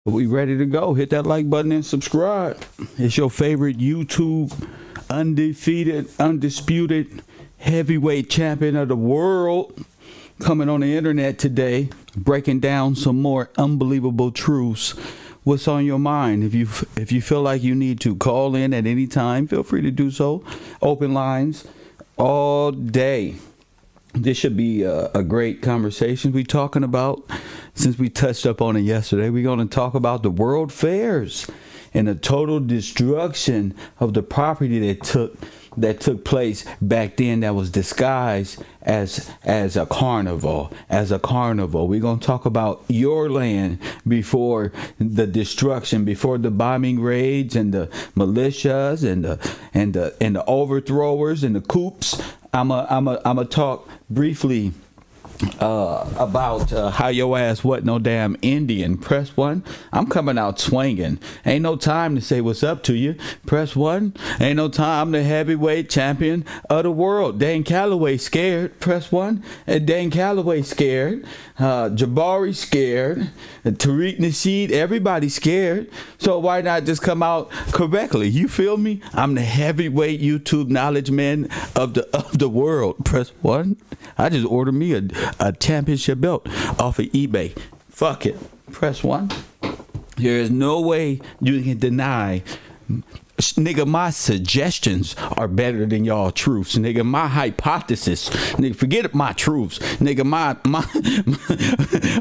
We ready to go. Hit that like button and subscribe. It's your favorite YouTube undefeated, undisputed heavyweight champion of the world coming on the internet today, breaking down some more unbelievable truths. What's on your mind? If you feel like you need to call in at any time, feel free to do so. Open lines all day. This should be a great conversation we're talking about. Since we touched up on it yesterday, we're going to talk about the world fairs and the total destruction of the property that took place back then, that was disguised as a carnival. We're going to talk about your land before the destruction, before the bombing raids and the militias and the overthrowers and the coups. I'm a talk briefly about how your ass wasn't no damn Indian. Press 1. I'm coming out swinging. Ain't no time to say what's up to you. Press 1. Ain't no time. I'm the heavyweight champion of the world. Dane Calloway scared. Press 1. And Dane Calloway scared. Jabari scared. Tariq Nasheed, everybody scared. So why not just come out correctly? You feel me? I'm the heavyweight YouTube knowledge man of the world. Press 1. I just ordered me a championship belt off of eBay. Fuck it. Press 1. There is no way you can deny. Nigga, my suggestions are better than y'all truths. Nigga, my hypothesis. Nigga, forget my truths. Nigga,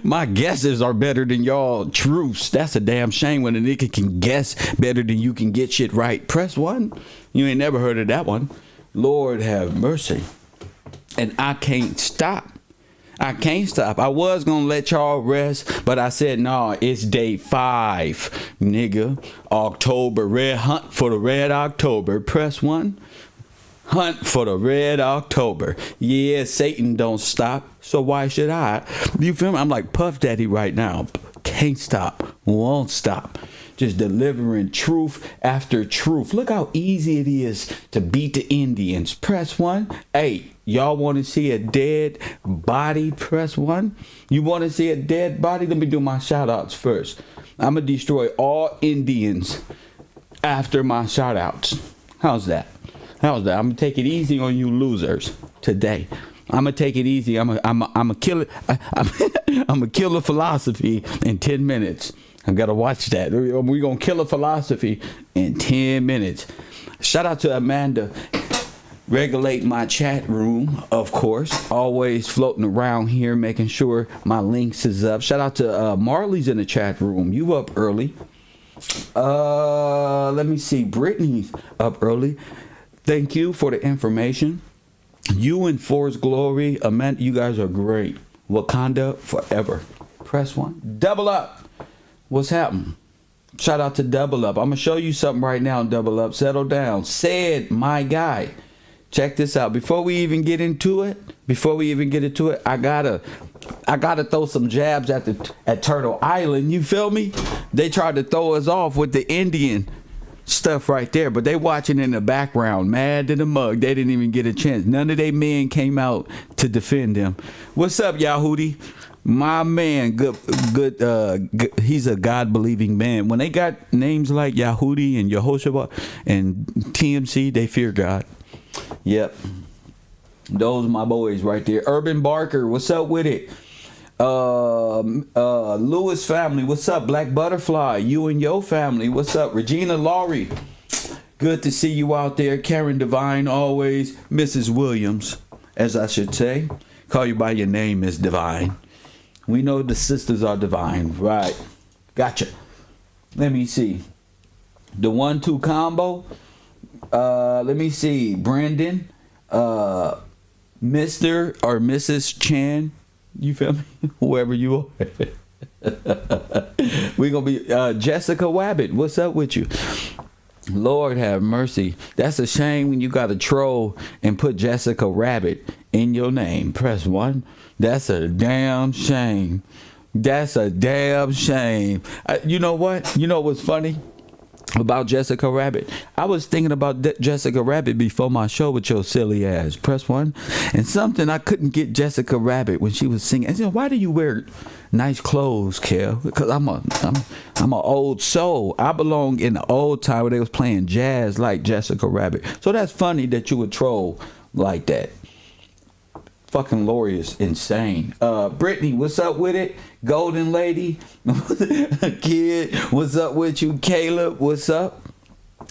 my guesses are better than y'all truths. That's a damn shame when a nigga can guess better than you can get shit right. Press 1. You ain't never heard of that one. Lord have mercy. And I can't stop. I was going to let y'all rest, but I said, no, it's day 5, nigga. October, hunt for the red October. Press 1. Hunt for the red October. Yeah, Satan don't stop, so why should I? You feel me? I'm like Puff Daddy right now. Can't stop, won't stop. Just delivering truth after truth. Look how easy it is to beat the Indians. Press 1. Hey, y'all want to see a dead body? Press 1. You want to see a dead body? Let me do my shout outs first. I'm going to destroy all Indians after my shout outs. How's that? I'm going to take it easy on you losers today. I'm going to take it easy. I'm going to kill it. I'm going to kill the philosophy in 10 minutes. I gotta watch that. We're gonna kill a philosophy in 10 minutes. Shout out to Amanda. Regulate my chat room, of course. Always floating around here, making sure my links is up. Shout out to Marley's in the chat room. You up early. Let me see. Brittany's up early. Thank you for the information. You and Forrest Glory, Amanda, you guys are great. Wakanda forever. Press 1. Double up. What's happening? Shout out to Double Up. I'm going to show you something right now, Double Up. Settle down. Said my guy. Check this out. Before we even get into it, I gotta throw some jabs at Turtle Island. You feel me? They tried to throw us off with the Indian stuff right there, but they watching in the background, mad to the mug. They didn't even get a chance. None of they men came out to defend them. What's up, Yahudi? My man, good, he's a God-believing man. When they got names like Yahudi and Yehoshua and TMC, they fear God. Yep. Those are my boys right there. Urban Barker, what's up with it? Lewis family, what's up? Black Butterfly, you and your family, what's up? Regina Laurie, good to see you out there. Karen Divine, always. Mrs. Williams, as I should say. Call you by your name, Miss Divine. We know the sisters are divine, right? Gotcha. Let me see. The 1-2 combo. Let me see. Brandon, Mr. or Mrs. Chan. You feel me? Whoever you are. We're going to be Jessica Wabbit. What's up with you? Lord have mercy. That's a shame when you got to troll and put Jessica Rabbit in your name. Press 1. That's a damn shame. You know what? You know what's funny? about Jessica Rabbit. I was thinking about Jessica Rabbit before my show with your silly ass. Press 1. And something I couldn't get Jessica Rabbit when she was singing. I said, why do you wear nice clothes, Kev? Because I'm an old soul. I belong in the old time where they was playing jazz like Jessica Rabbit. So that's funny that you would troll like that. Fucking Lori is insane. Brittany, what's up with it? Golden Lady, Kid, what's up with you? Caleb, what's up?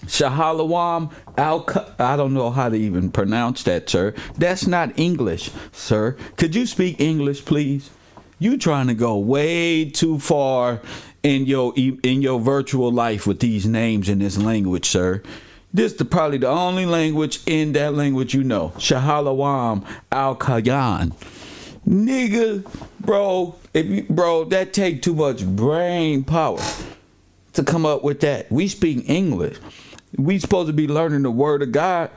Shahalawam, I don't know how to even pronounce that, sir. That's not English, sir. Could you speak English, please? You trying to go way too far in your virtual life with these names in this language, sir. This is probably the only language in that language you know. Shahalawam al-Kayan. Nigga, bro, that take too much brain power to come up with that. We speak English. We supposed to be learning the word of God,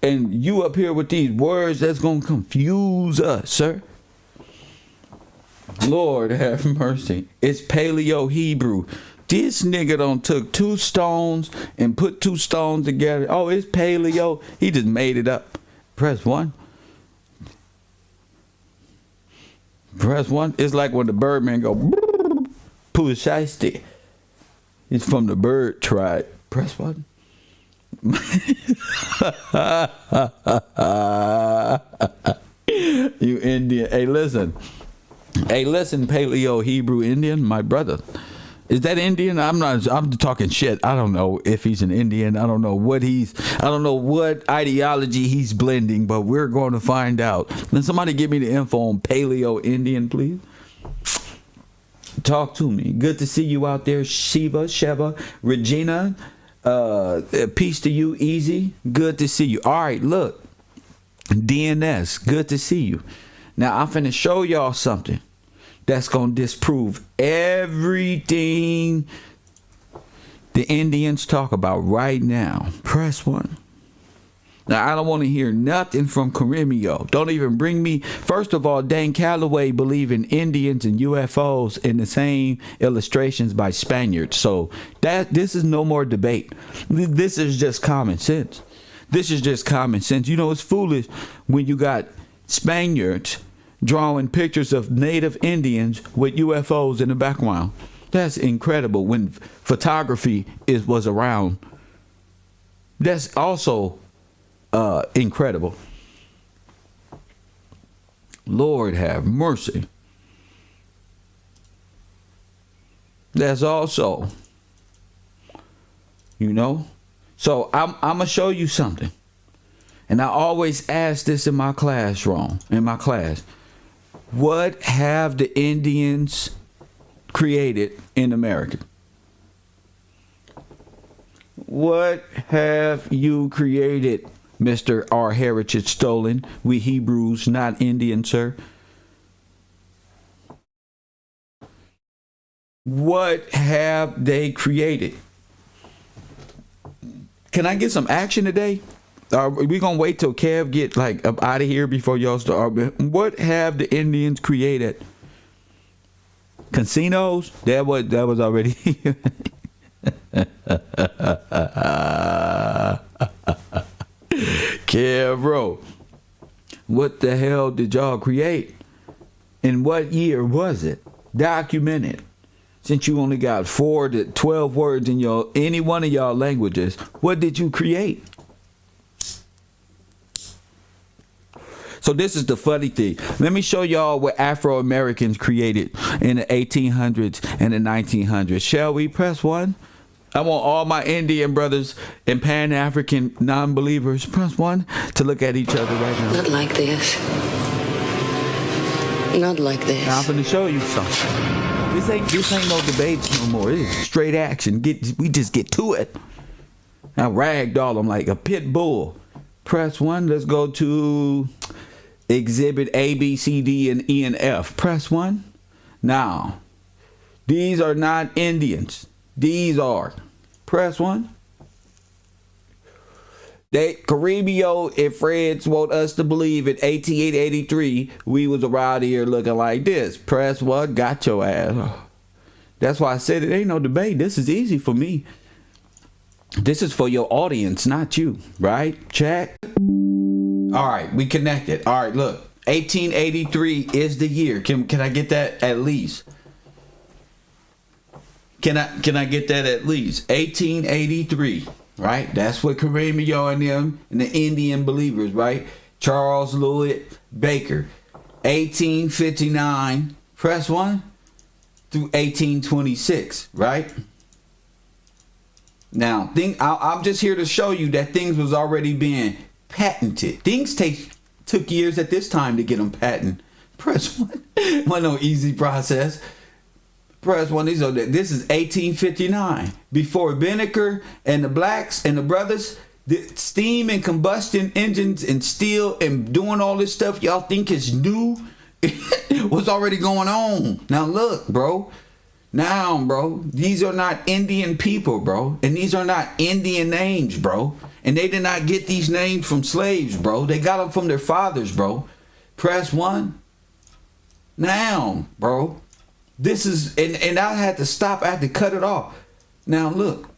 and you up here with these words that's gonna confuse us, sir. Lord have mercy. It's Paleo Hebrew. This nigga done took 2 stones and put 2 stones together. Oh, it's Paleo. He just made it up. Press 1. Press 1. It's like when the Birdman go Pusheisty. It's from the bird tribe. Press 1. You Indian. Hey, listen, Paleo Hebrew Indian, my brother. Is that Indian? I'm talking shit. I don't know if he's an Indian. I don't know what ideology he's blending, but we're going to find out. Can somebody give me the info on Paleo Indian, please? Talk to me. Good to see you out there, Sheva, Regina. Peace to you, Easy. Good to see you. All right, look. DNS, good to see you. Now, I'm finna show y'all something that's going to disprove everything the Indians talk about right now. Press 1. Now, I don't want to hear nothing from Karimio. Don't even bring me. First of all, Dan Calloway believe in Indians and UFOs in the same illustrations by Spaniards. So this is no more debate. This is just common sense. This is just common sense. You know, it's foolish when you got Spaniards drawing pictures of native Indians with UFOs in the background. That's incredible when photography was around. That's also incredible. Lord have mercy. That's also, you know. So I'm gonna show you something. And I always ask this in my class. What have the Indians created in America? What have you created, Mr. Our heritage stolen? We Hebrews, not Indians, sir. What have they created? Can I get some action today? Are we gonna wait till Kev get like up out of here before y'all start? What have the Indians created? Casinos? That was already. Kev Row. What the hell did y'all create? In what year was it? Document it. Since you only got 4 to 12 words in any one of y'all languages, what did you create? So this is the funny thing. Let me show y'all what Afro Americans created in the 1800s and the 1900s. Shall we? Press 1. I want all my Indian brothers and Pan-African non-believers, press 1, to look at each other right now. Not like this. Not like this. Now I'm going to show you something. This ain't no debates no more. This is straight action. We just get to it. Now ragdoll them like a pit bull. Press 1. Let's go to Exhibit A, B, C, D, and E, and F. Press 1. Now, these are not Indians. These are. Press 1. Caribbean and Freds want us to believe in 1883 we was around here looking like this. Press 1. Got your ass. That's why I said it ain't no debate. This is easy for me. This is for your audience, not you, right? Chat. All right, we connected. All right, look. 1883 is the year. Can I get that at least? Can I get that at least? 1883, right? That's what Kareem and them and the Indian believers, right? Charles Louis Baker. 1859, press 1 through 1826, right? Now, I'm just here to show you that things was already being patented. Things took years at this time to get them patented. Press 1. Wasn't no easy process. Press 1. This is 1859. Before Binneker and the blacks and the brothers, the steam and combustion engines and steel and doing all this stuff y'all think is new was already going on. Now look, bro. Now, bro, these are not Indian people, bro. And these are not Indian names, bro. And they did not get these names from slaves, bro. They got them from their fathers, bro. Press 1. Now, bro. This is, and I had to stop. I had to cut it off. Now, look.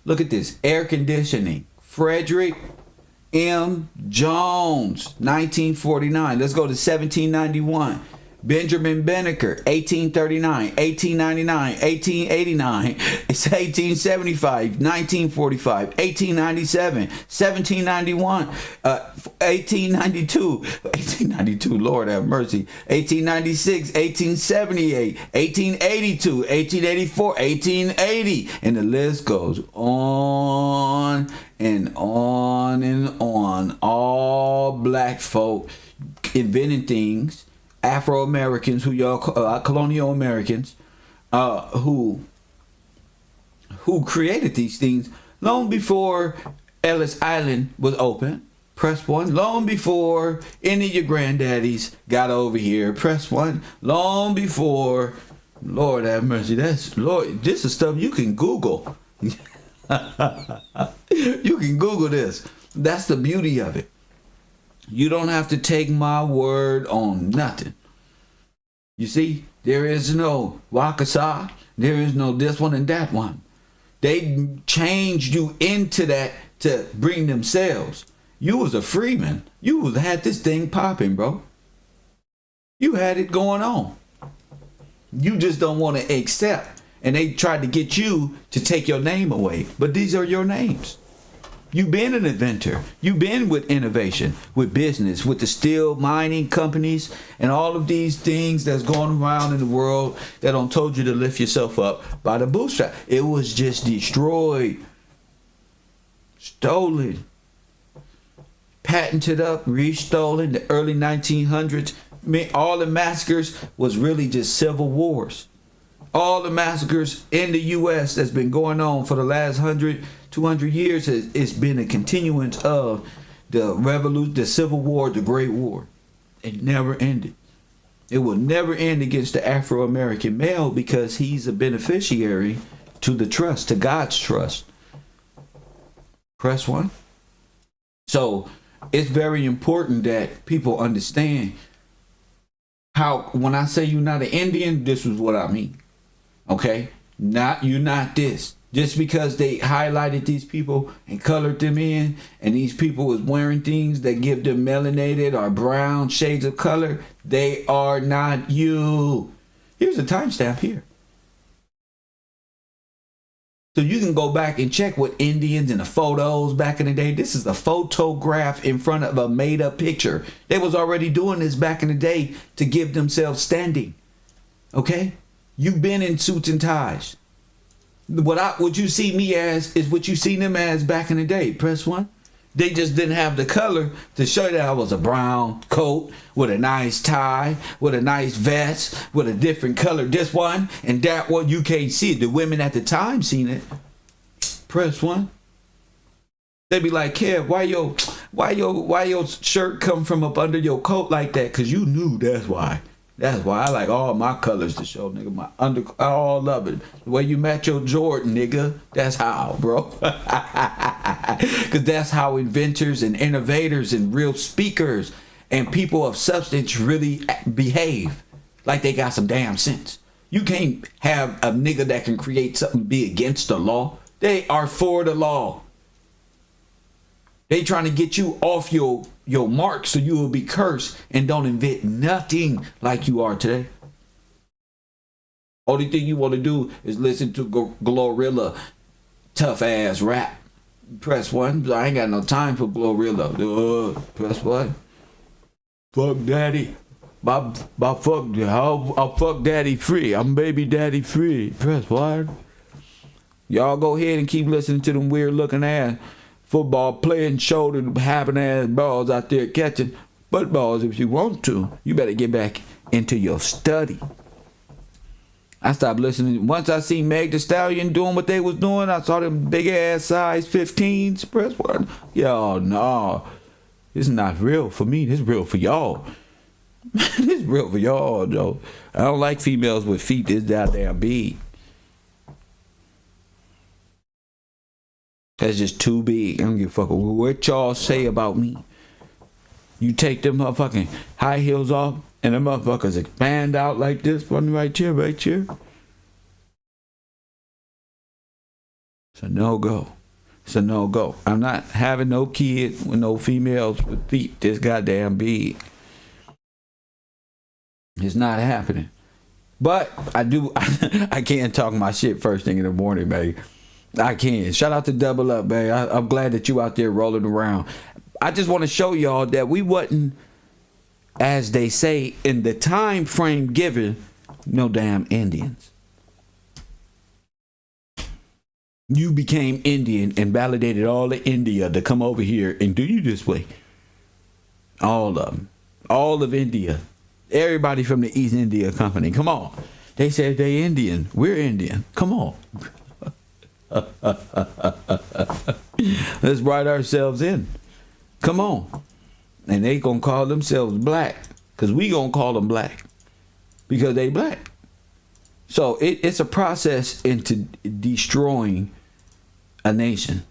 Look at this. Air conditioning. Frederick M. Jones, 1949. Let's go to 1791. Benjamin Binneker, 1839, 1899, 1889, it's 1875, 1945, 1897, 1791, 1892, Lord have mercy, 1896, 1878, 1882, 1884, 1880, and the list goes on and on and on. All black folk inventing things. Afro-Americans, who y'all colonial Americans, who created these things long before Ellis Island was open. Press 1. Long before any of your granddaddies got over here. Press 1. Long before, Lord have mercy. Lord. This is stuff you can Google. You can Google this. That's the beauty of it. You don't have to take my word on nothing. You see, there is no Wakasa. There is no this one and that one. They changed you into that to bring themselves. You was a freeman. You had this thing popping, bro. You had it going on. You just don't want to accept. And they tried to get you to take your name away. But these are your names. You've been an inventor. You've been with innovation, with business, with the steel mining companies and all of these things that's going around in the world that don't told you to lift yourself up by the bootstrap. It was just destroyed, stolen, patented up, restolen. The early 1900s. All the massacres was really just civil wars. All the massacres in the U.S. that's been going on for the last 100, 200 years, it's been a continuance of the revolution, the Civil War, the Great War. It never ended. It will never end against the Afro-American male because he's a beneficiary to the trust, to God's trust. Press 1. So it's very important that people understand how, when I say you're not an Indian, this is what I mean. Okay? You're not this. Just because they highlighted these people and colored them in, and these people was wearing things that give them melanated or brown shades of color, they are not you. Here's a timestamp here. So you can go back and check what Indians and the photos back in the day. This is a photograph in front of a made up picture. They was already doing this back in the day to give themselves standing. Okay? You've been in suits and ties. What you see me as is what you seen them as back in the day. Press 1. They just didn't have the color to show that I was a brown coat with a nice tie, with a nice vest, with a different color. This one and that one, you can't see it. The women at the time seen it. Press 1. They be like, Kev, why your shirt come from up under your coat like that? Cause you knew that's why. That's why I like all my colors to show, nigga. All of it. The way you match your Jordan, nigga. That's how, bro. Because that's how inventors and innovators and real speakers and people of substance really behave. Like they got some damn sense. You can't have a nigga that can create something be against the law. They are for the law. They trying to get you off your mark so you will be cursed and don't invent nothing like you are today. Only thing you want to do is listen to Glorilla tough ass rap. Press 1. I ain't got no time for Glorilla. Press 1. Fuck daddy. I'll fuck daddy free. I'm baby daddy free. Press 1. Y'all go ahead and keep listening to them weird looking ass football playing shoulder having ass balls out there catching butt balls if you want to. You better get back into your study. I stopped listening. Once I see Meg Thee Stallion doing what they was doing, I saw them big ass size 15s. Press 1. Yo, no. This is not real for me. This is real for y'all. This is real for y'all, though. I don't like females with feet this goddamn big. That's just too big. I don't give a fuck what y'all say about me. You take them motherfucking high heels off and them motherfuckers expand out like this one right here. It's a no-go. It's a no-go. I'm not having no kid with no females with feet this goddamn big. It's not happening. But I can't talk my shit first thing in the morning, baby. I can. Shout out to Double Up, baby. I'm glad that you out there rolling around. I just want to show y'all that we wasn't, as they say, in the time frame given, no damn Indians. You became Indian and validated all of India to come over here and do you this way. All of them. All of India. Everybody from the East India Company. Come on. They said they Indian. We're Indian. Come on. Let's write ourselves in. Come on. And they gonna call themselves black. Because we gonna call them black. Because they black. So it's a process into destroying a nation.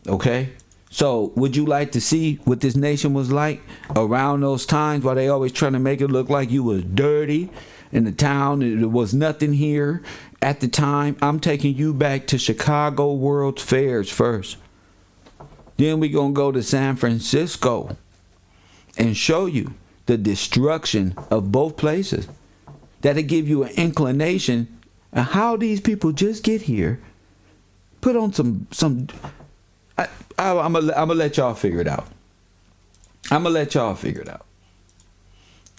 Okay? So would you like to see what this nation was like around those times while they always trying to make it look like you was dirty in the town? There was nothing here at the time. I'm taking you back to Chicago World's Fairs first. Then we gonna go to San Francisco and show you the destruction of both places. That'll give you an inclination of how these people just get here. Put on some. I'm gonna let y'all figure it out.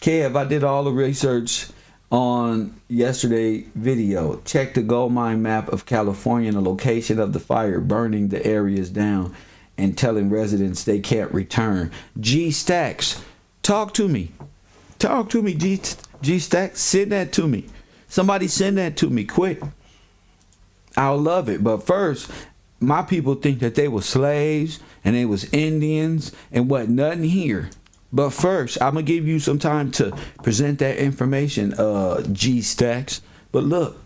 Kev, I did all the research on yesterday's video. Check the gold mine map of California and the location of the fire burning the areas down and telling residents they can't return. G Stacks, talk to me. G Stacks, send that to me. Somebody send that to me quick. I'll love it. But first, my people think that they were slaves and they was Indians and what, nothing here. But first, I'm gonna give you some time to present that information, G Stacks. But look,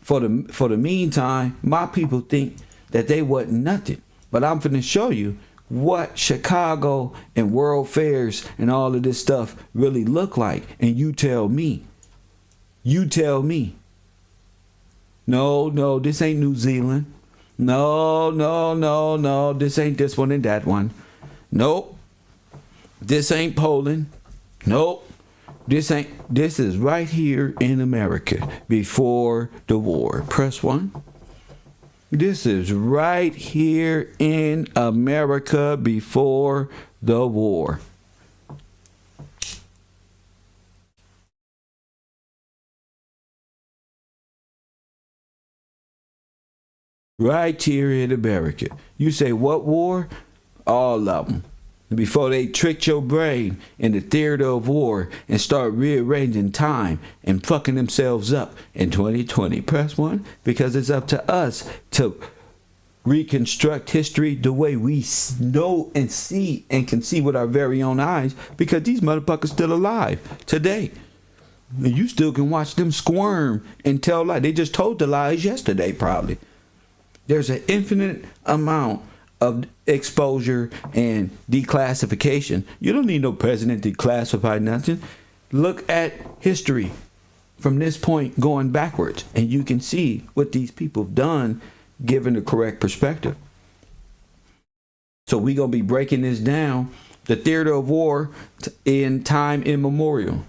for the meantime, my people think that they wasn't nothing. But I'm finna show you what Chicago and World Fairs and all of this stuff really look like. And you tell me. No, this ain't New Zealand. No. This ain't this one and that one. Nope. This ain't Poland. Nope. This is right here in America before the war. Press 1. This is right here in America before the war. Right here in America. You say, what war? All of them. Before they trick your brain in the theater of war and start rearranging time and fucking themselves up in 2020. Press 1, because it's up to us to reconstruct history the way we know and see and can see with our very own eyes, because these motherfuckers still alive today. And you still can watch them squirm and tell lies. They just told the lies yesterday, probably. There's an infinite amount of exposure and declassification. You don't need no president to declassify nothing. Look at history from this point going backwards, and you can see what these people have done given the correct perspective. So we're going to be breaking this down, the theater of war in time immemorial.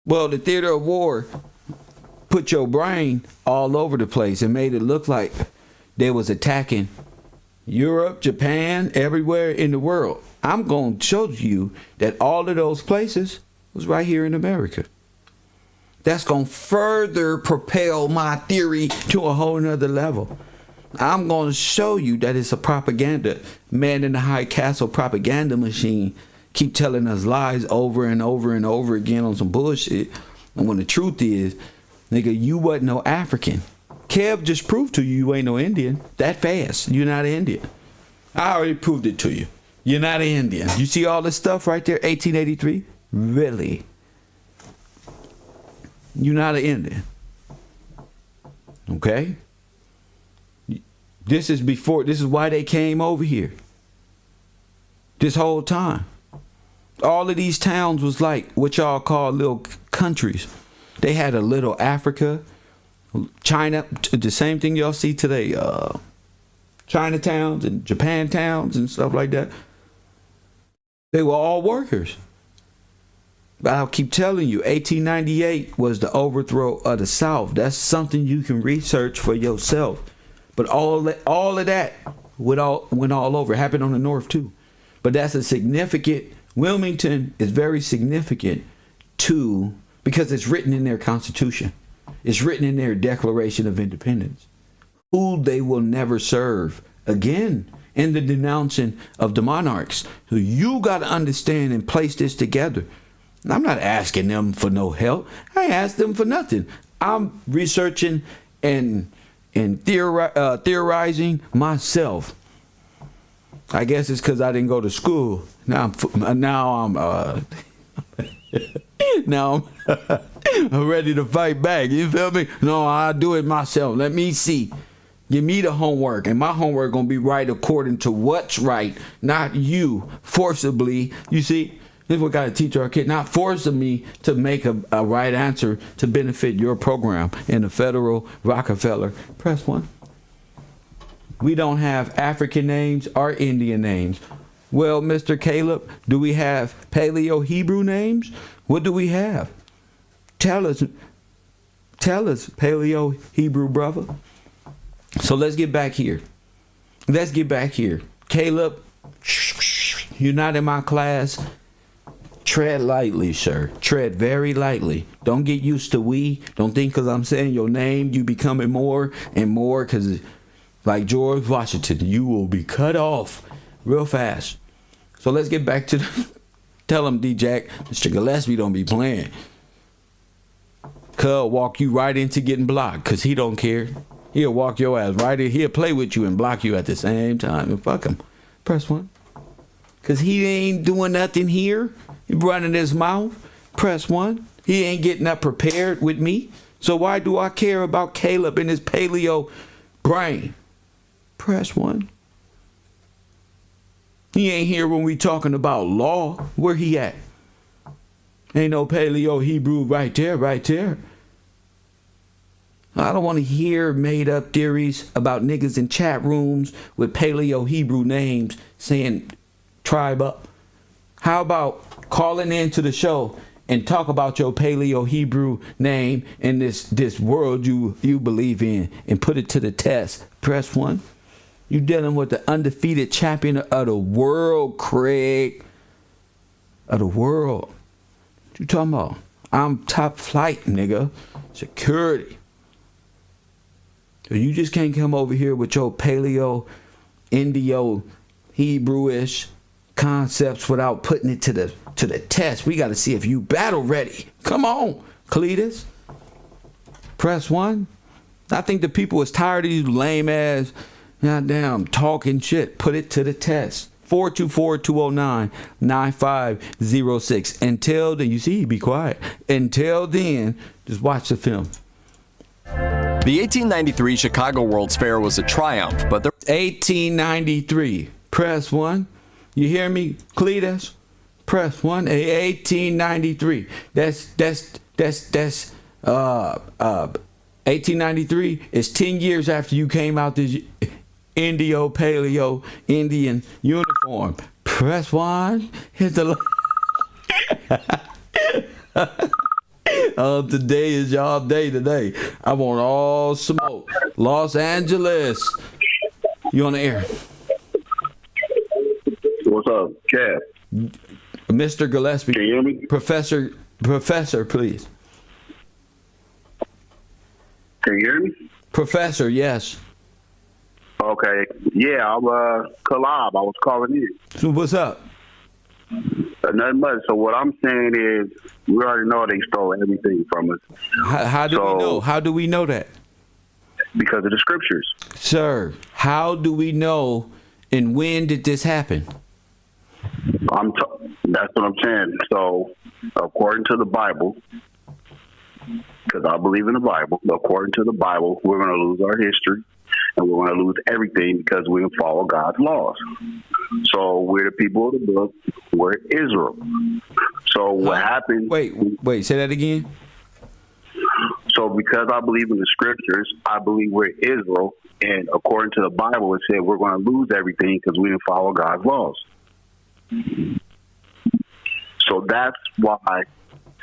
Well, the theater of war put your brain all over the place and made it look like they was attacking Europe, Japan, everywhere in the world. I'm going to show you that all of those places was right here in America. That's going to further propel my theory to a whole nother level. I'm going to show you that it's a propaganda. Man in the high castle propaganda machine keep telling us lies over and over and over again on some bullshit. And when the truth is, nigga, you wasn't no African. Kev just proved to you you ain't no Indian. That fast. You're not an Indian. I already proved it to you. You're not an Indian. You see all this stuff right there, 1883? Really? You're not an Indian. Okay? This is why they came over here. This whole time. All of these towns was like what y'all call little countries. They had a little Africa, China, the same thing y'all see today. Chinatowns and Japan towns and stuff like that. They were all workers. But I'll keep telling you, 1898 was the overthrow of the South. That's something you can research for yourself. But all of that went all over. It happened on the North too. But that's a significant, Wilmington is very significant too, because it's written in their Constitution. It's written in their Declaration of Independence. Who they will never serve again in the denouncing of the monarchs. So you got to understand and place this together. I'm not asking them for no help. I ain't asked them for nothing. I'm researching and theorizing myself. I guess it's because I didn't go to school. Now I'm I'm ready to fight back. You feel me? No, I do it myself. Let me see. Give me the homework, and my homework gonna be right according to what's right, not you forcibly. You see, this is what we gotta teach our kid, not forcing me to make a right answer to benefit your program in the federal Rockefeller. Press 1. We don't have African names or Indian names. Well, Mr. Caleb, do we have Paleo-Hebrew names? What do we have? Tell us, Paleo-Hebrew brother. So let's get back here. Caleb, you're not in my class. Tread lightly, sir. Tread very lightly. Don't get used to we. Don't think because I'm saying your name, you becoming more and more, because like George Washington, you will be cut off real fast. So let's get back to tell him, D-Jack, Mr. Gillespie don't be playing. Cub walk you right into getting blocked because he don't care. He'll walk your ass right in. He'll play with you and block you at the same time. And fuck him. Press 1. Because he ain't doing nothing here. He running his mouth. Press 1. He ain't getting up prepared with me. So why do I care about Caleb and his paleo brain? Press 1. He ain't here when we talking about law. Where he at? Ain't no Paleo Hebrew right there. I don't want to hear made up theories about niggas in chat rooms with Paleo Hebrew names saying tribe up. How about calling into the show and talk about your Paleo Hebrew name and this world you believe in and put it to the test? Press 1. You dealing with the undefeated champion of the world, Craig. Of the world. What you talking about? I'm top flight, nigga. Security. So you just can't come over here with your Paleo, Indio, Hebrewish concepts without putting it to the test. We got to see if you battle ready. Come on, Cletus. Press 1. I think the people is tired of these lame ass, goddamn talking shit. Put it to the test. 424-209-9506. Until then, you see, be quiet. Until then, just watch the film. The 1893 Chicago World's Fair was a triumph, but the 1893. Press 1. You hear me, Cletus? Press 1. 1893. That's 1893 is 10 years after you came out this Paleo Indian uniform. Press one, hit the. Today is y'all day today. I want all smoke. Los Angeles. You on the air? What's up, Kev? Mr. Gillespie. Can you hear me? Professor, please. Can you hear me? Professor, yes. Okay. Yeah, I'm Collab. I was calling in. So what's up? Nothing much. So what I'm saying is, we already know they stole everything from us. How do we know? How do we know that? Because of the scriptures. Sir, how do we know, and when did this happen? That's what I'm saying. So, according to the Bible, because I believe in the Bible, according to the Bible, we're going to lose our history, and we're going to lose everything because we didn't follow God's laws. So we're the people of the book. We're Israel. So what happened? Wait. Say that again. So because I believe in the scriptures, I believe we're Israel, and according to the Bible, it said we're going to lose everything because we didn't follow God's laws. So that's why,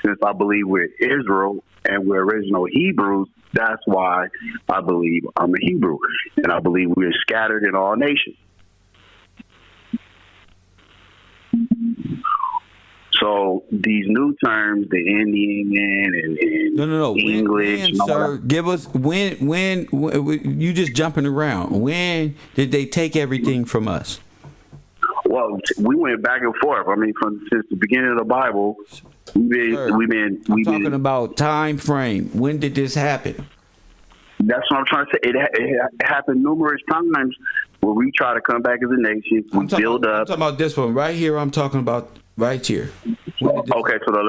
since I believe we're Israel and we're original Hebrews, that's why I believe I'm a Hebrew, and I believe we're scattered in all nations. So these new terms, the Indian and no. English, when, sir, give us when you just jumping around. When did they take everything from us? Well, we went back and forth. I mean, since the beginning of the Bible, we've been talking about time frame. When did this happen? That's what I'm trying to say. It happened numerous times where we try to come back as a nation. We build up. I'm talking about this one right here. I'm talking about right here. Okay, so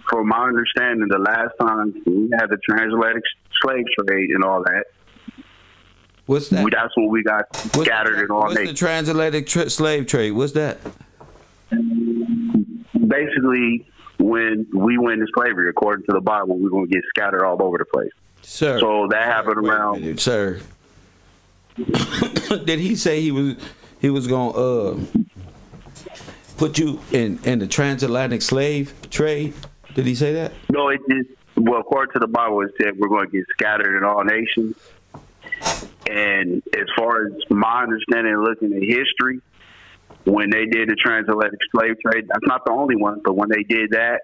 from my understanding, the last time we had the transatlantic slave trade and all that. What's that? That's when we got scattered in all nations. What's the transatlantic slave trade? What's that? Basically, when we went into slavery, according to the Bible, we're going to get scattered all over the place. Sir. So that happened around. Sir. Did he say he was going to put you in the transatlantic slave trade? Did he say that? No, according to the Bible, it said we're going to get scattered in all nations. And as far as my understanding, looking at history, when they did the transatlantic slave trade, that's not the only one, but when they did that,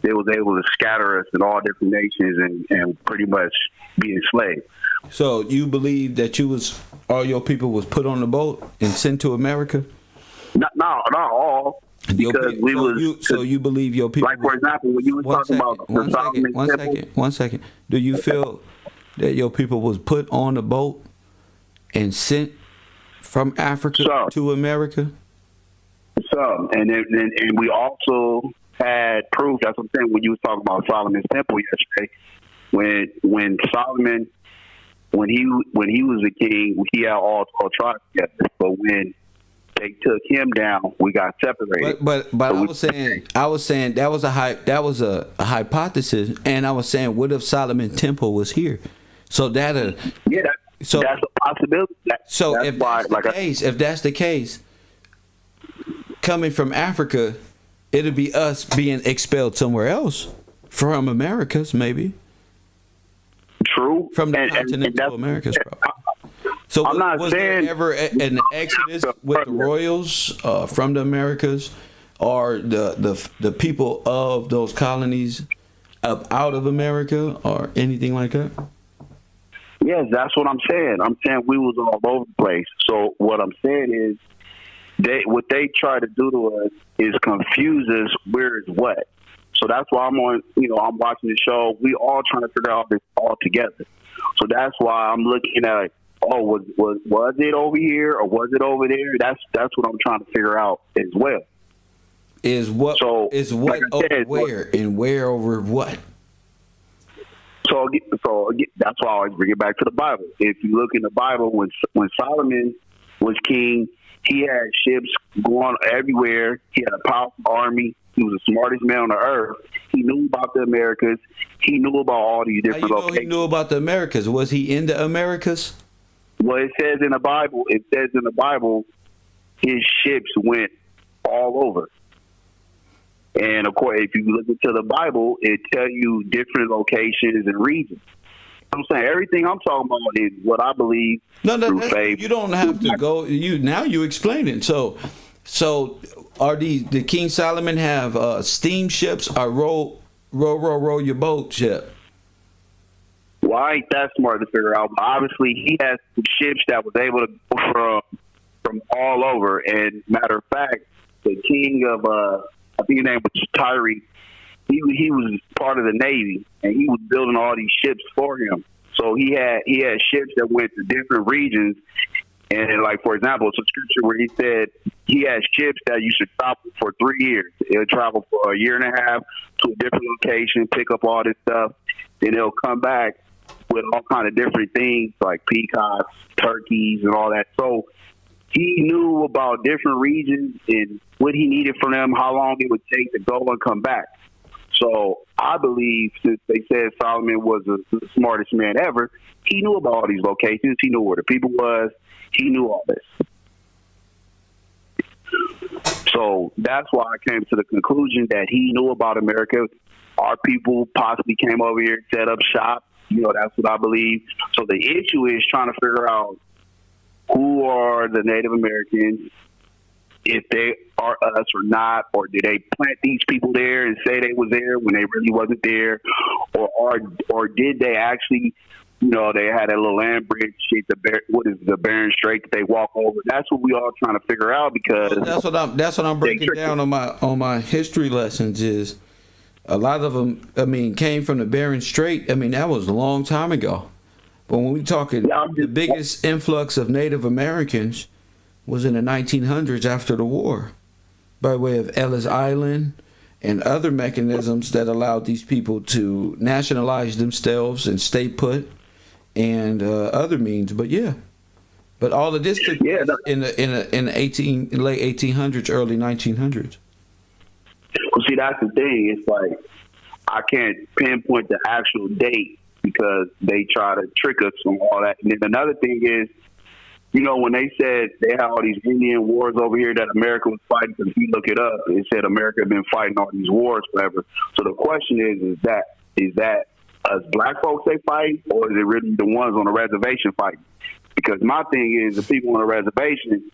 they was able to scatter us in all different nations and pretty much be enslaved. So you believe that all your people was put on the boat and sent to America? Not all. Because you believe your people? Like, for example, when you were talking about the Solomon Temple. One second. Do you feel that your people was put on the boat and sent from Africa to America? Some, and we also had proof. That's what I'm saying. When you was talking about Solomon's Temple yesterday, when Solomon, when he was a king, he had all 12 tribes together. But when they took him down, we got separated. But I was saying that was a hypothesis, and I was saying, what if Solomon's Temple was here? So that's a possibility. If that's the case, coming from Africa, it'll be us being expelled somewhere else from Americas, maybe. True. From the continental Americas, probably. So was there ever an exodus with the royals from the Americas, or the people of those colonies up out of America, or anything like that? Yes, that's what I'm saying. I'm saying we was all over the place. So what I'm saying is, what they try to do to us is confuse us. Where is what? So that's why I'm watching the show. We all trying to figure out this all together. So that's why I'm looking at, was it over here or was it over there? That's what I'm trying to figure out as well. Is what like over said, where and where over what? So that's why I always bring it back to the Bible. If you look in the Bible, when Solomon was king, he had ships going everywhere. He had a powerful army. He was the smartest man on the earth. He knew about the Americas. he knew about all these How different you know locations. he knew about the Americas? Was he in the Americas? Well, it says in the Bible, his ships went all over. And of course, if you look into the Bible, it tells you different locations and regions. I'm saying everything I'm talking about is what I believe through faith. You don't have to go. You explain it. So are the King Solomon have steamships or row your boat ship? Well, I ain't that smart to figure out, but obviously he has some ships that was able to go from all over. And matter of fact, the king of I think his name was Tyree. He was part of the Navy, and he was building all these ships for him. So he had ships that went to different regions. And like, for example, it's a scripture where he said he had ships that you should stop for 3 years. It'll travel for a year and a half to a different location, pick up all this stuff, then it'll come back with all kind of different things like peacocks, turkeys, and all that. So he knew about different regions and what he needed from them, how long it would take to go and come back. So I believe, since they said Solomon was the smartest man ever, he knew about all these locations. He knew where the people was. He knew all this. So that's why I came to the conclusion that he knew about America. Our people possibly came over here, set up shop. That's what I believe. So the issue is trying to figure out who are the Native Americans, if they are us or not, or did they plant these people there and say they was there when they really wasn't there, or did they actually, they had a little land bridge, what is the Bering Strait that they walk over? That's what we all trying to figure out, because that's what I'm breaking down on my history lessons is a lot of them. Came from the Bering Strait. That was a long time ago. But when we talking the biggest influx of Native Americans was in the 1900s after the war, by way of Ellis Island and other mechanisms that allowed these people to nationalize themselves and stay put, and other means. But all of this took place in the late 1800s, early 1900s. Well, see, that's the thing. It's like I can't pinpoint the actual date because they try to trick us from all that. And then another thing is, when they said they had all these Indian wars over here that America was fighting, because if you look it up, it said America had been fighting all these wars forever. So the question is that us black folks they fight, or is it really the ones on the reservation fighting? Because my thing is, the people on the reservation,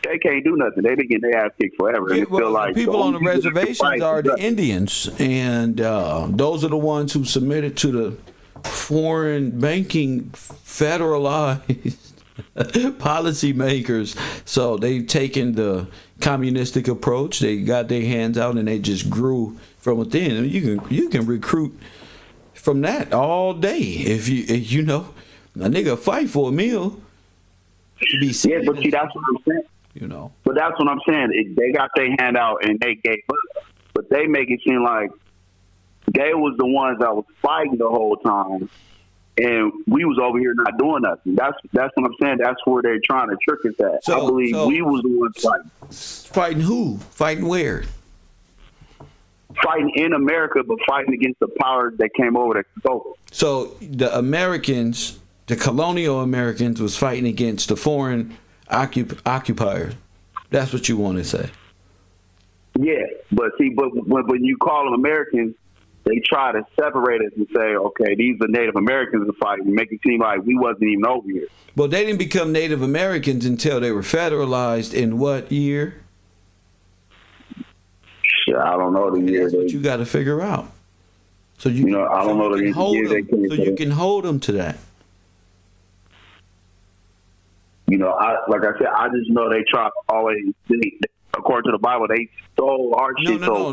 they can't do nothing. They've been getting their ass kicked forever. And feel like people on the reservations are the Indians, and those are the ones who submitted to the foreign banking federalized policymakers. So they've taken the communistic approach. They got their hands out and they just grew from within. You can recruit from that all day if you know a nigga fight for a meal. But see, that's what I'm saying. But that's what I'm saying. They got their hand out and they gave up, but they make it seem like they was the ones that was fighting the whole time. And we was over here not doing nothing. That's what I'm saying. That's where they're trying to trick us at. I believe we was the ones fighting. Fighting who? Fighting where? Fighting in America, but fighting against the powers that came over that took over. So the Americans, the colonial Americans, was fighting against the foreign occupiers. That's what you want to say. Yeah, but when you call them Americans, they try to separate us and say, okay, these are Native Americans that fight, and make it seem like we wasn't even over here. Well, they didn't become Native Americans until they were federalized in what year? Shit, I don't know the year. That's what you got to figure out. So I don't know the year. So you can hold them to that. Like I said, I just know they try to always. According to the Bible, they stole our shit. No.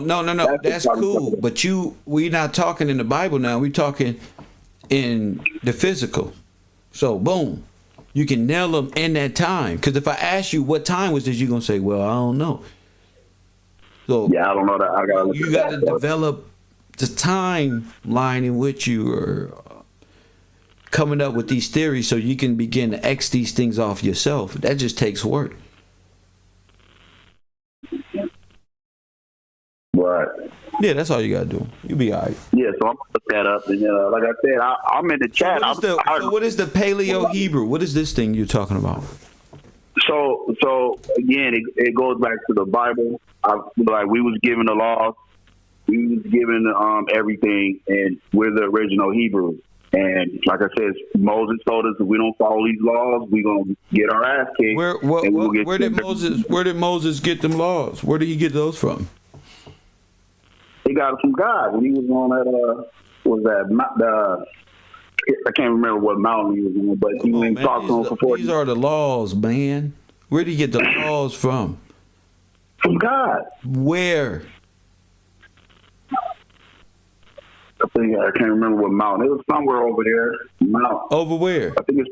That's cool. But we're not talking in the Bible now. We're talking in the physical. So, boom. You can nail them in that time. Because if I ask you what time was this, you're going to say, well, I don't know. So yeah, I don't know that. You got to develop the timeline in which you are coming up with these theories so you can begin to X these things off yourself. That just takes work. Right. Yeah, that's all you gotta do. You'll be all right. Yeah, so I'm gonna look that up, and like I said, I'm in the chat. So what is the Paleo Hebrew? What is this thing you're talking about? So again, it goes back to the Bible. Like we was given the laws, we was given everything, and we're the original Hebrews. And like I said, Moses told us if we don't follow these laws, we're gonna get our ass kicked. Where did Moses get them laws? Where did he get those from? He got it from God when he was on that I can't remember what mountain he was on, but he went and talked to him for 40 These are the laws, man. Where did he get the laws from? From God. Where? I can't remember what mountain. It was somewhere over there. Over where? I think is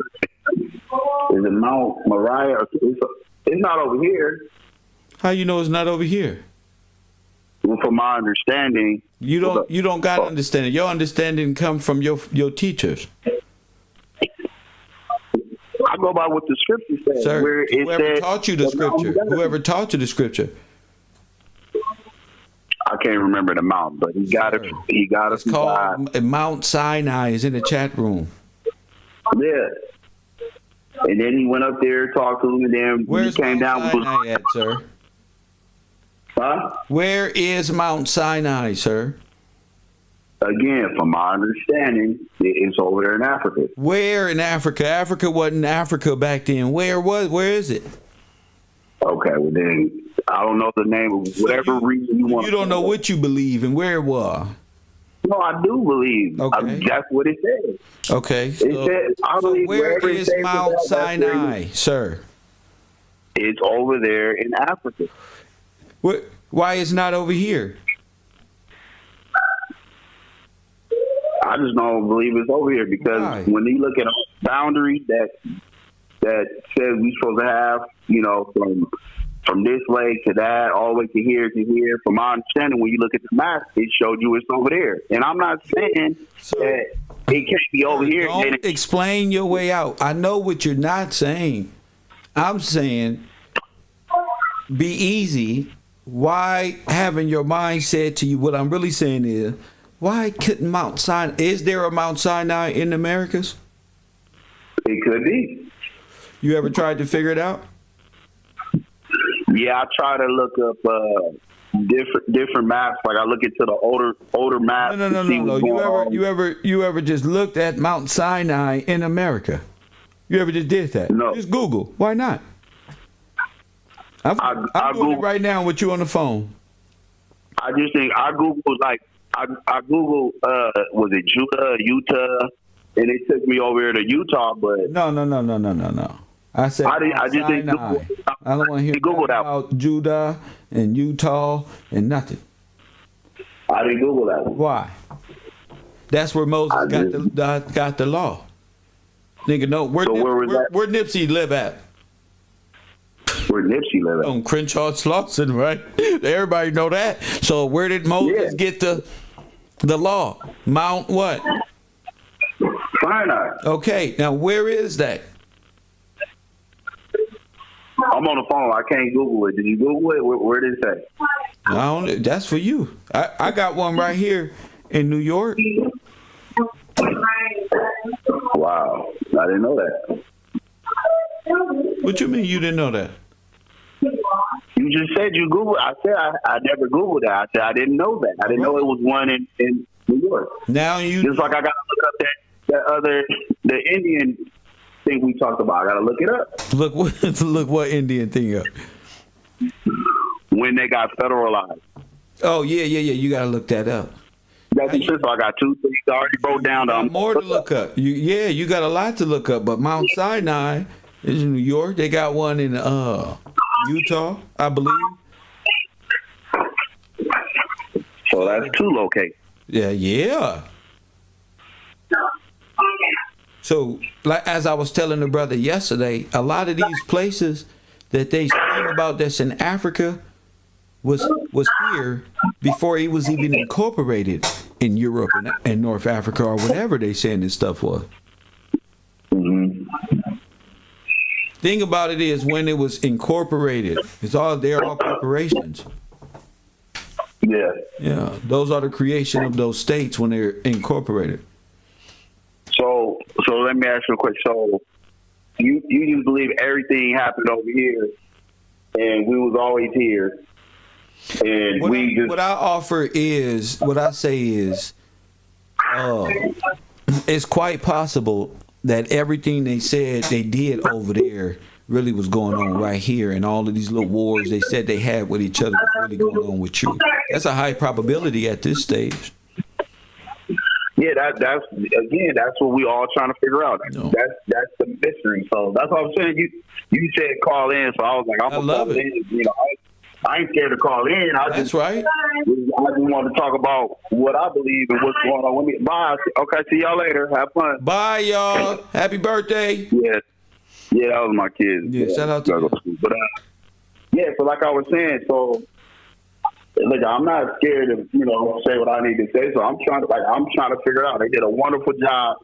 it Mount Moriah? It's not over here. How you know it's not over here? Well, from my understanding, you don't got understanding. Your understanding come from your teachers. I go by what the scripture says. Sir, where it whoever says, taught you the scripture? Whoever taught you the scripture? I can't remember the mountain, but he got it. He got It's it. called Mount Sinai. Is in the chat room. Yeah. And then he went up there, talked to him, and then Where's he came Mount down. Sinai at, sir? Huh? Where is Mount Sinai, sir? Again, from my understanding, it's over there in Africa. Where in Africa? Africa wasn't Africa back then. Where is it? Okay, well then I don't know the name of whatever reason you want. You don't know what you believe and where it was. No, I do believe. Okay. That's what it says. Okay. Where is Mount Sinai, sir? It's over there in Africa. Why is not over here? I just don't believe it's over here because when you look at a boundary that says we're supposed to have, from this lake to that, all the way to here, from my understanding, when you look at the map, it showed you it's over there. And I'm not saying that it can't be over here. Don't explain your way out. I know what you're not saying. I'm saying be easy. Why having your mind said to you, what I'm really saying is, why couldn't Mount Sinai, is there a Mount Sinai in the Americas? It could be. You ever tried to figure it out? Yeah, I try to look up different maps. Like I look into the older maps. No. You ever just looked at Mount Sinai in America? You ever just did that? No. Just Google. Why not? I'm doing it right now with you on the phone. I just think I Googled I Googled was it Judah, Utah, and it took me over here to Utah, but no. I said I just didn't Sinai. I don't want to hear about Judah and Utah and nothing. I didn't Google that one. Why? That's where Moses got the law. Nigga, no. Where Nipsey live at? Where Nipsey live at? On Crenshaw Slauson, right? Everybody know that. So where did Moses get the law? Mount what? Sinai. Okay, now where is that? I'm on the phone. I can't Google it. Did you Google it? Where did it say? That's for you. I got one right here in New York. Wow. I didn't know that. What you mean you didn't know that? You just said you Googled. I said I never Googled that. I said I didn't know that. I didn't know it was one in New York. Now you just like I got to look up the Indian thing we talked about. I got to look it up. Look what Indian thing up. When they got federalized. Oh yeah. You got to look that up. That's the truth. So I got two things I already broke down. More to look up. You got a lot to look up. But Mount Sinai is in New York. They got one in Utah, I believe. So that's two locations. Yeah. So, like as I was telling the brother yesterday, a lot of these places that they speak about that's in Africa was here before it was even incorporated in Europe and North Africa or whatever they saying this stuff was. Mm-hmm. Thing about it is when it was incorporated, they're all corporations. Yeah. Yeah, those are the creation of those states when they're incorporated. So let me ask you a question. So you just believe everything happened over here, and we was always here, and what I offer is, what I say is, it's quite possible that everything they said they did over there really was going on right here, and all of these little wars they said they had with each other was really going on with you. That's a high probability at this stage. Yeah, that's what we all trying to figure out. That's the mystery. So that's what I'm saying. You said call in, so I was like, I'm gonna call in. You know, I ain't scared to call in. That's right. I just want to talk about what I believe and what's going on with me. Bye. Okay, see y'all later. Have fun. Bye, y'all. Happy birthday. Yeah, that was my kids. Yeah, shout out to them. But so like I was saying, so look, I'm not scared to say what I need to say. So I'm trying to figure it out. They did a wonderful job,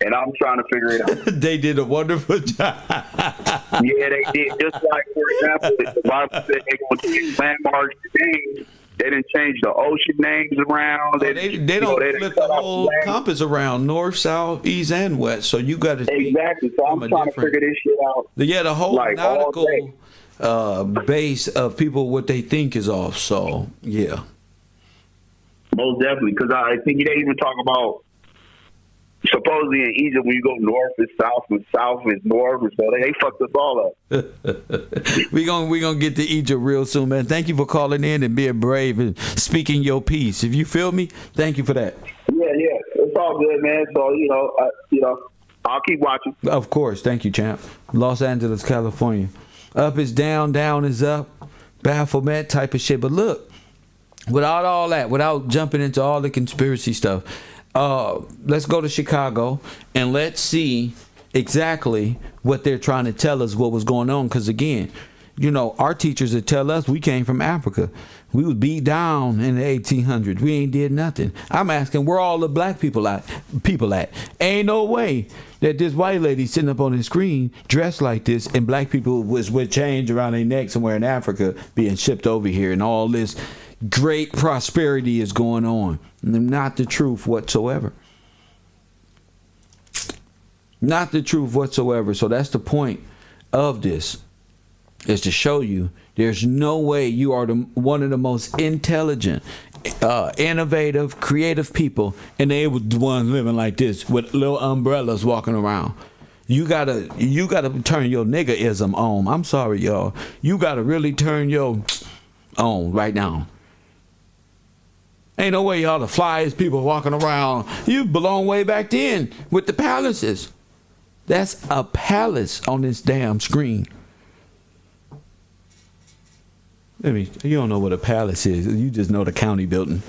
and I'm trying to figure it out. They did a wonderful job. Yeah, they did. Just like, for example, the Bible said they're going to change landmarks names. They didn't change the ocean names around. They don't flip the whole compass around, north, south, east, and west. So you got to exactly. So I'm trying to figure this shit out. Yeah, the whole nautical base of people, what they think is off. So yeah, most definitely. Because I think they even talk about supposedly in Egypt when you go north is south and south is north, and so they fucked us all up. we gonna get to Egypt real soon, man. Thank you for calling in and being brave and speaking your piece. If you feel me, thank you for that. Yeah, it's all good, man. So I'll keep watching. Of course, thank you, champ. Los Angeles, California. Up is down, down is up. Baphomet type of shit. But look, without all that, without jumping into all the conspiracy stuff, let's go to Chicago and let's see exactly what they're trying to tell us what was going on. Because again, our teachers would tell us we came from Africa. We was beat down in the 1800s. We ain't did nothing. I'm asking, where all the black people at? Ain't no way that this white lady sitting up on the screen dressed like this and black people was with chains around their neck somewhere in Africa being shipped over here, and all this great prosperity is going on. Not the truth whatsoever. Not the truth whatsoever. So that's the point of this, is to show you there's no way you are one of the most intelligent, innovative, creative people, and they were the ones living like this with little umbrellas walking around. You gotta turn your niggerism on. I'm sorry, y'all. You gotta really turn your on right now. Ain't no way y'all the flyest people walking around. You belong way back then with the palaces. That's a palace on this damn screen. You don't know what a palace is. You just know the county building.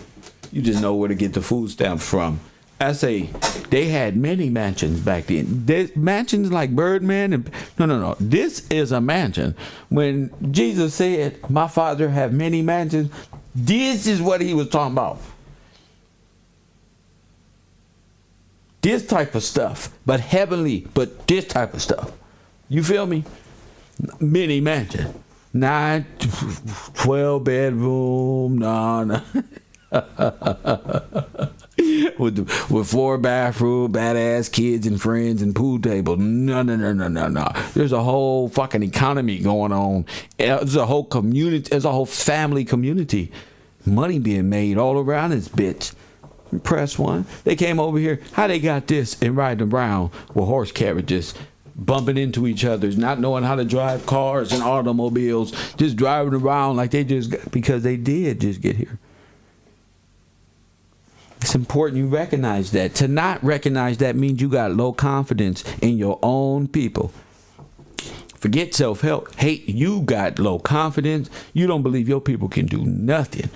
You just know where to get the food stamps from. I say they had many mansions back then. There's mansions like Birdman and no. This is a mansion. When Jesus said, "My Father have many mansions," this is what he was talking about. This type of stuff, but heavenly, but this type of stuff. You feel me? Many mansions. 9, 12 bedroom, no. with 4 bathroom, badass kids and friends and pool table. No. There's a whole fucking economy going on. There's a whole community. There's a whole family community. Money being made all around this bitch. Press one. They came over here. How they got this and riding around with horse carriages, bumping into each other, not knowing how to drive cars and automobiles, just driving around like they because they did just get here. It's important you recognize that. To not recognize that means you got low confidence in your own people. Forget self-help. Hate, you got low confidence. You don't believe your people can do nothing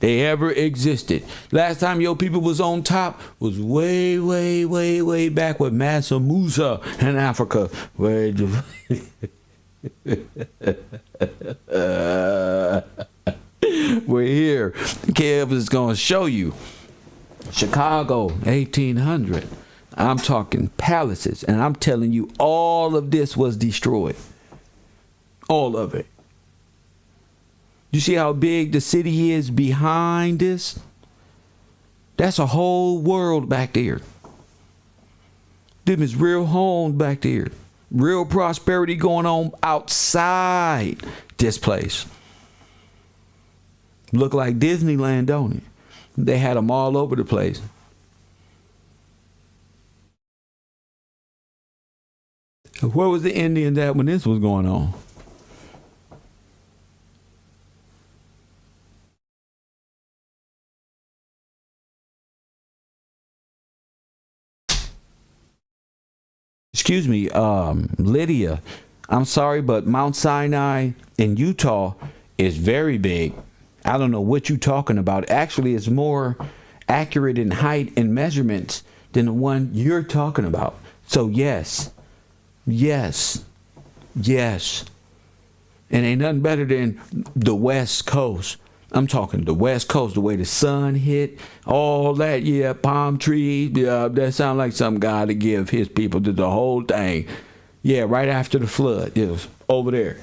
they ever existed. Last time your people was on top was way back with Mansa Musa in Africa. We're here. Kev is going to show you. Chicago, 1800. I'm talking palaces, and I'm telling you all of this was destroyed. All of it. You see how big the city is behind this? That's a whole world back there. Them is real homes back there. Real prosperity going on outside this place. Look like Disneyland, don't it? They had them all over the place. Where was the Indians at when this was going on? Excuse me, Lydia, I'm sorry, but Mount Sinai in Utah is very big. I don't know what you're talking about. Actually, it's more accurate in height and measurements than the one you're talking about. So yes. And ain't nothing better than the West Coast. I'm talking the West Coast, the way the sun hit, all that, yeah, palm trees, yeah, that sound like some guy to give his people to the whole thing. Yeah, right after the flood, it was over there.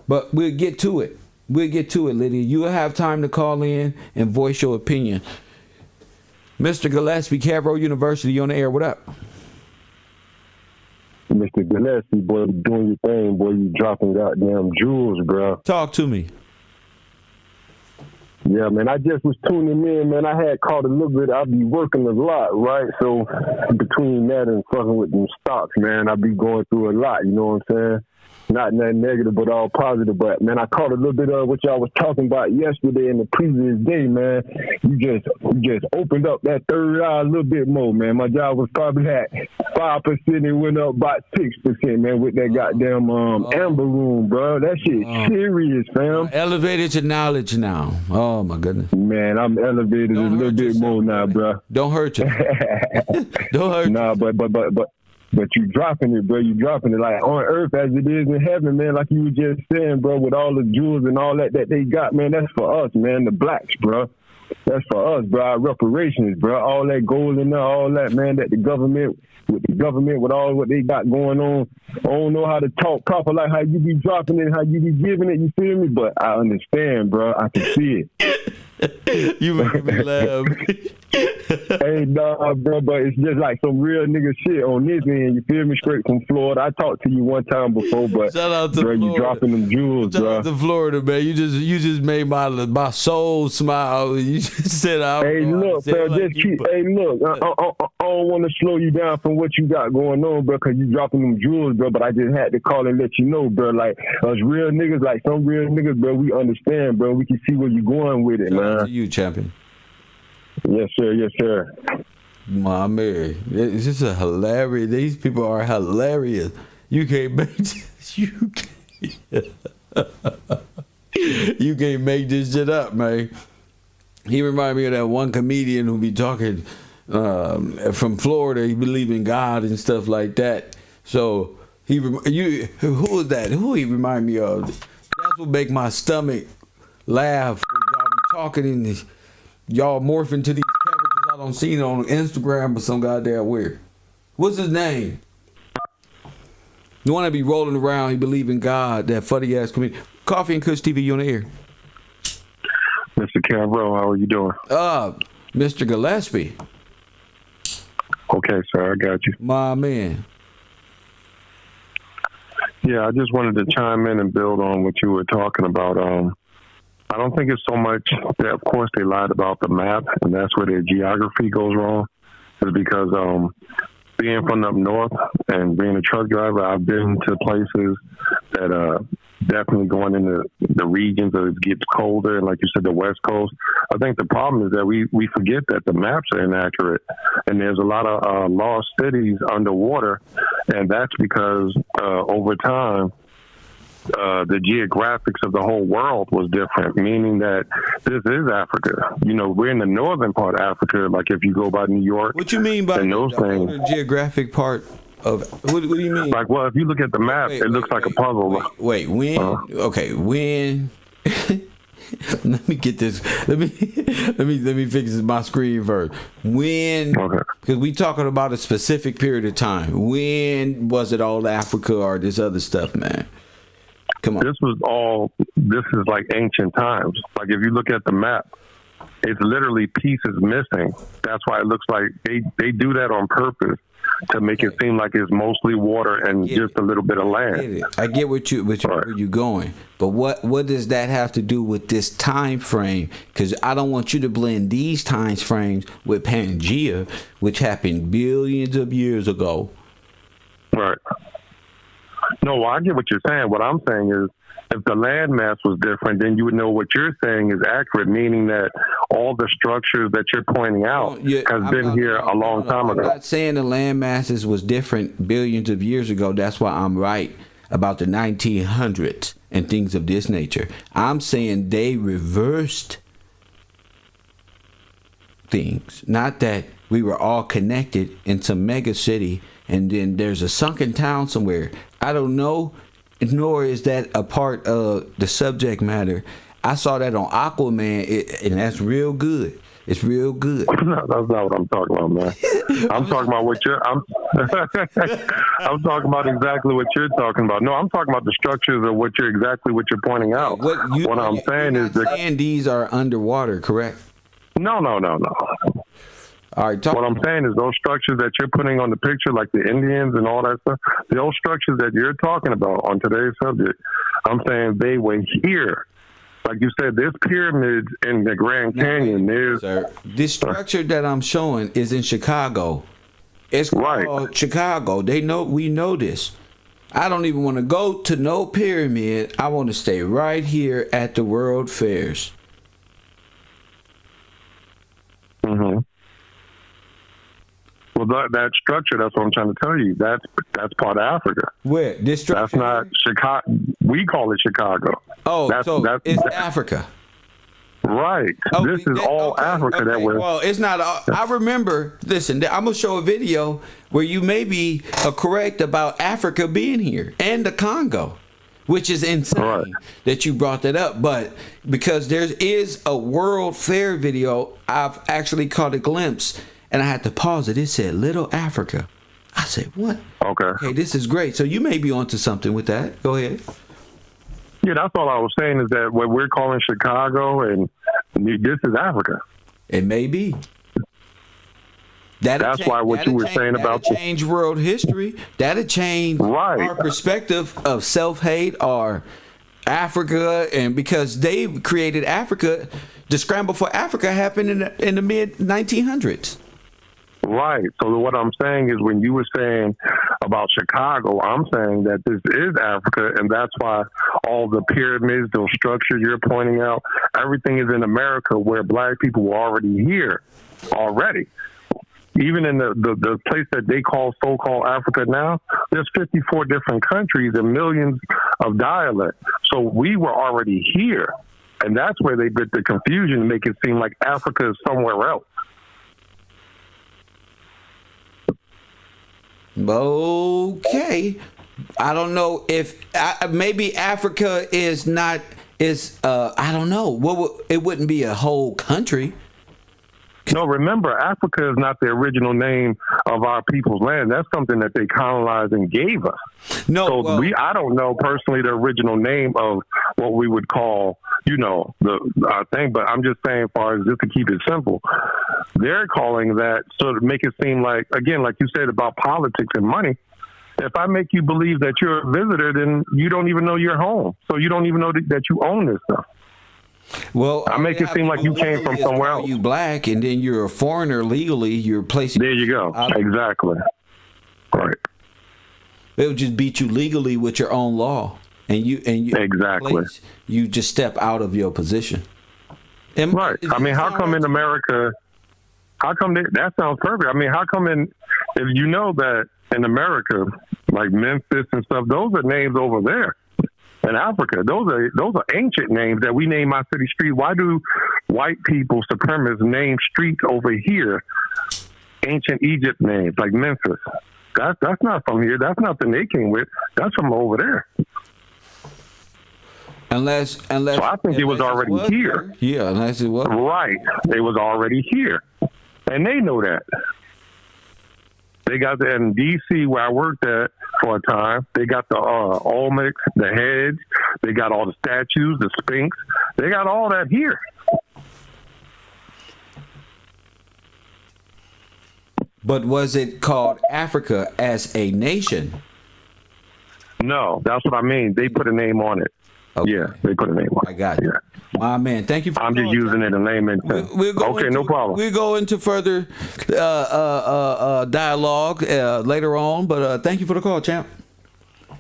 But we'll get to it. Lydia. You'll have time to call in and voice your opinion. Mr. Gillespie, Kev Row University on the air, what up? Mr. Gillespie, boy, you doing your thing, boy, you dropping goddamn jewels, bro. Talk to me. Yeah, man, I just was tuning in, man. I had caught a little bit. I be working a lot, right? So between that and fucking with them stocks, man, I be going through a lot, you know what I'm saying? Not nothing negative, but all positive. But, man, I caught a little bit of what y'all was talking about yesterday and the previous day, man. You just opened up that third eye a little bit more, man. My job was probably at 5% and went up about 6%, man, with that goddamn amber room, bro. That shit serious, fam. Elevated to knowledge now. Oh, my goodness. Man, I'm elevated a little bit more now, bro. Don't hurt you. Don't hurt you. Nah, but you dropping it, bro. You dropping it like on earth as it is in heaven, man. Like you were just saying, bro, with all the jewels and all that they got, man. That's for us, man. The blacks, bro. That's for us, bro. Our reparations, bro. All that gold and all that, man. That the government, with all what they got going on. I don't know how to talk proper like how you be dropping it, how you be giving it. You feel me? But I understand, bro. I can see it. You making me laugh. Hey, nah, bro, but it's just like some real nigga shit on this end. You feel me? Straight from Florida. I talked to you one time before, but shout out to bro, Florida. You dropping them jewels, shout bro. out to Florida, man. You just made my soul smile. You just said, "Hey, look, bro, like just keep. Hey, look, I don't want to slow you down from what you got going on, bro, because you dropping them jewels, bro. But I just had to call and let you know, bro. Like us real niggas, like some real niggas, bro. We understand, bro. We can see where you going with it, shout man. out to you, champion. Yes, sir. Yes, sir. My man, it's just a hilarious. These people are hilarious. You can't make this. You can't make this shit up, man. He reminded me of that one comedian who be talking from Florida. He believe in God and stuff like that. So who is that? Who he remind me of? That's what make my stomach laugh. Y'all be talking in this. Y'all morphing to these characters I don't see it on Instagram or some goddamn weird. What's his name? You want to be rolling around, he believe in God, that funny ass comedian. Coffee and Kush TV, you on the air. Mr. Kev Row, how are you doing? Mr. Gillespie. Okay, sir, I got you. My man. Yeah, I just wanted to chime in and build on what you were talking about. I don't think it's so much that, of course, they lied about the map, and that's where their geography goes wrong. It's because being from up north and being a truck driver, I've been to places that definitely going into the regions that it gets colder, and like you said, the West Coast. I think the problem is that we forget that the maps are inaccurate, and there's a lot of lost cities underwater, and that's because over time, the geographics of the whole world was different, meaning that this is Africa. You know, we're in the northern part of Africa, like if you go by New York. What you mean by the geographic part of, what do you mean? Like, well, if you look at the map, it looks like a puzzle. When? Okay, when? Let me get this. Let me fix my screen first. When? Okay. Because we talking about a specific period of time. When was it all Africa or this other stuff, man? Come on. This is like ancient times. Like if you look at the map, it's literally pieces missing. That's why it looks like they do that on purpose to make it seem like it's mostly water and just a little bit of land. I get where you're going, but what does that have to do with this time frame? Because I don't want you to blend these time frames with Pangea, which happened billions of years ago. Right. No, well, I get what you're saying. What I'm saying is, if the land mass was different, then you would know what you're saying is accurate, meaning that all the structures that you're pointing out has been here a long time ago. I'm not saying the land masses was different billions of years ago. That's why I'm right about the 1900s and things of this nature. I'm saying they reversed things, not that we were all connected in some mega city and then there's a sunken town somewhere. I don't know. Nor is that a part of the subject matter. I saw that on Aquaman, and that's real good. It's real good. No, that's not what I'm talking about, man. I'm talking about what you're. I'm talking about exactly what you're talking about. No, I'm talking about the structures of what you're pointing out. What I'm saying is that these are underwater, correct? No. All right, what I'm saying is those structures that you're putting on the picture, like the Indians and all that stuff, those structures that you're talking about on today's subject, I'm saying they were here. Like you said, there's pyramids in the Grand Canyon. This structure that I'm showing is in Chicago. It's called Chicago. We know this. I don't even want to go to no pyramid. I want to stay right here at the World Fairs. Mm-hmm. Well, that structure, that's what I'm trying to tell you. That's part of Africa. Where? This structure? That's not Chicago. We call it Chicago. Oh, it's Africa. Right. This is all Africa that we're... Well, it's not... I remember... Listen, I'm going to show a video where you may be correct about Africa being here and the Congo, which is insane that you brought that up. But because there is a World Fair video, I've actually caught a glimpse. And I had to pause it. It said Little Africa. I said, what? Okay, this is great. So you may be onto something with that. Go ahead. Yeah, that's all I was saying is that what we're calling Chicago and this is Africa. It may be. That's why what you were saying about... That'll change world history. That'll change our perspective of self-hate or Africa. And because they created Africa, the scramble for Africa happened in the mid-1900s. Right. So what I'm saying is when you were saying about Chicago, I'm saying that this is Africa, and that's why all the pyramids, those structures you're pointing out, everything is in America where black people were already here already. Even in the place that they call so-called Africa now, there's 54 different countries and millions of dialects. So we were already here, and that's where they get the confusion to make it seem like Africa is somewhere else. Okay, I don't know if maybe Africa is I don't know. It wouldn't be a whole country. No, remember, Africa is not the original name of our people's land. That's something that they colonized and gave us. No, so I don't know personally the original name of what we would call, the thing. But I'm just saying, as far as just to keep it simple, they're calling that so to make it seem like, again, like you said about politics and money. If I make you believe that you're a visitor, then you don't even know you're home. So you don't even know that you own this stuff. Well, I make it seem like you came from somewhere else. You black, and then you're a foreigner legally. You're placing. There you go. Exactly. Right. It would just beat you legally with your own law, and you exactly. You just step out of your position. Right. I mean, how come in America? How come that sounds perfect? I mean, how come if you know that in America, like Memphis and stuff, those are names over there. In Africa, those are ancient names that we name our city street. Why do white people, supremacists, name streets over here ancient Egypt names like Memphis? That's not from here. That's nothing they came with. That's from over there. Unless so I think it was already here. Yeah, unless it was right. It was already here, and they know that. They got that in D.C. where I worked at. for a time. They got the Olmecs, the heads. They got all the statues, the Sphinx. They got all that here. But was it called Africa as a nation? No, that's what I mean. They put a name on it. Okay. Yeah, they put a name on it. I got you. Yeah. My man, thank you for I'm just using it in layman's terms. Okay, no problem. We'll go into further dialogue later on, but thank you for the call, champ.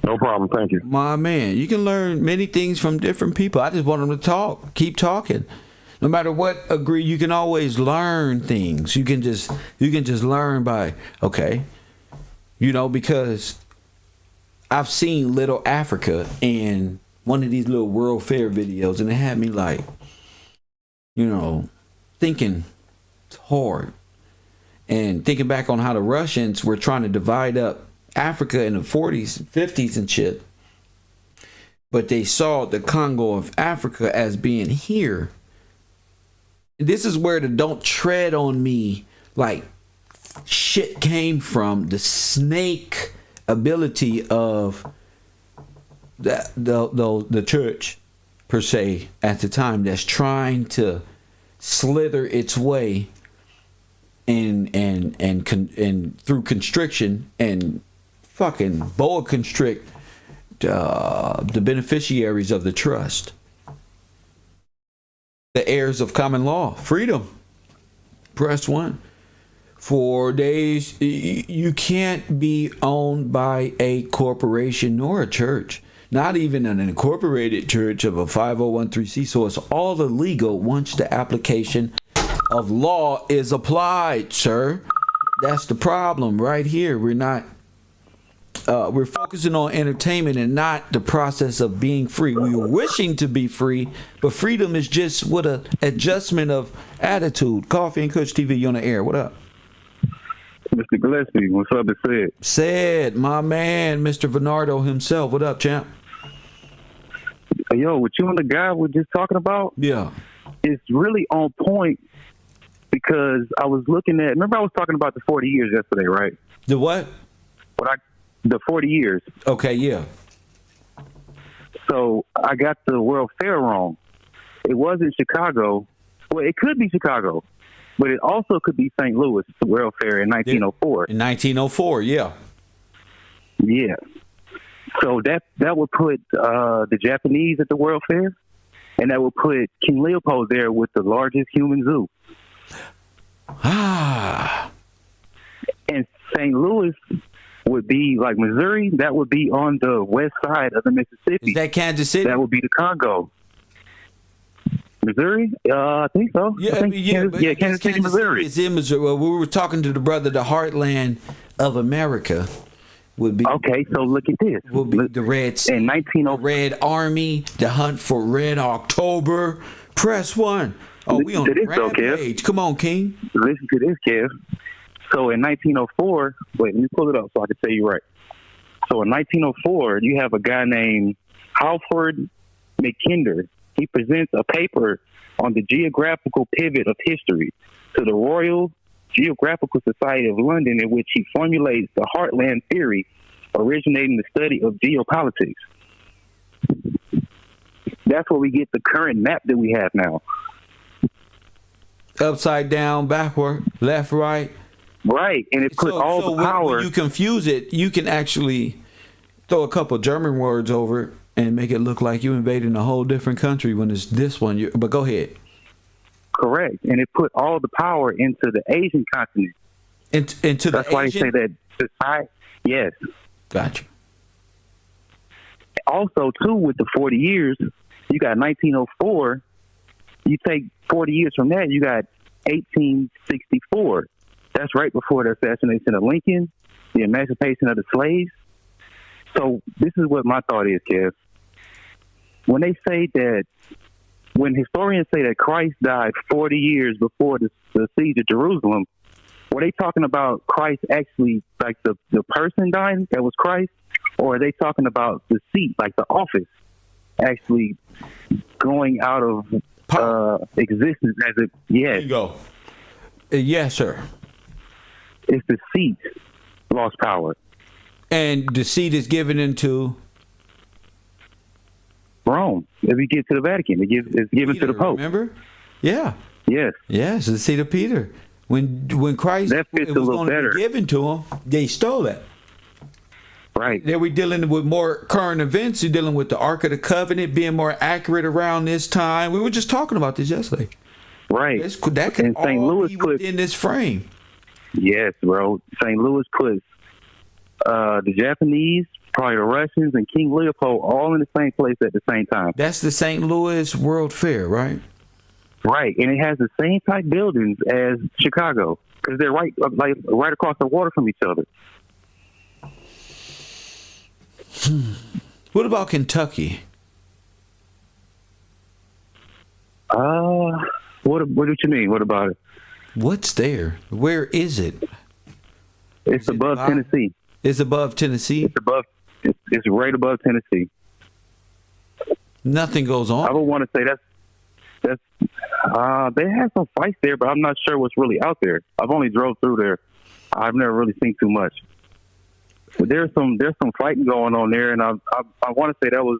No problem. Thank you. My man, you can learn many things from different people. I just want them to talk. Keep talking. No matter what agree, you can always learn things. You can just learn by, okay, because I've seen Little Africa in one of these little World Fair videos, and it had me like, thinking hard and thinking back on how the Russians were trying to divide up Africa in the 40s, 50s and shit. But they saw the Congo of Africa as being here. This is where the don't tread on me like shit came from. The snake ability of the church per se at the time that's trying to slither its way and through constriction and fucking boa constrict the beneficiaries of the trust. The heirs of common law, freedom. Press 1. 4 days. You can't be owned by a corporation nor a church. Not even an incorporated church of a 5013C. So it's all illegal once the application of law is applied, sir. That's the problem right here. We're focusing on entertainment and not the process of being free. We're wishing to be free, but freedom is just what a adjustment of attitude. Coffee and Kush TV, you on the air. What up? Mr. Gillespie, what's up? It's Said. Said, my man, Mr. Bernardo himself. What up, champ? Yo, what you and the guy were just talking about? Yeah. It's really on point because I was looking at, remember I was talking about the 40 years yesterday, right? The what? The 40 years. Okay, yeah. So I got the World Fair wrong. It wasn't Chicago. Well, it could be Chicago, but it also could be St. Louis, the World Fair in 1904. In 1904, yeah. Yeah. So that would put the Japanese at the World Fair, and that would put King Leopold there with the largest human zoo. Ah. And St. Louis would be like Missouri. That would be on the west side of the Mississippi. Is that Kansas City? That would be the Congo. Missouri? I think so. Yeah, Kansas City, Missouri. It's in Missouri. Well, we were talking to the brother, the heartland of America would be. Okay, so look at this. Would be the Red Sea, in 1904. Red Army, the hunt for Red October. Press 1. Oh, we on rampage. Come on, King. Listen to this, Kev. So in 1904, wait, let me pull it up so I can tell you right. So in 1904, you have a guy named Halford McKinder. He presents a paper on the geographical pivot of history to the Royal Geographical Society of London, in which he formulates the heartland theory, originating the study of geopolitics. That's where we get the current map that we have now. Upside down, backward, left, right. Right, and it puts all the power. When you confuse it, you can actually throw a couple German words over it and make it look like you invading a whole different country when it's this one. But go ahead. Correct, and it put all the power into the Asian continent. Into the That's why Asian? they say that society. Yes. Gotcha. Also, too, with the 40 years, you got 1904. You take 40 years from that, you got 1864. That's right before the assassination of Lincoln, the emancipation of the slaves. So this is what my thought is, Kev. When they say that, when historians say that Christ died 40 years before the siege of Jerusalem, were they talking about Christ actually, like the person dying, that was Christ? Or are they talking about the seat, like the office, actually going out of existence as it, yes. There you go. Yes, sir. It's the seat lost power. And the seat is given into Rome. If you get to the Vatican, it's given Peter, to the Pope. remember? Yeah. Yes. Yes, the seat of Peter. When Christ That fits it a was little going to better. be given to him, they stole it. Right. Then we're dealing with more current events. You're dealing with the Ark of the Covenant being more accurate around this time. We were just talking about this yesterday. Right. That can And St. all Louis be put- within this frame. Yes, bro. St. Louis puts the Japanese, probably the Russians, and King Leopold all in the same place at the same time. That's the St. Louis World Fair, right? Right, and it has the same type buildings as Chicago because they're right across the water from each other. What about Kentucky? What do you mean? What about it? What's there? Where is it? It's above Tennessee. It's above Tennessee. It's right above Tennessee. Nothing goes I on. would want to say that's they have some fights there, but I'm not sure what's really out there. I've only drove through there. I've never really seen too much. But there's some fighting going on there, and I want to say that was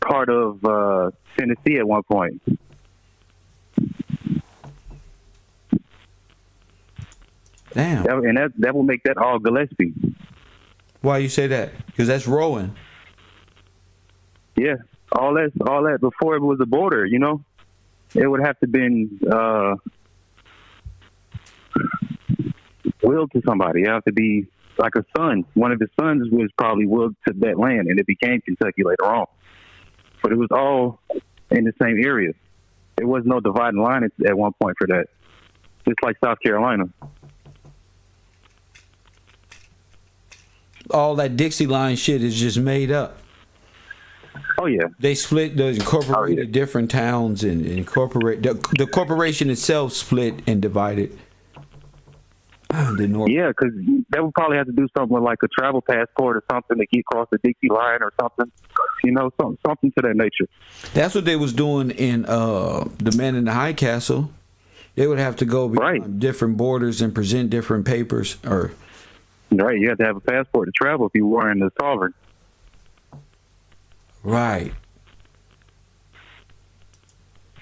part of Tennessee at one point. Damn. That will make that all Gillespie. Why you say that? Because that's rowing. Yeah, all that before it was a border. You know, it would have to been willed to somebody. It have to be like a son. One of his sons was probably willed to that land, and it became Kentucky later on. But it was all in the same area. There was no dividing line at one point for that. Just like South Carolina. All that Dixie line shit is just made up. Oh yeah, They incorporated different towns and incorporate the corporation itself split and divided. The North. yeah, because that would probably have to do something with like a travel passport or something to get across the Dixie line or something. You know, something to that nature. That's what they was doing in The Man in the High Castle. They would have to go beyond different borders and present different papers. Right, you have to have a passport to travel if you weren't a sovereign. Right.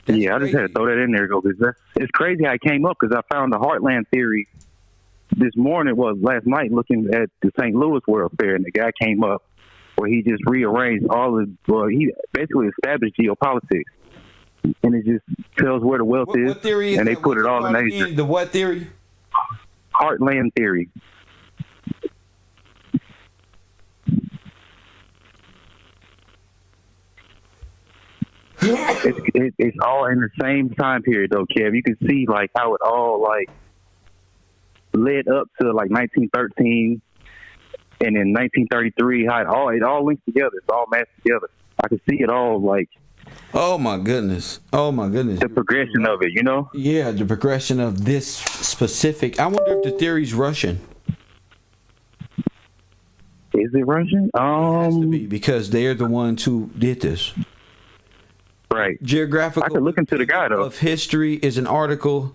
That's I just had to throw that in there because it's crazy how it came up because I found the Heartland theory last night looking at the St. Louis World Fair, and the guy came up where he just rearranged he basically established geopolitics, and it just tells where the wealth is, What theory is and they that? put it all in Asia. The what theory? Heartland theory. It's all in the same time period though, Kev. You can see like how it all like led up to like 1913 and in 1933 how it all links together. It's all matched together. I can see it all like Oh my goodness. the progression of it, you know? Yeah, the progression of this specific. I wonder if the theory's Russian. Is it Russian? It has to be, because they're the ones who did this. Right. Geographical I could look into the guy though. of History is an article.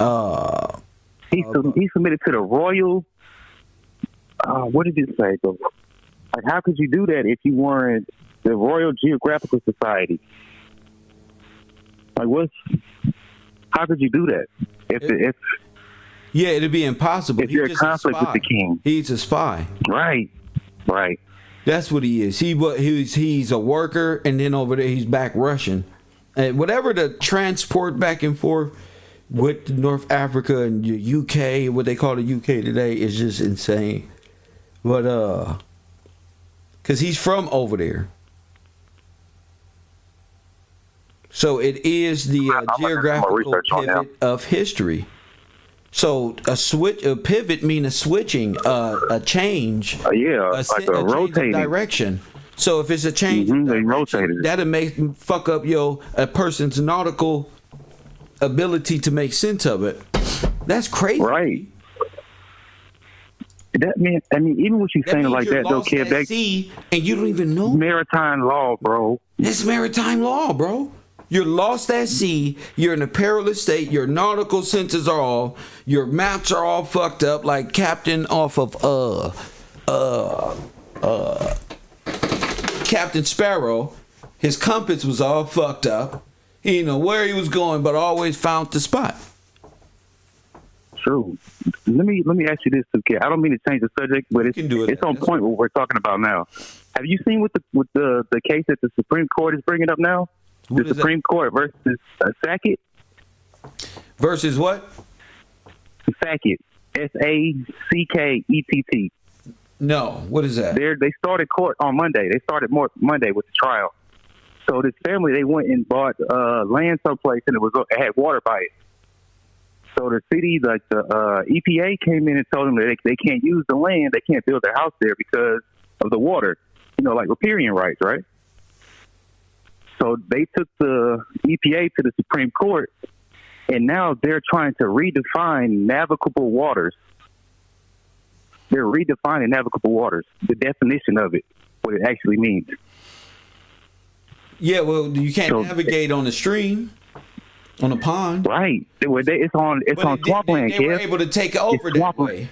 He submitted to the Royal. What did it say though? Like, how could you do that if you weren't the Royal Geographical Society? Like, how could you do that? If Yeah, it'd be impossible. If you're He's in just a conflict with spy. the king. He's a spy. Right. That's what he is. He's a worker, and then over there he's back Russian. And whatever the transport back and forth with North Africa and the UK, what they call the UK today, is just insane. But because he's from over there, so it is the geographical pivot of history. So a pivot mean a switching, a change, like a change of rotating direction. So if it's a change, of they direction, rotated it. that'll fuck up a person's nautical ability to make sense of it. That's crazy, right? That mean, even what you're saying means like you're that though, lost Kev, at that sea and you don't even know. maritime law, bro. It's maritime law, bro. You're lost at sea. You're in a perilous state. Your nautical senses are all. Your maps are all fucked up, like Captain off of Captain Sparrow, his compass was all fucked up. He didn't know where he was going, but always found the spot. True. Let me ask you this, too, Kev. I don't mean to change the subject, but it's on point what we're talking about now. Have you seen what the case that the Supreme Court is bringing up now? What the Supreme Court versus Sackett? Versus what? Sackett. Sackett. No. What is that? They started court on Monday. They started Monday with the trial. So this family, they went and bought land someplace, and it had water by it. So the city, like the EPA, came in and told them that they can't use the land, they can't build their house there because of the water. Like riparian rights, right? So they took the EPA to the Supreme Court, and now they're trying to redefine navigable waters. They're redefining navigable waters, the definition of it, what it actually means. Yeah, well, you can't navigate on the stream, on a pond. Right. It's on swampland, They were able to take over that way.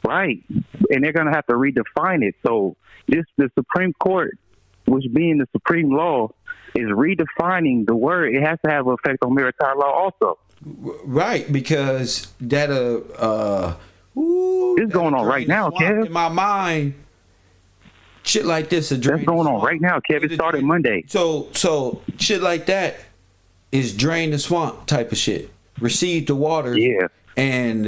Right. And they're going to have to redefine it. So the Supreme Court, which being the supreme law, is redefining the word. It has to have an effect on maritime law also. Right, because that it's going on right now, Kev. In my mind, shit like this is that's going on right now, Kev. It started Monday. So shit like that is drain the swamp type of shit. Receive the water. Yeah. And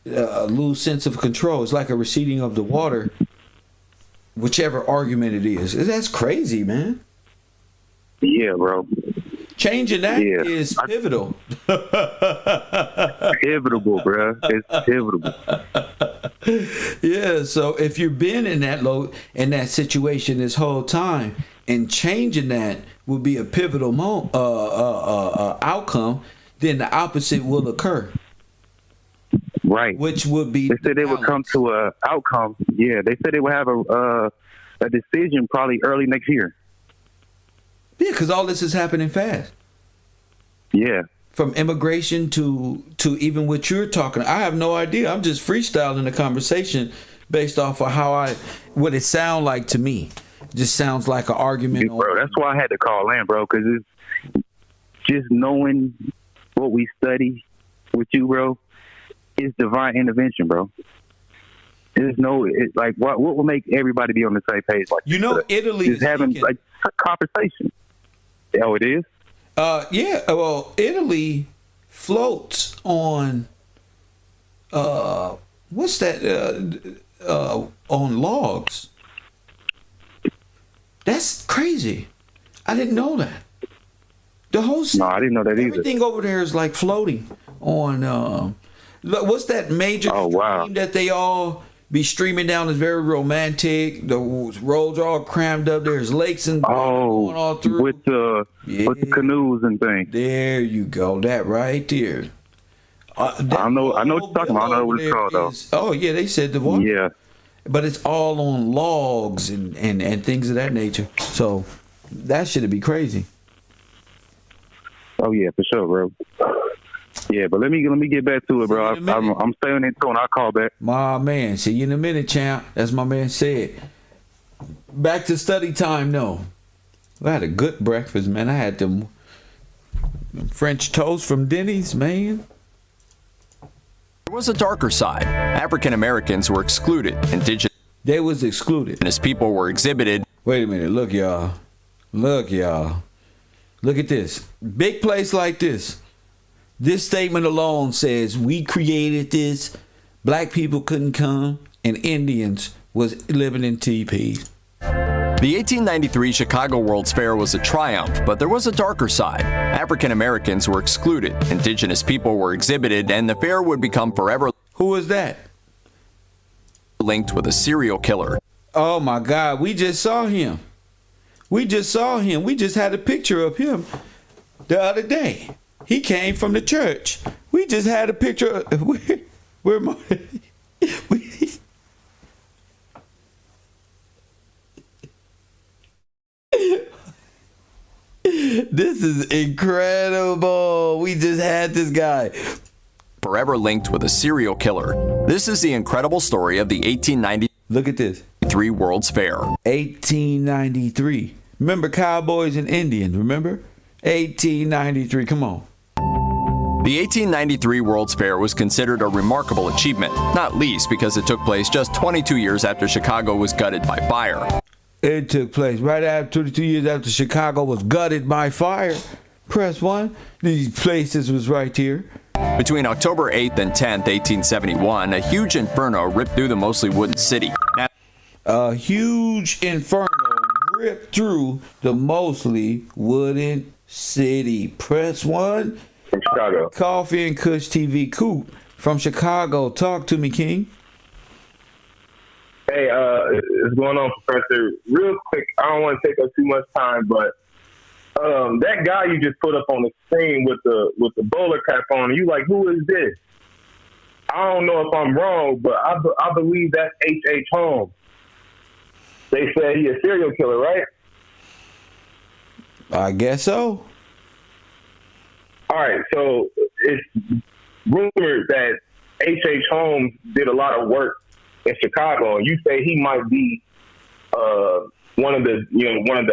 lose sense of control. It's like a receding of the water, whichever argument it is. That's crazy, man. Yeah, bro. Changing that is pivotal. Pivotal, bro. It's pivotal. Yeah, so if you've been in that situation this whole time, and changing that will be a pivotal outcome, then the opposite will occur. Right. Which would be they said they would come to a outcome. Yeah, they said they would have a decision probably early next year. Yeah, because all this is happening fast. Yeah. From immigration to even what you're talking, I have no idea. I'm just freestyling the conversation based off of what it sounds like to me. It just sounds like an argument. Bro, that's why I had to call in, bro, because it's just knowing what we study with you, bro, is divine intervention, bro. There's what will make everybody be on the same page? Like, Italy is having like a conversation. Oh, it is? Yeah. Well, Italy floats on what's that? On logs. That's crazy. I didn't know that. The whole no, I didn't know that either. Everything over there is like floating on. What's that major stream that they all be streaming down? Is very romantic. The roads are all crammed up. There's lakes and going all through with the canoes and things. There you go. That right there. I know what you're talking about. I know what it's called though. Oh yeah, they said the water. Yeah. But it's all on logs and things of that nature. So that should be crazy. Oh yeah, for sure, bro. Yeah, but let me get back to it, bro. I'm staying in tune. I'll call back. My man, see you in a minute, champ. That's my man said. Back to study time, no. I had a good breakfast, man. I had them French toast from Denny's, man. There was a darker side. African Americans were excluded. They was excluded. Indigenous people were exhibited. Wait a minute. Look, y'all. Look at this. Big place like this. This statement alone says we created this. Black people couldn't come, and Indians was living in teepees. The 1893 Chicago World's Fair was a triumph, but there was a darker side. African Americans were excluded, indigenous people were exhibited, and the fair would become forever. Who was that? Linked with a serial killer. Oh my God, we just saw him. We just had a picture of him the other day. He came from the church. We just had a picture. This is incredible. We just had this guy forever linked with a serial killer. This is the incredible story of the 1893 Look at this. World's Fair. 1893. Remember cowboys and Indians, remember? 1893, come on. The 1893 World's Fair was considered a remarkable achievement, not least because it took place just 22 years after Chicago was gutted by fire. It took place right after 22 years after Chicago was gutted by fire. Press 1. These places was right here. Between October 8th and 10th, 1871, a huge inferno ripped through the mostly wooden city. A huge inferno ripped through the mostly wooden city. Press 1. From Chicago. Coffee and Kush TV Coop from Chicago. Talk to me, King. Hey, what's going on, Professor? Real quick, I don't want to take up too much time, but that guy you just put up on the screen with the bowler cap on, you like, who is this? I don't know if I'm wrong, but I believe that's H.H. Holmes. They said he a serial killer, right? I guess so. All right, so it's rumored that H.H. Holmes did a lot of work in Chicago, and you say he might be one of the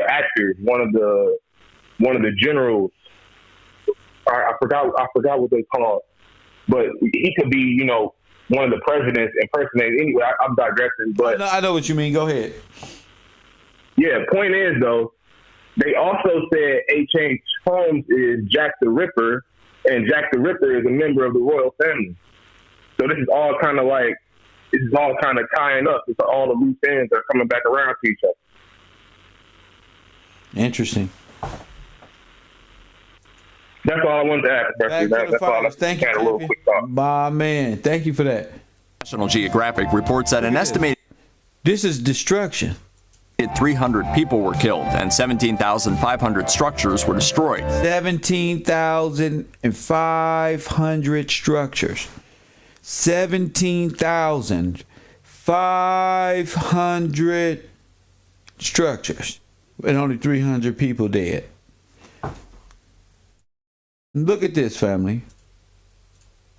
actors, one of the generals. I forgot what they call, but he could be one of the presidents impersonated. Anyway, I'm digressing, but I know what you mean. Go ahead. Yeah, point is though, they also said H.H. Holmes is Jack the Ripper, and Jack the Ripper is a member of the royal family. So this is all kind of tying up. It's all the loose ends are coming back around to each other. Interesting. That's all I wanted to ask, Professor. That's all. Thank you. A little quick talk. My man. Thank you for that. National Geographic reports that an estimated This is destruction. 300 people were killed and 17,500 structures were destroyed. 17,500 structures. 17,500 structures. And only 300 people dead. Look at this, family.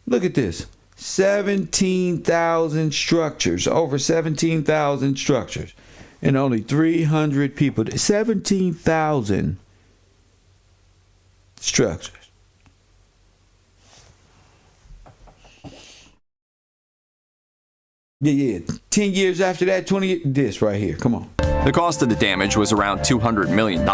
Look at this. 17,000 structures. Over 17,000 structures. And only 300 people. 17,000 structures. Yeah. 10 years after that, 20. This right here. Come on. The cost of the damage was around $200 million.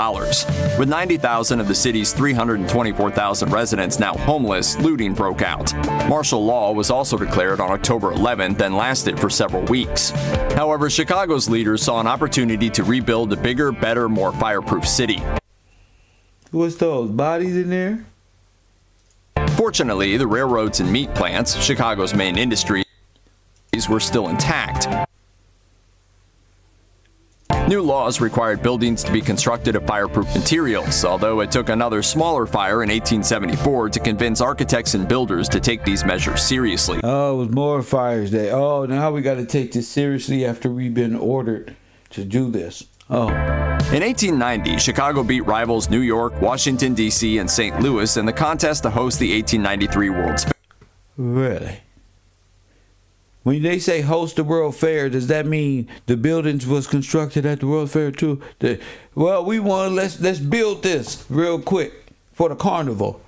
With 90,000 of the city's 324,000 residents now homeless, looting broke out. Martial law was also declared on October 11th and lasted for several weeks. However, Chicago's leaders saw an opportunity to rebuild a bigger, better, more fireproof city. What's those? Bodies in there? Fortunately, the railroads and meat plants, Chicago's main industries, were still intact. New laws required buildings to be constructed of fireproof materials, although it took another smaller fire in 1874 to convince architects and builders to take these measures seriously. Oh, it was more fires day. Oh, now we got to take this seriously after we've been ordered to do this. Oh. In 1890, Chicago beat rivals New York, Washington, D.C., and St. Louis in the contest to host the 1893 World's Fair. Really? When they say host the World Fair, does that mean the buildings was constructed at the World Fair too? Well, we want let's build this real quick for the carnival.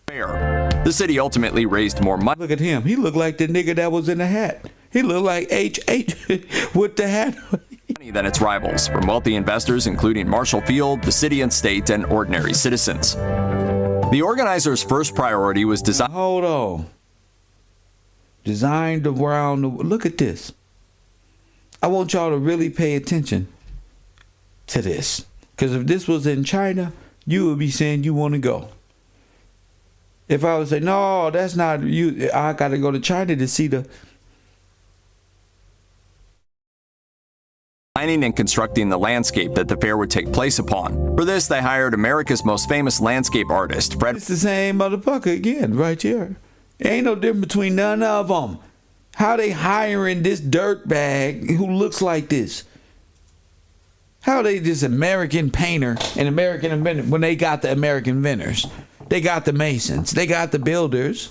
The city ultimately raised more money. Look at him. He looked like the nigga that was in the hat. He looked like H.H. with the hat. Than its rivals, from wealthy investors including Marshall Field, the city and state, and ordinary citizens. The organizers' first priority was design. Hold on. Designed around the. Look at this. I want y'all to really pay attention to this, because if this was in China, you would be saying you want to go. If I would say no, that's not you. I got to go to China to see the. Designing and constructing the landscape that the fair would take place upon. For this, they hired America's most famous landscape artist, Fred. It's the same motherfucker again, right here. Ain't no difference between none of them. How they hiring this dirtbag who looks like this? How they this American painter and American inventor when they got the American inventors? They got the masons. They got the builders.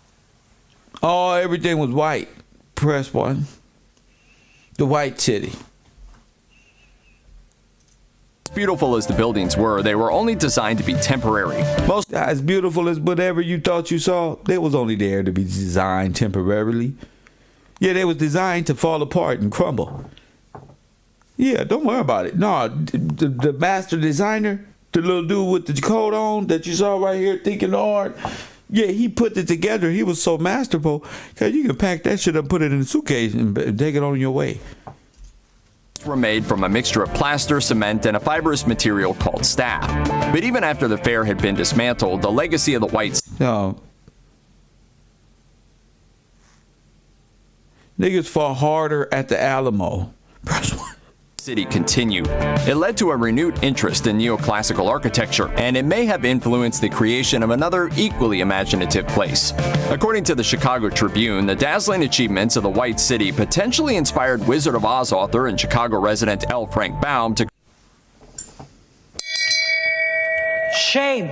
Oh, everything was white. Press 1. The white city. As beautiful as the buildings were, they were only designed to be temporary. Most As beautiful as whatever you thought you saw, they was only there to be designed temporarily. Yeah, they was designed to fall apart and crumble. Yeah, don't worry about it. No, the master designer, the little dude with the coat on that you saw right here thinking hard, yeah, he put it together. He was so masterful because you can pack that shit up, put it in a suitcase, and take it on your way. were made from a mixture of plaster, cement, and a fibrous material called staff. But even after the fair had been dismantled, the legacy of the whites No. Niggas fought harder at the Alamo. city continued. It led to a renewed interest in neoclassical architecture, and it may have influenced the creation of another equally imaginative place. According to the Chicago Tribune, the dazzling achievements of the White City potentially inspired Wizard of Oz author and Chicago resident L. Frank Baum to Shame.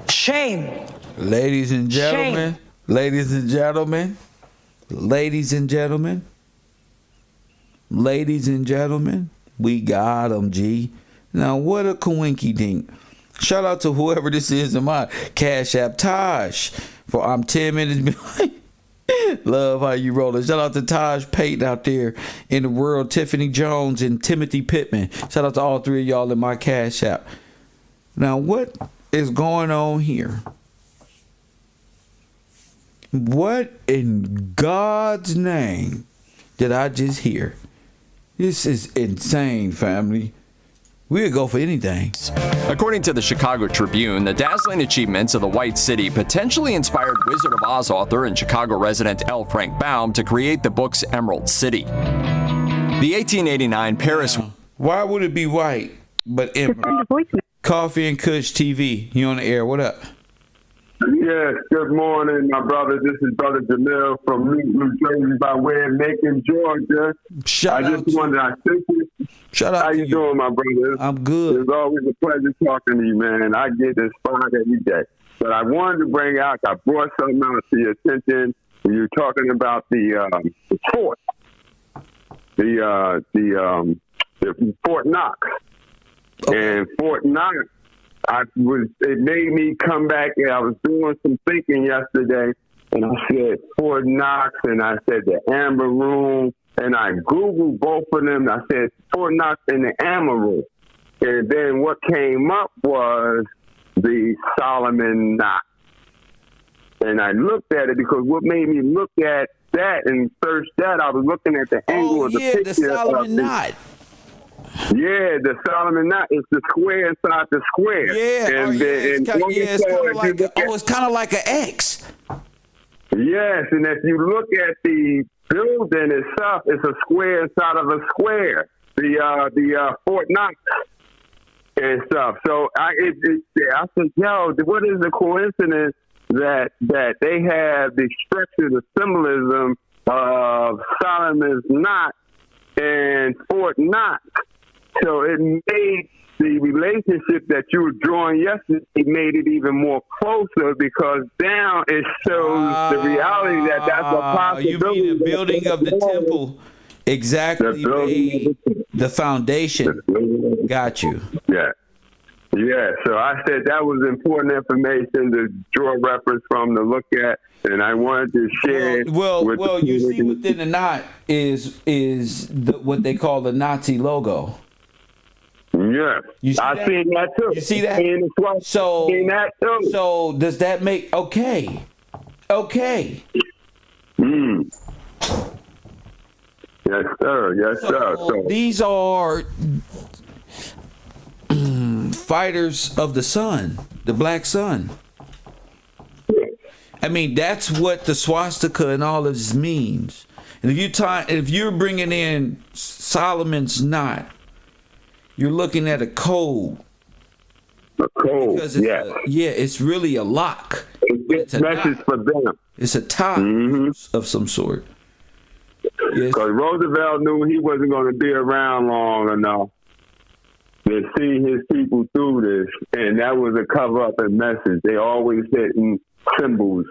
Shame. Ladies and gentlemen, Shame. ladies and gentlemen, ladies and gentlemen, ladies and gentlemen, we got him, G. Now, what a coinky dink. Shout out to whoever this is in my Cash App, Taj, for I'm 10 minutes behind. Love how you roll it. Shout out to Taj Payton out there in the world, Tiffany Jones and Timothy Pittman. Shout out to all three of y'all in my Cash App. Now, what is going on here? What in God's name did I just hear? This is insane, family. We'll go for anything. According to the Chicago Tribune, the dazzling achievements of the White City potentially inspired Wizard of Oz author and Chicago resident L. Frank Baum to create the book's Emerald City. The 1889 Paris... Why would it be white but emerald? Coffee and Kush TV. You on the air. What up? Yes, good morning, my brother. This is Brother Jamil from New Jersey by way of Macon, Georgia. Shout out How to you doing, my brother? I'm good. It's always a pleasure talking to you, man. I get inspired every day. But I wanted to bring out, I brought something out to your attention when you were talking about the fort, the Fort Knox. Okay. And Fort Knox, it made me come back, and I was doing some thinking yesterday, and I said Fort Knox, and I said the Amber Room, and I Googled both of them. I said Fort Knox and the Amber Room. And then what came up was the Solomon Knot. And I looked at it because what made me look at that and search that, I was looking at the angle of the picture. The Solomon Knot. Yeah, the Solomon Knot is the square inside the square. Yeah, it's kind of like an X. Yes, and if you look at the building itself, it's a square inside of a square. The Fort Knox and stuff. So I said, yo, what is the coincidence that they have the structure, the symbolism of Solomon's Knot and Fort Knox? So it made the relationship that you were drawing yesterday, it made it even more closer because now it shows the reality that's a possibility. You mean the building of the temple exactly made the foundation. Got you. Yeah. Yeah, so I said that was important information to draw reference from to look at, and I wanted to share. Well, you see within the knot is what they call the Nazi logo. Yeah, I seen that too. You see that? So, seen that too. So does that make okay? Yes, sir. Yes, sir. So these are fighters of the sun, the black sun. I mean, that's what the swastika and all of this means. And if you're bringing in Solomon's Knot, you're looking at a code. A code, yes. It's really a lock. It's a message for them. It's a tie of some sort. Because Roosevelt knew he wasn't going to be around long enough to see his people through this, and that was a cover-up and message. They always hitting symbols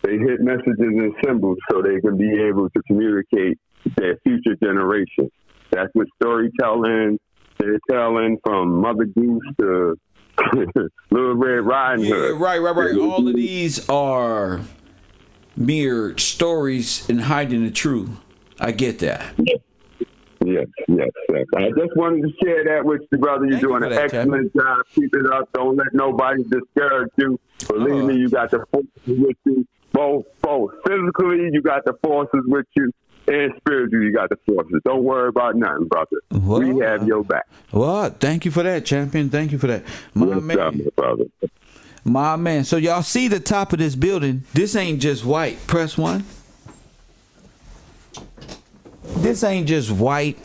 They hit messages and symbols so they can be able to communicate with their future generations. That's what storytelling, they're telling from Mother Goose to Little Red Riding Hood. Yeah, right. All of these are mere stories and hiding the truth. I get that. Yes. I just wanted to share that with you, brother. You're doing an excellent job. Keep it up. Don't let nobody discourage you. Believe me, you got the forces with you. Both. Physically, you got the forces with you. And spiritually, you got the forces. Don't worry about nothing, brother. Well, we have your back. Well, thank you for that, champion. Thank you for that. Brother. My man. So y'all see the top of this building. This ain't just white. Press 1. This ain't just white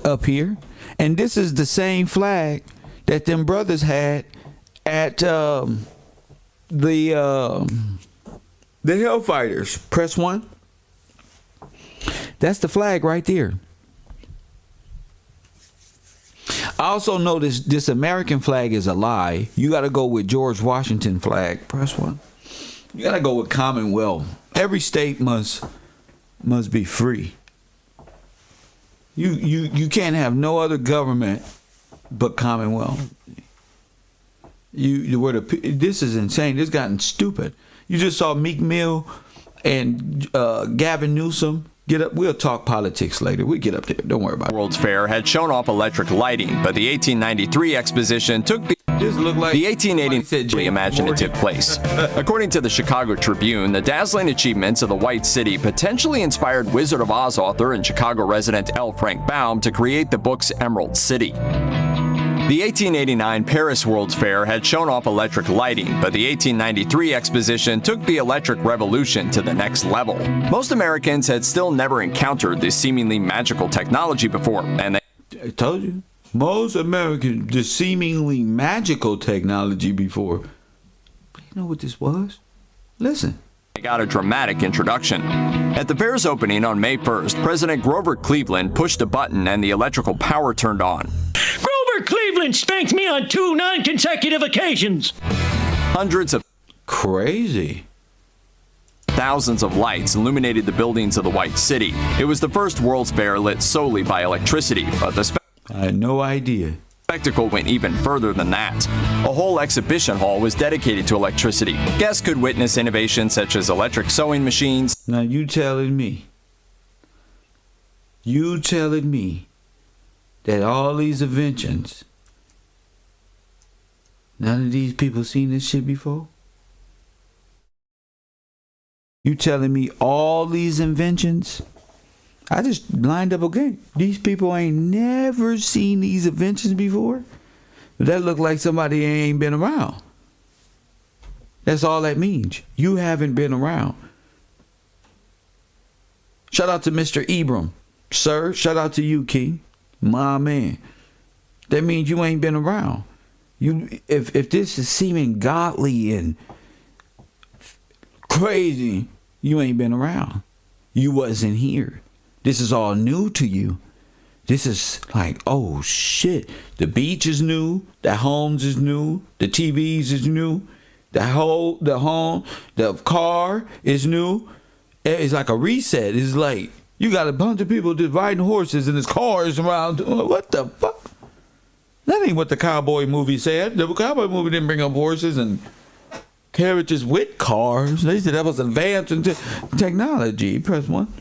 up here. And this is the same flag that them brothers had at the Hellfighters. Press 1. That's the flag right there. I also noticed this American flag is a lie. You got to go with George Washington flag. Press 1. You got to go with Commonwealth. Every state must be free. You can't have no other government but Commonwealth. This is insane. This gotten stupid. You just saw Meek Mill and Gavin Newsom get up. We'll talk politics later. We get up there. Don't worry about it. World's Fair had shown off electric lighting, but the 1893 exposition took the 1880 imaginative place. According to the Chicago Tribune, the dazzling achievements of the White City potentially inspired Wizard of Oz author and Chicago resident L. Frank Baum to create the book's Emerald City. The 1889 Paris World's Fair had shown off electric lighting, but the 1893 exposition took the electric revolution to the next level. Most Americans had still never encountered this seemingly magical technology before, and I told you. Most Americans, the seemingly magical technology before. You know what this was? Listen. They got a dramatic introduction. At the fair's opening on May 1st, President Grover Cleveland pushed a button and the electrical power turned on. Grover Cleveland spanked me on 2 non-consecutive occasions. Hundreds of thousands of lights illuminated the buildings of the White City. It was the first World's Fair lit solely by electricity, but I had no idea. Spectacle went even further than that. A whole exhibition hall was dedicated to electricity. Guests could witness innovations such as electric sewing machines. Now you telling me that all these inventions, none of these people seen this shit before? You telling me all these inventions? I just lined up again. These people ain't never seen these inventions before. That look like somebody ain't been around. That's all that means. You haven't been around. Shout out to Mr. Ibram. Sir, shout out to you, King. My man. That means you ain't been around. If this is seeming godly and crazy, you ain't been around. You wasn't here. This is all new to you. This is like, oh shit. The beach is new. The homes is new. The TVs is new. The home, the car is new. It's like a reset. It's like you got a bunch of people just riding horses and there's cars around. What the fuck? That ain't what the cowboy movie said. The cowboy movie didn't bring up horses and carriages with cars. They said that was advanced in technology. Press 1.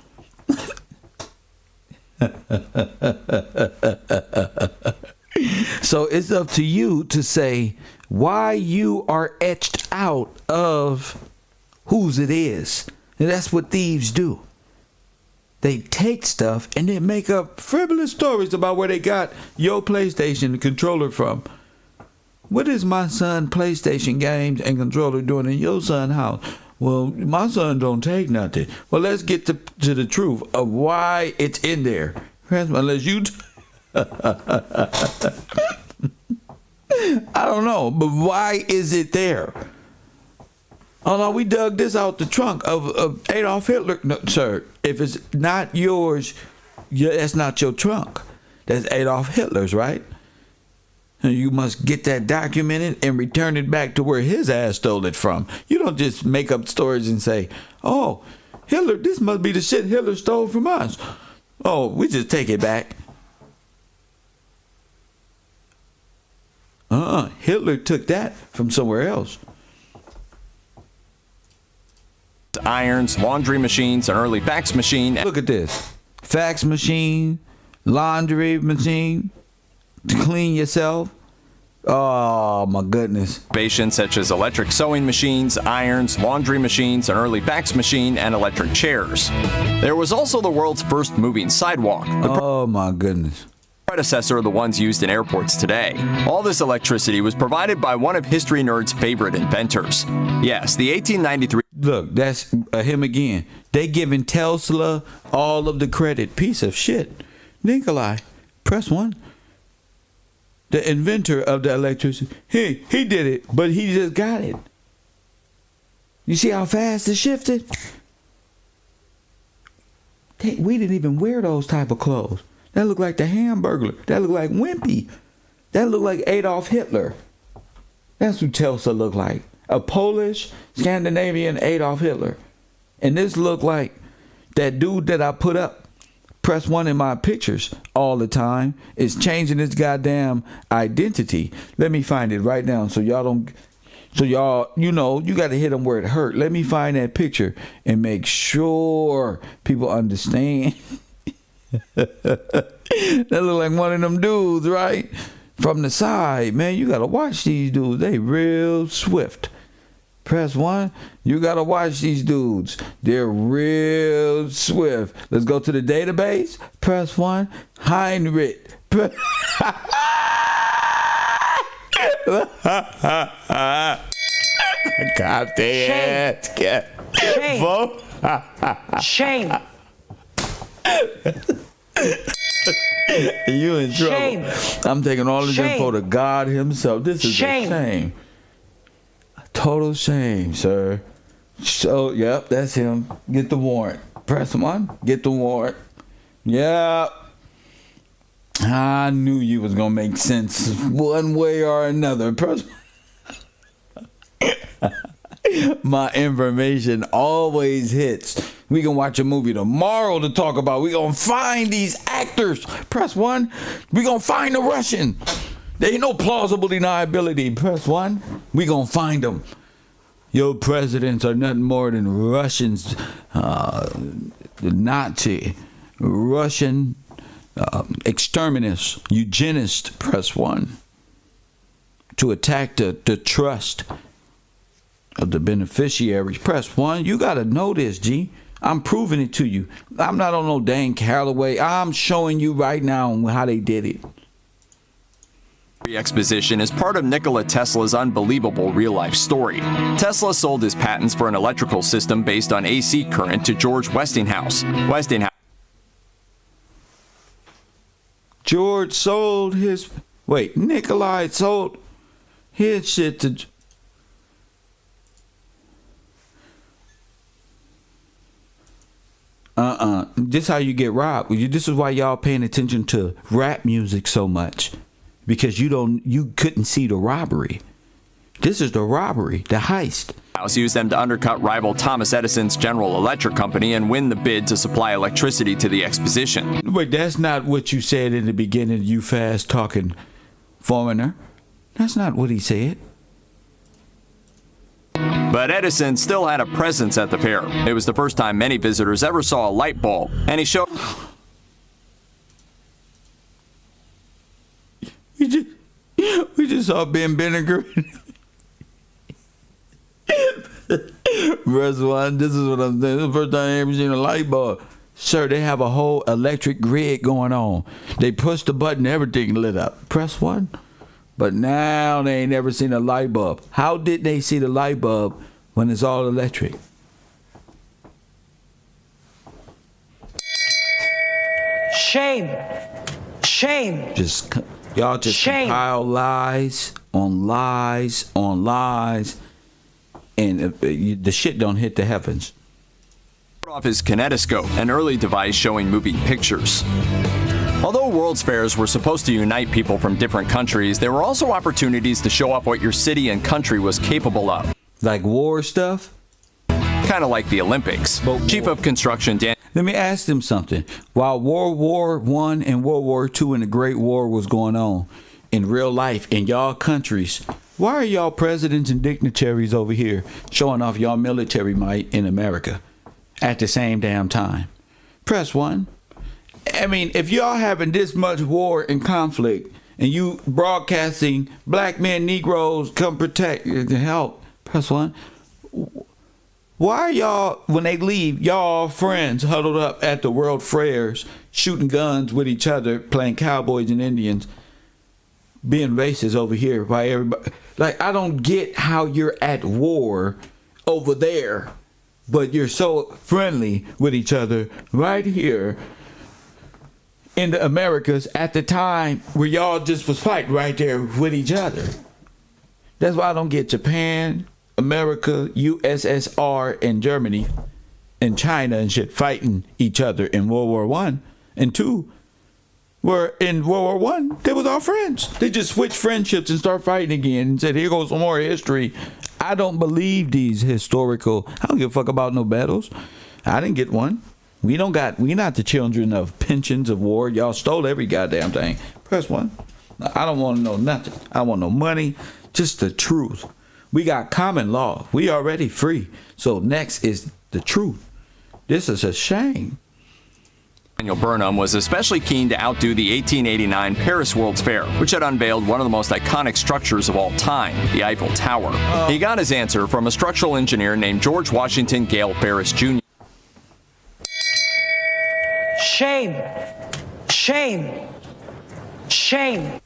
So it's up to you to say why you are etched out of whose it is. And that's what thieves do. They take stuff and then make up frivolous stories about where they got your PlayStation controller from. What is my son PlayStation games and controller doing in your son's house? Well, my son don't take nothing. Well, let's get to the truth of why it's in there. Unless you... I don't know, but why is it there? Oh, no, we dug this out the trunk of Adolf Hitler. No, sir, if it's not yours, that's not your trunk. That's Adolf Hitler's, right? You must get that documented and return it back to where his ass stole it from. You don't just make up stories and say, oh, Hitler, this must be the shit Hitler stole from us. Oh, we just take it back. Hitler took that from somewhere else. Irons, laundry machines, an early fax machine. Look at this. Fax machine, laundry machine, to clean yourself. Oh, my goodness. Innovations such as electric sewing machines, irons, laundry machines, an early fax machine, and electric chairs. There was also the world's first moving sidewalk. Oh, my goodness. Predecessor of the ones used in airports today. All this electricity was provided by one of history nerds' favorite inventors. Yes, the 1893... Look, that's him again. They giving Tesla all of the credit. Piece of shit. Nikolai, press 1. The inventor of the electricity. He did it, but he just got it. You see how fast it shifted? We didn't even wear those type of clothes. That looked like the Hamburglar. That looked like Wimpy. That looked like Adolf Hitler. That's who Tesla looked like. A Polish, Scandinavian Adolf Hitler. And this looked like that dude that I put up, press 1 in my pictures all the time, is changing his goddamn identity. Let me find it right now so y'all don't... So y'all, you know, you got to hit them where it hurt. Let me find that picture and make sure people understand. That look like one of them dudes, right? From the side, man, you got to watch these dudes. They real swift. Press 1. You got to watch these dudes. They're real swift. Let's go to the database. Press 1. Heinrich. God damn it. Shame. Shame. You in trouble. Shame. I'm taking all this Shame. info to God himself. This is Shame. a shame. A total shame, sir. So, yep, that's him. Get the warrant. Press 1. Get the warrant. Yep. I knew you was going to make sense one way or another. Press My information always hits. We can watch a movie tomorrow to talk about. We gonna find these actors. Press 1. We gonna find the Russian. There ain't no plausible deniability. Press 1. We gonna find them. Your presidents are nothing more than Russians, the Nazi, Russian exterminists, eugenists. Press 1. To attack the trust of the beneficiaries. Press 1. You got to know this, G. I'm proving it to you. I'm not on no dang Calloway. I'm showing you right now how they did it. The exposition is part of Nikola Tesla's unbelievable real-life story. Tesla sold his patents for an electrical system based on AC current to George Westinghouse. George sold his... Wait, Nikolai sold his shit to... This how you get robbed. This is why y'all paying attention to rap music so much, because you couldn't see the robbery. This is the robbery, the heist. House used them to undercut rival Thomas Edison's General Electric Company and win the bid to supply electricity to the exposition. Wait, that's not what you said in the beginning, you fast talking foreigner. That's not what he said. But Edison still had a presence at the fair. It was the first time many visitors ever saw a light bulb, and he showed... We just saw Ben Vinegar. Verse 1, this is what I'm saying. This is the first time I ever seen a light bulb. Sir, they have a whole electric grid going on. They push the button, everything lit up. Press 1. But now they ain't never seen a light bulb. How did they see the light bulb when it's all electric? Shame. Shame. Y'all just Shame. compile lies on lies on lies, and the shit don't hit the heavens. Off his kinetoscope, an early device showing moving pictures. Although World's Fairs were supposed to unite people from different countries, there were also opportunities to show off what your city and country was capable of. Like war stuff? Kind of like the Olympics. Chief of Construction Dan. Let me ask them something. While World War I and World War II and the Great War was going on in real life in y'all countries, why are y'all presidents and dignitaries over here showing off y'all military might in America at the same damn time? Press 1. I mean, if y'all having this much war and conflict and you broadcasting black men, Negroes, come protect, help, press 1. Why are y'all, when they leave, y'all friends huddled up at the World Fairs, shooting guns with each other, playing cowboys and Indians, being racist over here by everybody? Like, I don't get how you're at war over there, but you're so friendly with each other right here in the Americas at the time where y'all just was fighting right there with each other. That's why I don't get Japan, America, USSR, and Germany, and China and shit fighting each other in World War I and II. Where in World War I, they was all friends. They just switched friendships and start fighting again and said, here goes some more history. I don't believe these historical, I don't give a fuck about no battles. I didn't get one. We not the children of pensions of war. Y'all stole every goddamn thing. Press 1. I don't want to know nothing. I want no money, just the truth. We got common law. We already free. So next is the truth. This is a shame. Daniel Burnham was especially keen to outdo the 1889 Paris World's Fair, which had unveiled one of the most iconic structures of all time, the Eiffel Tower. He got his answer from a structural engineer named George Washington Gale Ferris Jr. Shame. Shame. Shame.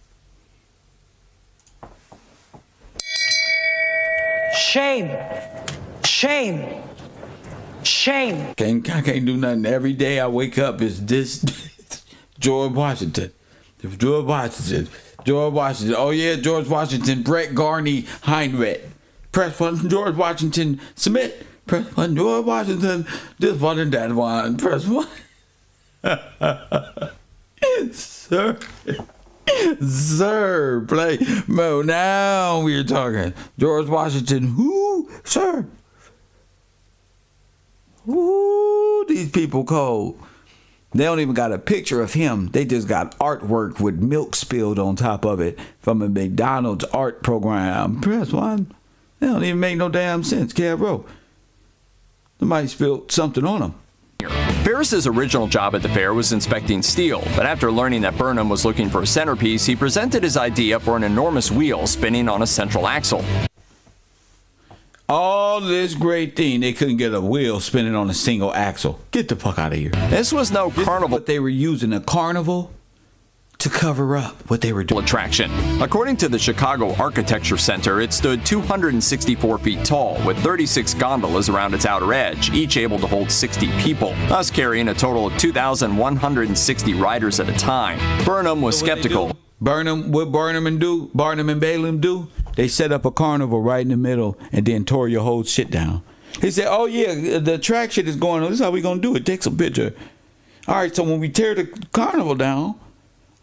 Shame. Shame. Shame. I can't do nothing. Every day I wake up is this George Washington. George Washington. George Washington. Oh yeah, George Washington. Brett Garney Heinrich. Press 1. George Washington Smith. Press 1. George Washington. This one and that one. Press 1. Sir. Sir. Play. Mo. Now we're talking. George Washington. Who? Sir. Ooh, these people cold. They don't even got a picture of him. They just got artwork with milk spilled on top of it from a McDonald's art program. Press 1. They don't even make no damn sense. Kev Row. Somebody spilled something on them. Ferris's original job at the fair was inspecting steel, but after learning that Burnham was looking for a centerpiece, he presented his idea for an enormous wheel spinning on a central axle. All this great thing, they couldn't get a wheel spinning on a single axle. Get the fuck out of here. This was no carnival. But they were using a carnival to cover up what they were doing. Attraction. According to the Chicago Architecture Center, it stood 264 feet tall with 36 gondolas around its outer edge, each able to hold 60 people, thus carrying a total of 2,160 riders at a time. Burnham was skeptical. What Burnham and Balaam do? They set up a carnival right in the middle and then tore your whole shit down. He said, oh yeah, the attraction is going on. This is how we gonna do it. Take some picture. All right, so when we tear the carnival down,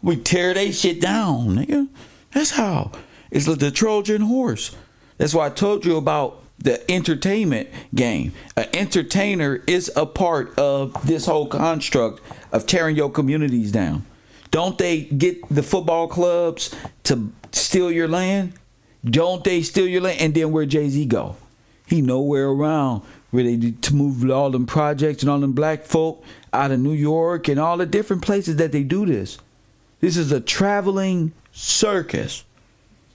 we tear they shit down, nigga. That's how. It's like the Trojan horse. That's why I told you about the entertainment game. An entertainer is a part of this whole construct of tearing your communities down. Don't they get the football clubs to steal your land? Don't they steal your land? And then where Jay-Z go? He nowhere around where they do to move all them projects and all them black folk out of New York and all the different places that they do this. This is a traveling circus.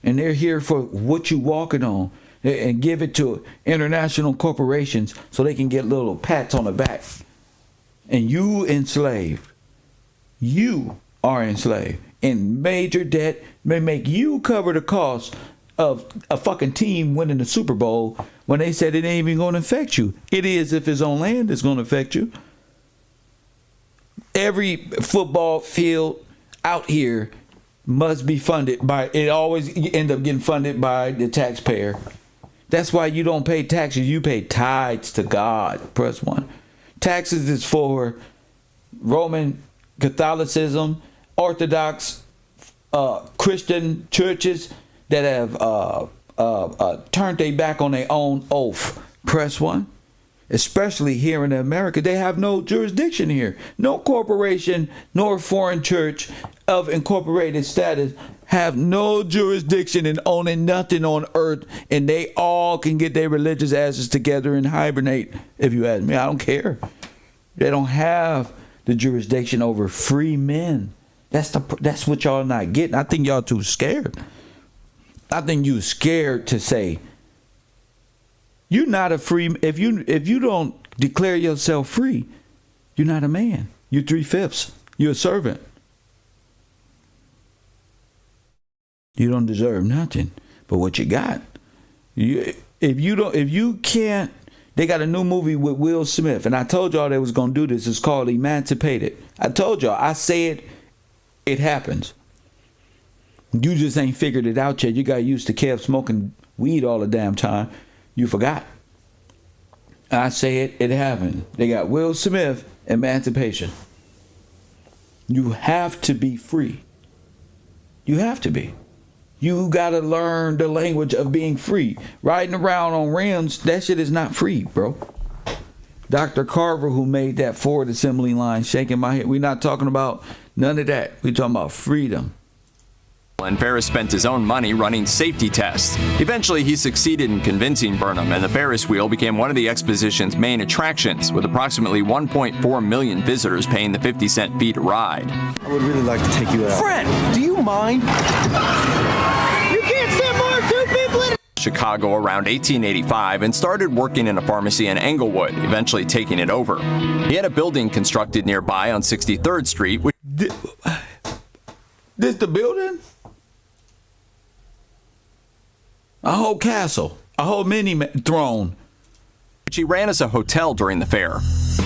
And they're here for what you walking on and give it to international corporations so they can get little pats on the back. And you enslaved. You are enslaved. And major debt may make you cover the cost of a fucking team winning the Super Bowl when they said it ain't even going to affect you. It is if it's on land it's going to affect you. Every football field out here must be funded by, it always end up getting funded by the taxpayer. That's why you don't pay taxes. You pay tithes to God. Press 1. Taxes is for Roman Catholicism, Orthodox Christian churches that have turned their back on their own oath. Press 1. Especially here in America, they have no jurisdiction here. No corporation nor foreign church of incorporated status have no jurisdiction in owning nothing on earth, and they all can get their religious asses together and hibernate. If you ask me, I don't care. They don't have the jurisdiction over free men. That's what y'all not getting. I think y'all too scared. I think you scared to say you're not a free. If you don't declare yourself free, you're not a man. You're 3/5. You're a servant. You don't deserve nothing but what you got. If you can't, they got a new movie with Will Smith, and I told y'all they was gonna do this. It's called Emancipated. I told y'all. I said it happens. You just ain't figured it out yet. You got used to Kev smoking weed all the damn time. You forgot. I said it happened. They got Will Smith, Emancipation. You have to be free. You have to be. You got to learn the language of being free. Riding around on rims, that shit is not free, bro. Dr. Carver, who made that Ford assembly line, shaking my head. We're not talking about none of that. We're talking about freedom. And Ferris spent his own money running safety tests. Eventually, he succeeded in convincing Burnham, and the Ferris wheel became one of the exposition's main attractions, with approximately 1.4 million visitors paying the 50-cent fee to ride. I would really like to take you out. Friend, do you mind? You can't fit more than 2 people in Chicago around 1885 and started working in a pharmacy in Englewood, eventually taking it over. He had a building constructed nearby on 63rd Street, which... This the building? A whole castle, a whole mini throne. Which he ran as a hotel during the fair.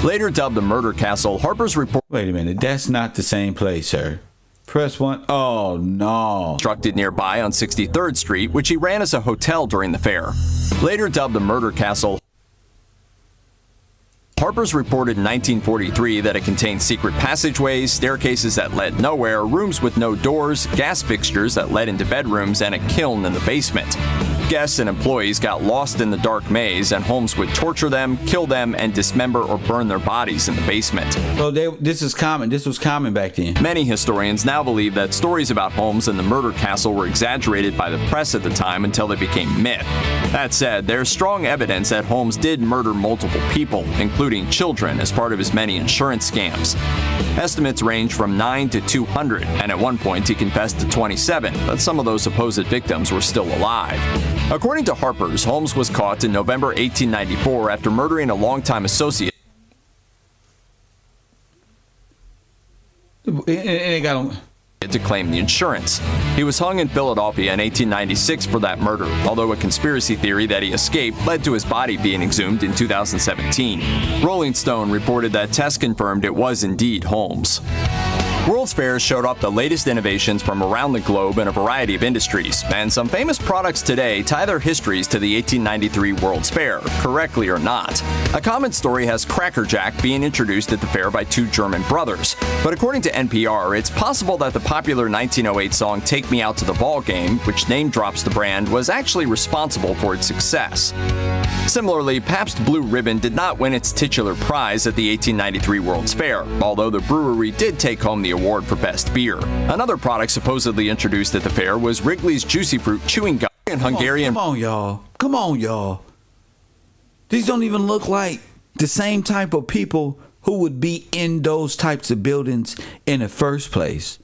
Later dubbed the Murder Castle, Harper's report... Wait a minute, that's not the same place, sir. Press 1. Oh, no. Constructed nearby on 63rd Street, which he ran as a hotel during the fair. Later dubbed the Murder Castle, Harper's reported in 1943 that it contained secret passageways, staircases that led nowhere, rooms with no doors, gas fixtures that led into bedrooms, and a kiln in the basement. Guests and employees got lost in the dark maze, and Holmes would torture them, kill them, and dismember or burn their bodies in the basement. So this is common. This was common back then. Many historians now believe that stories about Holmes and the murder castle were exaggerated by the press at the time until they became myth. That said, there's strong evidence that Holmes did murder multiple people, including children, as part of his many insurance scams. Estimates range from 9 to 200, and at one point he confessed to 27, but some of those supposed victims were still alive. According to Harper's, Holmes was caught in November 1894 after murdering a longtime associate. And they got him To claim the insurance. He was hung in Philadelphia in 1896 for that murder, although a conspiracy theory that he escaped led to his body being exhumed in 2017. Rolling Stone reported that tests confirmed it was indeed Holmes. World's fairs showed off the latest innovations from around the globe in a variety of industries, and some famous products today tie their histories to the 1893 World's Fair, correctly or not. A common story has Cracker Jack being introduced at the fair by two German brothers, but according to NPR, it's possible that the popular 1908 song Take Me Out to the Ball Game, which name drops the brand, was actually responsible for its success. Similarly, Pabst Blue Ribbon did not win its titular prize at the 1893 World's Fair, although the brewery did take home the award for best beer. Another product supposedly introduced at the fair was Wrigley's Juicy Fruit chewing gum in Hungarian. Come on, y'all. Come on, y'all. These don't even look like the same type of people who would be in those types of buildings in the first place.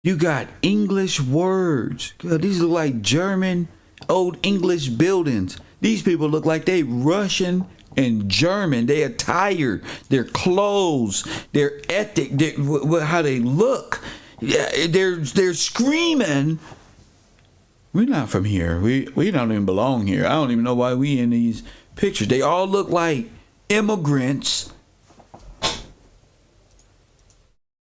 You got English words. God, these look like German, old English buildings. These people look like they Russian and German. They attire, their clothes, their ethic, how they look. Yeah, they're screaming. We're not from here. We don't even belong here. I don't even know why we in these pictures. They all look like immigrants.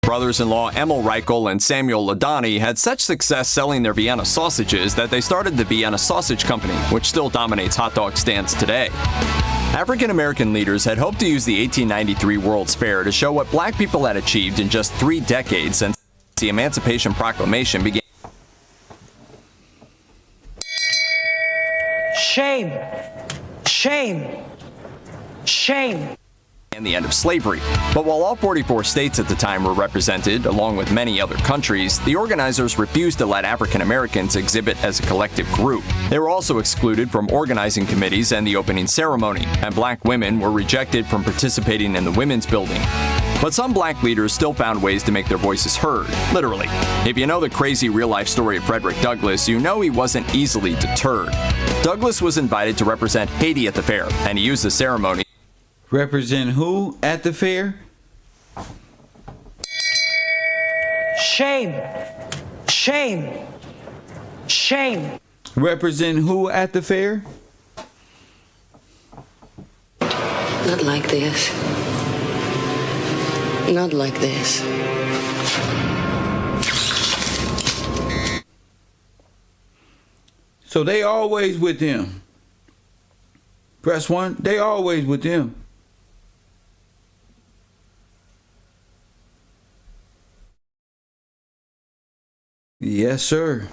Brothers-in-law Emil Reichel and Samuel Ladani had such success selling their Vienna sausages that they started the Vienna Sausage Company, which still dominates hot dog stands today. African American leaders had hoped to use the 1893 World's Fair to show what black people had achieved in just 3 decades since the Emancipation Proclamation began. Shame. Shame. Shame. And the end of slavery. But while all 44 states at the time were represented, along with many other countries, the organizers refused to let African Americans exhibit as a collective group. They were also excluded from organizing committees and the opening ceremony, and black women were rejected from participating in the women's building. But some black leaders still found ways to make their voices heard, literally. If you know the crazy real-life story of Frederick Douglass, you know he wasn't easily deterred. Douglass was invited to represent Haiti at the fair, and he used the ceremony. Represent who at the fair? Shame. Shame. Shame. Represent who at the fair? Not like this. Not like this. So they always with them. Press 1. They always with them. Yes, sir.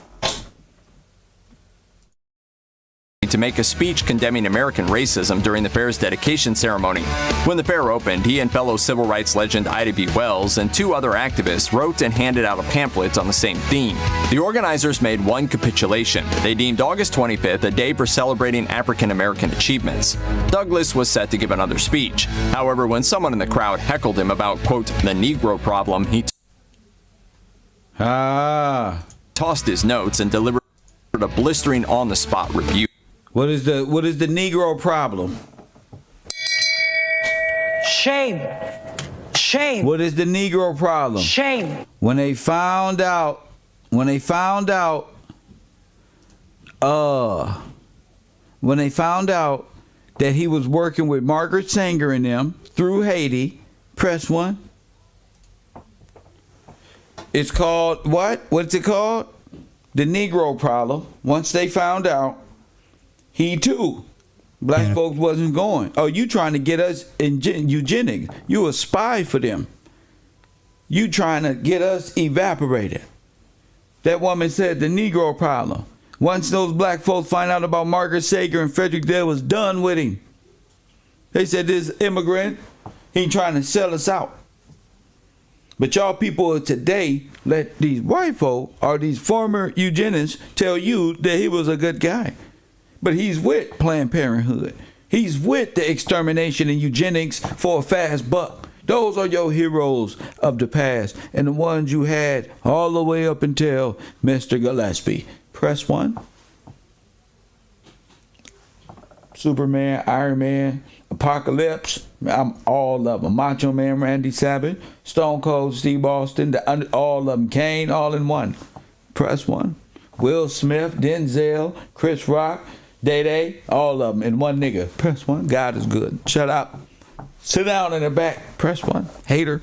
To make a speech condemning American racism during the fair's dedication ceremony. When the fair opened, he and fellow civil rights legend Ida B. Wells and 2 other activists wrote and handed out a pamphlet on the same theme. The organizers made one capitulation. They deemed August 25th a day for celebrating African American achievements. Douglass was set to give another speech. However, when someone in the crowd heckled him about, quote, the Negro problem, he tossed his notes and delivered a blistering on-the-spot rebuke. What is the Negro problem? Shame. Shame. What is the Negro problem? Shame. When they found out that he was working with Margaret Sanger and them through Haiti, press 1. It's called what? What's it called? The Negro problem. Once they found out, he too, black folks wasn't going. Oh, you trying to get us in eugenics. You a spy for them. You trying to get us evaporated. That woman said the Negro problem. Once those black folks find out about Margaret Sanger and Frederick, they was done with him. They said this immigrant, he trying to sell us out. But y'all people of today let these white folk or these former eugenists tell you that he was a good guy. But he's with Planned Parenthood. He's with the extermination and eugenics for a fast buck. Those are your heroes of the past and the ones you had all the way up until Mr. Gillespie. Press 1. Superman, Iron Man, Apocalypse, I'm all of them. Macho Man, Randy Savage, Stone Cold, Steve Austin, all of them. Kane, all in one. Press 1. Will Smith, Denzel, Chris Rock, Day-Day, all of them in one nigga. Press 1. God is good. Shut up. Sit down in the back. Press 1. Hater.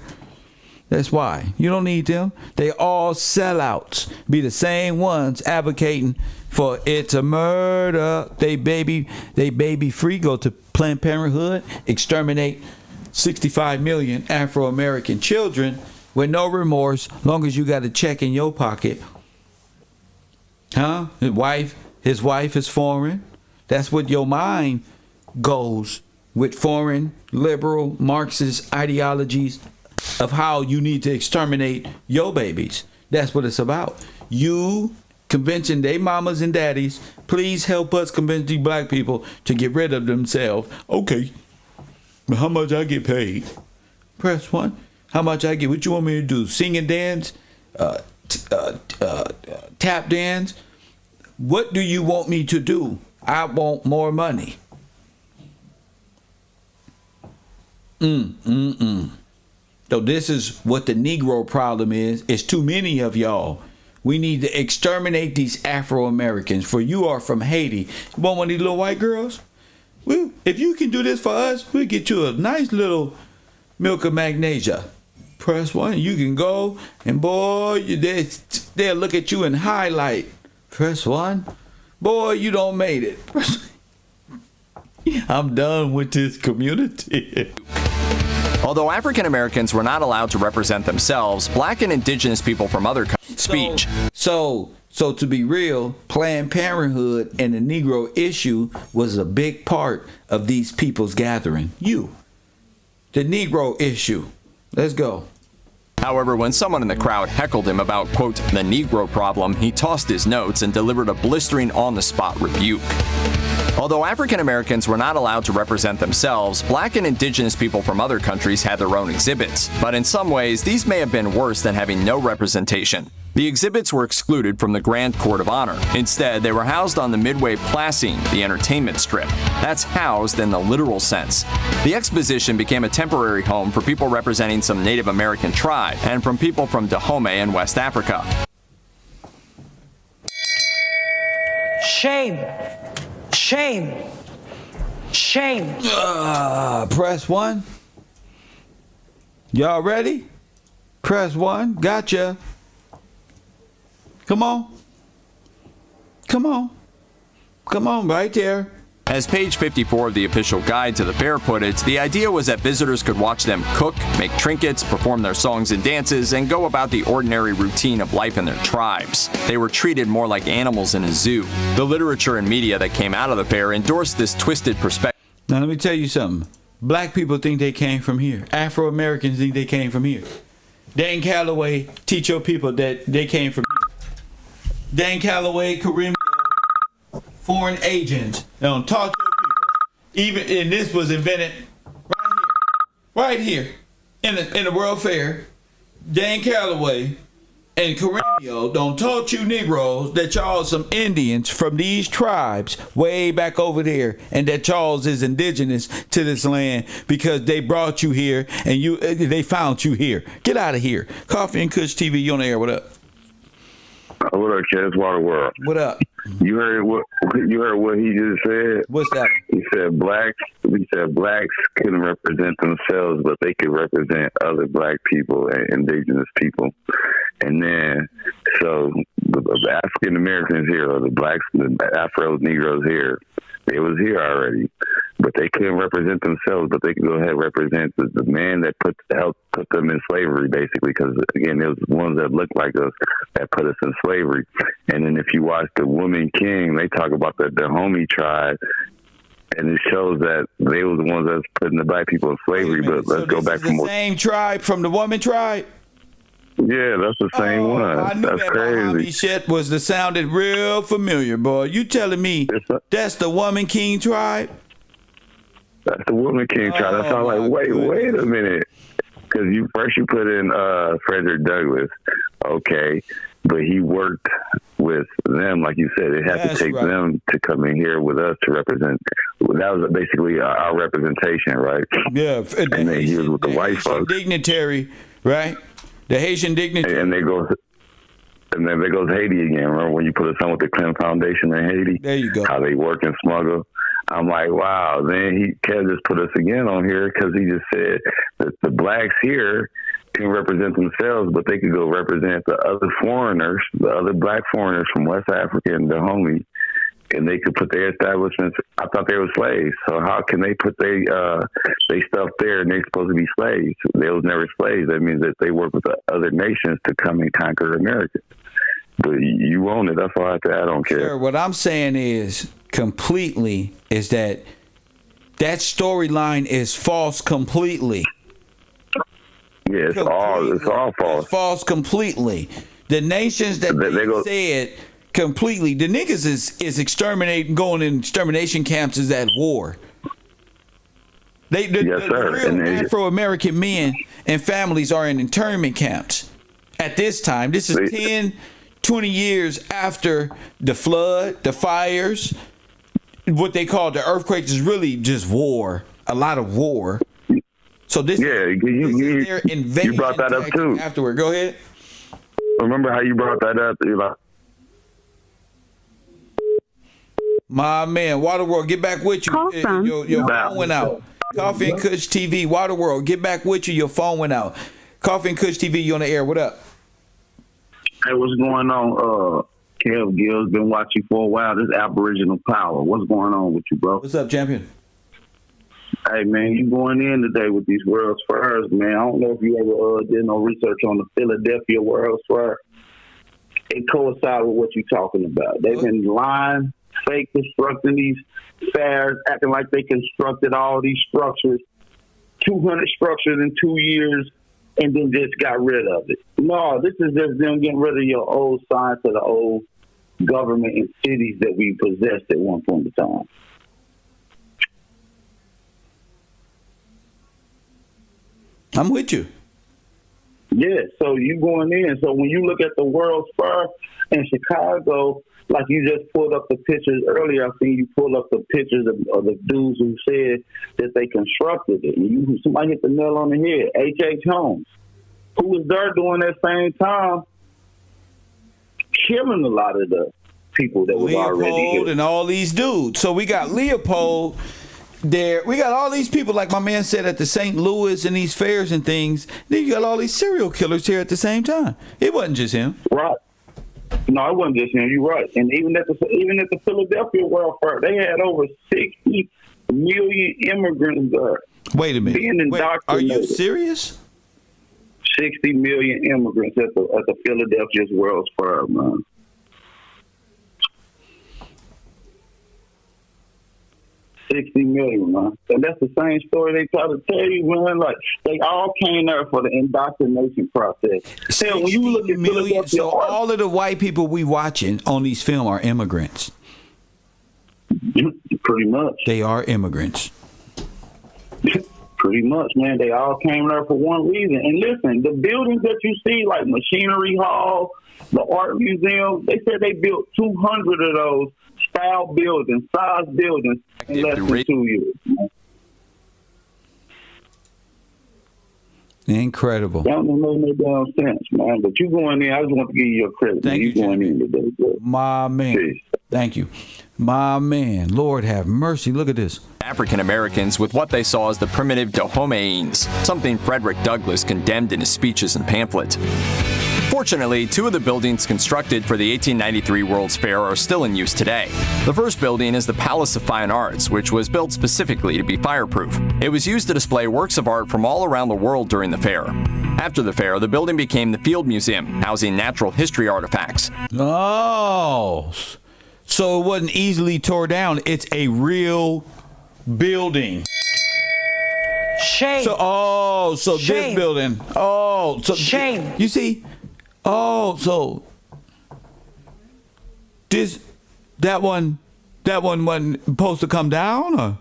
That's why. You don't need them. They all sellouts. Be the same ones advocating for it's a murder. They baby free. Go to Planned Parenthood. Exterminate 65 million Afro-American children with no remorse. Long as you got a check in your pocket. Huh? His wife is foreign. That's what your mind goes with foreign, liberal, Marxist ideologies of how you need to exterminate your babies. That's what it's about. You convincing their mamas and daddies, please help us convince these black people to get rid of themselves. Okay, but how much I get paid? Press 1. How much I get? What you want me to do? Sing and dance? Tap dance? What do you want me to do? I want more money. So this is what the Negro problem is. It's too many of y'all. We need to exterminate these Afro-Americans. For you are from Haiti. You want one of these little white girls? Well, if you can do this for us, we'll get you a nice little milk of magnesia. Press 1. You can go and boy, they'll look at you and highlight. Press 1. Boy, you don't made it. I'm done with this community. Although African Americans were not allowed to represent themselves, black and indigenous people from other countries speech. So to be real, Planned Parenthood and the Negro issue was a big part of these people's gathering. The Negro issue. Let's go. However, when someone in the crowd heckled him about, quote, the Negro problem, he tossed his notes and delivered a blistering on-the-spot rebuke. Although African Americans were not allowed to represent themselves, black and indigenous people from other countries had their own exhibits. But in some ways, these may have been worse than having no representation. The exhibits were excluded from the Grand Court of Honor. Instead, they were housed on the Midway Placine, the entertainment strip. That's housed in the literal sense. The exposition became a temporary home for people representing some Native American tribe and from people from Dahomey in West Africa. Shame. Shame. Shame. Press 1. Y'all ready? Press 1. Gotcha. Come on. Come on. Come on, right there. As page 54 of the official guide to the fair put it, the idea was that visitors could watch them cook, make trinkets, perform their songs and dances, and go about the ordinary routine of life in their tribes. They were treated more like animals in a zoo. The literature and media that came out of the fair endorsed this twisted perspective. Now, let me tell you something. Black people think they came from here. Afro-Americans think they came from here. Dan Calloway, teach your people that they came from here. Dan Calloway, Kareem, foreign agents. Don't talk to people. Even, and this was invented right here, in the World Fair. Dan Calloway and Kareem don't taught you Negroes that y'all some Indians from these tribes way back over there, and that y'all is indigenous to this land because they brought you here and they found you here. Get out of here. Coffee and Kush TV, you on the air? What up? What up, Kev? Water World. What up? You heard what he just said? What's that? He said blacks couldn't represent themselves, but they could represent other black people and indigenous people. And then, so the African Americans here, or the blacks, the Afros, Negroes here, they was here already, but they couldn't represent themselves, but they could go ahead and represent the man that helped put them in slavery, basically, because, again, it was the ones that looked like us that put us in slavery. And then if you watch The Woman King, they talk about the Dahomey tribe, and it shows that they were the ones that was putting the black people in slavery. But let's go back to the same tribe from the Woman tribe? Yeah, that's the same one. I knew that's that crazy. Shit sounded real familiar, boy. You telling me that's the Woman King tribe? That's the Woman King tribe. That's all like, wait a minute. Because you put in Frederick Douglass, okay, but he worked with them, like you said. It had to take them to come in here with us to represent. That was basically our representation, right? Yeah, and then he was with the white folks. Dignitary, right? The Haitian dignitary. And then there goes Haiti again. Remember when you put us on with the Clinton Foundation in Haiti? There you go. How they work and smuggle. I'm like, wow. Then Kev just put us again on here because he just said that the blacks here can represent themselves, but they could go represent the other foreigners, the other black foreigners from West Africa and Dahomey, and they could put their establishments. I thought they were slaves, so how can they put their stuff there and they're supposed to be slaves? They was never slaves. That means that they work with the other nations to come and conquer America. But you own it. That's all I have to add on, Kev. Sure, what I'm saying is completely is that storyline is false completely. Yeah, it's all false. It's false completely. The nations that they said completely, the niggas is exterminating, going in extermination camps is at war. Yes, sir. The real Afro-American men and families are in internment camps at this time. This is 10, 20 years after the flood, the fires, what they call the earthquakes is really just war, a lot of war. So this, you brought that up too. Afterward, go ahead. Remember how you brought that up? My man, Waterworld, get back with you. Your phone went out. Coffee and Kush TV, Waterworld, get back with you. Your phone went out. Coffee and Kush TV, you on the air? What up? Hey, what's going on? Kev Gillz, been watching for a while. This Aboriginal power. What's going on with you, bro? What's up, champion? Hey, man, you going in today with these World's Fairs, man. I don't know if you ever did no research on the Philadelphia World's Fair. It coincides with what you're talking about. They've been lying, fake constructing these fairs, acting like they constructed all these structures, 200 structures in 2 years, and then just got rid of it. No, this is just them getting rid of your old science of the old government and cities that we possessed at one point in time. I'm with you. Yeah, so you going in. So when you look at the World's Fair in Chicago, like you just pulled up the pictures earlier, I seen you pull up the pictures of the dudes who said that they constructed it. And somebody hit the nail on the head. H.H. Holmes, who was there during that same time, killing a lot of the people that was already here. And all these dudes. So we got Leopold there. We got all these people, like my man said, at the St. Louis and these fairs and things. Then you got all these serial killers here at the same time. It wasn't just him. Right. No, it wasn't just him. You're right. And even at the Philadelphia World Fair, they had over 60 million immigrants there. Wait a minute. Wait, are you serious? 60 million immigrants at the Philadelphia's World's Fair, man. $60 million, man. And that's the same story they try to tell you, man. Like, they all came there for the indoctrination process. Hell, when you look at Philadelphia, so all of the white people we watching on these films are immigrants. Pretty much. They are immigrants. Pretty much, man. They all came there for one reason. And listen, the buildings that you see, like Machinery Hall, the Art Museum, they said they built 200 of those style buildings, size buildings in less than 2 years. Incredible. That don't make no damn sense, man. But you going in, I just want to give you your credit. Thank you going in today, bro. My man. Peace. Thank you. My man. Lord have mercy. Look at this. African Americans with what they saw as the primitive Dahomeans, something Frederick Douglass condemned in his speeches and pamphlet. Fortunately, two of the buildings constructed for the 1893 World's Fair are still in use today. The first building is the Palace of Fine Arts, which was built specifically to be fireproof. It was used to display works of art from all around the world during the fair. After the fair, the building became the Field Museum, housing natural history artifacts. Oh, so it wasn't easily tore down. It's a real building. Shame. So, Shame. this building. Oh, so shame. You see? Oh, so that one wasn't supposed to come down, or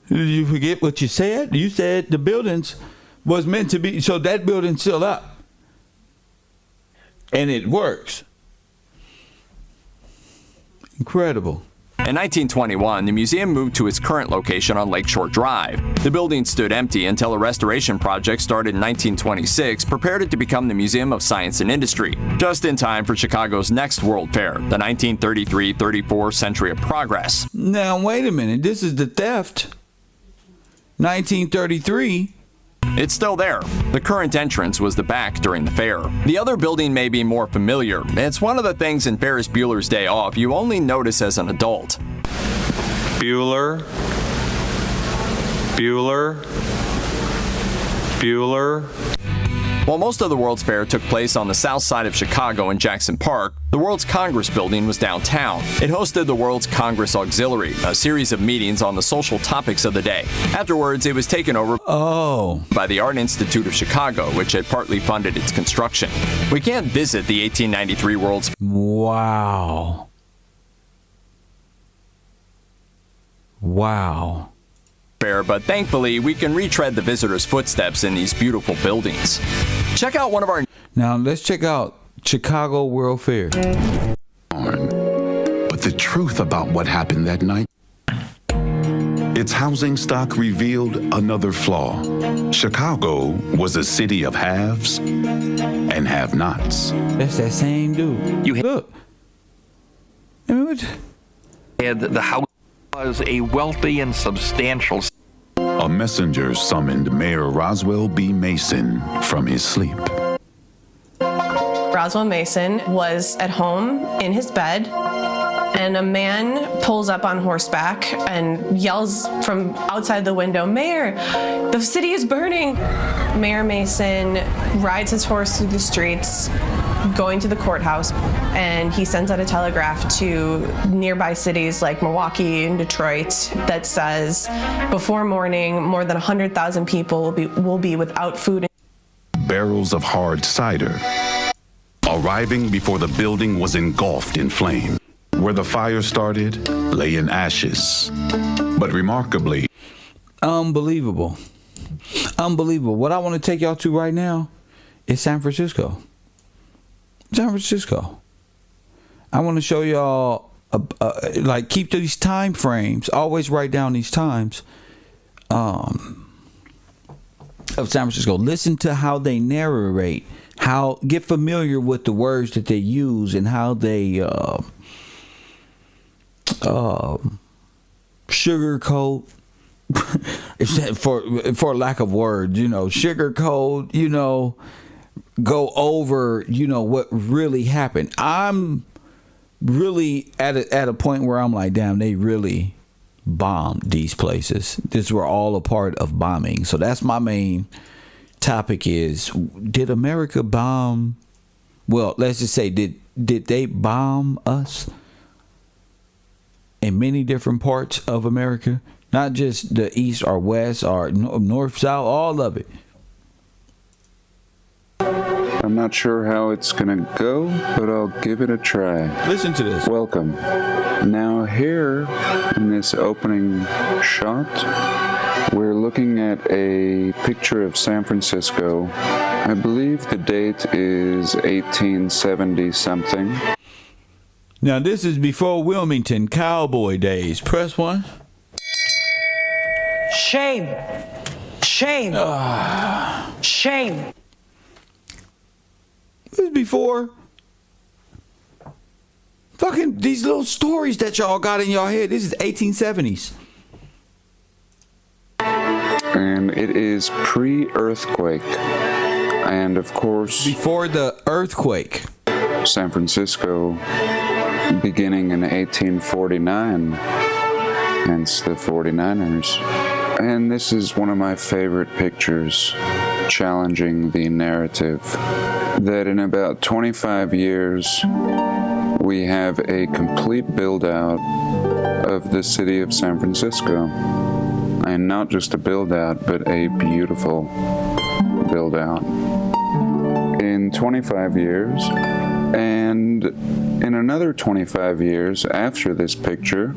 did you forget what you said? You said the buildings was meant to be, so that building's still up, and it works. Incredible. In 1921, the museum moved to its current location on Lakeshore Drive. The building stood empty until a restoration project started in 1926 prepared it to become the Museum of Science and Industry, just in time for Chicago's next World Fair, the 1933-34 Century of Progress. Now, wait a minute. This is the theft. 1933. It's still there. The current entrance was the back during the fair. The other building may be more familiar. It's one of the things in Ferris Bueller's Day Off you only notice as an adult. Bueller. While most of the World's Fair took place on the south side of Chicago in Jackson Park, the World's Congress building was downtown. It hosted the World's Congress Auxiliary, a series of meetings on the social topics of the day. Afterwards, it was taken over by the Art Institute of Chicago, which had partly funded its construction. We can't visit the 1893 World's Wow. Fair, but thankfully, we can retread the visitors' footsteps in these beautiful buildings. Check out one of our... Now, let's check out Chicago World Fair. But the truth about what happened that night, its housing stock revealed another flaw. Chicago was a city of haves and have-nots. That's that same dude. Look. And the house was a wealthy and substantial. A messenger summoned Mayor Roswell B. Mason from his sleep. Roswell Mason was at home in his bed and a man pulls up on horseback and yells from outside the window, "Mayor, the city is burning." Mayor Mason rides his horse through the streets, going to the courthouse, and he sends out a telegraph to nearby cities like Milwaukee and Detroit that says, before morning, more than 100,000 people will be without food. Barrels of hard cider, arriving before the building was engulfed in flame. Where the fire started lay in ashes. But remarkably, unbelievable. Unbelievable. What I want to take y'all to right now is San Francisco. San Francisco. I want to show y'all, like, keep these time frames. Always write down these times of San Francisco. Listen to how they narrate. Get familiar with the words that they use and how they sugarcoat. for lack of words, sugarcoat, go over, what really happened. I'm really at a point where I'm like, damn, they really bombed these places. These were all a part of bombing. So that's my main topic is, did America bomb? Well, let's just say, did they bomb us in many different parts of America? Not just the east or west or north, south, all of it. I'm not sure how it's gonna go, but I'll give it a try. Listen to this. Welcome. Now here, in this opening shot, we're looking at a picture of San Francisco. I believe the date is 1870 something. Now this is before Wilmington cowboy days. Press 1. Shame. Shame. Shame. This is before fucking these little stories that y'all got in y'all head. This is 1870s. And it is pre-earthquake. And of course, before the earthquake. San Francisco beginning in 1849. Hence the 49ers. And this is one of my favorite pictures, challenging the narrative that in about 25 years, we have a complete build-out of the city of San Francisco. And not just a build-out, but a beautiful build-out. In 25 years, and in another 25 years after this picture,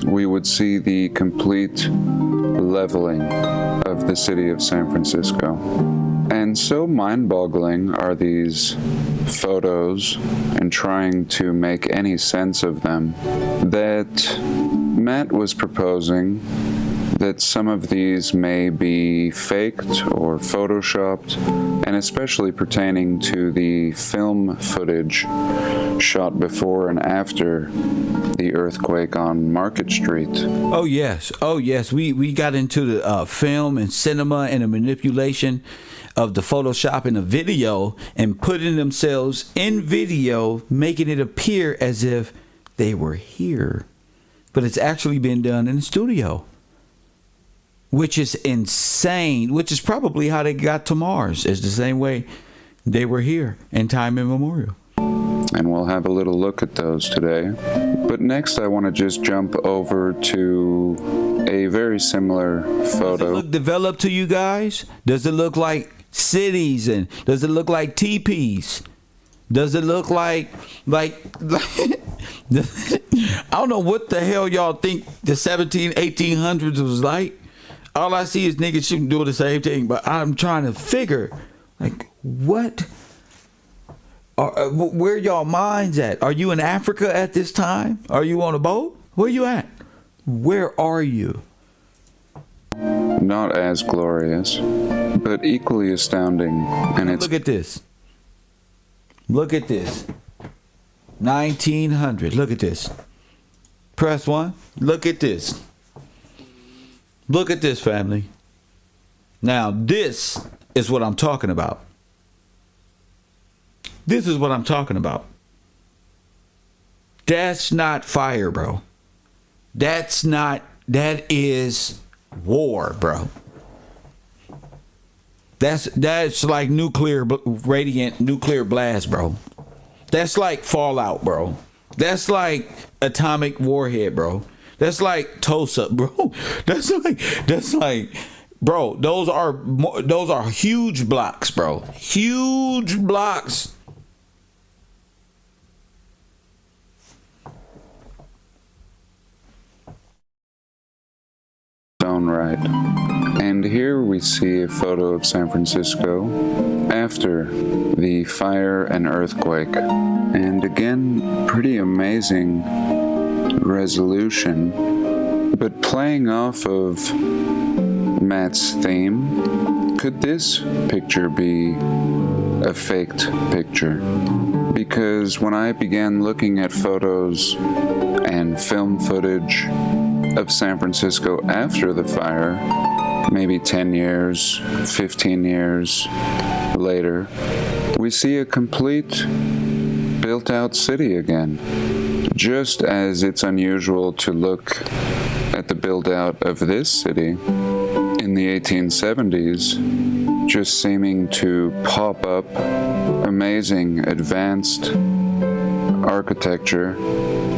we would see the complete leveling of the city of San Francisco. And so mind-boggling are these photos and trying to make any sense of them that Matt was proposing that some of these may be faked or photoshopped, and especially pertaining to the film footage shot before and after the earthquake on Market Street. Oh yes. We got into the film and cinema and the manipulation of the Photoshop and the video and putting themselves in video, making it appear as if they were here. But it's actually been done in the studio. Which is insane, which is probably how they got to Mars. It's the same way they were here in time immemorial. And we'll have a little look at those today. But next I want to just jump over to a very similar photo. Does it look developed to you guys? Does it look like cities, and does it look like teepees? Does it look like I don't know what the hell y'all think the 1800s was like. All I see is niggas shooting, doing the same thing, but I'm trying to figure, like, what? Where y'all minds at? Are you in Africa at this time? Are you on a boat? Where you at? Where are you? Not as glorious, but equally astounding. And it's look at this. Look at this. 1900. Look at this. Press 1. Look at this. Look at this, family. Now, this is what I'm talking about. This is what I'm talking about. That's not fire, bro. That is war, bro. That's like radiant nuclear blast, bro. That's like fallout, bro. That's like atomic warhead, bro. That's like Tulsa, bro. That's like, bro. Those are huge blocks, bro. Huge blocks. Own right. And here we see a photo of San Francisco after the fire and earthquake. And again, pretty amazing resolution. But playing off of Matt's theme, could this picture be a faked picture? Because when I began looking at photos and film footage of San Francisco after the fire, maybe 10 years, 15 years later, we see a complete built-out city again. Just as it's unusual to look at the build-out of this city in the 1870s, just seeming to pop up amazing advanced architecture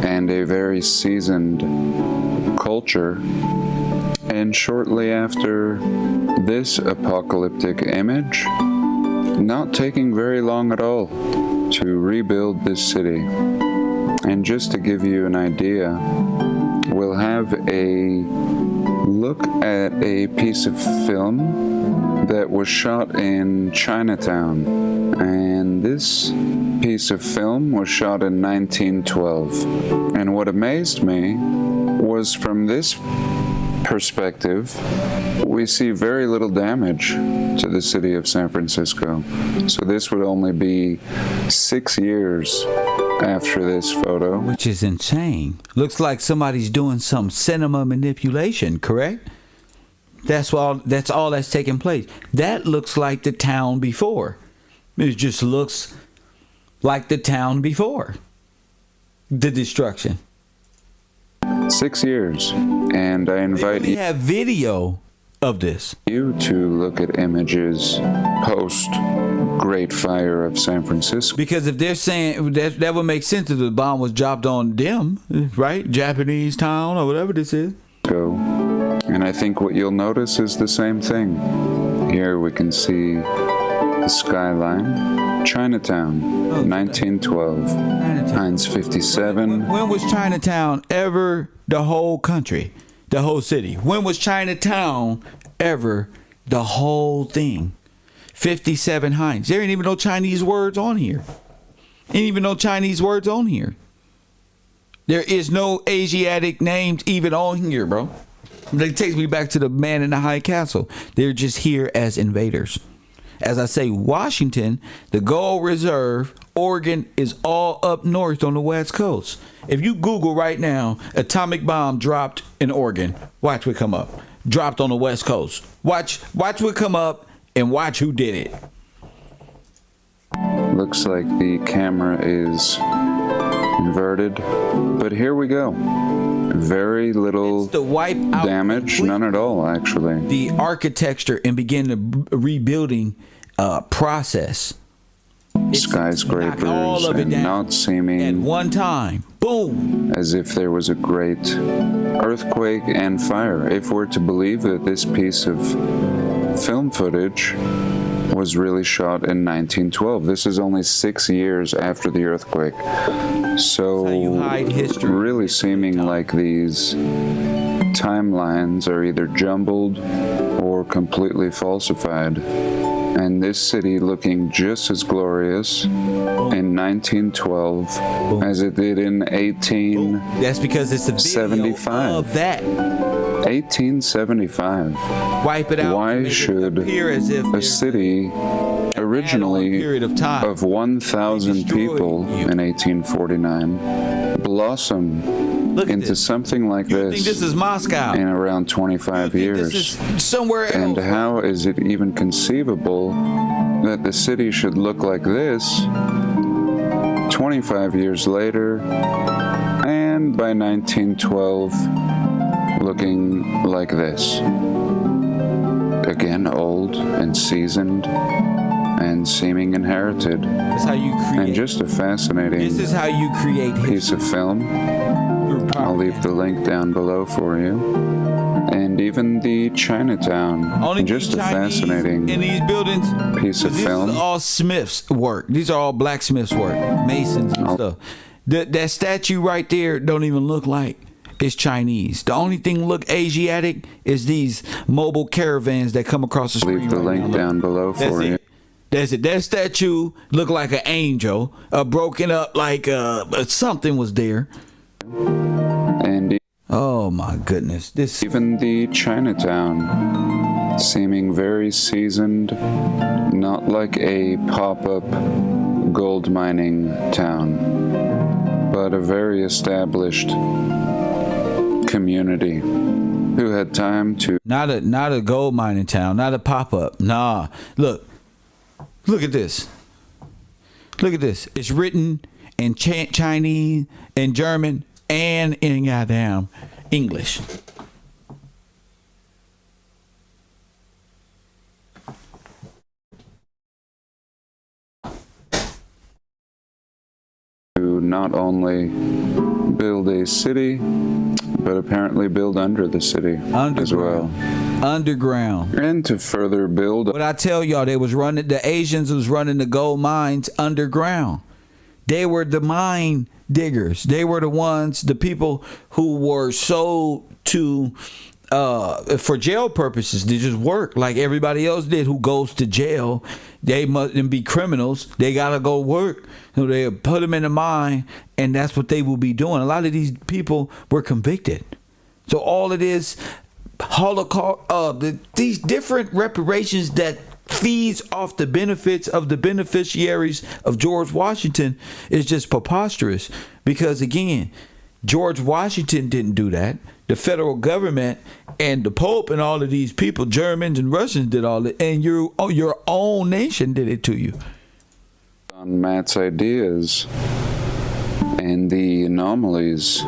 and a very seasoned culture. And shortly after this apocalyptic image, not taking very long at all to rebuild this city. And just to give you an idea, we'll have a look at a piece of film that was shot in Chinatown. And this piece of film was shot in 1912. And what amazed me was, from this perspective, we see very little damage to the city of San Francisco. So this would only be 6 years after this photo. Which is insane. Looks like somebody's doing some cinema manipulation, correct? That's all that's taking place. That looks like the town before. It just looks like the town before the destruction. 6 years. And I invite you. We have video of this. You to look at images post Great Fire of San Francisco. Because if they're saying that would make sense if the bomb was dropped on them, right? Japanese town or whatever this is. And I think what you'll notice is the same thing. Here we can see the skyline. Chinatown, 1912. Heinz 57. When was Chinatown ever the whole country? The whole city? When was Chinatown ever the whole thing? 57 Heinz. There ain't even no Chinese words on here. Ain't even no Chinese words on here. There is no Asiatic names even on here, bro. That takes me back to the man in the high castle. They're just here as invaders. As I say, Washington, the Gold Reserve, Oregon is all up north on the West Coast. If you Google right now, atomic bomb dropped in Oregon, watch what come up. Dropped on the West Coast. Watch what come up and watch who did it. Looks like the camera is inverted, but here we go. Very little damage, none at all, actually. The architecture and begin the rebuilding process. Skyscrapers and not seeming at one time. Boom! As if there was a great earthquake and fire. If we're to believe that this piece of film footage was really shot in 1912. This is only 6 years after the earthquake. So really seeming like these timelines are either jumbled or completely falsified. And this city looking just as glorious in 1912 as it did in 1875. That's because it's a video of that. 1875. Wipe it out. Why should a city originally of 1,000 people in 1849 blossom into something like this? Think this is Moscow in around 25 years? This is somewhere else. And how is it even conceivable that the city should look like this 25 years later and by 1912, looking like this. Again, old and seasoned and seeming inherited. That's how you create. And just a fascinating This is how you create piece of film. I'll leave the link down below for you. And even the Chinatown. Only just a Chinese fascinating in these buildings piece of film. This is all Smiths' work. These are all blacksmiths' work, masons and stuff. That statue right there don't even look like it's Chinese. The only thing look Asiatic is these mobile caravans that come across the screen. Leave the link down below for you. That's it. That statue looked like an angel, broken up like something was there. And oh my goodness, this even the Chinatown, seeming very seasoned, not like a pop-up gold mining town, but a very established community who had time to not a gold mining town, not a pop-up. Nah, look at this. Look at this. It's written in Chinese and German and in goddamn English. to not only build a city, but apparently build under the city as well. Underground. And to further build. But I tell y'all, the Asians was running the gold mines underground. They were the mine diggers. They were the people who were sold to for jail purposes. They just work like everybody else did who goes to jail. They mustn't be criminals. They gotta go work. So they put them in the mine, and that's what they will be doing. A lot of these people were convicted. So all it is, Holocaust, these different reparations that feeds off the benefits of the beneficiaries of George Washington is just preposterous. Because again, George Washington didn't do that. The federal government and the Pope and all of these people, Germans and Russians, did all it, and your own nation did it to you. On Matt's ideas and the anomalies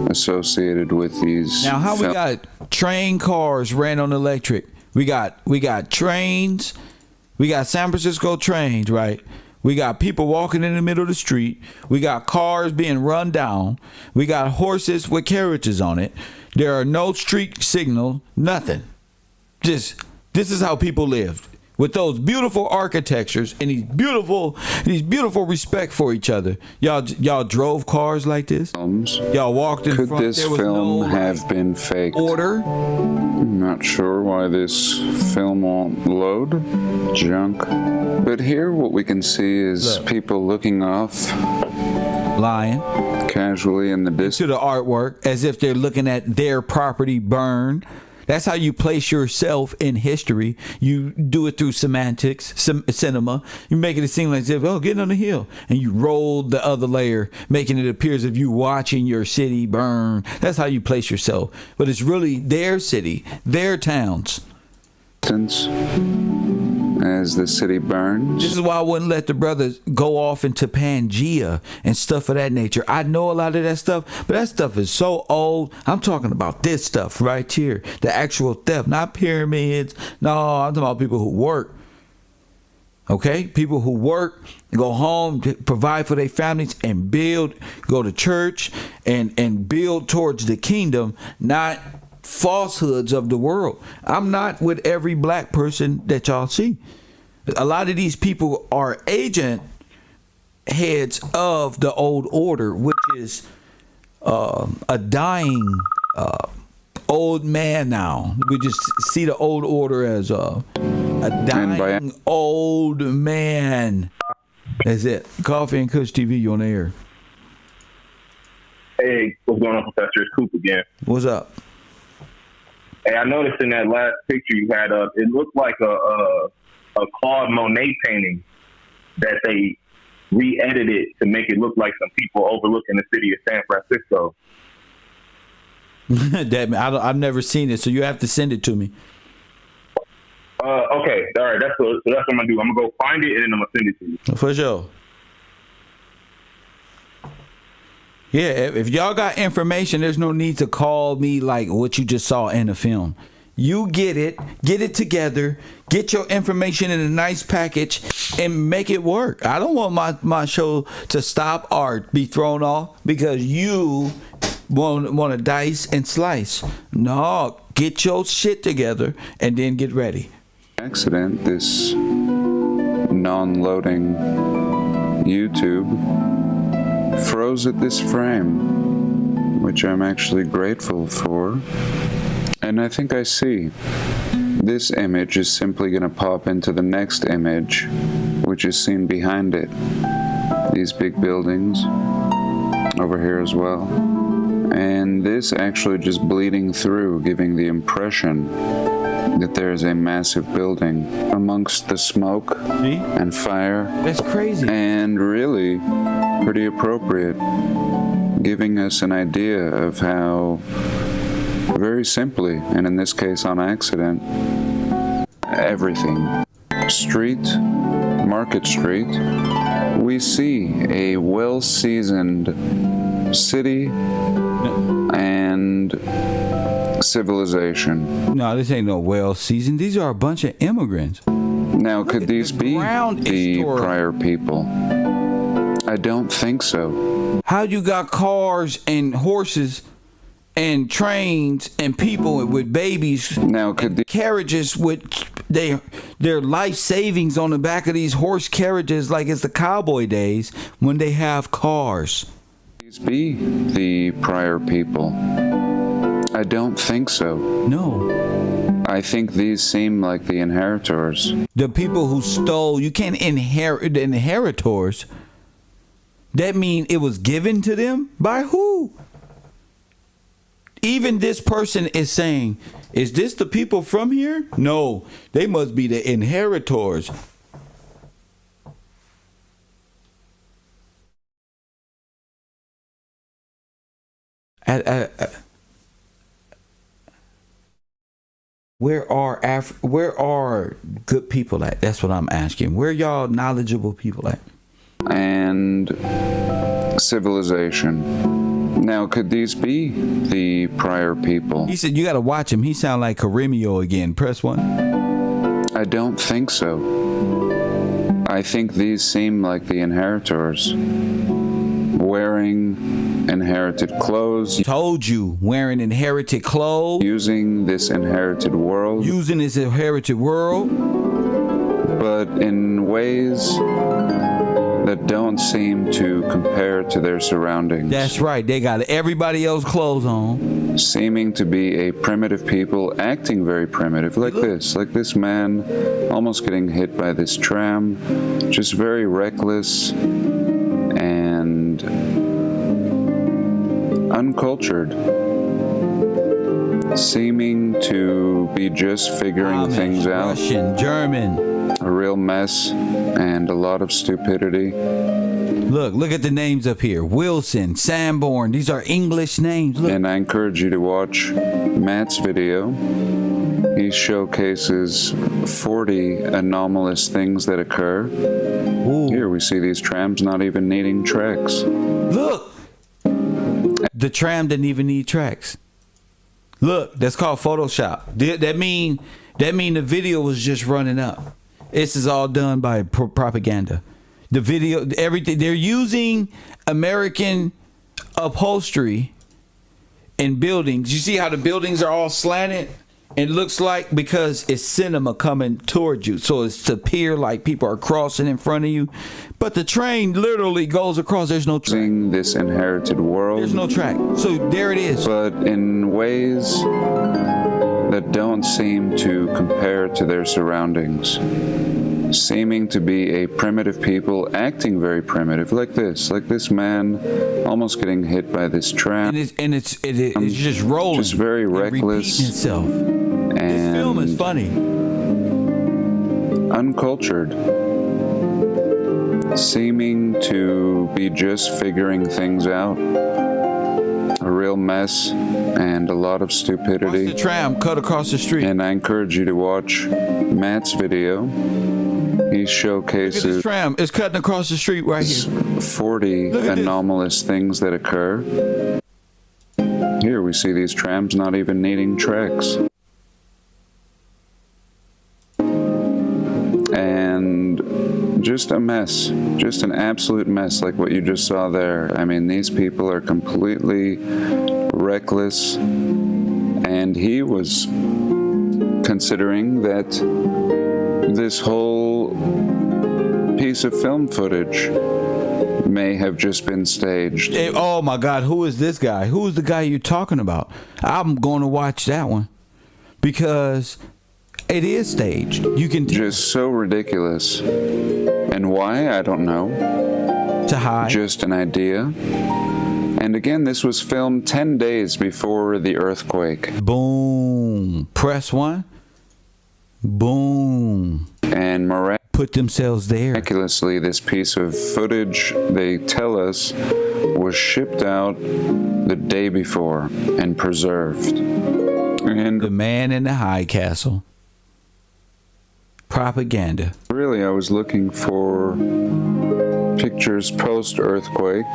associated with these. Now, how we got train cars ran on electric? We got trains. We got San Francisco trains, right? We got people walking in the middle of the street. We got cars being run down. We got horses with carriages on it. There are no street signals, nothing. This is how people lived. With those beautiful architectures and these beautiful respect for each other. Y'all drove cars like this? Y'all walked in front. Could this film have been faked? Order? I'm not sure why this film won't load. Junk. But here what we can see is people looking off. Lying. Casually in the distance. To the artwork as if they're looking at their property burn. That's how you place yourself in history. You do it through semantics, cinema. You make it seem like, get on the hill. And you roll the other layer, making it appear as if you watching your city burn. That's how you place yourself. But it's really their city, their towns. As the city burns. This is why I wouldn't let the brothers go off into Pangea and stuff of that nature. I know a lot of that stuff, but that stuff is so old. I'm talking about this stuff right here. The actual theft, not pyramids. No, I'm talking about people who work. Okay? People who work, go home, provide for their families, and build, go to church, and build towards the kingdom, not falsehoods of the world. I'm not with every black person that y'all see. A lot of these people are agent heads of the old order, which is a dying old man now. We just see the old order as a dying old man. That's it. Coffee and Kush TV, you on the air. Hey, what's going on, Professor? It's Coop again. What's up? Hey, I noticed in that last picture you had up, it looked like a Claude Monet painting that they re-edited to make it look like some people overlooking the city of San Francisco. I've never seen it, so you have to send it to me. Okay, all right, that's what I'm gonna do. I'm gonna go find it and then I'm gonna send it to you. For sure. Yeah, if y'all got information, there's no need to call me like what you just saw in the film. You get it together, get your information in a nice package, and make it work. I don't want my show to stop or be thrown off because you want to dice and slice. No, get your shit together and then get ready. Accident, this non-loading YouTube froze at this frame, which I'm actually grateful for. And I think I see. This image is simply going to pop into the next image, which is seen behind it. These big buildings over here as well. And this actually just bleeding through, giving the impression that there is a massive building amongst the smoke and fire. That's crazy. And really pretty appropriate, giving us an idea of how, very simply, and in this case on accident, everything, Market Street, we see a well-seasoned city and civilization. No, this ain't no well-seasoned. These are a bunch of immigrants. Now, could these be the prior people? I don't think so. How you got cars and horses and trains and people with babies? Now, could the carriages with their life savings on the back of these horse carriages like it's the cowboy days when they have cars? These be the prior people? I don't think so. No. I think these seem like the inheritors. The people who stole. You can't inherit the inheritors. That mean it was given to them? By who? Even this person is saying, is this the people from here? No, they must be the inheritors. Where are good people at? That's what I'm asking. Where y'all knowledgeable people at? And civilization. Now, could these be the prior people? He said you gotta watch him. He sound like Karimio again. Press 1. I don't think so. I think these seem like the inheritors. Wearing inherited clothes. Told you, wearing inherited clothes. Using this inherited world. Using this inherited world. But in ways that don't seem to compare to their surroundings. That's right. They got everybody else clothes on. Seeming to be a primitive people, acting very primitive, like this man almost getting hit by this tram, just very reckless and uncultured, seeming to be just figuring things out. Russian, German. A real mess and a lot of stupidity. Look at the names up here. Wilson, Sanborn. These are English names. Look. And I encourage you to watch Matt's video. He showcases 40 anomalous things that occur. Ooh. Here we see these trams not even needing tracks. Look! The tram didn't even need tracks. Look, that's called Photoshop. That mean the video was just running up. This is all done by propaganda. The video, everything, they're using American upholstery in buildings. You see how the buildings are all slanted? It looks like because it's cinema coming towards you. So it's to appear like people are crossing in front of you. But the train literally goes across. There's no track. This inherited world. There's no track. So there it is. But in ways that don't seem to compare to their surroundings. Seeming to be a primitive people, acting very primitive, like this man almost getting hit by this tram. And it's just rolling. Just very reckless. Repeating itself. This film is funny. Uncultured. Seeming to be just figuring things out. A real mess and a lot of stupidity. Watch the tram cut across the street. And I encourage you to watch Matt's video. He Look at showcases this tram. It's cutting across the street right here. 40 anomalous things that occur. Here we see these trams not even needing tracks. And just a mess. Just an absolute mess like what you just saw there. I mean, these people are completely reckless. And he was considering that this whole piece of film footage may have just been staged. Oh my God, who is this guy? Who is the guy you're talking about? I'm going to watch that one because it is staged. You can just so ridiculous. And why? I don't know. To hide. Just an idea. And again, this was filmed 10 days before the earthquake. Boom. Press one. Boom. And put themselves there. Miraculously, this piece of footage, they tell us, was shipped out the day before and preserved. And the man in the high castle. Propaganda. Really, I was looking for pictures post-earthquake.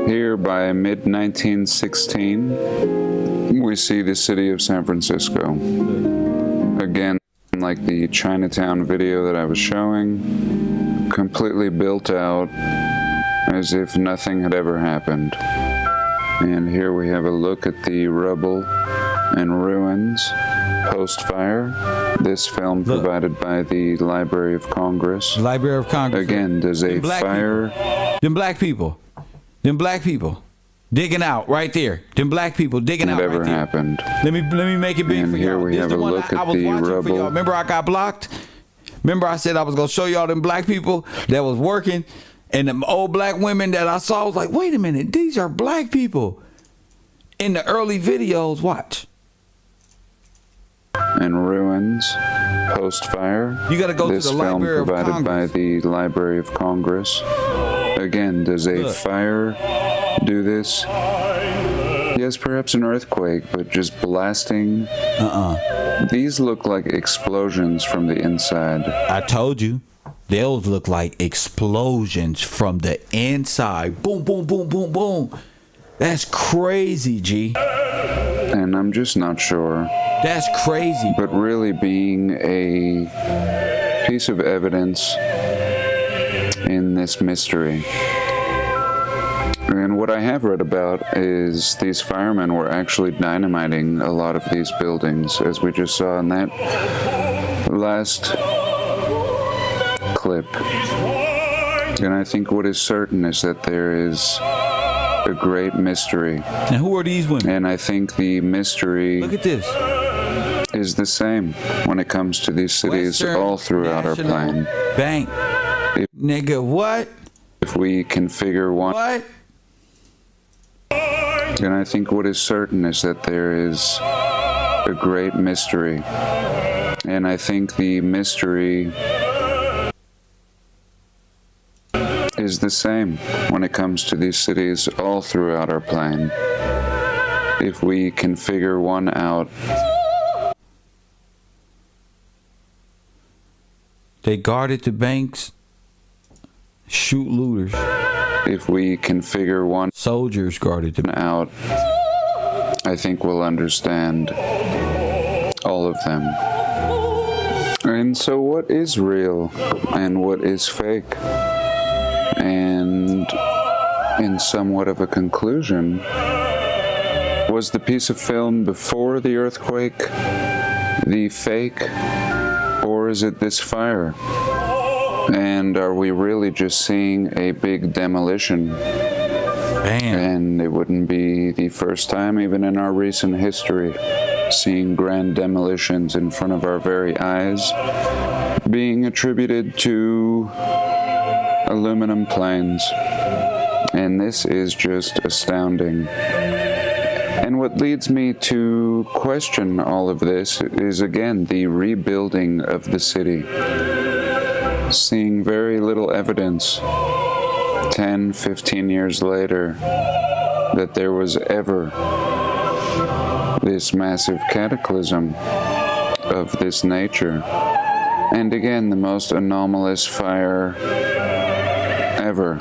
Here by mid-1916, we see the city of San Francisco. Again, like the Chinatown video that I was showing, completely built out as if nothing had ever happened. And here we have a look at the rubble and ruins post-fire. This film provided by the Library of Congress. Library of Congress. Again, does a fire... Them black people digging out right there. Them black people digging out right there. Never happened. Let me make it big and for here y'all. we have a look at the rubble. Remember I got blocked? Remember I said I was going to show y'all them black people that was working, and them old black women that I saw. I was like, wait a minute, these are black people. In the early videos, watch. And ruins post-fire. You got to go to the Library of Congress. This film provided by the Library of Congress. Again, does a fire do this? Yes, perhaps an earthquake, but just blasting. These look like explosions from the inside. I told you. Those look like explosions from the inside. Boom, boom, boom, boom, boom. That's crazy, G. And I'm just not sure. That's crazy. But really being a piece of evidence in this mystery. And what I have read about is these firemen were actually dynamiting a lot of these buildings, as we just saw in that last clip. And I think what is certain is that there is a great mystery. And who are these women? And I think the mystery... Look at this. ...is the same when it comes to these cities all throughout our plan. Bank. Nigga, what? If we can figure one... What? And I think what is certain is that there is a great mystery. And I think the mystery is the same when it comes to these cities all throughout our plan. If we can figure one out. They guarded the banks, shoot looters. If we can figure one. Soldiers guarded them out. I think we'll understand all of them. And so what is real and what is fake? And in somewhat of a conclusion, was the piece of film before the earthquake the fake, or is it this fire? And are we really just seeing a big demolition? Damn. And it wouldn't be the first time, even in our recent history, seeing grand demolitions in front of our very eyes being attributed to aluminum planes. And this is just astounding. And what leads me to question all of this is, again, the rebuilding of the city. Seeing very little evidence 10, 15 years later that there was ever this massive cataclysm of this nature. And again, the most anomalous fire ever.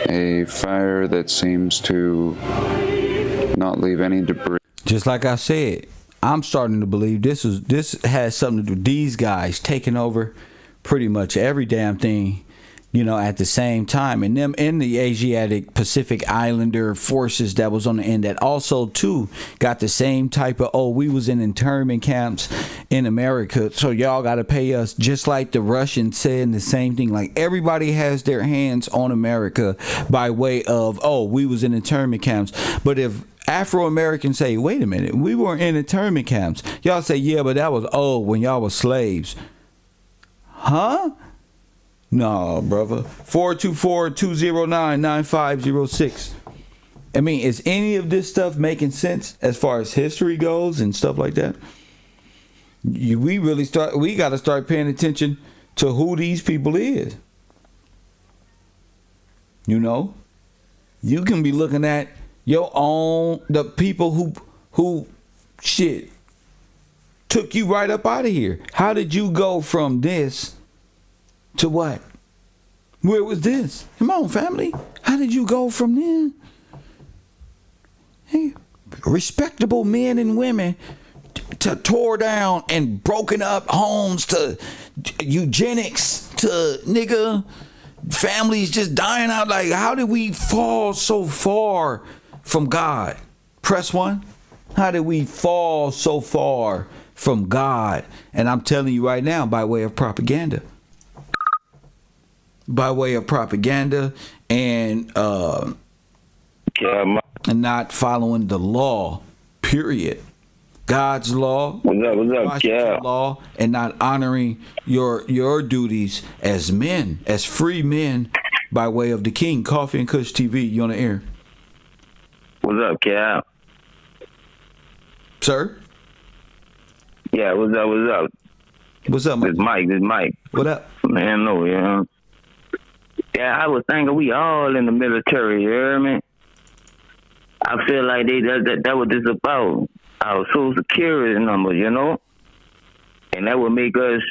A fire that seems to not leave any debris. Just like I said, I'm starting to believe this has something to do with these guys taking over pretty much every damn thing, you know, at the same time. And them in the Asiatic Pacific Islander forces that was on the end that also too got the same type of, oh, we was in internment camps in America, so y'all got to pay us, just like the Russians saying the same thing. Like everybody has their hands on America by way of, oh, we was in internment camps. But if Afro-Americans say, wait a minute, we weren't in internment camps, y'all say, yeah, but that was when y'all was slaves. Huh? No, brother. 424-209-9506. I mean, is any of this stuff making sense as far as history goes and stuff like that? We got to start paying attention to who these people is. You know? You can be looking at the people who shit took you right up out of here. How did you go from this to what? Where was this? Come on, family. How did you go from there? Hey, respectable men and women to tore down and broken up homes, to eugenics, to nigga families just dying out. Like, how did we fall so far from God? Press 1. How did we fall so far from God? And I'm telling you right now, by way of propaganda. By way of propaganda and not following the law, period. God's law, Washington law, and not honoring your duties as men, as free men, by way of the King. Coffee and Kush TV, you on the air. What's up, Cal? Sir? Yeah, what's up? What's up, Mike? This Mike. What up? Man, no, yeah. Yeah, I was thinking we all in the military, you hear me? I feel like that what this about. Our social security number, you know? And that would make us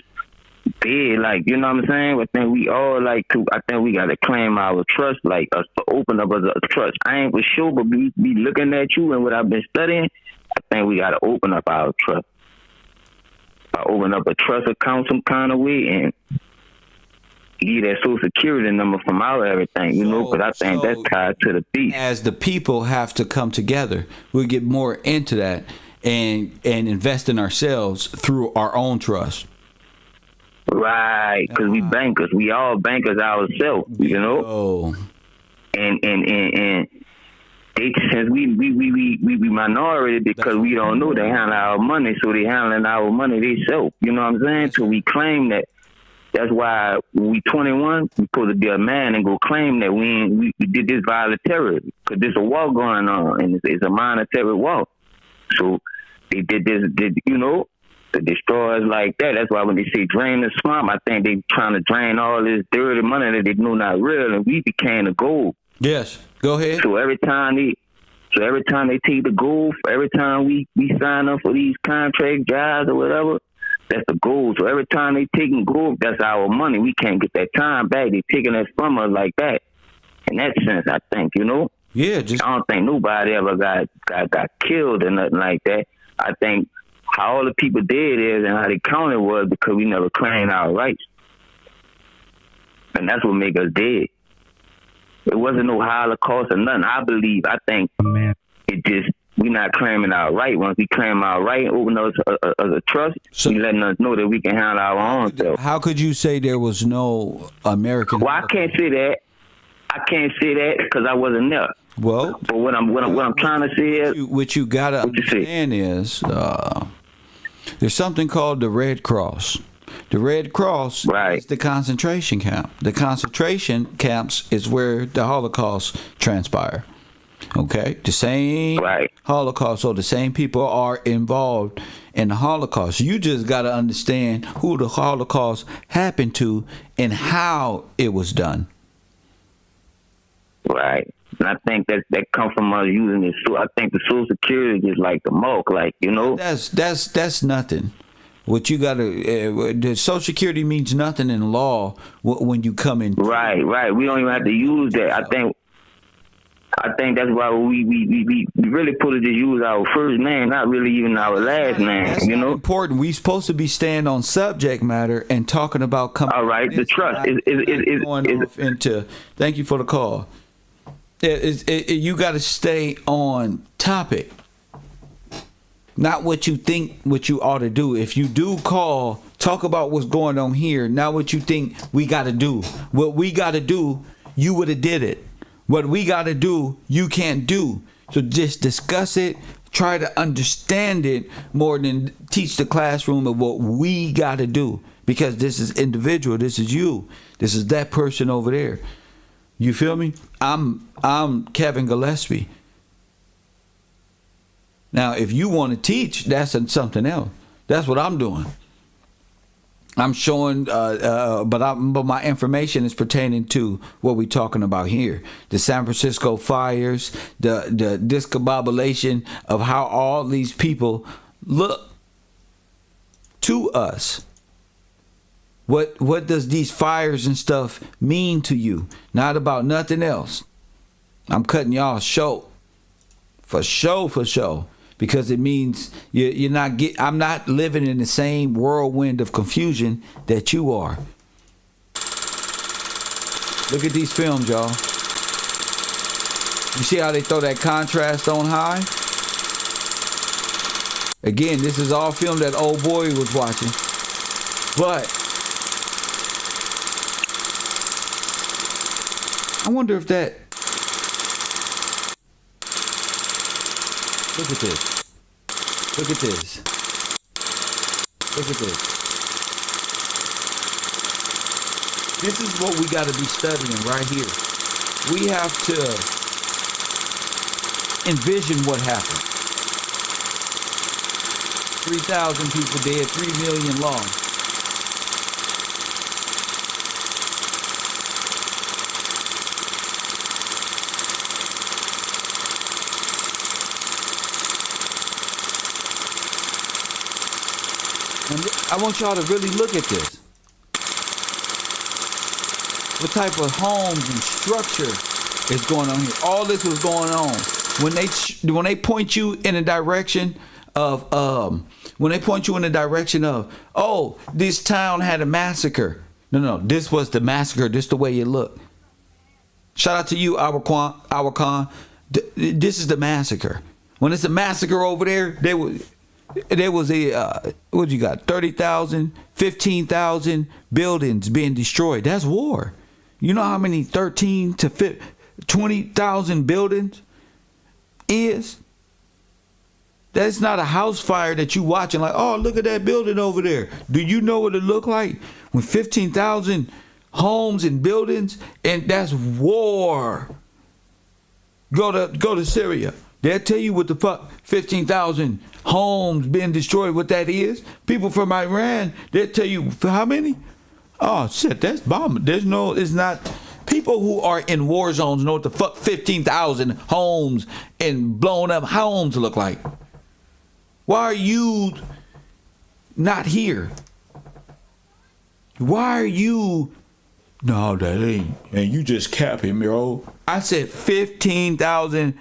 big, like, you know what I'm saying? I think we all I think we got to claim our trust, like us to open up as a trust. I ain't for sure, but be looking at you and what I've been studying, I think we got to open up our trust. Open up a trust account some kind of way and get that social security number from our everything, you know, but I think that's tied to the beat. As the people have to come together, we'll get more into that and invest in ourselves through our own trust. Right, because we bankers. We all bankers ourselves, you know? And they, since we minority because we don't know they handle our money, so they handling our money themselves, you know what I'm saying? So we claim that. That's why when we 21, we supposed to be a man and go claim that we did this voluntarily because there's a war going on and it's a monetary war. So they did this, you know, to destroy us like that. That's why when they say drain the swamp, I think they trying to drain all this dirty money that they know not real, and we became the gold. Yes, go ahead. So every time they take the gold, every time we sign up for these contract jobs or whatever, that's the gold. So every time they taking gold, that's our money. We can't get that time back. They taking it from us like that. In that sense, I think, you know. Yeah, I don't think nobody ever got killed or nothing like that. I think how all the people did is and how they counted was because we never claimed our rights, and that's what make us dead. It wasn't no Holocaust or nothing. I think it just. We not claiming our right. Once we claim our right, open us a trust, we letting us know that we can handle our own self. How could you say there was no American? Well, I can't say that. Because I wasn't there. Well, but what I'm trying to say is, what you gotta understand is, there's something called the Red Cross. The Red Cross is the concentration camp. The concentration camps is where the Holocaust transpired. Okay, the same Holocaust, so the same people are involved in the Holocaust. You just got to understand who the Holocaust happened to and how it was done. Right, and I think that comes from us using this. So I think the Social Security is like the milk, like, you know. That's nothing. What you got to, the Social Security means nothing in law when you come in. Right. We don't even have to use that. I think that's why we really put it to use our first name, not really even our last name. That's you know, important. We supposed to be staying on subject matter and talking about company. All right, the trust is going off into. Thank you for the call. You got to stay on topic, not what you think what you ought to do. If you do call, talk about what's going on here, not what you think we got to do. What we got to do, you would have did it. What we got to do, you can't do. So just discuss it. Try to understand it more than teach the classroom of what we got to do. Because this is individual. This is you. This is that person over there. You feel me? I'm Kevin Gillespie. Now, if you want to teach, that's something else. That's what I'm doing. I'm showing, but my information is pertaining to what we're talking about here: the San Francisco fires, the discombobulation of how all these people look to us. What does these fires and stuff mean to you? Not about nothing else. I'm cutting y'all short, for sure. Because it means you're not I'm not living in the same whirlwind of confusion that you are. Look at these films, y'all. You see how they throw that contrast on high? Again, this is all film that old boy was watching. But I wonder if that... Look at this. Look at this. Look at this. This is what we got to be studying right here. We have to envision what happened. 3,000 people dead, 3 million lost. And I want y'all to really look at this. What type of homes and structure is going on here? All this was going on when they point you in a direction of oh, this town had a massacre. No, this was the massacre. This the way it looked. Shout out to you, Our Khan. This is the massacre. When it's a massacre over there, there was a, what you got, 30,000, 15,000 buildings being destroyed. That's war. You know how many 13 to 20,000 buildings is? That's not a house fire that you watching like, oh, look at that building over there. Do you know what it looked like when 15,000 homes and buildings? And that's war. Go to Syria. They'll tell you what the fuck 15,000 homes being destroyed, what that is. People from Iran, they'll tell you for how many? Oh shit, that's bombing. It's not. People who are in war zones know what the fuck 15,000 homes and blown up homes look like. Why are you not here? Why are you? No, that ain't. And you just cap him, bro. I said 15,000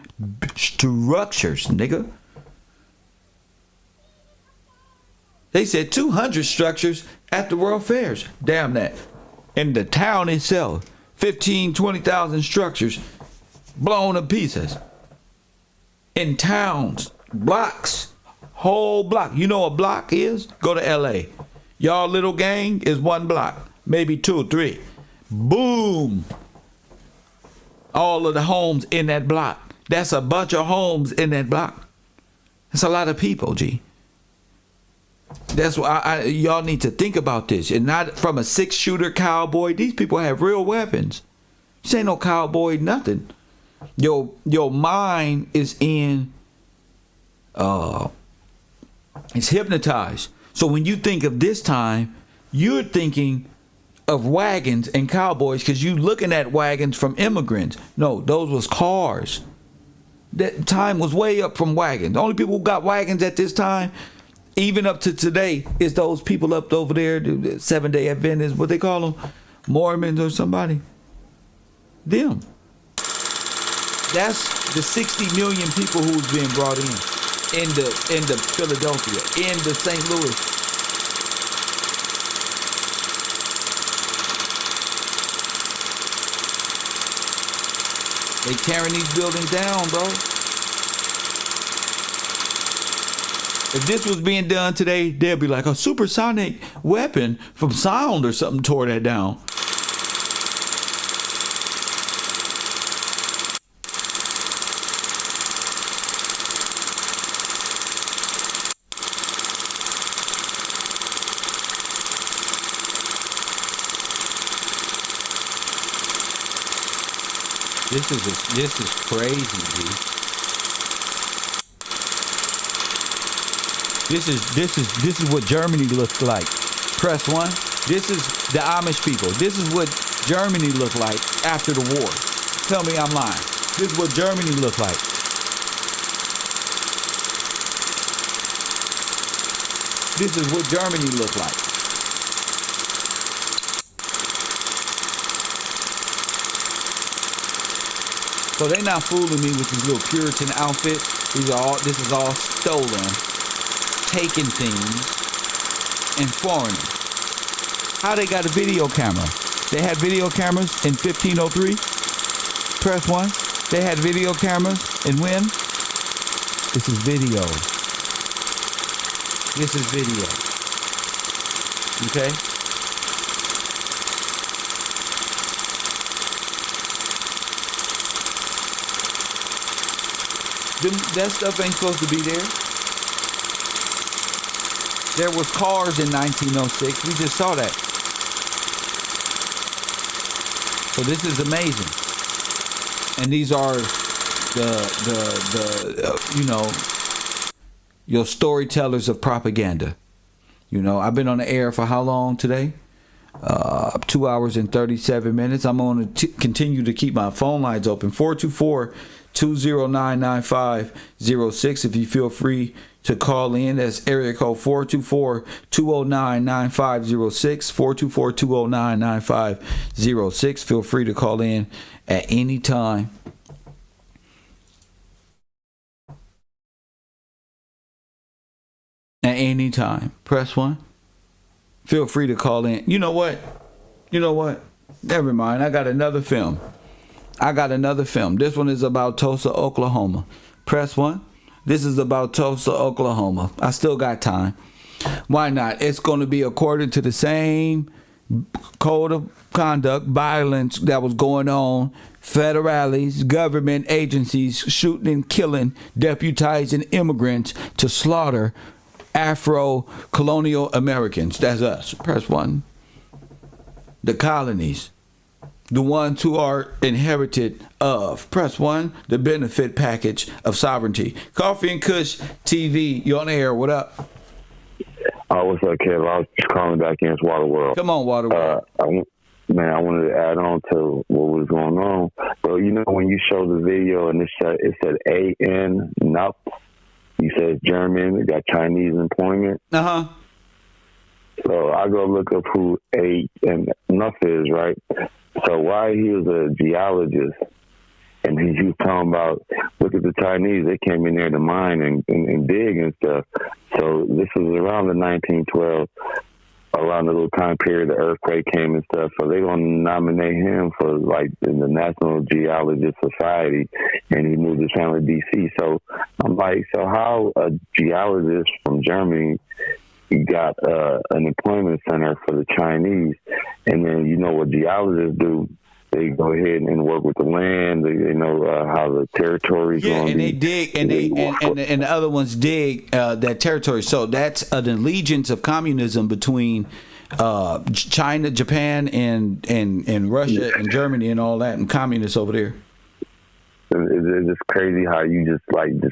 structures, nigga. They said 200 structures at the World Fairs. Damn that. In the town itself, 20,000 structures blown to pieces. In towns, blocks, whole block. You know what a block is? Go to LA. Y'all little gang is one block, maybe 2 or 3. Boom. All of the homes in that block. That's a bunch of homes in that block. That's a lot of people, G. That's why y'all need to think about this. And not from a 6-shooter cowboy. These people have real weapons. This ain't no cowboy, nothing. Your mind is in, it's hypnotized. So when you think of this time, you're thinking of wagons and cowboys because you looking at wagons from immigrants. No, those was cars. That time was way up from wagons. The only people who got wagons at this time even up to today, it's those people up over there, the 7-Day Adventists, what they call them, Mormons or somebody. Them. That's the 60 million people who's being brought in the Philadelphia, in the St. Louis. They tearing these buildings down, bro. If this was being done today, they'd be like a supersonic weapon from sound or something tore that down. This is crazy, dude. This is what Germany looks like. Press 1. This is the Amish people. This is what Germany looked like after the war. Tell me I'm lying. This is what Germany looked like. This is what Germany looked like. So they not fooling me with these little Puritan outfits. This is all stolen, taken things, and foreign. How they got a video camera? They had video cameras in 1503. Press 1. They had video cameras, and when? This is video. This is video. Okay? That stuff ain't supposed to be there. There was cars in 1906. We just saw that. So this is amazing. And these are your storytellers of propaganda. You know, I've been on the air for how long today? 2 hours and 37 minutes. I'm going to continue to keep my phone lines open. 424-209-9506. If you feel free to call in, that's area code 424-209-9506. 424-209-9506. Feel free to call in at any time. At any time. Press 1. Feel free to call in. You know what? Never mind. I got another film. This one is about Tulsa, Oklahoma. Press 1. This is about Tulsa, Oklahoma. I still got time. Why not? It's going to be according to the same code of conduct, violence that was going on. Federales, government agencies shooting and killing, deputizing immigrants to slaughter Afro colonial Americans. That's us. Press 1. The colonies. The ones who are inherited of. Press 1. The benefit package of sovereignty. Coffee and Kush TV. You on the air. What up? What's up, Kev? I was just calling back in. It's Waterworld. Come on, Waterworld. I wanted to add on to what was going on. So, you know, when you show the video and it said A-N, NUP, you said German, it got Chinese employment. Uh-huh. So I go look up who A-N, NUP is, right? So why he was a geologist, and he was talking about, look at the Chinese, they came in there to mine and dig and stuff. So this was around the 1912, around the little time period the earthquake came and stuff. So they're going to nominate him for, like, in the National Geologist Society, and he moved his family to D.C. So I'm like, so how a geologist from Germany got an employment center for the Chinese, and then you know what geologists do? They go ahead and work with the land. They know how the territory's going. Yeah, and they dig, and the other ones dig that territory. So that's an allegiance of communism between China, Japan, and Russia and Germany and all that, and communists over there. It's just crazy how you just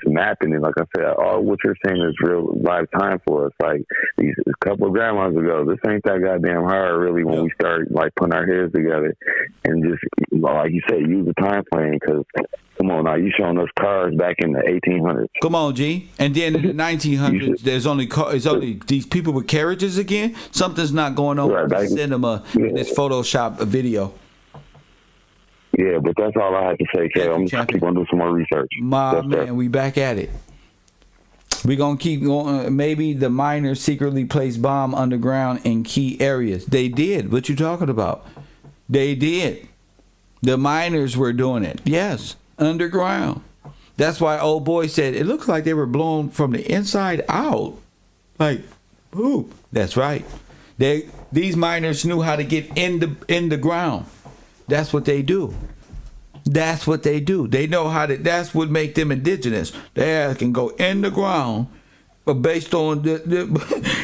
mapping it. Like I said, all what you're saying is real live time for us. Like a couple of grandmas ago, this ain't that goddamn hard really when we start putting our heads together and just like you said, use the time frame. Because come on now, you showing us cars back in the 1800s. Come on, G. And then in the 1900s, it's only these people with carriages again. Something's not going on with the cinema in this Photoshop video. Yeah, but that's all I have to say, Kev. I'm just keep on doing some more research. We back at it. We're going to keep going. Maybe the miners secretly placed bomb underground in key areas. They did. What you talking about? They did. The miners were doing it. Yes, underground. That's why old boy said it looks like they were blown from the inside out. Like, ooh, that's right. These miners knew how to get in the ground. That's what they do. That's what they do. They know how to. That's what make them indigenous. They can go in the ground, but based on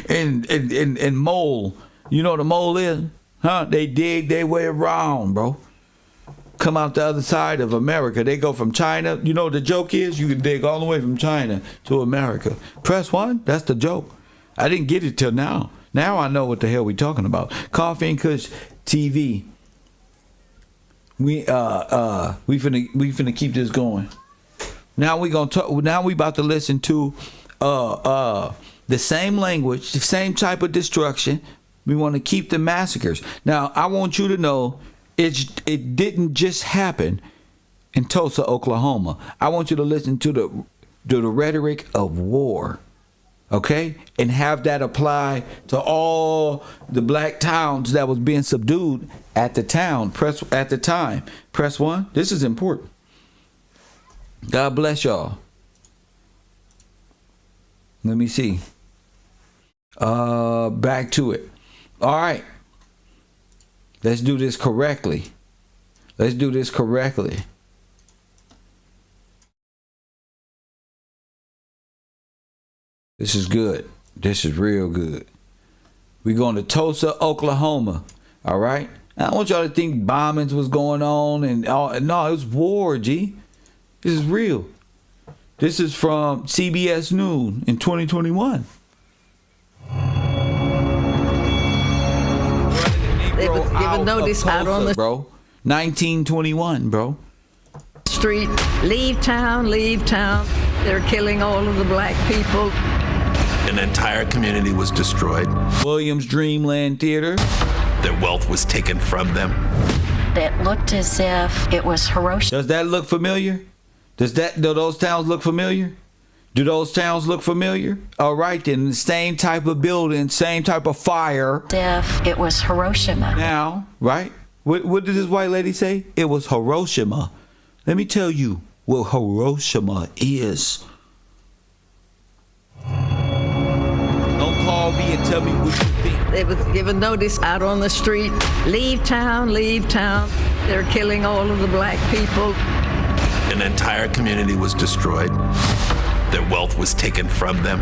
and mole. You know what a mole is, huh? They dig their way around, bro. Come out the other side of America. They go from China. You know what the joke is? You can dig all the way from China to America. Press 1. That's the joke. I didn't get it till now. Now I know what the hell we talking about. Coffee and Kush TV. We finna keep this going. Now we gonna talk. Now we about to listen to the same language, the same type of destruction. We want to keep the massacres. Now I want you to know it didn't just happen in Tulsa, Oklahoma. I want you to listen to the rhetoric of war. Okay, and have that apply to all the black towns that was being subdued at the time. Press 1. This is important. God bless y'all. Let me see. Back to it. All right. Let's do this correctly. This is good. This is real good. We're going to Tulsa, Oklahoma. All right. I don't want y'all to think bombings was going on and all. No, it was war, G. This is real. This is from CBS News in 2021. They was given notice out on the 1921, bro. Street. Leave town. They're killing all of the black people. An entire community was destroyed. Williams Dreamland Theater. Their wealth was taken from them. It looked as if it was Hiroshima. Does that look familiar? Do those towns look familiar? All right, then the same type of building, same type of fire. If it was Hiroshima. Now, right? What did this white lady say? It was Hiroshima. Let me tell you what Hiroshima is. Don't call me and tell me what you think. They was given notice out on the street. Leave town. They're killing all of the black people. An entire community was destroyed. Their wealth was taken from them.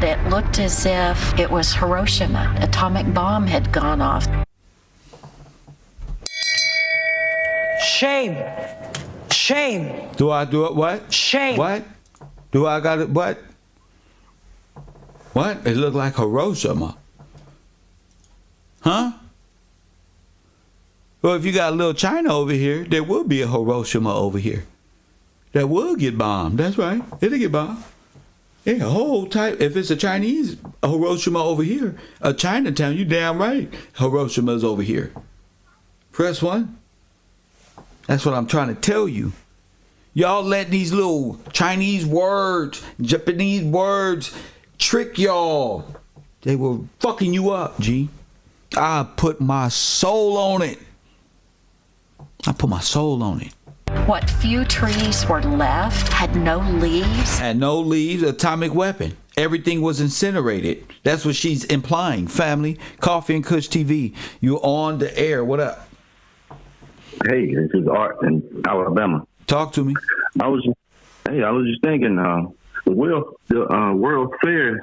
It looked as if it was Hiroshima. An atomic bomb had gone off. Shame. Do I do it? What? Shame. What? Do I got it? What? What? It looked like Hiroshima. Huh? Well, if you got a little China over here, there will be a Hiroshima over here. That will get bombed. That's right. It'll get bombed. Yeah, a whole type. If it's a Chinese Hiroshima over here, a Chinatown, you damn right. Hiroshima's over here. Press 1. That's what I'm trying to tell you. Y'all let these little Chinese words, Japanese words trick y'all. They were fucking you up, G. I put my soul on it. What few trees were left had no leaves. Atomic weapon. Everything was incinerated. That's what she's implying. Family, Coffee and Kush TV. You on the air. What up? Hey, this is Art in Alabama. Talk to me. I was just thinking, the World Fair,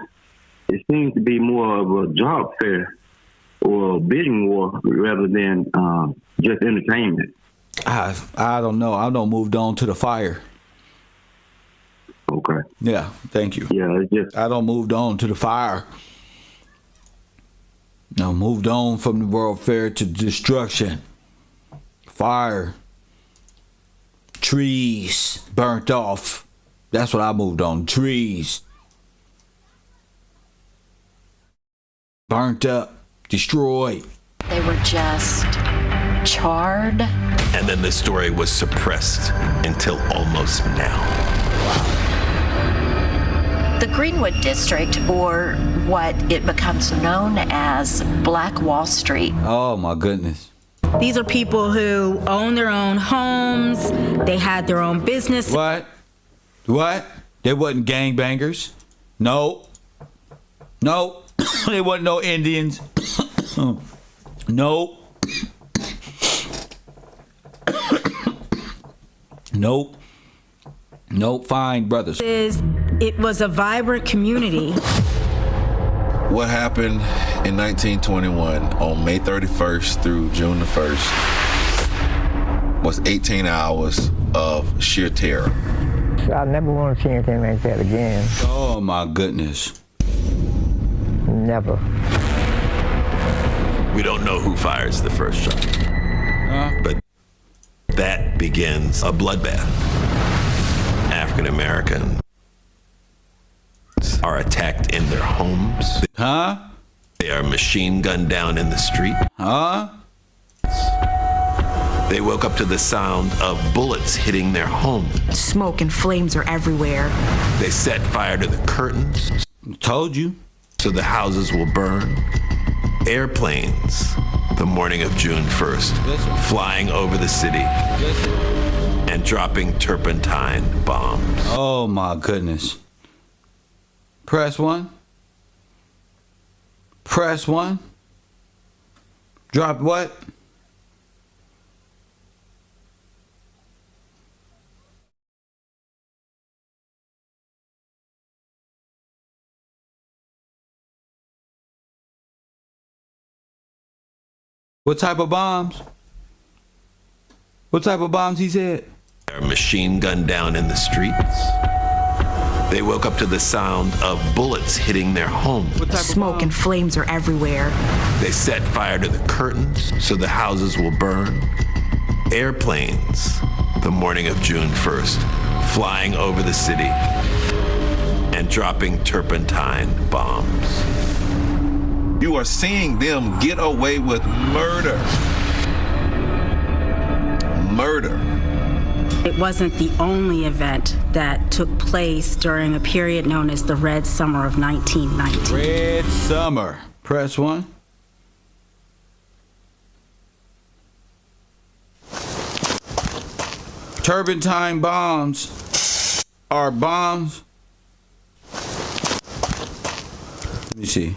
it seems to be more of a job fair or a bidding war rather than just entertainment. I don't know. I don't moved on to the fire. Okay. Yeah, thank you. Yeah, it's just I don't moved on to the fire. No, moved on from the World Fair to destruction. Fire. Trees burnt off. That's what I moved on. Trees. Burnt up. Destroyed. They were just charred. And then the story was suppressed until almost now. The Greenwood District, or what it becomes known as Black Wall Street. Oh my goodness. These are people who own their own homes. They had their own business. What? They wasn't gangbangers. No. They wasn't no Indians. No. Nope, fine, brothers. It was a vibrant community. What happened in 1921 on May 31st through June the 1st was 18 hours of sheer terror. I never want to see anything like that again. Oh my goodness. Never. We don't know who fires the first shot. But that begins a bloodbath. African Americans are attacked in their homes. They are machine gunned down in the street. They woke up to the sound of bullets hitting their homes. Smoke and flames are everywhere. They set fire to the curtains. Told you. So the houses will burn. Airplanes, the morning of June 1st, flying over the city and dropping turpentine bombs. Oh my goodness. Press one. Drop what? What type of bombs? What type of bombs he said? They're machine gunned down in the streets. They woke up to the sound of bullets hitting their homes. Smoke and flames are everywhere. They set fire to the curtains so the houses will burn. Airplanes, the morning of June 1st, flying over the city and dropping turpentine bombs. You are seeing them get away with murder. It wasn't the only event that took place during a period known as the Red Summer of 1919. Red Summer. Press one. Turpentine bombs are bombs. Let me see.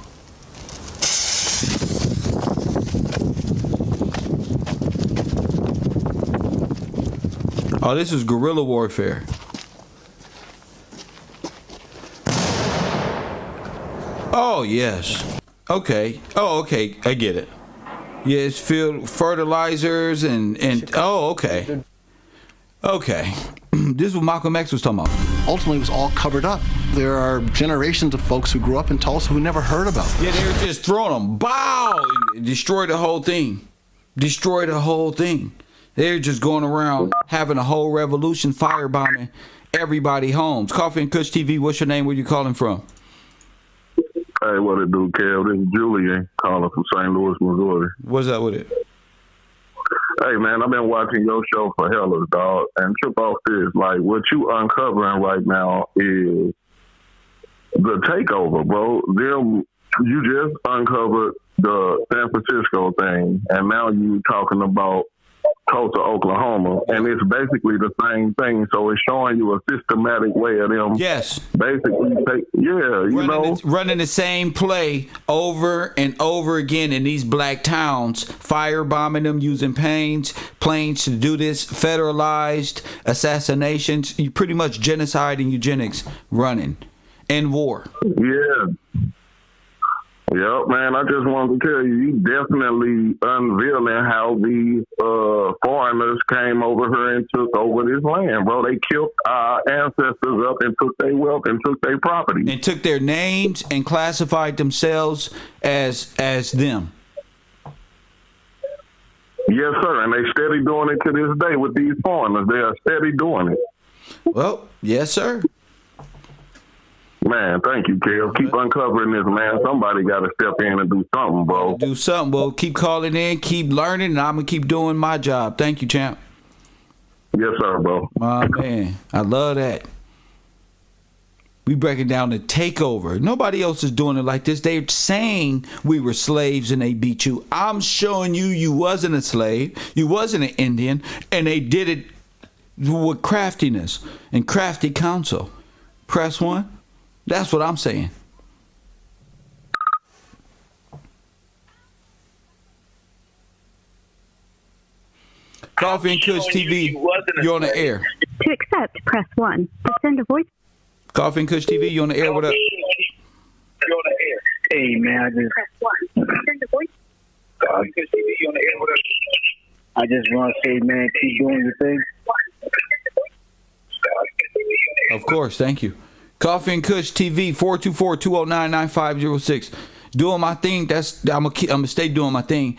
Oh, this is guerrilla warfare. Oh, yes. Okay. Oh, okay. I get it. Yeah, it's filled fertilizers and oh, okay. Okay. This is what Malcolm X was talking about. Ultimately, it was all covered up. There are generations of folks who grew up in Tulsa who never heard about it. Yeah, they were just throwing them. Bow! Destroy the whole thing. Destroy the whole thing. They're just going around having a whole revolution, firebombing everybody homes. Coffee and Kush TV, what's your name? Where you calling from? Hey, what it do, Kev? This is Julian calling from St. Louis, Missouri. What's up with it? Hey, man, I've been watching your show for hella, dog. And trip off this, like, what you uncovering right now is the takeover, bro. You just uncovered the San Francisco thing, and now you talking about Tulsa, Oklahoma, and it's basically the same thing. So it's showing you a systematic way of them. Yes. Basically, running the same play over and over again in these black towns, firebombing them, using planes to do this, federalized assassinations, pretty much genocide and eugenics running, and war. Yeah. Yep, man. I just wanted to tell you, you definitely unveiling how the foreigners came over here and took over this land, bro. They killed our ancestors up and took their wealth and took their property. And took their names and classified themselves as them. Yes, sir. And they steady doing it to this day with these foreigners. They are steady doing it. Well, yes, sir. Man, thank you, Kev. Keep uncovering this, man. Somebody got to step in and do something, bro. Do something, bro. Keep calling in, keep learning, and I'm going to keep doing my job. Thank you, champ. Yes, sir, bro. My man, I love that. We breaking down the takeover. Nobody else is doing it like this. They're saying we were slaves and they beat you. I'm showing you wasn't a slave. You wasn't an Indian. And they did it with craftiness and crafty counsel. Press 1. That's what I'm saying. Coffee and Kush TV, you're on the air. To accept, press 1. To send a voice. Coffee and Kush TV, you on the air? What up? Hey, man, I just... Press 1. To send a voice. Coffee and Kush TV, you on the air? What up? I just want to say, man, keep doing your thing. Of course, thank you. Coffee and Kush TV, 424-209-9506. Doing my thing. I'm gonna stay doing my thing.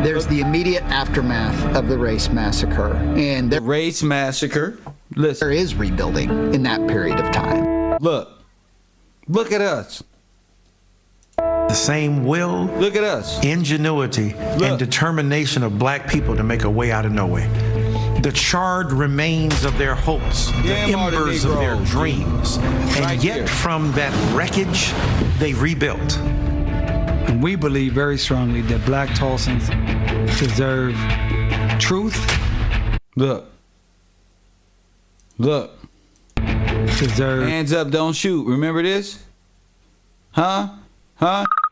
There's the immediate aftermath of the race massacre, and the race massacre. Listen, there is rebuilding in that period of time. Look at us. The same will, look at us, ingenuity, and determination of black people to make a way out of no way. The charred remains of their hopes, the embers of their dreams. And yet from that wreckage, they rebuilt. And we believe very strongly that black Tulsans deserve truth. Look. Deserve. Hands up, don't shoot. Remember this? Huh?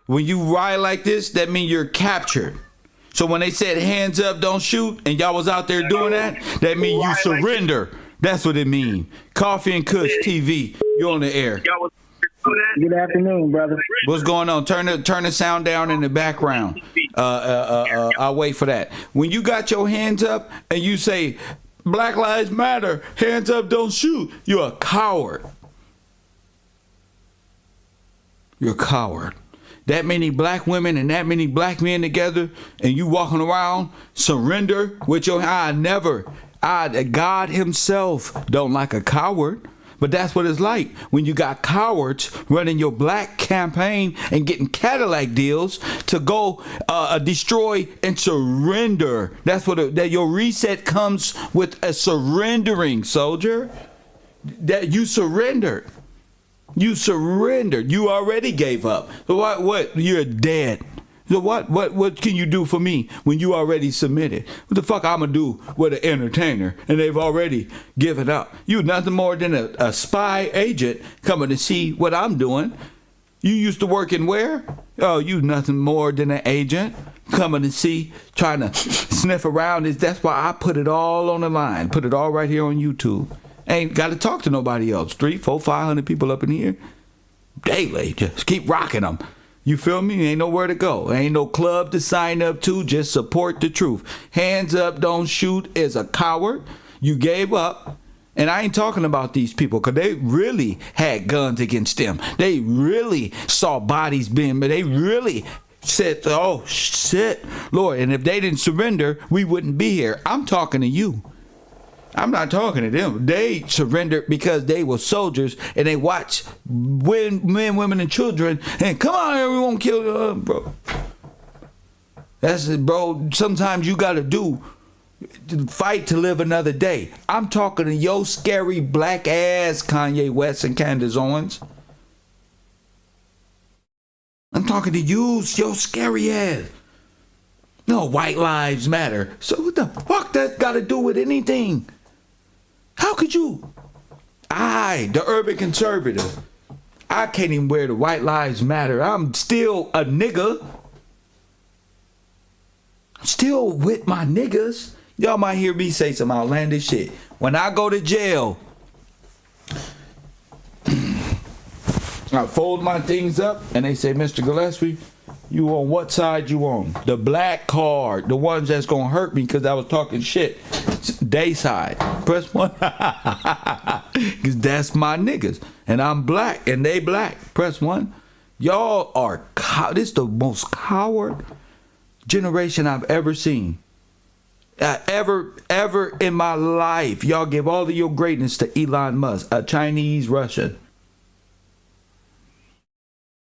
When you ride like this, that means you're captured. So when they said hands up, don't shoot, and y'all was out there doing that means you surrender. That's what it means. Coffee and Kush TV, you're on the air. Good afternoon, brother. What's going on? Turn the sound down in the background. I'll wait for that. When you got your hands up and you say, Black Lives Matter, hands up, don't shoot, you're a coward. You're a coward. That many black women and that many black men together, and you walking around surrender with your God himself don't like a coward. But that's what it's like when you got cowards running your black campaign and getting Cadillac deals to go destroy and surrender. That's what your reset comes with, a surrendering, soldier. That you surrendered. You surrendered. You already gave up. So what? You're dead. So what can you do for me when you already submitted? What the fuck I'm gonna do with an entertainer and they've already given up? You nothing more than a spy agent coming to see what I'm doing. You used to work in where? Oh, you nothing more than an agent coming to see, trying to sniff around. That's why I put it all on the line. Put it all right here on YouTube. Ain't got to talk to nobody else. 300, 400, 500 people up in here daily. Just keep rocking them. You feel me? Ain't nowhere to go. Ain't no club to sign up to. Just support the truth. Hands up, don't shoot is a coward. You gave up. And I ain't talking about these people because they really had guns against them. They really saw bodies being, but they really said, oh, shit, Lord. And if they didn't surrender, we wouldn't be here. I'm talking to you. I'm not talking to them. They surrendered because they were soldiers and they watched men, women, and children. And come on, everyone, kill bro. That's it, bro. Sometimes you got to fight to live another day. I'm talking to your scary black ass Kanye West and Candace Owens. I'm talking to you, your scary ass. No, white lives matter. So what the fuck that got to do with anything? How could you? The urban conservative. I can't even wear the white lives matter. I'm still a nigga. I'm still with my niggas. Y'all might hear me say some outlandish shit. When I go to jail, I fold my things up, and they say, Mr. Gillespie, you on what side you on? The black card, the ones that's gonna hurt me because I was talking shit. They side. Press 1. Because that's my niggas. And I'm black, and they black. Press 1. Y'all are, this is the most coward generation I've ever seen. Ever in my life. Y'all give all of your greatness to Elon Musk, a Chinese Russian.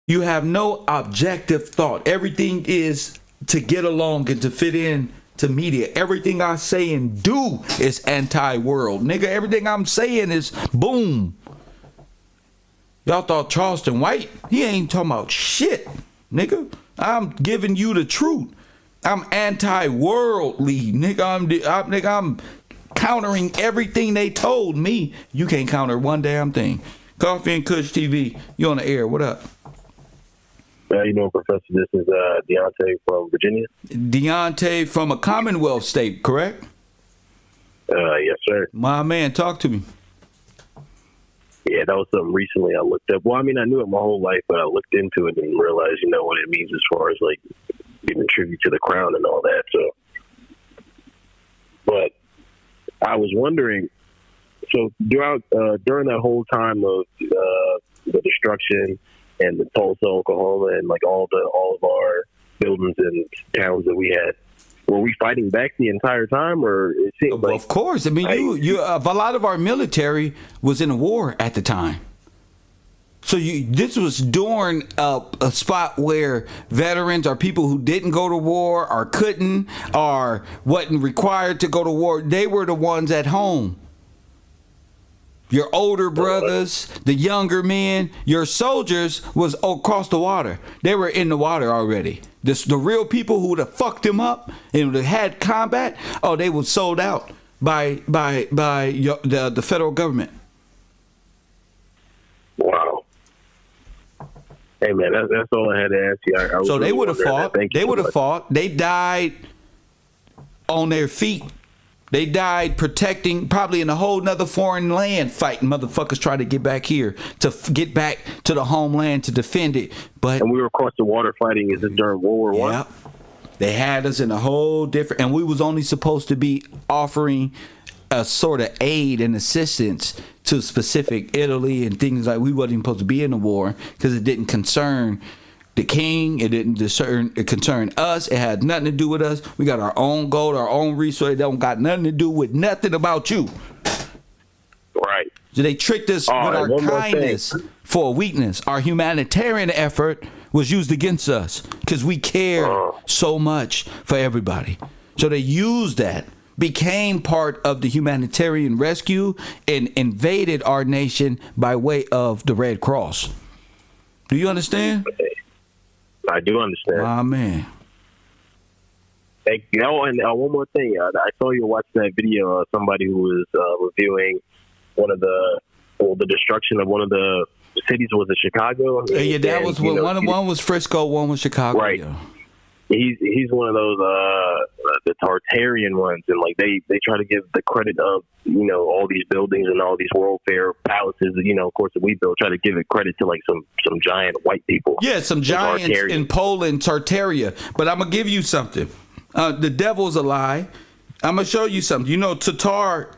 You have no objective thought. Everything is to get along and to fit in to media. Everything I say and do is anti-world. Nigga, everything I'm saying is boom. Y'all thought Charleston White, he ain't talking about shit, nigga. I'm giving you the truth. I'm anti-worldly, nigga. I'm countering everything they told me. You can't counter one damn thing. Coffee and Kush TV, you on the air. What up? How you doing, Professor? This is Deontay from Virginia. Deontay from a Commonwealth state, correct? Yes, sir. My man, talk to me. Yeah, that was something recently I looked up. Well, I mean, I knew it my whole life, but I looked into it and realized, what it means as far as, like, giving tribute to the crown and all that. So, but I was wondering, so during that whole time of the destruction and the Tulsa, Oklahoma, and like all of our buildings and towns that we had, were we fighting back the entire time, or it seemed like? Of course. I mean, a lot of our military was in a war at the time. So this was during a spot where veterans or people who didn't go to war or couldn't or wasn't required to go to war, they were the ones at home. Your older brothers, the younger men, your soldiers was across the water. They were in the water already. The real people who would have fucked them up and would have had combat, they were sold out by the federal government. Wow. Hey man, that's all I had to ask you. So they would have fought. They would have fought. They died on their feet. They died protecting, probably in a whole nother foreign land, fighting motherfuckers trying to get back here, to get back to the homeland to defend it. And we were across the water fighting. Is it during World War I? Yep. They had us in a whole different, and we was only supposed to be offering a sort of aid and assistance to specific Italy and things like. We wasn't even supposed to be in the war because it didn't concern the king. It didn't concern us. It had nothing to do with us. We got our own gold, our own resource. It don't got nothing to do with nothing about you. Right. So they tricked us with our kindness for a weakness. Our humanitarian effort was used against us because we care so much for everybody. So they used that, became part of the humanitarian rescue, and invaded our nation by way of the Red Cross. Do you understand? I do understand. Ah, man. Hey, and one more thing. I saw you watch that video of somebody who was reviewing the destruction of one of the cities. Was it Chicago? Yeah, that was one was Frisco, one was Chicago. Right. Yeah. He's one of those the Tartarian ones, and like they try to give the credit of all these buildings and all these World Fair palaces of course that we built, try to give it credit to like some giant white people. Yeah, some giants in Poland, Tartaria. But I'm gonna give you something. The devil's a lie. I'm gonna show you something. Tatar.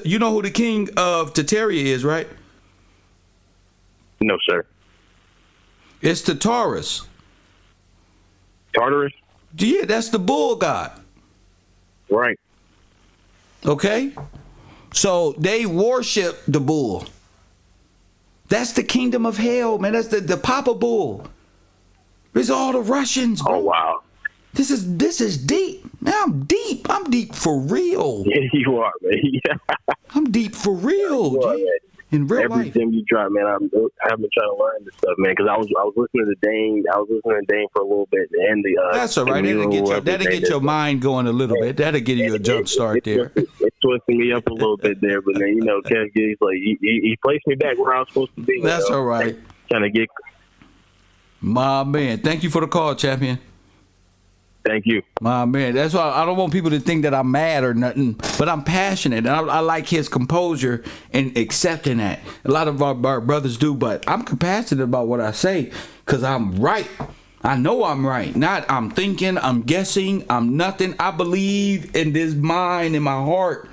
You know who the king of Tartaria is, right? No, sir. It's Tartarus. Tartarus? Yeah, that's the bull god. Right. Okay? So they worship the bull. That's the kingdom of hell, man. That's the Papa Bull. It's all the Russians, bro. Oh, wow. This is deep. Now I'm deep for real. Yeah, you are, man. I'm deep for real, G. In real life. Everything you drop, man, I've been trying to learn this stuff, man, because I was listening to Dane. I was listening to Dane for a little bit, and that's all right. That'll get your mind going a little bit. That'll give you a jump start there. It's twisting me up a little bit there, but then Kev Gillz, like he placed me back where I was supposed to be. That's all right. Trying to get my man. Thank you for the call, champion. Thank you. My man, that's why I don't want people to think that I'm mad or nothing, but I'm passionate, and I like his composure and accepting that. A lot of our brothers do, but I'm compassionate about what I say because I'm right. I know I'm right. Not I'm thinking, I'm guessing, I'm nothing. I believe in this mind and my heart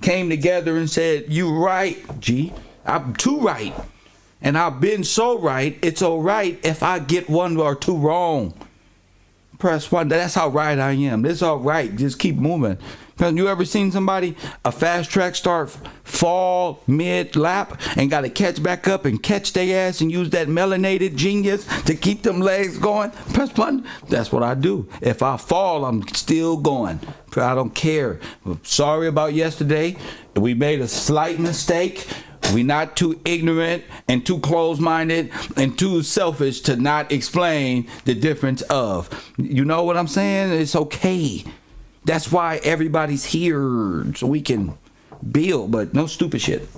came together and said, you right, G. I'm too right. And I've been so right, it's all right if I get one or two wrong. Press 1. That's how right I am. It's all right. Just keep moving. You ever seen somebody, a fast track start, fall mid-lap and got to catch back up and catch their ass and use that melanated genius to keep them legs going? Press 1. That's what I do. If I fall, I'm still going. I don't care. Sorry about yesterday. We made a slight mistake. We're not too ignorant and too closed-minded and too selfish to not explain the difference of. You know what I'm saying? It's okay. That's why everybody's here, so we can build, but no stupid shit.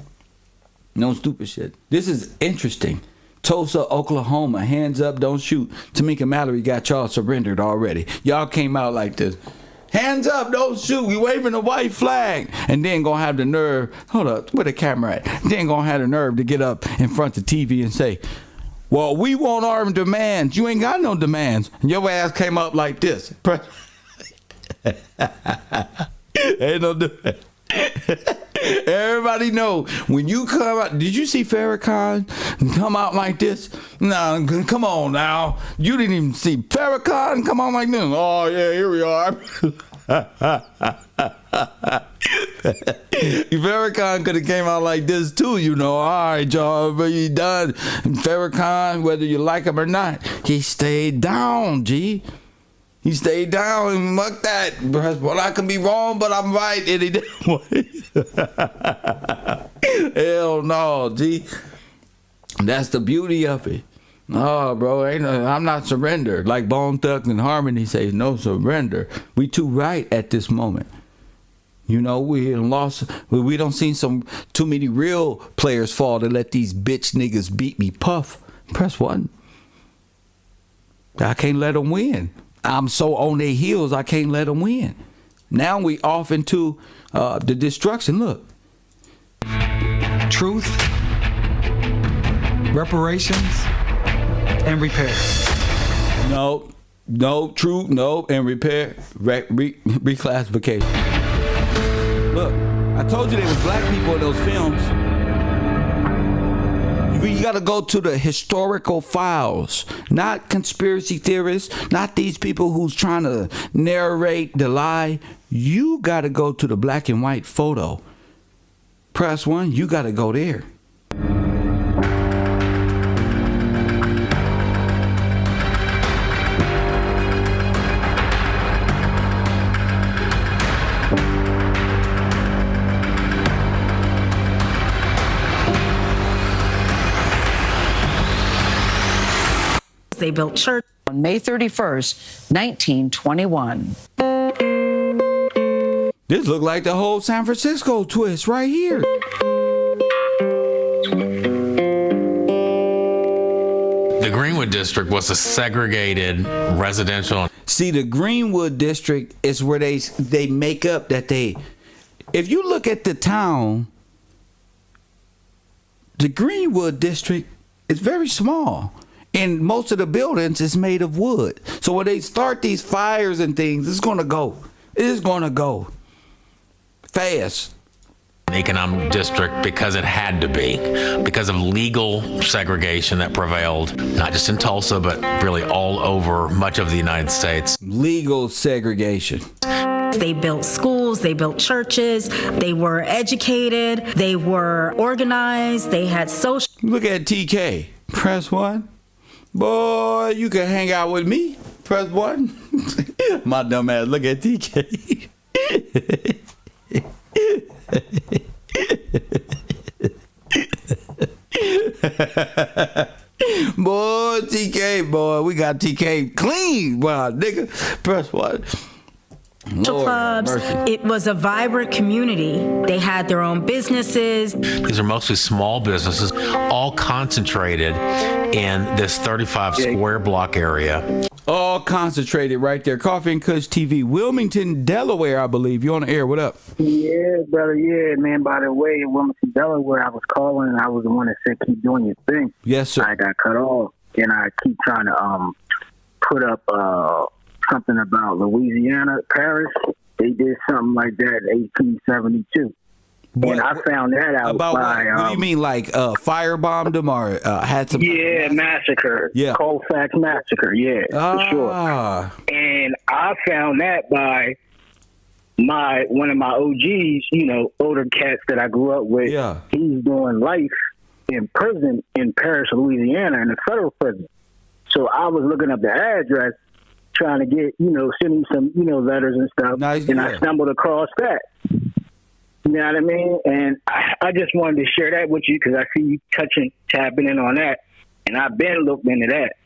No stupid shit. This is interesting. Tulsa, Oklahoma, hands up, don't shoot. Tamika Mallory got y'all surrendered already. Y'all came out like this. Hands up, don't shoot. We waving the white flag. And then gonna have the nerve, hold up, where the camera at? Then gonna have the nerve to get up in front of TV and say, well, we want our demands. You ain't got no demands. And your ass came up like this. Ain't no demand. Everybody know when you come out. Did you see Farrakhan come out like this? No, come on now. You didn't even see Farrakhan come out like this. Oh yeah, here we are. Farrakhan could have came out like this too, you know. All right, y'all, but you done. Farrakhan, whether you like him or not, he stayed down, G. He stayed down and muck that. Well, I could be wrong, but I'm right any day. Hell no, G. That's the beauty of it. Oh, bro, I'm not surrendered. Like Bone Thugs and Harmony say, no surrender. We too right at this moment. You know, we lost. We don't see too many real players fall to let these bitch niggas beat me. Puff. Press 1. I can't let them win. I'm so on their heels, I can't let them win. Now we off into the destruction. Look. Truth, reparations, and repair. No, truth, no, and repair, reclassification. Look, I told you there was black people in those films. You got to go to the historical files, not conspiracy theorists, not these people who's trying to narrate the lie. You got to go to the black and white photo. Press 1, you got to go there. They built church on May 31st, 1921. This looked like the whole San Francisco twist right here. The Greenwood District was a segregated residential. See, the Greenwood District is where they make up that if you look at the town, the Greenwood District is very small. And most of the buildings is made of wood. So when they start these fires and things, it's going to go. It is going to go fast. An economic district because it had to be, because of legal segregation that prevailed, not just in Tulsa, but really all over much of the United States. Legal segregation. They built schools, they built churches, they were educated, they were organized, they had social. Look at TK. Press 1. Boy, you can hang out with me. Press 1. My dumb ass. Look at TK. Boy, TK, boy. We got TK clean. Wow, nigga. Press 1. clubs. It was a vibrant community. They had their own businesses. These are mostly small businesses, all concentrated in this 35 square block area. All concentrated right there. Coffee and Kush TV, Wilmington, Delaware, I believe. You on the air? What up? Yeah, brother. Yeah, man. By the way, in Wilmington, Delaware, I was calling and I was the one that said, keep doing your thing. Yes, sir. I got cut off. And I keep trying to put up something about Louisiana, Paris. They did something like that in 1872. And I found that out about by... what do you mean, like firebombed them or had some... Yeah, massacre. Yeah. Colfax massacre, yeah, for sure. And I found that by one of my OGs, you know, older cats that I grew up with. Yeah. He's doing life in prison in Paris, Louisiana, in a federal prison. So I was looking up the address, trying to get, you know, sending some, you know, letters and stuff. Nice, and yeah. I stumbled across that. You know what I mean? And I just wanted to share that with you because I see you tapping in on that. And I've been looked into that.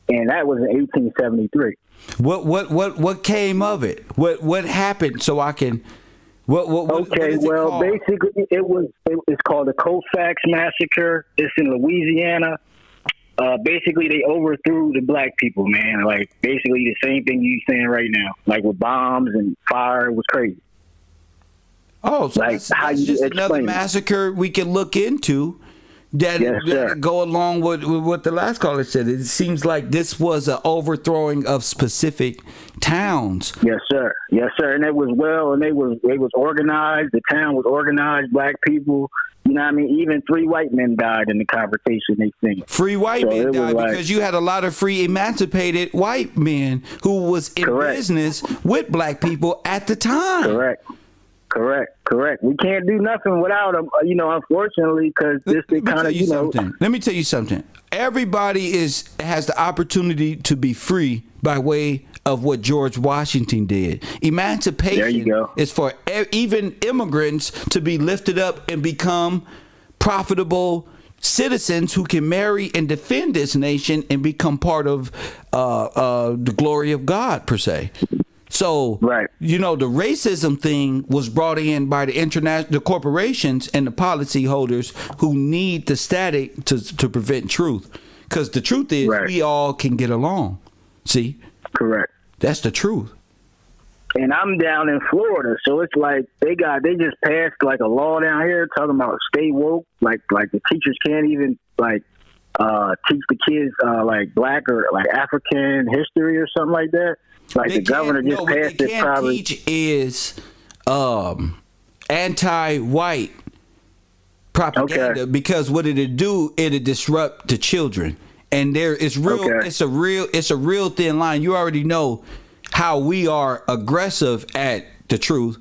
And that was in 1873. What came of it? What happened so I can... What basically, it's called the Colfax Massacre. It's in Louisiana. Basically, they overthrew the black people, man. Like, basically the same thing you're saying right now. Like, with bombs and fire. It was crazy. Oh, so like, that's just another massacre we can look into that go along with what the last caller said. It seems like this was an overthrowing of specific towns. Yes, sir. Yes, sir. And it was and they was organized. The town was organized. Black people. You know what I mean? Even 3 white men died in the confrontation they seen. Free white men died because you had a lot of free emancipated white men who was in business with black people at the time. Correct. We can't do nothing without them, you know, unfortunately, because this kind of, you know. Let me tell you something. Everybody has the opportunity to be free by way of what George Washington did. Emancipation is for even immigrants to be lifted up and become profitable citizens who can marry and defend this nation and become part of the glory of God, per se. So, you know, the racism thing was brought in by the corporations and the policy holders who need the static to prevent truth. Because the truth is we all can get along. See? Correct. That's the truth. And I'm down in Florida, so it's like they just passed like a law down here talking about stay woke. Like the teachers can't even like teach the kids like black or like African history or something like that. Like the governor just passed it. Probably teach is anti-white propaganda because what it'd do, it'd disrupt the children. And it's a real thin line. You already know how we are aggressive at the truth.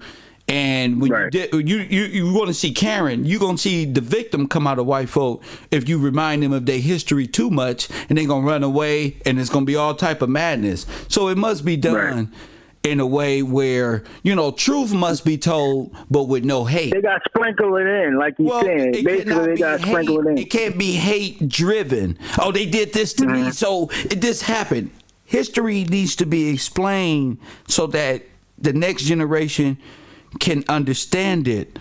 And when you want to see Karen, you're going to see the victim come out of white folk if you remind them of their history too much, and they're going to run away, and it's going to be all type of madness. So it must be done in a way where, you know, truth must be told, but with no hate. They got sprinkled it in, like you said. Basically, they got sprinkled it in. It can't be hate driven. Oh, they did this to me, so this happened. History needs to be explained so that the next generation can understand it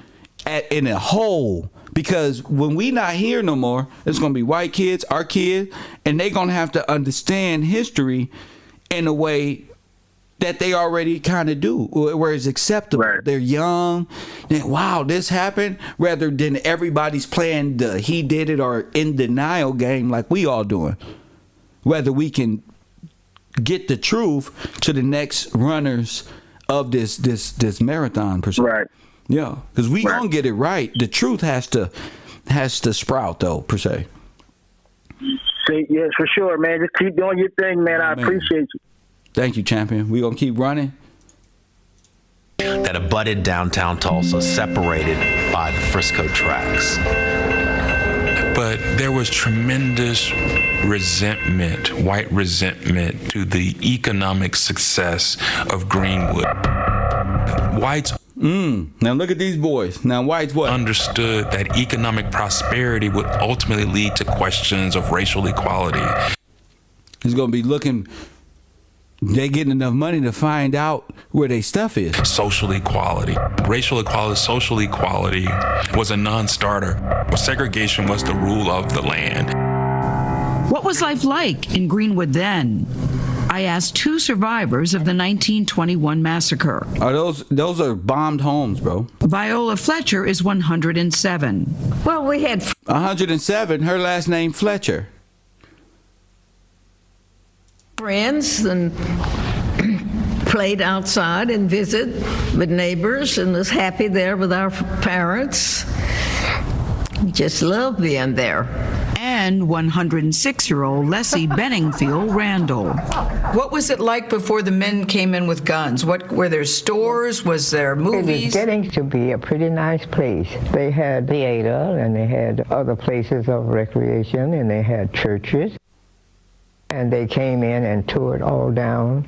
in a whole, because when we not here no more, it's gonna be white kids, our kids, and they gonna have to understand history in a way that they already kind of do, where it's acceptable. They're young, and wow, this happened, rather than everybody's playing the he did it or in denial game like we all doing. Whether we can get the truth to the next runners of this marathon, per se. Yeah, because we gonna get it right. The truth has to sprout, though, per se. Yes, for sure, man. Just keep doing your thing, man. I appreciate you. Thank you, champion. We gonna keep running. That abutted downtown Tulsa, separated by the Frisco tracks. But there was tremendous resentment, white resentment, to the economic success of Greenwood. Whites now look at these boys. Now whites what? Understood that economic prosperity would ultimately lead to questions of racial equality. He's gonna be looking they getting enough money to find out where their stuff is. Social equality, racial equality, social equality was a non-starter. Segregation was the rule of the land. What was life like in Greenwood then? I asked 2 survivors of the 1921 massacre. Those are bombed homes, bro. Viola Fletcher is 107. Well, we had 107. Her last name Fletcher. friends and played outside and visit with neighbors and was happy there with our parents. We just loved being there. And 106-year-old Leslie Benningfield Randall. What was it like before the men came in with guns? What were there stores? Was there movies? It was getting to be a pretty nice place. They had theater and they had other places of recreation and they had churches. And they came in and tore it all down.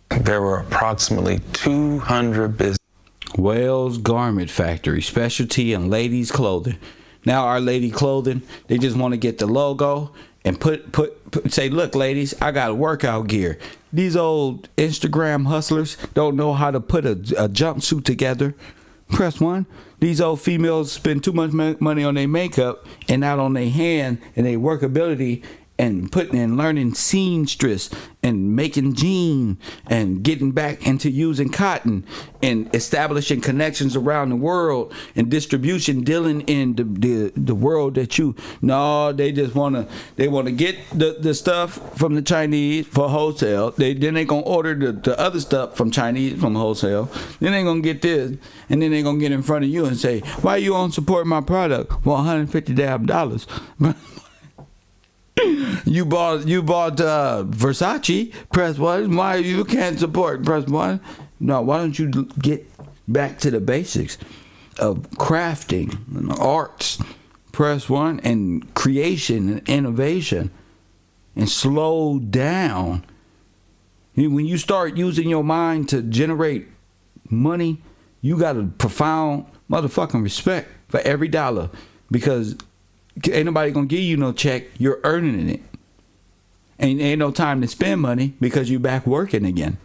There were approximately 200 businesses. Wells Garment Factory, specialty in ladies' clothing. Now our lady clothing, they just want to get the logo and put say, look, ladies, I got workout gear. These old Instagram hustlers don't know how to put a jumpsuit together. Press 1. These old females spend too much money on their makeup and not on their hand and their workability and putting and learning seamstress and making jean and getting back into using cotton and establishing connections around the world and distribution, dealing in the world that you they just want to get the stuff from the Chinese for wholesale. Then they gonna order the other stuff from Chinese from wholesale. Then they gonna get this and then they gonna get in front of you and say, why you on support my product? Well, $150. You bought Versace. Press 1. Why you can't support? Press 1. No, why don't you get back to the basics of crafting and arts? Press 1. And creation and innovation, and slow down. When you start using your mind to generate money, you got a profound motherfucking respect for every dollar, because ain't nobody gonna give you no check. You're earning it. Ain't no time to spend money because you back working again.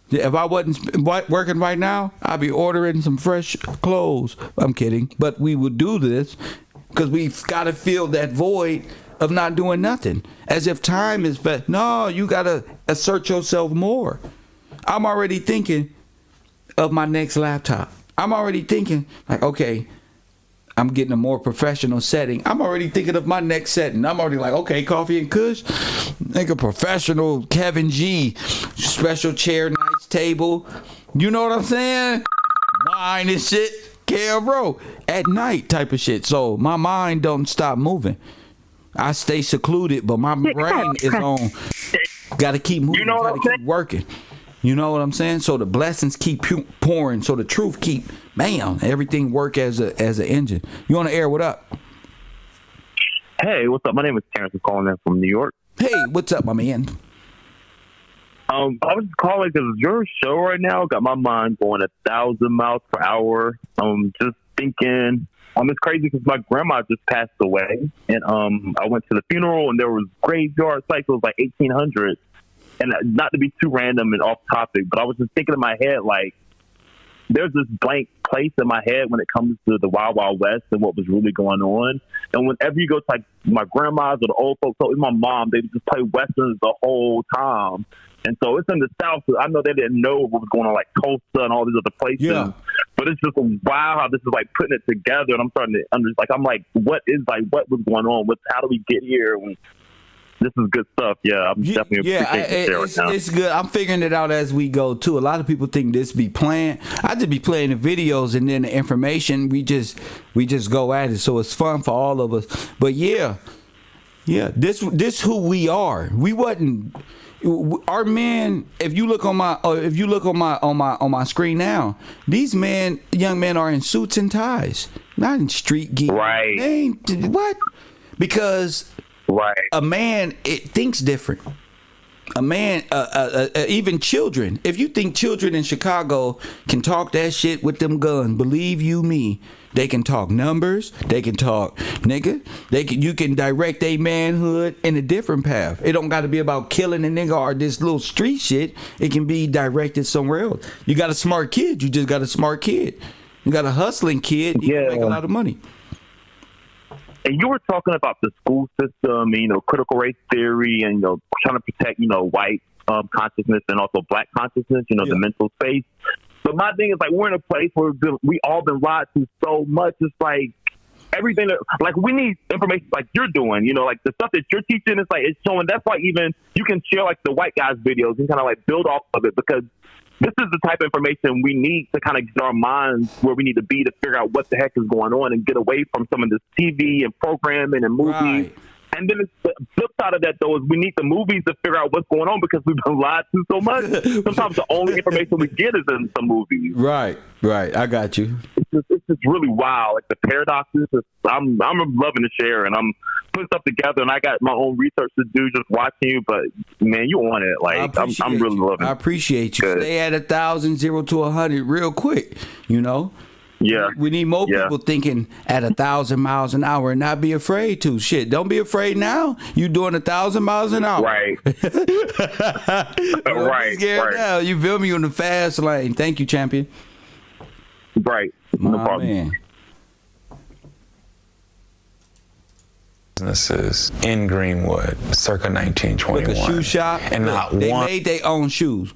If I wasn't working right now, I'd be ordering some fresh clothes. I'm kidding. But we would do this because we've got to fill that void of not doing nothing. As if time is fast. No, you got to assert yourself more. I'm already thinking of my next laptop. I'm already thinking, like, okay, I'm getting a more professional setting. I'm already thinking of my next setting. I'm already like, okay, coffee and kush. Make a professional Kevin G. Special chair, nice table. You know what I'm saying? Wine and shit. Kev Row. At night type of shit. So my mind don't stop moving. I stay secluded, but my brain is on. Got to keep moving. Got to keep working. You know what I'm saying? So the blessings keep pouring. So the truth keep, everything work as an engine. You on the air? What up? Hey, what's up? My name is Terrence. I'm calling in from New York. Hey, what's up, my man? I was just calling because your show right now got my mind going 1,000 miles per hour. Just thinking, it's crazy because my grandma just passed away, and I went to the funeral, and there was graveyard sites. It was like 1800s. And not to be too random and off topic, but I was just thinking in my head, like, there's this blank place in my head when it comes to the Wild Wild West and what was really going on. And whenever you go to like my grandma's or the old folks, so even my mom, they just play Westerns the whole time. And so it's in the South. So I know they didn't know what was going on, like Tulsa and all these other places. Yeah. But it's just wow how this is like putting it together. And I'm starting to I'm like, what was going on? How do we get here? This is good stuff. Yeah, I'm definitely appreciating it right now. It's good. I'm figuring it out as we go too. A lot of people think this be planned. I just be playing the videos and then the information. We just go at it. So it's fun for all of us. But yeah. This who we are. We wasn't. Our men. If you look on my screen now, these young men are in suits and ties, not in street gear. Right. They ain't, what? Because. Right. A man, it thinks different. A man, even children. If you think children in Chicago can talk that shit with them guns, believe you me, They can talk numbers. They can talk nigga. You can direct a manhood in a different path. It don't got to be about killing a nigga or this little street shit. It can be directed somewhere else. You got a smart kid. You just got a smart kid. You got a hustling kid. You can make a lot of money. And you were talking about the school system, and, critical race theory, and trying to protect, white consciousness and also black consciousness. The mental space. But my thing is, like, we're in a place where we all been lied to so much. It's like everything that, like, we need information like you're doing. Like the stuff that you're teaching. It's like it's showing. That's why even you can share like the white guys' videos and kind of like build off of it, because this is the type of information we need to kind of get our minds where we need to be to figure out what the heck is going on and get away from some of this TV and programming and movies. Right. And then the flip side of that, though, is we need the movies to figure out what's going on because we've been lied to so much. Sometimes the only information we get is in some movies. Right. I got you. It's just really wild. Like the paradoxes. I'm loving to share, and I'm putting stuff together, and I got my own research to do just watching you. But man, you on it. Like I'm really loving it. I appreciate you. Good. Stay at 1,000, 0 to 100 real quick. Yeah. We need more people thinking at 1,000 miles an hour and not be afraid to. Shit, don't be afraid now. You doing 1,000 miles an hour. Right. Right. Now. You feel me? You in the fast lane. Thank you, champion. Right. No problem. Man. Businesses in Greenwood, circa 1921. Like a shoe shop. And they made their own shoes.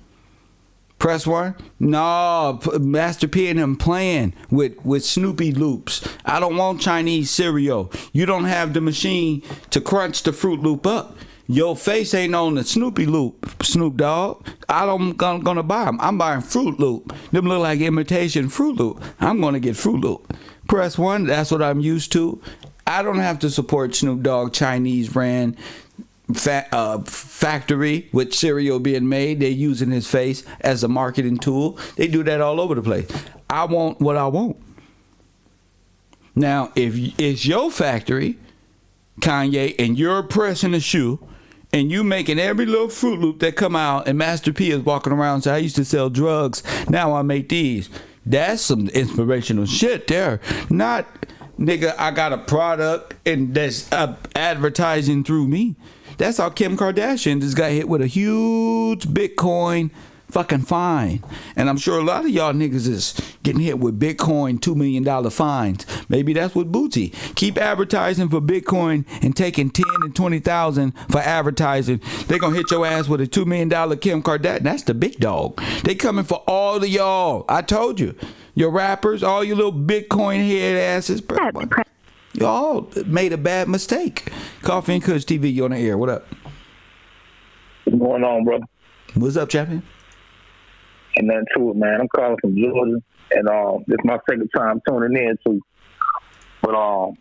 Press one? No, Master P and them playing with Snoopy loops. I don't want Chinese cereal. You don't have the machine to crunch the Fruit Loop up. Your face ain't on the Snoopy Loop, Snoop Dogg. I'm gonna buy them. I'm buying Fruit Loop. Them look like imitation Fruit Loop. I'm gonna get Fruit Loop. Press one, that's what I'm used to. I don't have to support Snoop Dogg Chinese brand factory with cereal being made. They're using his face as a marketing tool. They do that all over the place. I want what I want. Now, if it's your factory, Kanye, and you're pressing a shoe, and you making every little Fruit Loop that come out, and Master P is walking around and say, I used to sell drugs, now I make these. That's some inspirational shit there. Not, nigga, I got a product and that's advertising through me. That's how Kim Kardashian just got hit with a huge Bitcoin fucking fine. And I'm sure a lot of y'all niggas is getting hit with Bitcoin $2 million fines. Maybe that's what Bootsy. Keep advertising for Bitcoin and taking 10 and 20,000 for advertising. They gonna hit your ass with a $2 million Kim Kardashian. That's the big dog. They coming for all of y'all. I told you. Your rappers, all you little Bitcoin head asses. Y'all made a bad mistake. Coffee and Kush TV, you on the air. What up? What's going on, brother? What's up, champion? And nothing to it, man. I'm calling from Georgia, and this is my second time tuning in too. But I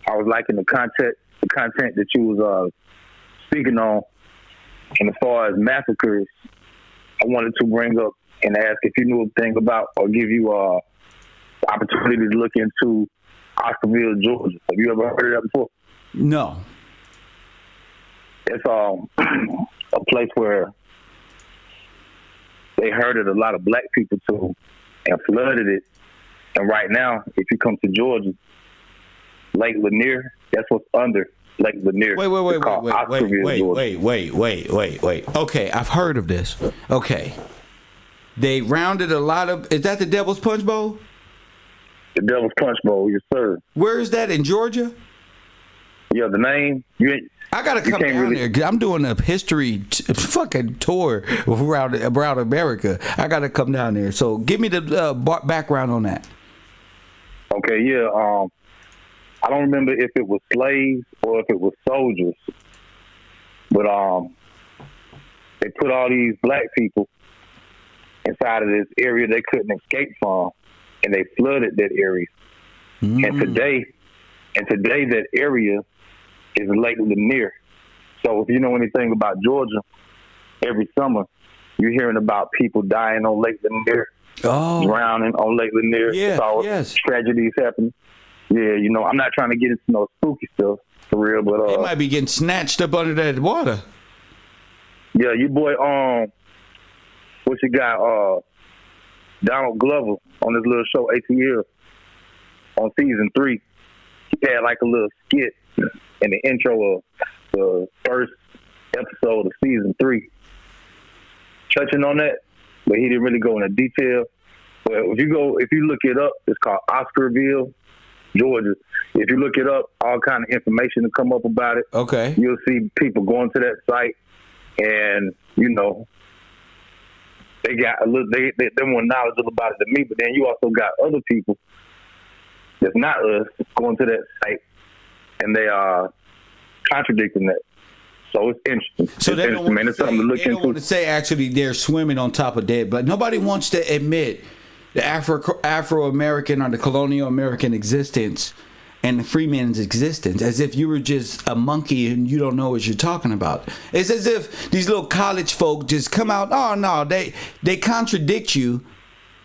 was liking the content that you was speaking on, and as far as massacres, I wanted to bring up and ask if you knew a thing about, or give you the opportunity to look into Oscarville, Georgia. Have you ever heard of that before? No. It's a place where they herded a lot of black people to and flooded it. And right now, if you come to Georgia, Lake Lanier, that's what's under Lake Lanier. Wait. Okay, I've heard of this. Okay. They rounded a lot of, is that the Devil's Punch Bowl? The Devil's Punch Bowl, yes, sir. Where is that, in Georgia? Yeah, the name. I gotta come down there. I'm doing a history fucking tour around America. I gotta come down there. So give me the background on that. Okay, yeah. I don't remember if it was slaves or if it was soldiers, but they put all these black people inside of this area they couldn't escape from, and they flooded that area. And today that area is Lake Lanier. So if you know anything about Georgia, every summer you're hearing about people dying on Lake Lanier, drowning on Lake Lanier. Yes. Tragedies happening. Yeah, you know, I'm not trying to get into no spooky stuff for real, but they might be getting snatched up under that water. Yeah, you boy, what you got? Donald Glover on this little show, ATL. on season 3, he had like a little skit in the intro of the first episode of season 3, touching on that, but he didn't really go into detail. But if you look it up, it's called Oscarville, Georgia. If you look it up, all kind of information to come up about it. Okay. You'll see people going to that site, and they got a little. They're more knowledgeable about it than me. But then you also got other people that's not us going to that site, and they are contradicting that. So it's interesting. So it's interesting, man. It's something to look they don't into. want to say actually they're swimming on top of dead, but nobody wants to admit the Afro-American or the colonial American existence and the freeman's existence, as if you were just a monkey and you don't know what you're talking about. It's as if these little college folk just come out, oh no, they contradict you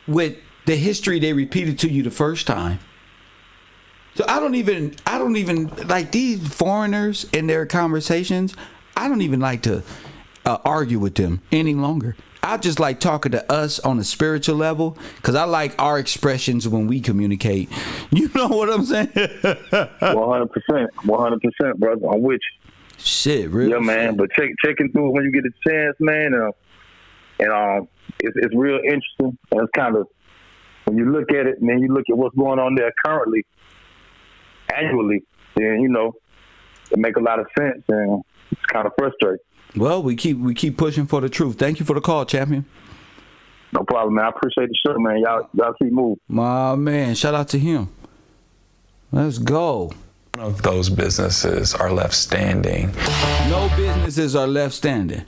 with the history they repeated to you the first time. So I don't even like these foreigners in their conversations. I don't even like to argue with them any longer. I just like talking to us on a spiritual level, because I like our expressions when we communicate. You know what I'm saying? 100%, brother. I'm with you. Shit, really? Yeah, man. But checking through it when you get a chance, man. And it's real interesting. And it's kind of, when you look at it, man, you look at what's going on there currently, annually, then it make a lot of sense, and it's kind of frustrating. Well, we keep pushing for the truth. Thank you for the call, champion. No problem, man. I appreciate the show, man. Y'all keep moving. My man, shout out to him. Let's go. None of those businesses are left standing. No businesses are left standing.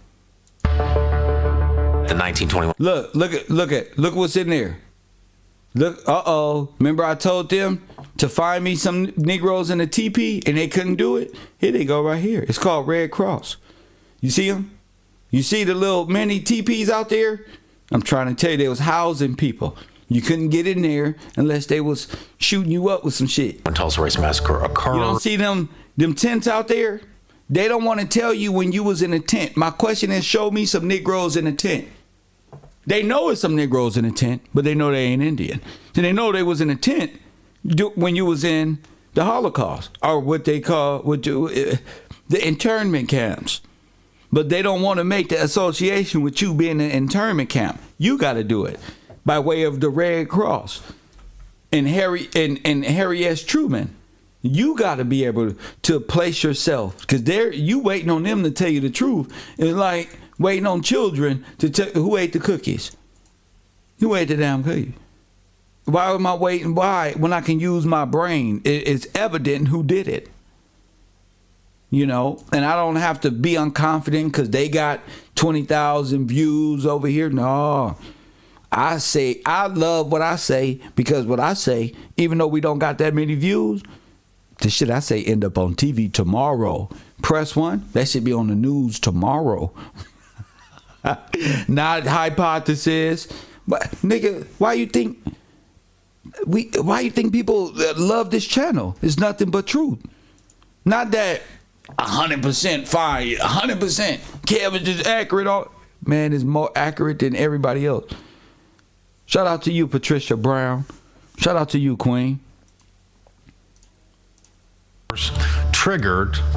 The 1921. Look what's in there. Look, remember I told them to find me some Negroes in a teepee and they couldn't do it? Here they go right here. It's called Red Cross. You see them? You see the little mini teepees out there? I'm trying to tell you, they was housing people. You couldn't get in there unless they was shooting you up with some shit. When Tulsa Race Massacre occurred. You don't see them tents out there? They don't want to tell you when you was in a tent. My question is, show me some Negroes in a tent. They know it's some Negroes in a tent, but they know they ain't Indian. So they know they was in a tent when you was in the Holocaust, or what they call the internment camps. But they don't want to make the association with you being in an internment camp. You got to do it by way of the Red Cross and Harry S. Truman. You got to be able to place yourself, because you waiting on them to tell you the truth. It's like waiting on children to tell who ate the cookies. Who ate the damn cookies? Why am I waiting? Why, when I can use my brain? It's evident who did it. And I don't have to be unconfident because they got 20,000 views over here. No, I say I love what I say, because what I say, even though we don't got that many views, the shit I say end up on TV tomorrow. Press 1, that should be on the news tomorrow. Not hypothesis, but nigga, why you think people love this channel? It's nothing but truth. Not that 100% fire, 100% Kev is just accurate. Man is more accurate than everybody else. Shout out to you, Patricia Brown. Shout out to you, Queen.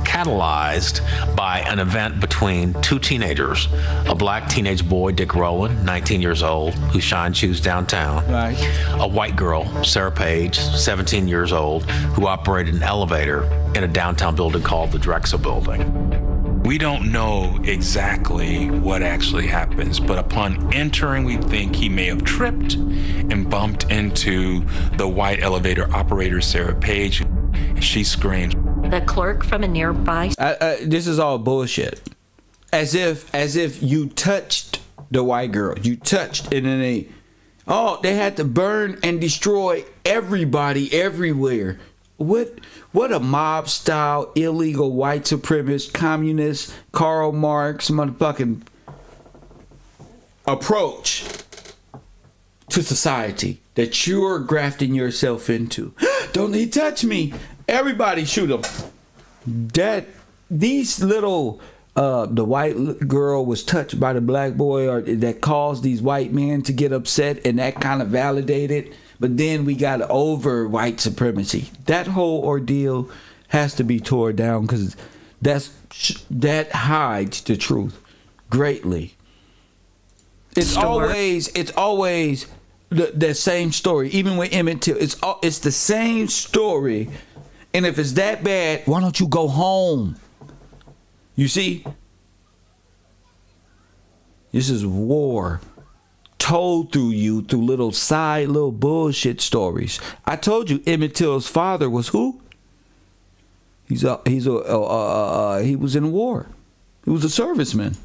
Catalyzed by an event between two teenagers, a black teenage boy, Dick Rowland, 19 years old, who shined shoes downtown, right. A white girl, Sarah Page, 17 years old, who operated an elevator in a downtown building called the Drexel Building. We don't know exactly what actually happens, but upon entering, we think he may have tripped and bumped into the white elevator operator, Sarah Page. She screams. The clerk from a nearby. This is all bullshit. As if you touched the white girl. You touched, and then they had to burn and destroy everybody everywhere. What a mob style, illegal white supremacist, communist, Karl Marx motherfucking approach to society that you're grafting yourself into. Don't he touch me? Everybody shoot him. These little the white girl was touched by the black boy, or that caused these white men to get upset, and that kind of validated but then we got over white supremacy. That whole ordeal has to be torn down because that hides the truth greatly. It's always the same story. Even with Emmett Till, it's the same story. And if it's that bad, why don't you go home? You see, this is war told through little bullshit stories. I told you Emmett Till's father was who? He was in war. He was a serviceman.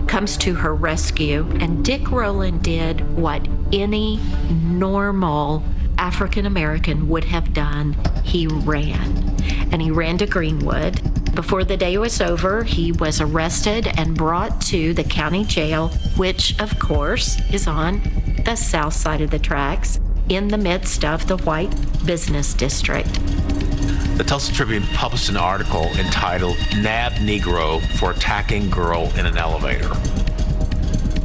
Comes to her rescue, and Dick Rowland did what any normal African American would have done. He ran, and he ran to Greenwood. Before the day was over, he was arrested and brought to the county jail, which of course is on the south side of the tracks in the midst of the white business district. The Tulsa Tribune published an article entitled "Nab Negro for Attacking Girl in an Elevator."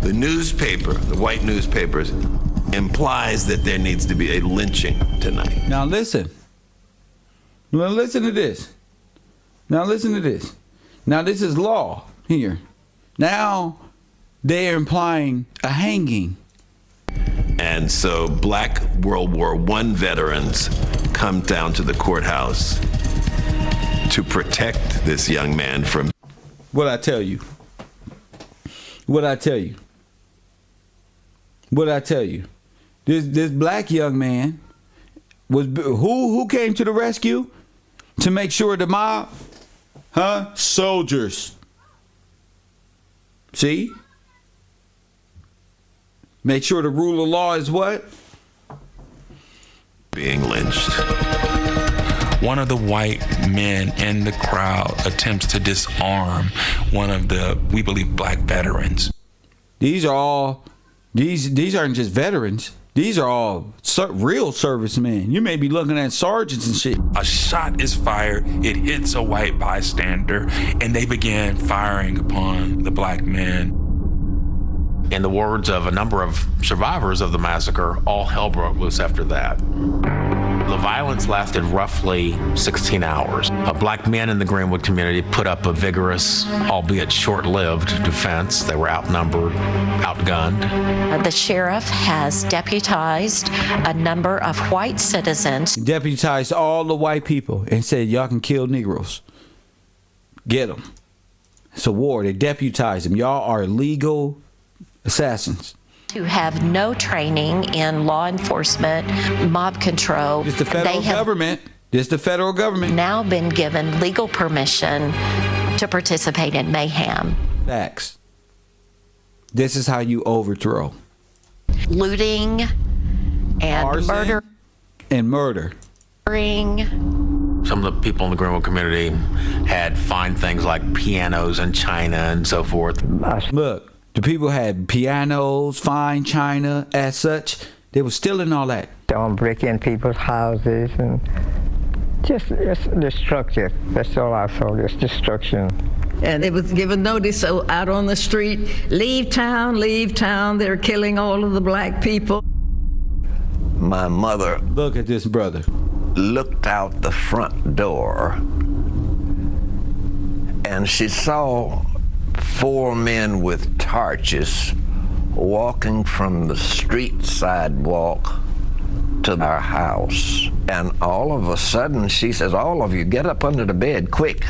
The newspaper, the white newspapers, implies that there needs to be a lynching tonight. Now listen. Now listen to this. Now listen to this. Now this is law here. Now they're implying a hanging. And so black World War I veterans come down to the courthouse to protect this young man from... What I tell you. This black young man was who came to the rescue to make sure the mob, soldiers. See? Make sure the rule of law is what? Being lynched. One of the white men in the crowd attempts to disarm one of the, we believe, black veterans. These aren't just veterans. These are all real servicemen. You may be looking at sergeants and shit. A shot is fired, it hits a white bystander, and they began firing upon the black man. In the words of a number of survivors of the massacre, all hell broke loose after that. The violence lasted roughly 16 hours. Black men in the Greenwood community put up a vigorous, albeit short-lived, defense. They were outnumbered, outgunned. The sheriff has deputized a number of white citizens. Deputized all the white people and said, y'all can kill Negroes. Get them. It's a war. They deputized them. Y'all are legal assassins. Who have no training in law enforcement, mob control. It's the federal government. It's the federal government. Now been given legal permission to participate in mayhem. Facts. This is how you overthrow. Looting and arson and murder. Some of the people in the Greenwood community had fine things like pianos in China and so forth. Look. The people had pianos, fine china, as such. They were stealing all that. Don't break in people's houses and just destructive. That's all I saw, just destruction. And it was given notice out on the street, leave town, they're killing all of the black people. My mother, look at this brother, looked out the front door and she saw 4 men with torches walking from the street sidewalk to our house. And all of a sudden she says, all of you get up under the bed, quick.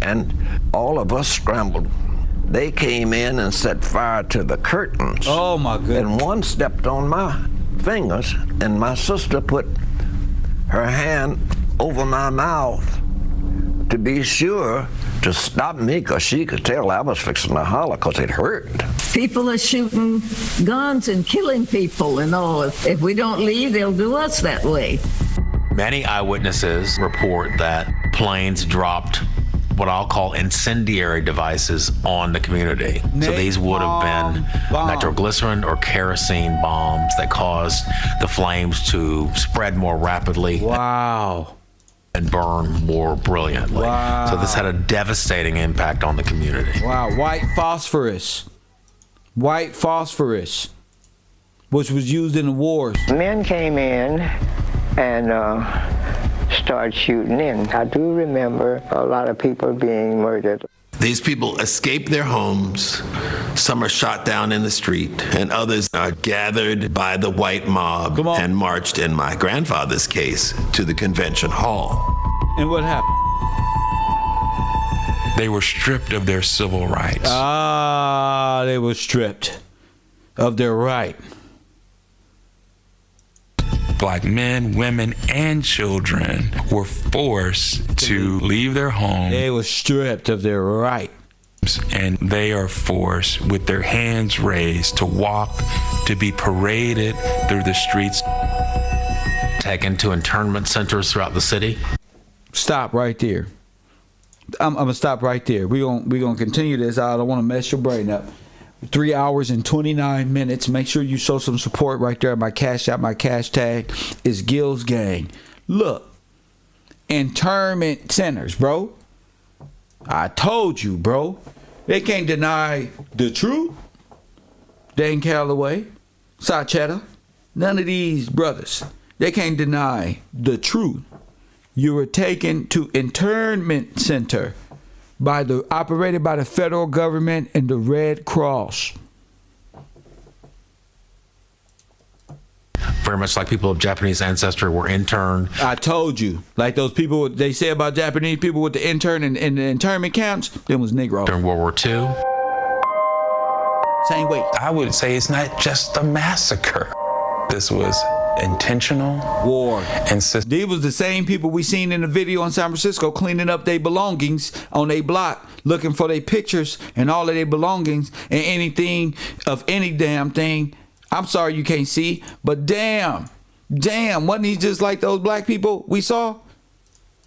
And all of us scrambled. They came in and set fire to the curtains. Oh my goodness. And one stepped on my fingers, and my sister put her hand over my mouth to be sure to stop me, because she could tell I was fixing to holler because it hurt. People are shooting guns and killing people and all. If we don't leave, they'll do us that way. Many eyewitnesses report that planes dropped what I'll call incendiary devices on the community. So these would have been nitroglycerin or kerosene bombs that caused the flames to spread more rapidly. Wow. And burn more brilliantly. Wow. So this had a devastating impact on the community. Wow, white phosphorus. which was used in the wars. Men came in and started shooting in. I do remember a lot of people being murdered. These people escape their homes. Some are shot down in the street, and others are gathered by the white mob and marched, in my grandfather's case, to the convention hall. And what happened? They were stripped of their civil rights. They were stripped of their right. Black men, women, and children were forced to leave their homes. They were stripped of their right. And they are forced, with their hands raised, to walk, to be paraded through the streets. Taken to internment centers throughout the city. Stop right there. I'm gonna stop right there. We're gonna continue this. I don't want to mess your brain up. 3 hours and 29 minutes. Make sure you show some support right there. My cash out, my cash tag is Gillz Gang. Look, internment centers, bro. I told you, bro. They can't deny the truth. Dan Calloway, Sachetta, none of these brothers. They can't deny the truth. You were taken to internment center operated by the federal government and the Red Cross. Very much like people of Japanese ancestry were interned. I told you, like those people they say about Japanese people with the intern and the internment camps, them was Negro. During World War II. Same way. I would say it's not just a massacre. This was intentional war and these was the same people we seen in the video in San Francisco cleaning up their belongings on their block, looking for their pictures and all of their belongings and anything of any damn thing. I'm sorry you can't see, but damn, wasn't he just like those black people we saw?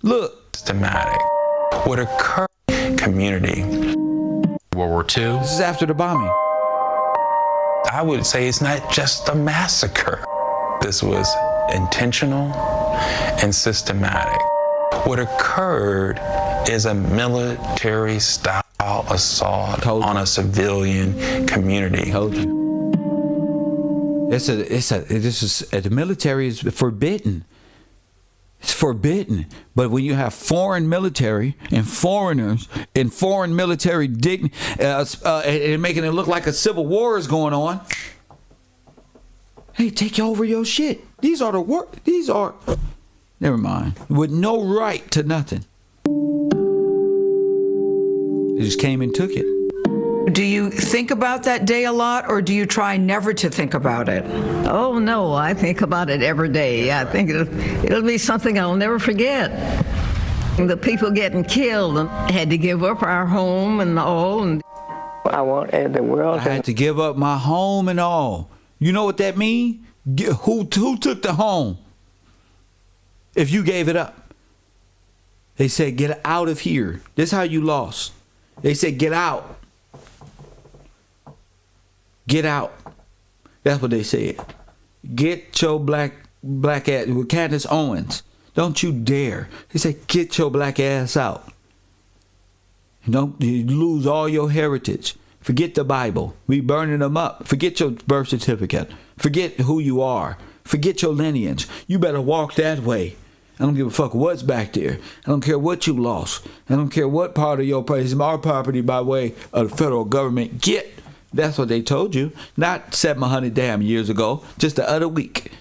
Look. Systematic. What occurred in community. World War II. This is after the bombing. I would say it's not just a massacre. This was intentional and systematic. What occurred is a military-style assault on a civilian community. Told you. The military is forbidden. It's forbidden. But when you have foreign military and foreigners and foreign military and making it look like a civil war is going on. Hey, take over your shit. These are never mind. With no right to nothing. They just came and took it. Do you think about that day a lot, or do you try never to think about it? Oh, no, I think about it every day. I think it'll be something I'll never forget. The people getting killed and had to give up our home and all. And I want the world. I had to give up my home and all. You know what that means? Who took the home? If you gave it up. They said, get out of here. This is how you lost. They said, get out. Get out. That's what they said. Get your black ass. With Candace Owens. Don't you dare. They said, get your black ass out. Don't you lose all your heritage. Forget the Bible. We burning them up. Forget your birth certificate. Forget who you are. Forget your lineage. You better walk that way. I don't give a fuck what's back there. I don't care what you lost. I don't care what part of your property is our property by way of the federal government. Get. That's what they told you. Not 700 damn years ago. Just the other week.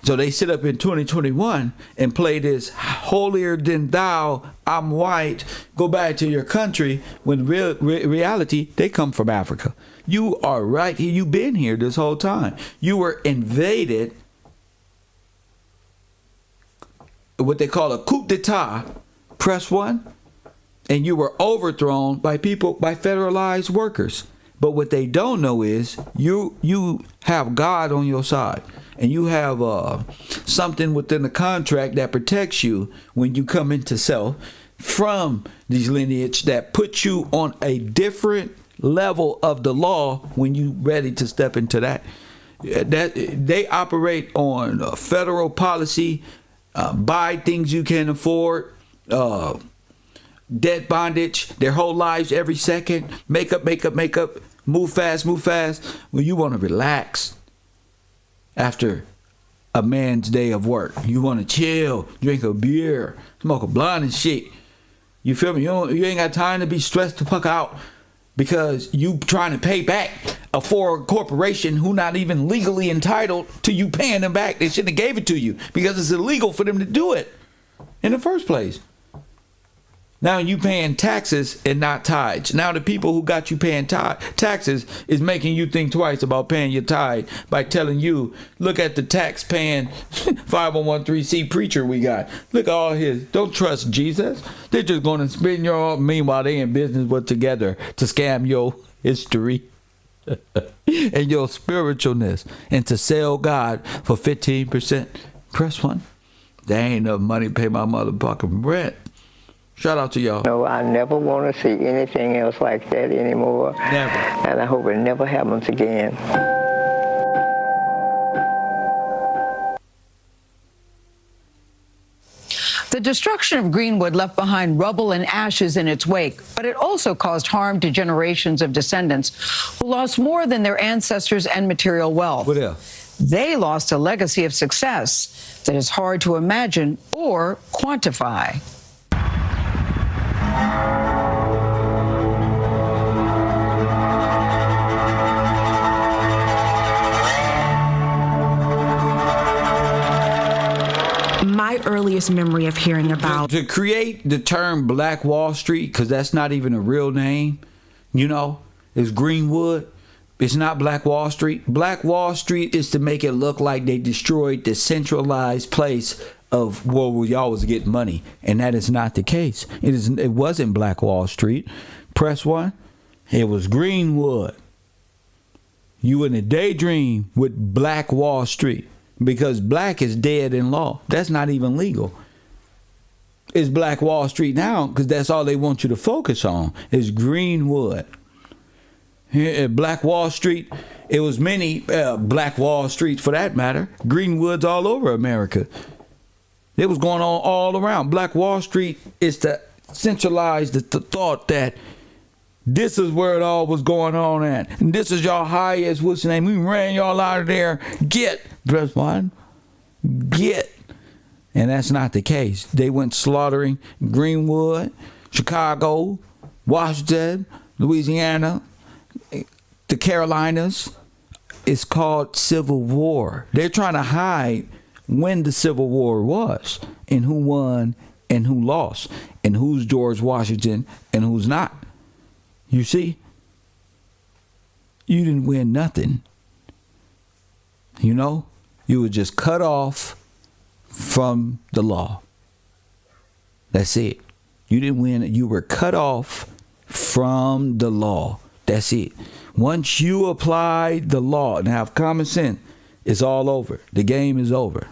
So they sit up in 2021 and play this holier than thou, I'm white, go back to your country, when reality, they come from Africa. You are right here. You've been here this whole time. You were invaded, what they call a coup d'etat, press one, and you were overthrown by federalized workers. But what they don't know is you have God on your side. And you have something within the contract that protects you when you come into self from these lineage that puts you on a different level of the law when you're ready to step into that. That they operate on federal policy, buy things you can afford, debt bondage, their whole lives every second, make up, move fast. Well, you want to relax. after a man's day of work. You want to chill, drink a beer, smoke a blunt and shit. You feel me? You ain't got time to be stressed the fuck out because you trying to pay back for a corporation who not even legally entitled to you paying them back. They shouldn't have gave it to you because it's illegal for them to do it in the first place. Now you paying taxes and not tithes. Now the people who got you paying taxes is making you think twice about paying your tithe by telling you, look at the tax paying 501c preacher we got. Look at all his. Don't trust Jesus. They're just going to spend your. Meanwhile, they in business with together to scam your history and your spiritualness and to sell God for 15%. Press 1. There ain't enough money to pay my motherfucking rent. Shout out to y'all. No, I never want to see anything else like that anymore. Never. And I hope it never happens again. The destruction of Greenwood left behind rubble and ashes in its wake, but it also caused harm to generations of descendants who lost more than their ancestors and material wealth. What else? They lost a legacy of success that is hard to imagine or quantify. My earliest memory of hearing about to create the term Black Wall Street, because that's not even a real name, you know, is Greenwood. It's not Black Wall Street. Black Wall Street is to make it look like they destroyed the centralized place of where we always get money, and that is not the case. It wasn't Black Wall Street. Press 1. It was Greenwood. You in a daydream with Black Wall Street. Because black is dead in law. That's not even legal. It's Black Wall Street now because that's all they want you to focus on is Greenwood. Here at Black Wall Street, it was many Black Wall Streets for that matter. Greenwoods all over America. It was going on all around. Black Wall Street is to centralize the thought that this is where it all was going on at. And this is y'all highest, what's the name? We ran y'all out of there. Get. Press 1. Get. And that's not the case. They went slaughtering Greenwood, Chicago, Washington, Louisiana, the Carolinas. It's called Civil War. They're trying to hide when the Civil War was and who won and who lost and who's George Washington and who's not. You see, you didn't win nothing. You know, you were just cut off from the law. That's it. You didn't win. You were cut off from the law. That's it. Once you apply the law and have common sense, it's all over. The game is over.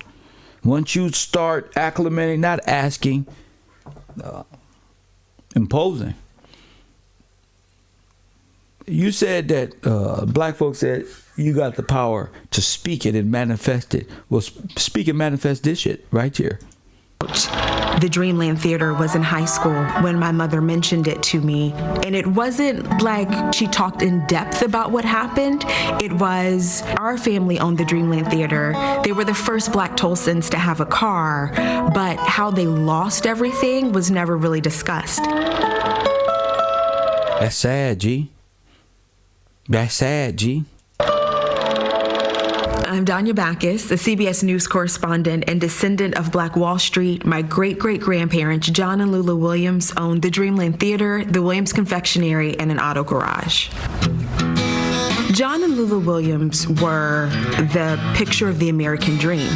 Once you start acclimating, not asking, imposing. You said that black folks said you got the power to speak it and manifest it. Well, speak and manifest this shit right here. The Dreamland Theater was in high school when my mother mentioned it to me. And it wasn't like she talked in depth about what happened. It was our family owned the Dreamland Theater. They were the first Black Tulsans to have a car, but how they lost everything was never really discussed. That's sad, G. That's sad, G. I'm Danya Backus, a CBS News correspondent and descendant of Black Wall Street. My great-great-grandparents, John and Lula Williams, owned the Dreamland Theater, the Williams Confectionery, and an auto garage. John and Lula Williams were the picture of the American dream.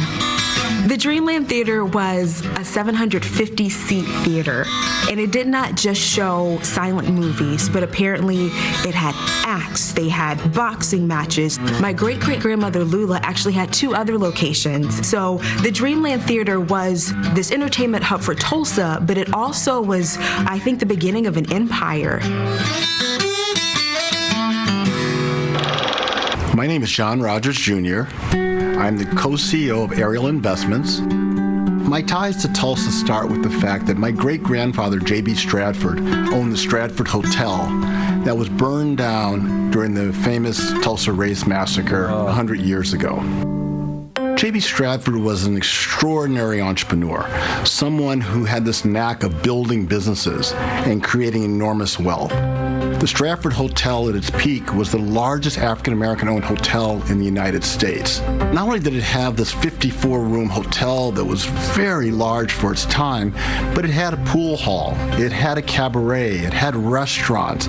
The Dreamland Theater was a 750-seat theater, and it did not just show silent movies, but apparently it had acts, they had boxing matches. My great-great-grandmother Lula actually had 2 other locations. So the Dreamland Theater was this entertainment hub for Tulsa, but it also was, I think, the beginning of an empire. My name is John Rogers Jr. I'm the co-CEO of Ariel Investments. My ties to Tulsa start with the fact that my great-grandfather, J.B. Stratford, owned the Stratford Hotel that was burned down during the famous Tulsa Race Massacre 100 years ago. J.B. Stratford was an extraordinary entrepreneur, someone who had this knack of building businesses and creating enormous wealth. The Stratford Hotel at its peak was the largest African-American owned hotel in the United States. Not only did it have this 54-room hotel that was very large for its time, but it had a pool hall, it had a cabaret, it had restaurants.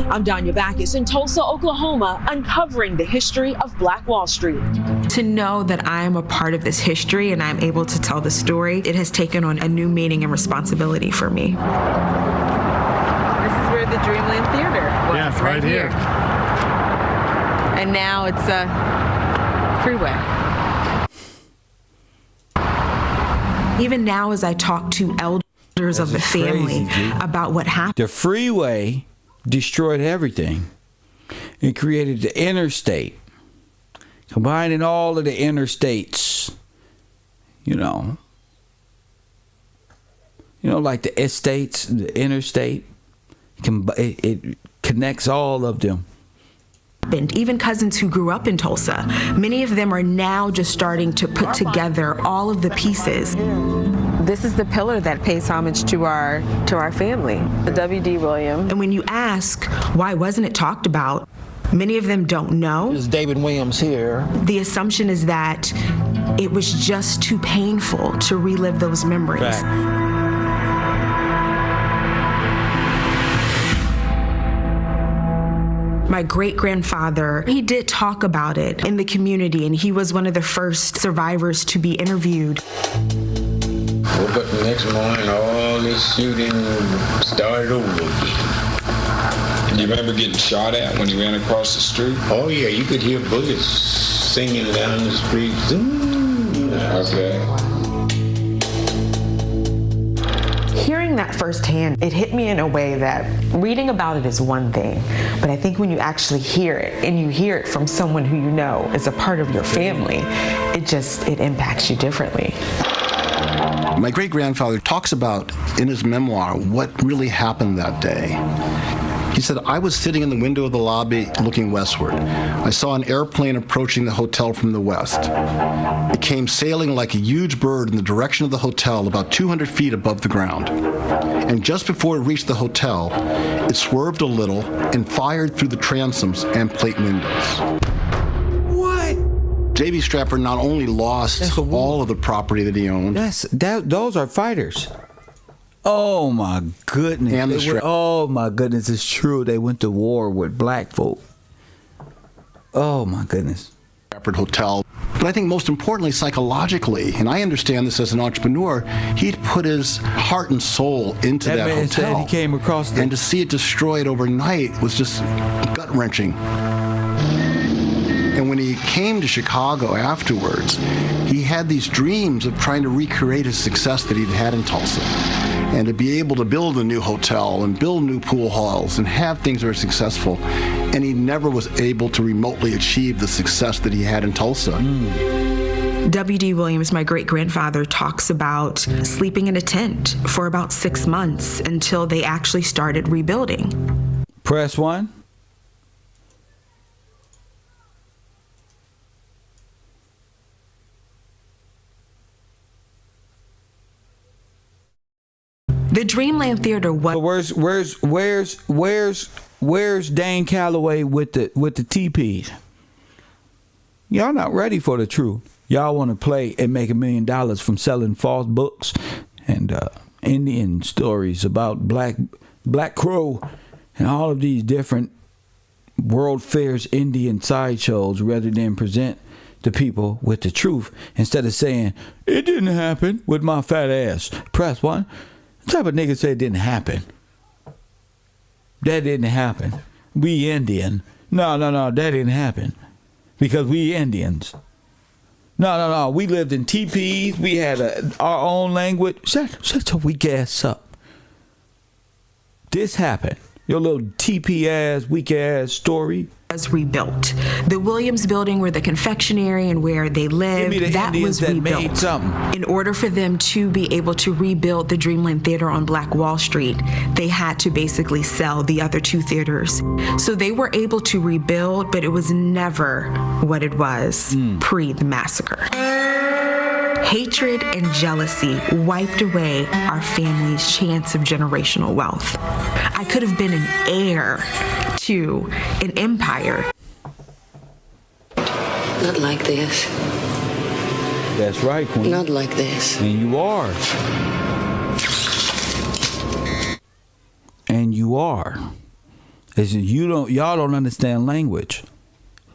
I'm Danya Backus in Tulsa, Oklahoma, uncovering the history of Black Wall Street. To know that I am a part of this history and I'm able to tell the story, it has taken on a new meaning and responsibility for me. This is where the Dreamland Theater was, yeah, right here. And now it's a freeway. Even now, as I talk to elders of the family about what happened. The freeway destroyed everything. It created the interstate, combining all of the interstates, like the estates, the interstate. It connects all of them. And even cousins who grew up in Tulsa, many of them are now just starting to put together all of the pieces. This is the pillar that pays homage to our family, the W.D. Williams. And when you ask, why wasn't it talked about? Many of them don't know. This is David Williams here. The assumption is that it was just too painful to relive those memories. Fact. My great-grandfather, he did talk about it in the community, and he was one of the first survivors to be interviewed. Woke up the next morning, all this shooting started over again. You remember getting shot at when you ran across the street? Oh yeah, you could hear bullets singing down the street. Okay. Hearing that firsthand, it hit me in a way that reading about it is one thing, but I think when you actually hear it, and you hear it from someone who you know is a part of your family, it impacts you differently. My great-grandfather talks about in his memoir what really happened that day. He said, I was sitting in the window of the lobby looking westward. I saw an airplane approaching the hotel from the west. It came sailing like a huge bird in the direction of the hotel about 200 feet above the ground. And just before it reached the hotel, it swerved a little and fired through the transoms and plate windows. What? J.B. Stratford not only lost all of the property that he owned. Those are fighters. Oh my goodness. Oh my goodness, it's true. They went to war with black folk. Oh my goodness. Stratford Hotel. But I think most importantly, psychologically, and I understand this as an entrepreneur, he'd put his heart and soul into that man hotel. Said he came across and to see it destroyed overnight was just gut-wrenching. And when he came to Chicago afterwards, he had these dreams of trying to recreate his success that he'd had in Tulsa. And to be able to build a new hotel and build new pool halls and have things that are successful. And he never was able to remotely achieve the success that he had in Tulsa. W.D. Williams, my great-grandfather, talks about sleeping in a tent for about 6 months until they actually started rebuilding. Press 1. The Dreamland Theater was. Where's Dane Calloway with the TPs? Y'all not ready for the truth. Y'all want to play and make $1 million from selling false books and Indian stories about Black Crow and all of these different World Fairs Indian sideshows, rather than present the people with the truth instead of saying it didn't happen with my fat ass. Press 1. What type of nigga say it didn't happen? That didn't happen. We Indian. No, that didn't happen. Because we Indians. No. We lived in teepees. We had our own language. Shut your weak ass up. This happened. Your little TP ass, weak ass story. Was rebuilt. The Williams building where the confectionery and where they lived, that was rebuilt. In order for them to be able to rebuild the Dreamland Theater on Black Wall Street, they had to basically sell the other two theaters. So they were able to rebuild, but it was never what it was pre the massacre. Hatred and jealousy wiped away our family's chance of generational wealth. I could have been an heir to an empire. Not like this. That's right, Queen. Not like this. And you are. And you are. Y'all don't understand language.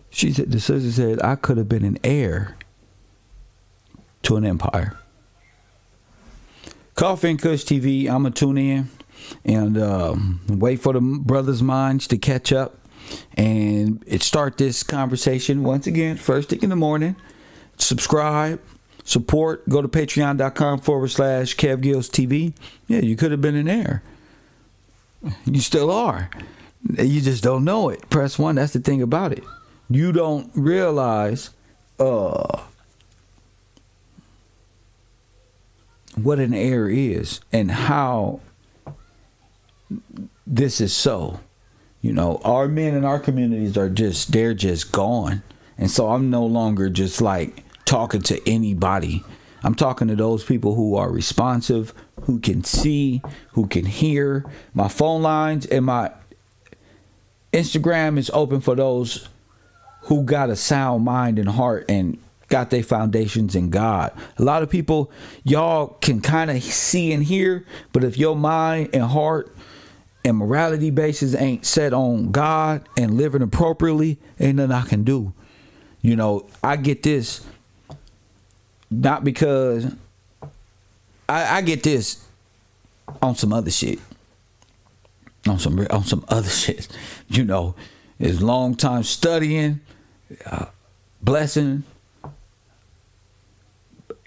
She said, the sister said, I could have been an heir to an empire. Coffee and Kush TV, I'm going to tune in and wait for the brothers' minds to catch up and start this conversation once again, first thing in the morning. Subscribe, support, go to patreon.com/Kev Gillz TV. Yeah, you could have been an heir. You still are. You just don't know it. Press 1, that's the thing about it. You don't realize what an heir is and how this is so. You know, our men in our communities they're just gone. And so I'm no longer just like talking to anybody. I'm talking to those people who are responsive, who can see, who can hear. My phone lines and my Instagram is open for those who got a sound mind and heart and got their foundations in God. A lot of people, y'all can kind of see and hear, but if your mind and heart and morality basis ain't set on God and living appropriately, ain't nothing I can do. You know, I get this not because I get this on some other shit. On some other shit. You know, it's long time studying, blessing.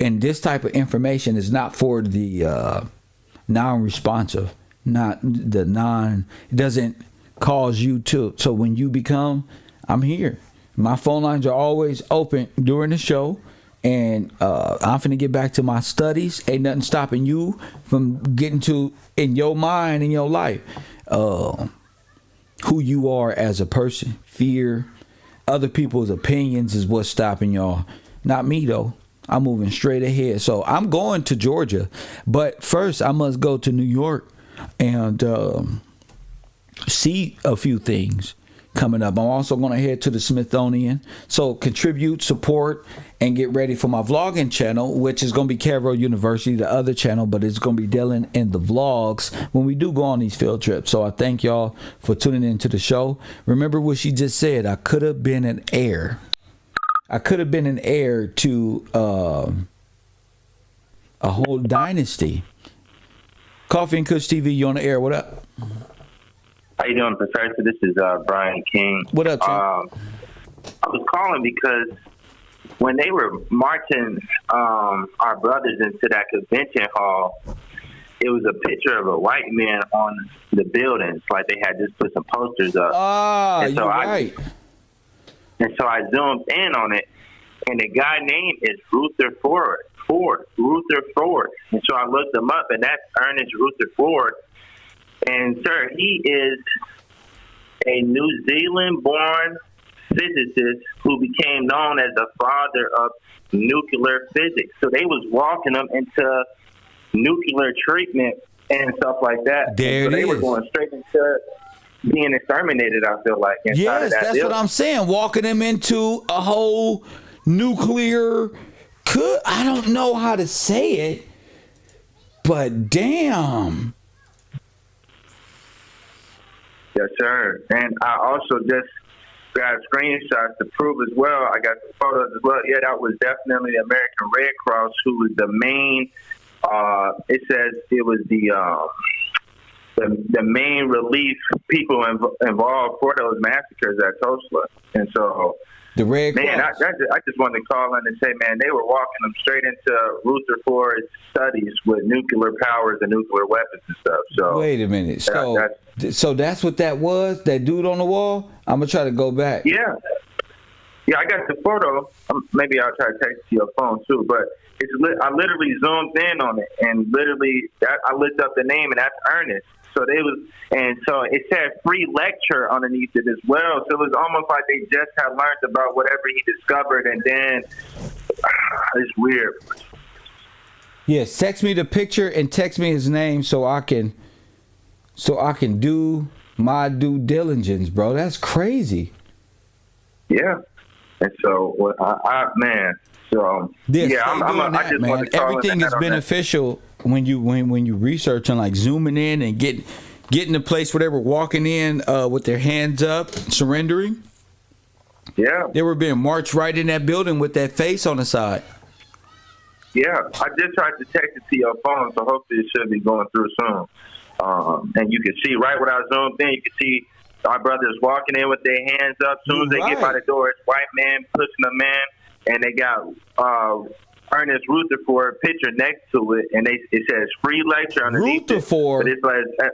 And this type of information is not for the non-responsive, it doesn't cause you to. So when you become, I'm here. My phone lines are always open during the show. And I'm finna get back to my studies. Ain't nothing stopping you from getting to, in your mind, in your life, who you are as a person. Fear, other people's opinions is what's stopping y'all. Not me, though. I'm moving straight ahead. So I'm going to Georgia. But first, I must go to New York and see a few things coming up. I'm also going to head to the Smithsonian. So contribute, support, and get ready for my vlogging channel, which is going to be Kev Row University, the other channel, but it's going to be dealing in the vlogs when we do go on these field trips. So I thank y'all for tuning into the show. Remember what she just said. I could have been an heir. I could have been an heir to a whole dynasty. Coffee and Kush TV, you on the air. What up? How you doing, Professor? This is Brian King. What up, I was calling because when they were marching our brothers into that convention hall, it was a picture of a white man on the buildings, like they had just put some posters up. And so right. And so I zoomed in on it, and the guy name is Ruther Ford. Ruther Ford. And so I looked him up, and that's Ernest Ruther Ford. And, sir, he is a New Zealand-born physicist who became known as the father of nuclear physics. So they was walking him into nuclear treatment and stuff like that. There so it they were is. going straight into being exterminated, I feel like. Yes, that's what I'm saying. Walking them into a whole nuclear... I don't know how to say it, but damn. Yes, sir. And I also just got screenshots to prove as well. I got the photos as well. Yeah, that was definitely the American Red Cross, who was the main. It says it was the the main relief people involved for those massacres at Tulsa. And so, the Red man, Cross. I just wanted to call in and say, man, they were walking them straight into Rutherford's studies with nuclear powers and nuclear weapons and stuff. So wait a minute. So that's what that was? That dude on the wall? I'm going to try to go back. Yeah. Yeah, I got the photo. Maybe I'll try to text it to your phone too. But I literally zoomed in on it, and literally I looked up the name, and that's Ernest. So so it said free lecture underneath it as well. So it was almost like they just had learned about whatever he discovered, and then it's weird. Yes, text me the picture and text me his name so I can do my due diligence, bro. That's crazy. Yeah. And so, man. So I just want to everything is beneficial when you research and like zooming in and getting the place where they were walking in with their hands up, surrendering. Yeah, they were being marched right in that building with that face on the side. Yeah, I just tried to text it to your phone, so hopefully it should be going through soon. And you can see right when I zoomed in, you can see our brothers walking in with their hands up. As soon as they get by the door, it's white man pushing them in, and they got Ernest Rutherford picture next to it, and it says free lecture underneath Rutherford. It. But it's like,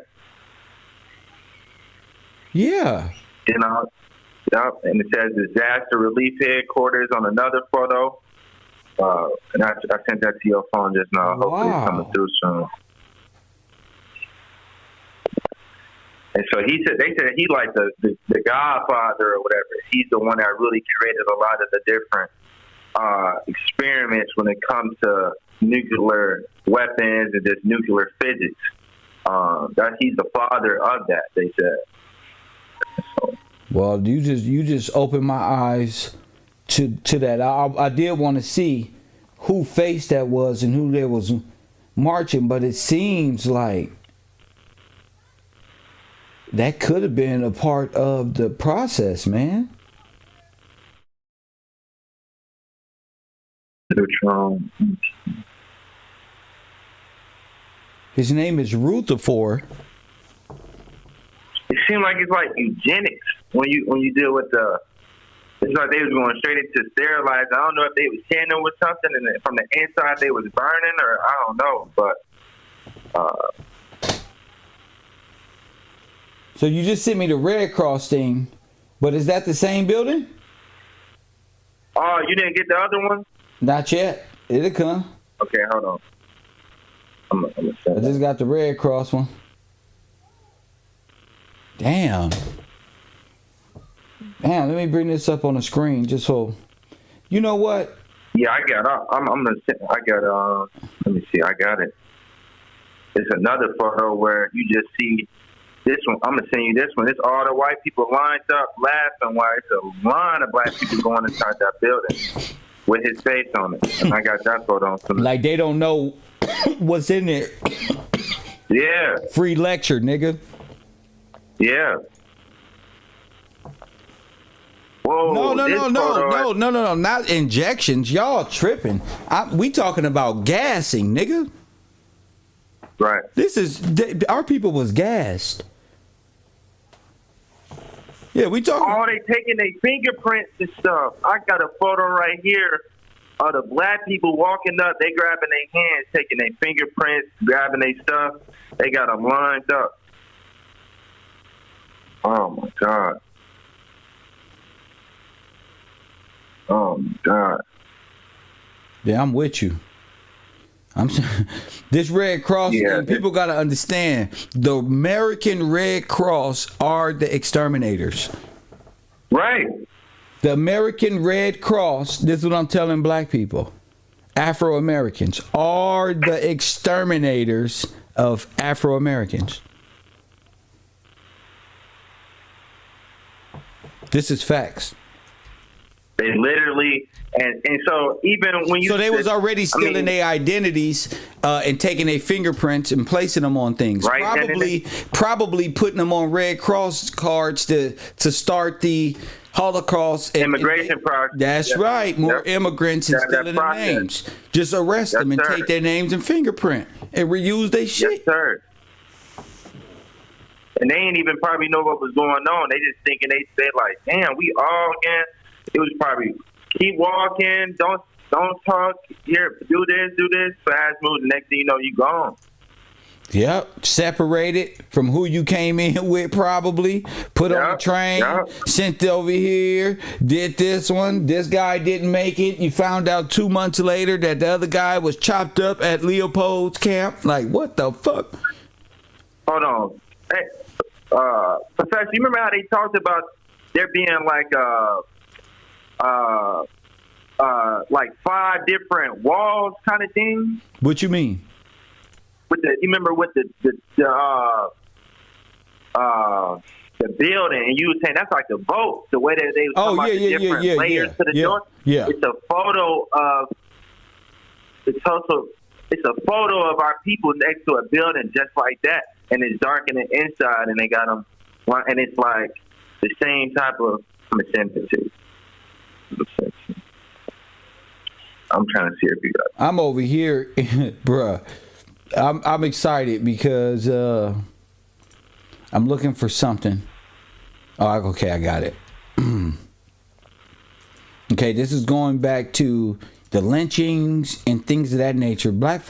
yeah, you know, yep. And it says disaster relief headquarters on another photo. And I sent that to your phone just now. Hopefully it's coming through soon. And so they said he like the Godfather or whatever. He's the one that really created a lot of the different experiments when it comes to nuclear weapons and just nuclear physics. That he's the father of that, they said. So. Well, you just opened my eyes to that. I did want to see who face that was and who there was marching, but it seems like that could have been a part of the process, man. His name is Rutherford. It seemed like it's like eugenics when you deal with the. It's like they was going straight into sterilize. I don't know if they was hitting them with something, and then from the inside they was burning, or I don't know. But so you just sent me the Red Cross thing, but is that the same building? Oh, you didn't get the other one? Not yet. It'll come. Okay, hold on. I just got the Red Cross one. Damn, let me bring this up on the screen just so you know what. Yeah, I got let me see, I got it. It's another photo where you just see this one. I'm gonna send you this one. It's all the white people lined up laughing while it's a line of black people going inside that building with his face on it. And I got that photo on some. Like they don't know what's in there. Yeah. Free lecture, nigga. Yeah. Whoa, no, not injections. Y'all tripping. We talking about gassing, nigga. Right. Our people was gassed. Yeah, we talking. Oh, they taking their fingerprints and stuff. I got a photo right here of the black people walking up. They grabbing their hands, taking their fingerprints, grabbing their stuff. They got them lined up. Oh my God. Oh my God. Yeah, I'm with you. This Red Cross thing, people got to understand. The American Red Cross are the exterminators. Right. The American Red Cross, this is what I'm telling black people, Afro Americans, are the exterminators of Afro Americans. This is facts. They literally, and so even when you... So they was already stealing their identities and taking their fingerprints and placing them on things. Right. Probably putting them on Red Cross cards to start the Holocaust. Immigration process. That's right. More immigrants and stealing their names. Just arrest them and take their names and fingerprint and reuse their shit. Yes, sir. And they ain't even probably know what was going on. They just thinking they said like, damn, we all again. It was probably keep walking, don't talk, here, do this, fast move. The next thing you know, you gone. Yep, separated from who you came in with, probably put on the train, sent over here, did this one. This guy didn't make it. You found out 2 months later that the other guy was chopped up at Leopold's camp. Like, what the fuck? Hold on, hey, Professor, you remember how they talked about there being like 5 different walls kind of thing? What you mean? You remember with the building, and you were saying that's like the boat, the way that they was talking about the different layers to the door. Yeah. It's a photo of a photo of our people next to a building just like that, and it's dark in the inside, and they got them, and it's like the same type of. I'm gonna send it to you. I'm trying to see if you got it. I'm over here, bruh. I'm excited because I'm looking for something. Oh, okay, I got it. Okay, this is going back to the lynchings and things of that nature. Black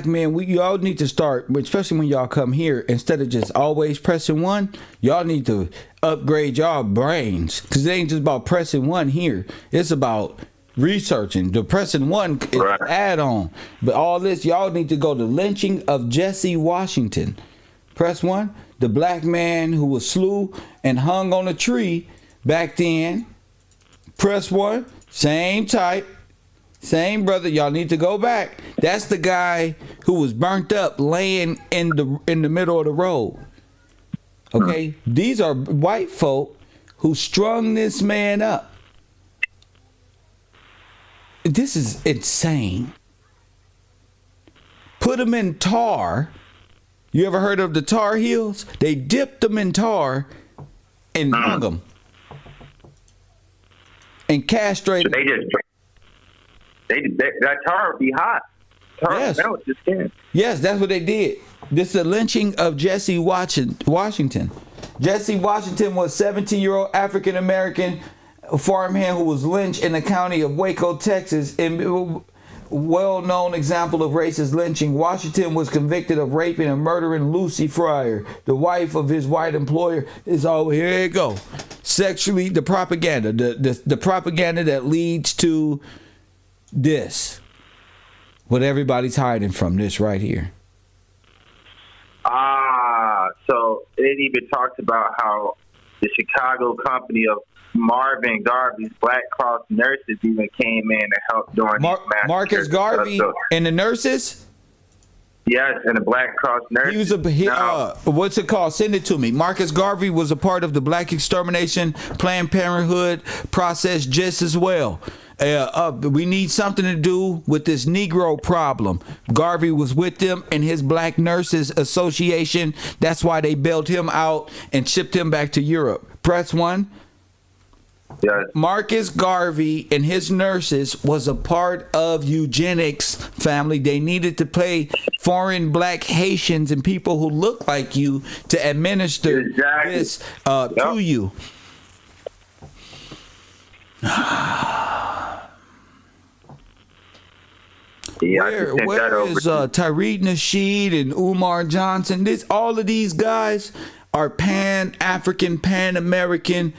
men, y'all need to start, especially when y'all come here, instead of just always pressing one, y'all need to upgrade y'all brains, because it ain't just about pressing one here. It's about researching. The pressing one is an add-on. But all this, y'all need to go to lynching of Jesse Washington. Press one, the black man who was slew and hung on a tree back then. Press one, same type, same brother. Y'all need to go back. That's the guy who was burnt up laying in the middle of the road. Okay, these are white folk who strung this man up. This is insane. Put them in tar. You ever heard of the Tar Heels? They dipped them in tar and hung them. And castrated. So that tar would be hot. Yes. Yes, that's what they did. This is the lynching of Jesse Washington. Jesse Washington was 17-year-old African-American farmhand who was lynched in the county of Waco, Texas. In well-known example of racist lynching, Washington was convicted of raping and murdering Lucy Fryer, the wife of his white employer. It's all, here you go. Sexually, the propaganda, the propaganda that leads to this. What everybody's hiding from, this right here. So it even talks about how the Chicago company of Marvin Garvey's Black Cross nurses even came in and helped during these massacres. Marcus Garvey and the nurses? Yes, and the Black Cross nurses. He was what's it called? Send it to me. Marcus Garvey was a part of the Black extermination Planned Parenthood process just as well. We need something to do with this Negro problem. Garvey was with them and his Black Nurses Association. That's why they bailed him out and shipped him back to Europe. Press one. Yes. Marcus Garvey and his nurses was a part of eugenics family. They needed to pay foreign Black Haitians and people who look like you to administer this to you. Where is Tariq Nasheed and Umar Johnson? All of these guys are Pan-African, Pan-American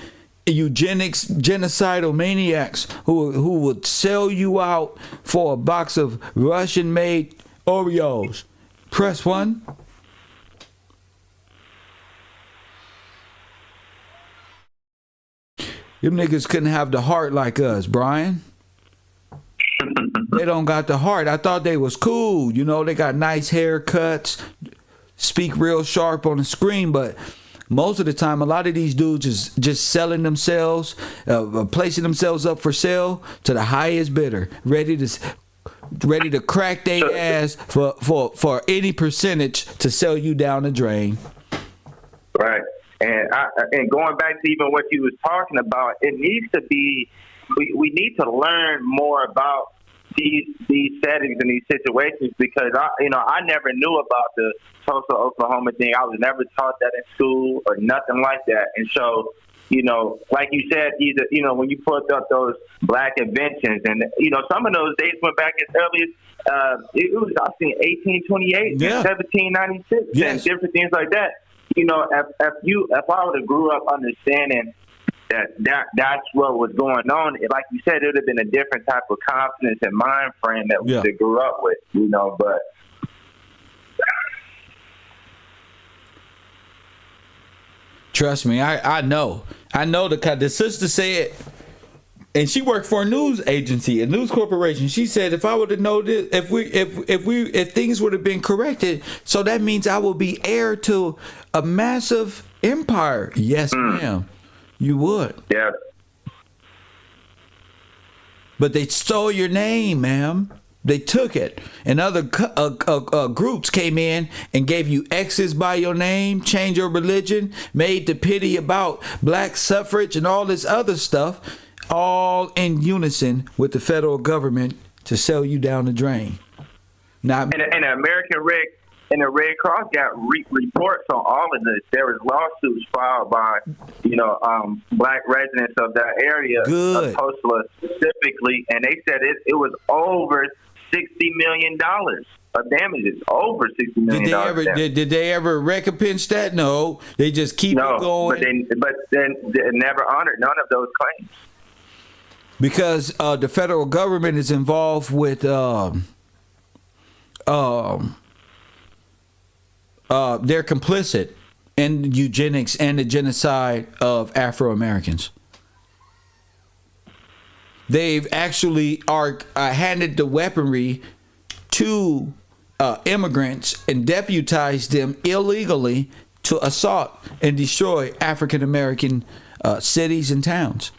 eugenics genocidal maniacs who would sell you out for a box of Russian-made Oreos. Press one. Them niggas couldn't have the heart like us, Brian. They don't got the heart. I thought they was cool. You know, they got nice haircuts, speak real sharp on the screen, but most of the time, a lot of these dudes is just selling themselves, placing themselves up for sale to the highest bidder, ready to crack their ass for any percentage to sell you down the drain. Right. And going back to even what you was talking about, it needs to be, we need to learn more about these settings and these situations because I never knew about the Tulsa, Oklahoma thing. I was never taught that in school or nothing like that. And so, like you said, when you put up those black inventions and, some of those dates went back as early as, it was, I think, 1828, 1796, and different things like that. If I would have grew up understanding that's what was going on, like you said, it would have been a different type of confidence and mind frame that we grew up with, but. Trust me, I know. The sister said, and she worked for a news agency, a news corporation. She said, if I would have known this, if things would have been corrected, so that means I will be heir to a massive empire. Yes, ma'am, you would. Yeah. But they stole your name, ma'am. They took it, and other groups came in and gave you X's by your name, changed your religion, made the pity about black suffrage and all this other stuff, all in unison with the federal government to sell you down the drain. Now, and the American Red Cross got reports on all of this. There was lawsuits filed by, black residents of that area, of Tulsa specifically, and they said it was over $60 million of damages, over $60 million. Did they ever recompense that? No, they just keep it going. But then they never honored none of those claims because the federal government is involved with they're complicit in eugenics and the genocide of Afro Americans. They've actually handed the weaponry to immigrants and deputized them illegally to assault and destroy African American cities and towns.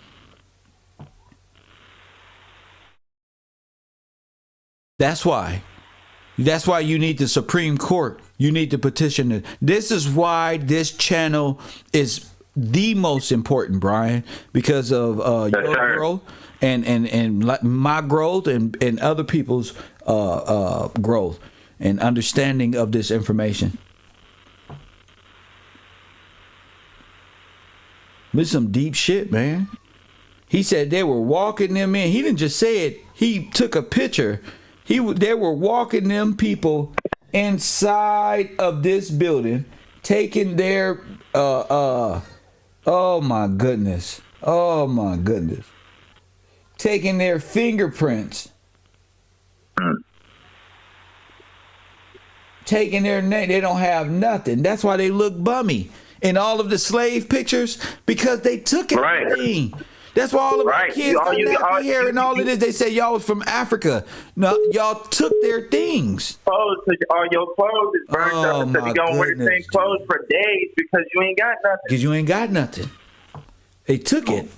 That's why you need the Supreme Court. You need to petition it. This is why this channel is the most important, Brian, because of your growth and my growth and other people's growth and understanding of this information. This is some deep shit, man. He said they were walking them in. He didn't just say it. He took a picture. They were walking them people inside of this building, taking their oh my goodness, taking their fingerprints, taking their name. They don't have nothing. That's why they look bummy in all of the slave pictures, because they took everything. That's why all of our kids got nappy hair and all of this. They say y'all was from Africa. No, y'all took their things. All your clothes is burned up, so you're going to wear the same clothes for days because you ain't got nothing. They took it.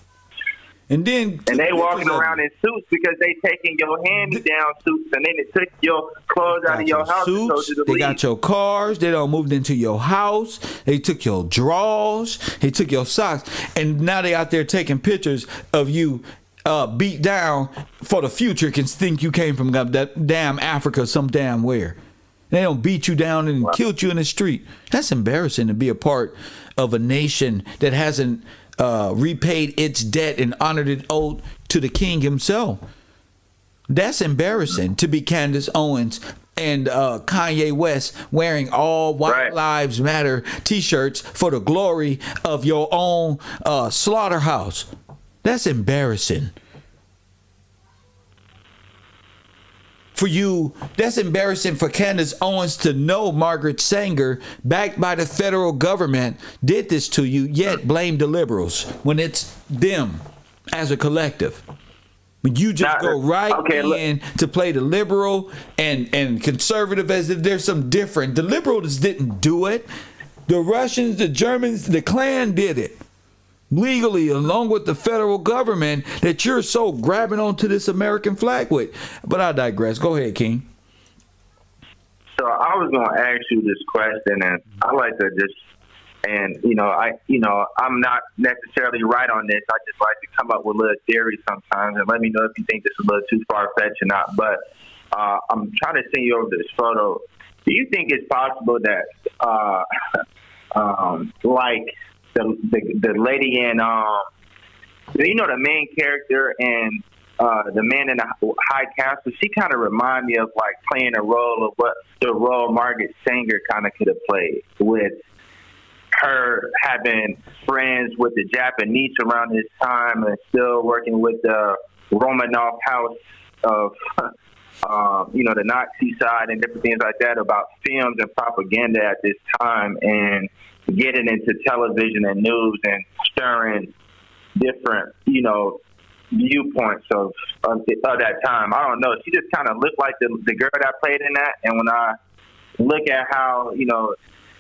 And then they walking around in suits because they taking your hand-me-down suits, and then they took your clothes out of your house. They got your cars. They done moved into your house. They took your drawers. They took your socks, and now they out there taking pictures of you beat down for the future. Can think you came from that damn Africa, some damn where. They don't beat you down and killed you in the street. That's embarrassing to be a part of a nation that hasn't repaid its debt and honored its oath to the king himself. That's embarrassing to be Candace Owens and Kanye West wearing all White Lives Matter t-shirts for the glory of your own slaughterhouse. That's embarrassing. For you, that's embarrassing for Candace Owens to know Margaret Sanger, backed by the federal government, did this to you, yet blame the liberals when it's them as a collective. But you just go in to play the liberal and conservative as if there's some different. The liberals didn't do it. The Russians, the Germans, the Klan did it. Legally, along with the federal government that you're so grabbing onto this American flag with. But I digress. Go ahead, King. So I was going to ask you this question, and I like to just And I'm not necessarily right on this. I just like to come up with little theories sometimes, and let me know if you think this is a little too far fetched or not. But I'm trying to send you over this photo. Do you think it's possible that, like the lady in, the main character and the man in the High Castle, she kind of remind me of like playing a role of what the role Margaret Sanger kind of could have played, with her having friends with the Japanese around this time and still working with the Romanov house of, the Nazi side and different things like that about films and propaganda at this time, and getting into television and news and stirring different, viewpoints of that time. I don't know. She just kind of looked like the girl that played in that. And when I look at how,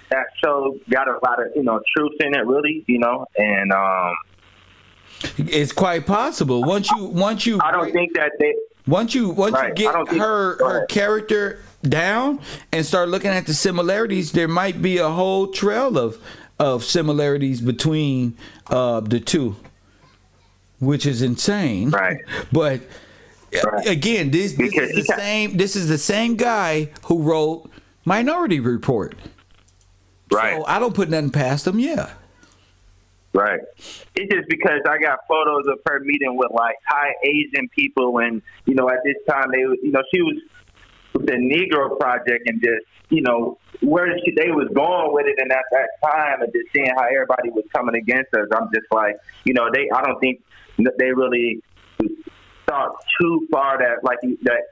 that show got a lot of, truth in it, really, and it's quite possible. Once you I don't think that they once you get her character down and start looking at the similarities, there might be a whole trail of similarities between the two, which is insane. Right. But again, this is the same guy who wrote Minority Report. Right. So I don't put nothing past him. Yeah. Right. It's just because I got photos of her meeting with like high Asian people, and at this time she was with the Negro Project, and just where they was going with it, and at that time, and just seeing how everybody was coming against us, I'm just like, I don't think they really thought too far that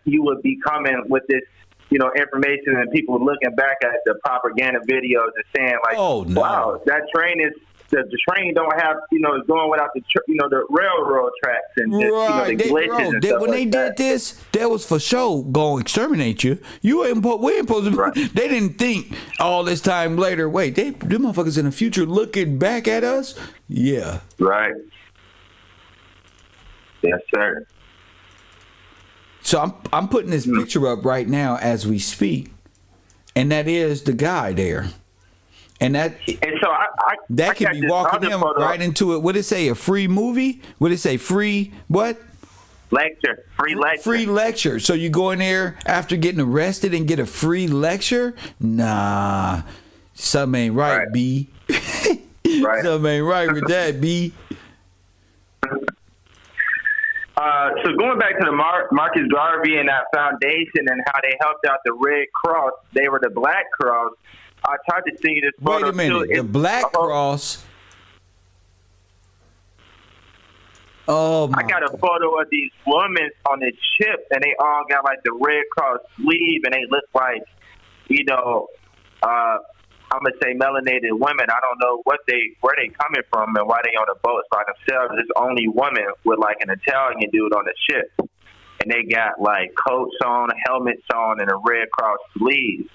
you would be coming with this, information, and people looking back at the propaganda videos and saying like, oh, no. Wow, that train is. The train don't have, is going without the railroad tracks and just, the glitches and stuff when they did this, that was for sure going to exterminate you. We ain't supposed to. Right. They didn't think all this time later. Wait, them motherfuckers in the future looking back at us. Yeah. Right. Yes, sir. So I'm putting this picture up right now as we speak, and that is the guy there. And so that could be walking him right into it. What did it say? A free movie? What did it say? Free what? Lecture. Free lecture. Free lecture. So you go in there after getting arrested and get a free lecture? Nah. Something ain't right, B. Right. Something ain't right with that, B. So going back to the Marcus Garvey and that foundation and how they helped out the Red Cross, they were the Black Cross. I tried to see this photo. Wait a minute. Too. The Black Cross. Oh, I got a photo of these women on this ship, and they all got like the Red Cross sleeve, and they look like, I'm gonna say melanated women. I don't know where they coming from and why they on the boats by themselves. There's only women with like an Italian dude on the ship, and they got like coats on, helmets on, and a Red Cross sleeve.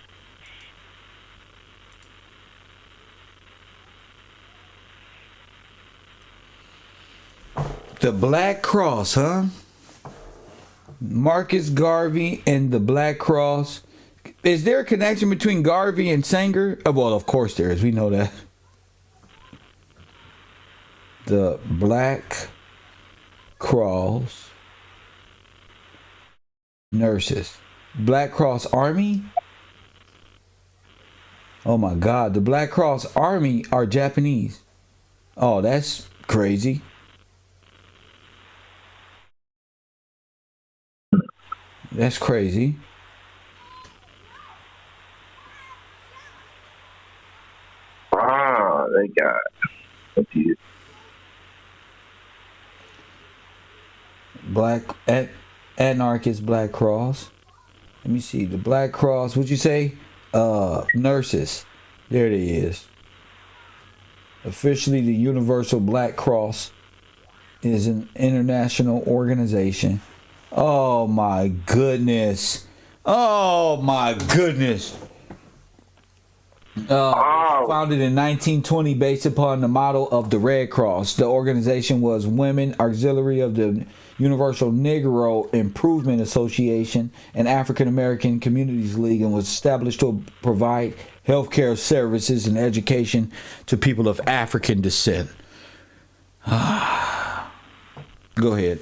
The Black Cross, huh? Marcus Garvey and the Black Cross. Is there a connection between Garvey and Sanger? Well, of course there is. We know that. The Black Cross nurses. Black Cross Army? Oh my God. The Black Cross Army are Japanese. Oh, that's crazy. That's crazy. Ah, they got. Black anarchist Black Cross. Let me see. The Black Cross. What'd you say? Nurses. There it is. Officially, the Universal Black Cross is an international organization. Oh my goodness. Oh my goodness. Founded in 1920 based upon the model of the Red Cross. The organization was Women Auxiliary of the Universal Negro Improvement Association and African American Communities League, and was established to provide healthcare services and education to people of African descent. Go ahead.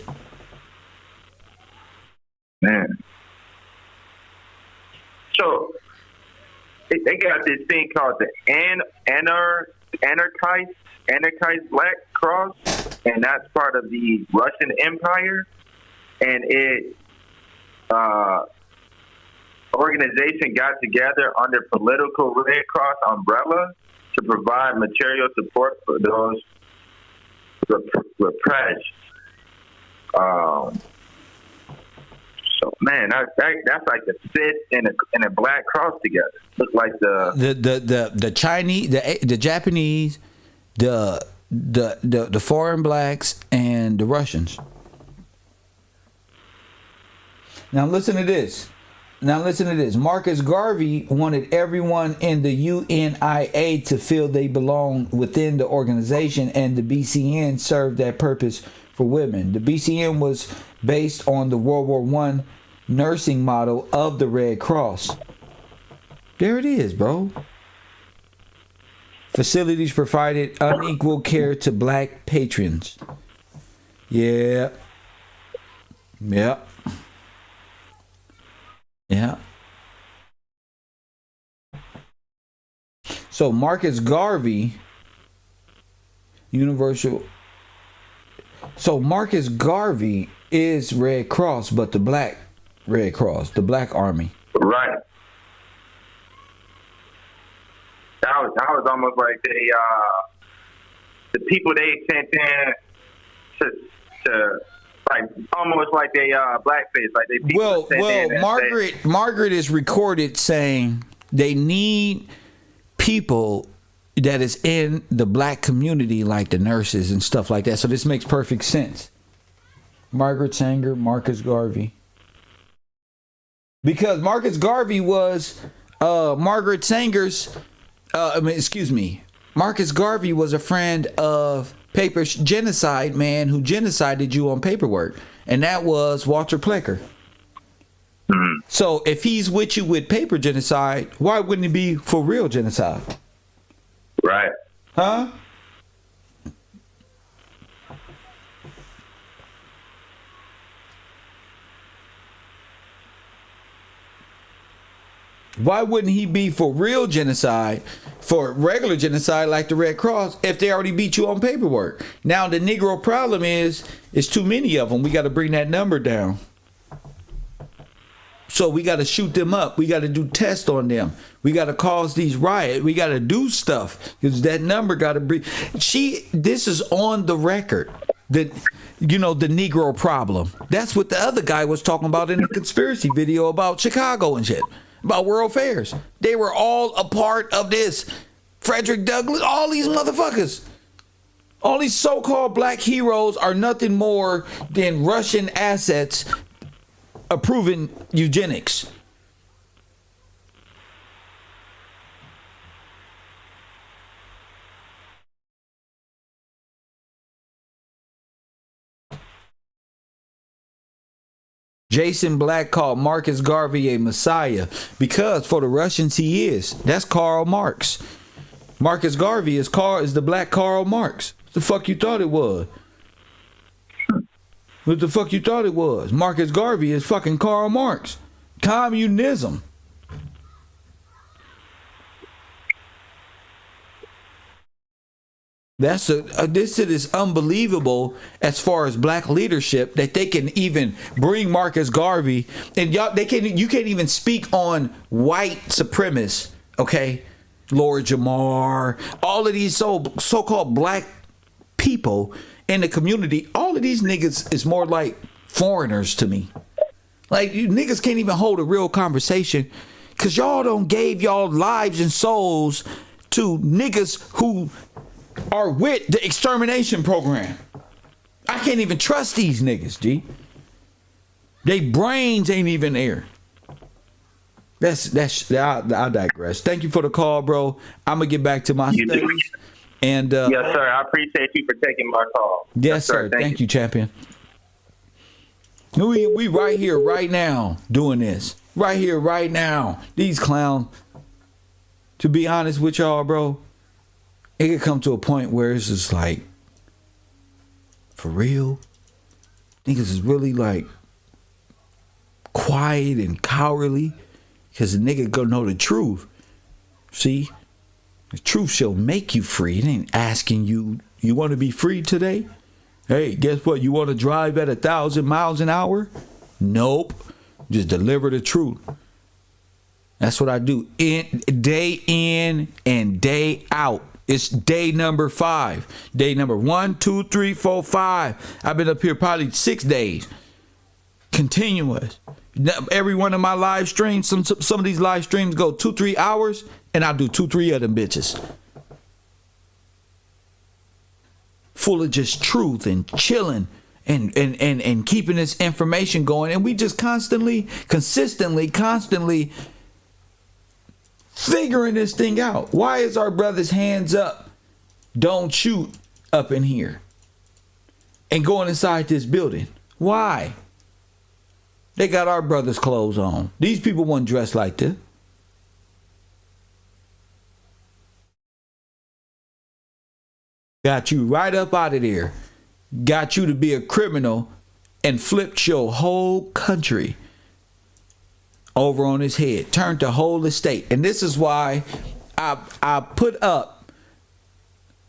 Man. So they got this thing called the anarchist Black Cross, and that's part of the Russian Empire. And it organization got together under political Red Cross umbrella to provide material support for those repressed. So man, that's like the fifth and a Black Cross together. Look like the Chinese, the Japanese, the foreign blacks, and the Russians. Now listen to this. Marcus Garvey wanted everyone in the UNIA to feel they belong within the organization, and the BCN served that purpose for women. The BCN was based on the World War I nursing model of the Red Cross. There it is, bro. Facilities provided unequal care to black patrons. Yeah. So Marcus Garvey, So Marcus Garvey is Red Cross, but the Black Red Cross, the Black Army. Right. That was almost like the people they sent in to like almost like they blackface, like they people Margaret is recorded saying they need people that is in the black community, like the nurses and stuff like that. So this makes perfect sense. Margaret Sanger, Marcus Garvey. Because Marcus Garvey was Margaret Sanger's, Marcus Garvey was a friend of Paper's genocide man who genocided you on paperwork. And that was Walter Plecker. Mm-hmm. So if he's with you with paper genocide, why wouldn't it be for real genocide? Right. Huh? Why wouldn't he be for real genocide, for regular genocide like the Red Cross, if they already beat you on paperwork? Now the Negro problem is too many of them. We got to bring that number down. So we got to shoot them up. We got to do tests on them. We got to cause these riots. We got to do stuff because that number got to be. This is on the record. The Negro problem. That's what the other guy was talking about in the conspiracy video about Chicago and shit, about world fairs. They were all a part of this. Frederick Douglass, all these motherfuckers. All these so-called black heroes are nothing more than Russian assets approving eugenics. Jason Black called Marcus Garvey a messiah because for the Russians he is. That's Karl Marx. Marcus Garvey is the black Karl Marx. What the fuck you thought it was? What the fuck you thought it was? Marcus Garvey is fucking Karl Marx. Communism. This is unbelievable as far as black leadership that they can even bring Marcus Garvey and you can't even speak on white supremacists, okay? Lord Jamar, all of these so-called black people in the community, all of these niggas is more like foreigners to me. Like, you niggas can't even hold a real conversation because y'all don't gave y'all lives and souls to niggas who are with the extermination program. I can't even trust these niggas, G. They brains ain't even there. I digress. Thank you for the call, bro. I'm gonna get back to my studies. And yes, sir. I appreciate you for taking my call. Yes, sir. Thank you, champion. We right here, right now, doing this. Right here, right now. These clowns. To be honest with y'all, bro, it could come to a point where it's just like, for real, niggas is really like quiet and cowardly because the nigga gonna know the truth. See, the truth shall make you free. It ain't asking you want to be free today? Hey, guess what? You want to drive at 1,000 miles an hour? Nope. Just deliver the truth. That's what I do. Day in and day out. It's day number 5. Day number 1, 2, 3, 4, 5. I've been up here probably 6 days. Continuous. Every one of my live streams, some of these live streams go 2-3 hours, and I do 2-3 of them bitches. Full of just truth and chilling and keeping this information going. And we just constantly figuring this thing out. Why is our brothers hands up, don't shoot up in here and going inside this building? Why? They got our brothers' clothes on. These people weren't dressed like this. Got you right up out of there. Got you to be a criminal and flipped your whole country over on his head. Turned the whole estate. And this is why I put up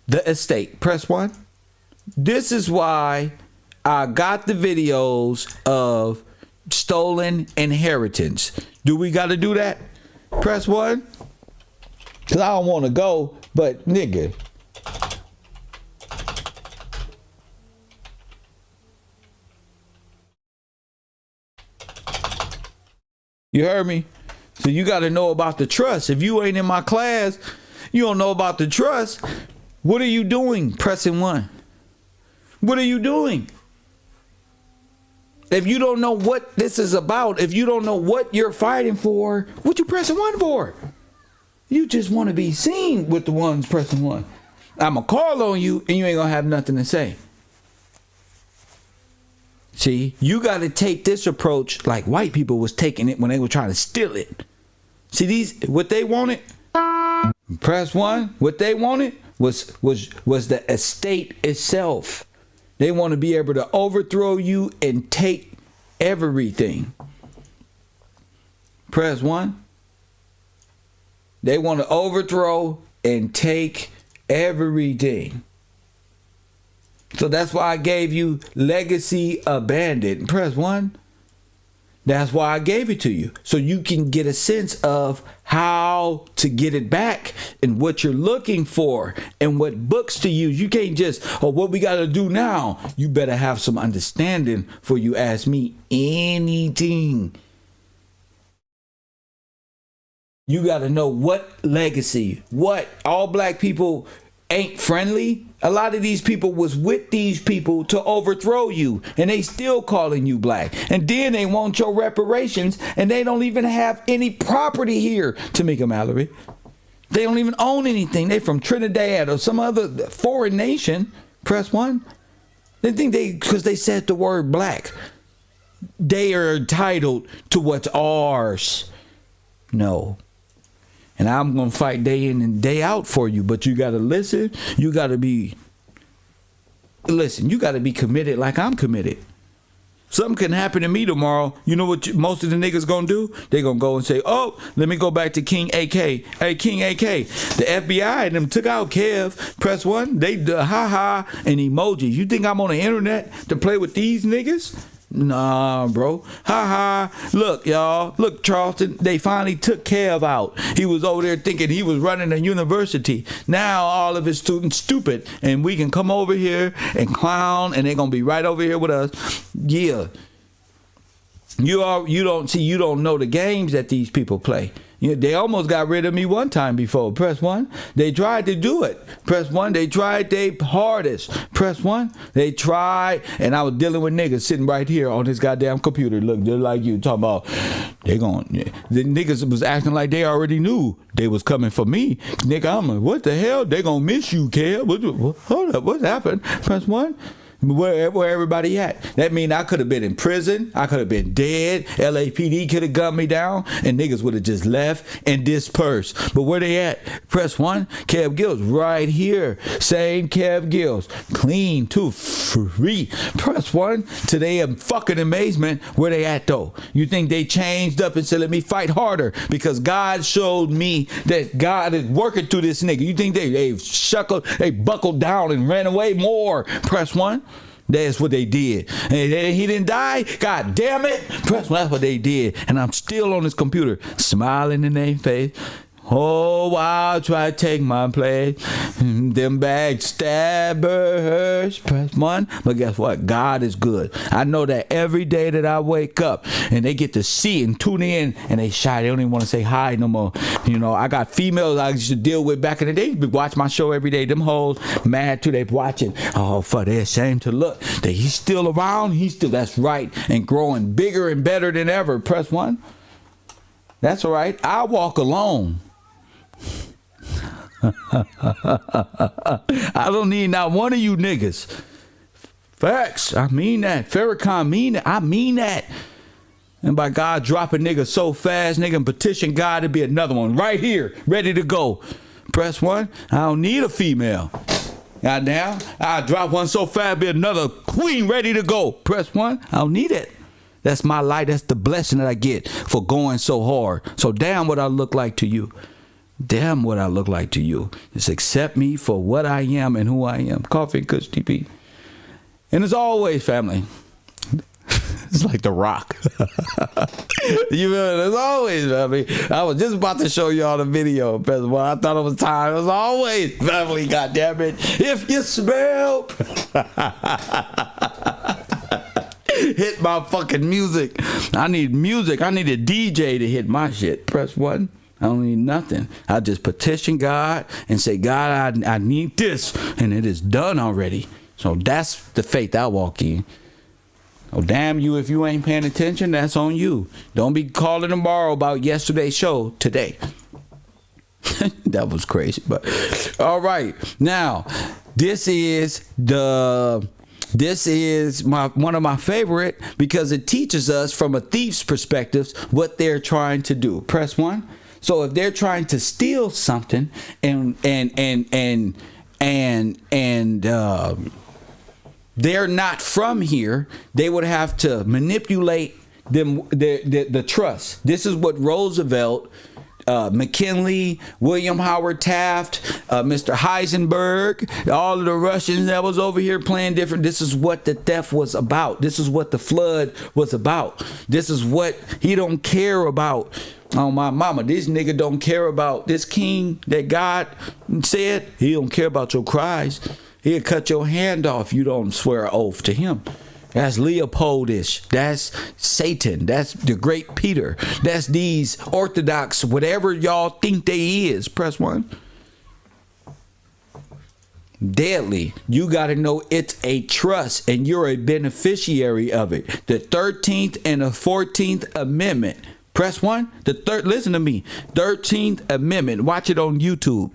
the estate. Press 1. This is why I got the videos of stolen inheritance. Do we got to do that? Press 1. Because I don't want to go, but nigga. You heard me? So you got to know about the trust. If you ain't in my class, you don't know about the trust. What are you doing pressing 1? What are you doing? If you don't know what this is about, if you don't know what you're fighting for, what you pressing 1 for? You just want to be seen with the ones pressing 1. I'm going to call on you and you ain't going to have nothing to say. See, you got to take this approach like white people was taking it when they were trying to steal it. See, what they wanted, press 1, what they wanted was the estate itself. They want to be able to overthrow you and take everything. Press 1. They want to overthrow and take everything. So that's why I gave you Legacy Abandoned. Press 1. That's why I gave it to you. So you can get a sense of how to get it back and what you're looking for and what books to use. You can't just, what we got to do now. You better have some understanding before you ask me anything. You got to know what legacy, what all black people ain't friendly. A lot of these people was with these people to overthrow you, and they still calling you black. And then they want your reparations, and they don't even have any property here, Tamika Mallory. They don't even own anything. They from Trinidad or some other foreign nation. Press 1. They think because they said the word black, they are entitled to what's ours. No. And I'm going to fight day in and day out for you. But you got to listen. You got to be committed like I'm committed. Something can happen to me tomorrow. You know what most of the niggas going to do? They going to go and say, oh, let me go back to King AK. Hey, King AK. The FBI and them took out Kev. Press 1. They ha-ha and emojis. You think I'm on the internet to play with these niggas? Nah, bro. Ha. Look, y'all. Look, Charleston. They finally took Kev out. He was over there thinking he was running a university. Now all of his students stupid. And we can come over here and clown. And they're going to be right over here with us. Yeah. You don't know the games that these people play. They almost got rid of me one time before. Press 1. They tried to do it. Press 1. They tried their hardest. Press 1. They tried. And I was dealing with niggas sitting right here on this goddamn computer. Look, just like you. Talking about The niggas was acting like they already knew they was coming for me. Nigga, I'm like, what the hell? They gonna miss you, Kev. Hold up, what happened? Press 1. Where everybody at? That mean I could have been in prison. I could have been dead. LAPD could have gunned me down, and niggas would have just left and dispersed. But where they at? Press 1. Kev Gillz right here. Same Kev Gillz. Clean too. Free. Press 1. To their fucking amazement, where they at though? You think they changed up and said, let me fight harder because God showed me that God is working through this nigga? You think they buckled down and ran away more? Press 1. That's what they did. And he didn't die. God damn it. That's what they did. And I'm still on this computer smiling in their face. Oh, I'll try to take my place. Them backstabbers. Press 1. But guess what? God is good. I know that every day that I wake up and they get to see and tune in and they shy. They don't even want to say hi no more. You know, I got females I used to deal with back in the day. They watch my show every day. Them hoes mad too. They watching. Oh, fuck, they're ashamed to look. That he's still around. That's right. And growing bigger and better than ever. Press 1. That's all right. I walk alone. I don't need not one of you niggas. Facts. I mean that. Farrakhan mean that. I mean that. And by God, drop a nigga so fast, nigga, and petition God to be another one right here, ready to go. Press 1. I don't need a female. Goddamn. I drop one so fast, be another queen ready to go. Press 1. I don't need it. That's my light. That's the blessing that I get for going so hard. So damn what I look like to you. Damn what I look like to you. Just accept me for what I am and who I am. Coffee and Kush TP. And as always, family, it's like The Rock. You know, as always, family. I was just about to show y'all the video. Well, I thought it was time. As always, family, goddammit. If you smell... Hit my fucking music. I need music. I need a DJ to hit my shit. Press 1. I don't need nothing. I just petition God and say, God, I need this. And it is done already. So that's the faith I walk in. Oh, damn you if you ain't paying attention. That's on you. Don't be calling tomorrow about yesterday's show today. That was crazy. But all right. Now, this is one of my favorite because it teaches us from a thief's perspective what they're trying to do. Press 1. So if they're trying to steal something and they're not from here, they would have to manipulate them the trust. This is what Roosevelt, McKinley, William Howard Taft, Mr. Heisenberg, all of the Russians that was over here playing different. This is what the theft was about. This is what the flood was about. This is what he don't care about. Oh, my mama, this nigga don't care about this king that God said. He don't care about your cries. He'll cut your hand off. You don't swear an oath to him. That's Leopoldish. That's Satan. That's the great Peter. That's these Orthodox, whatever y'all think they is. Press 1. Deadly. You got to know it's a trust and you're a beneficiary of it. The 13th and the 14th Amendment. Press 1. Listen to me. 13th Amendment. Watch it on YouTube.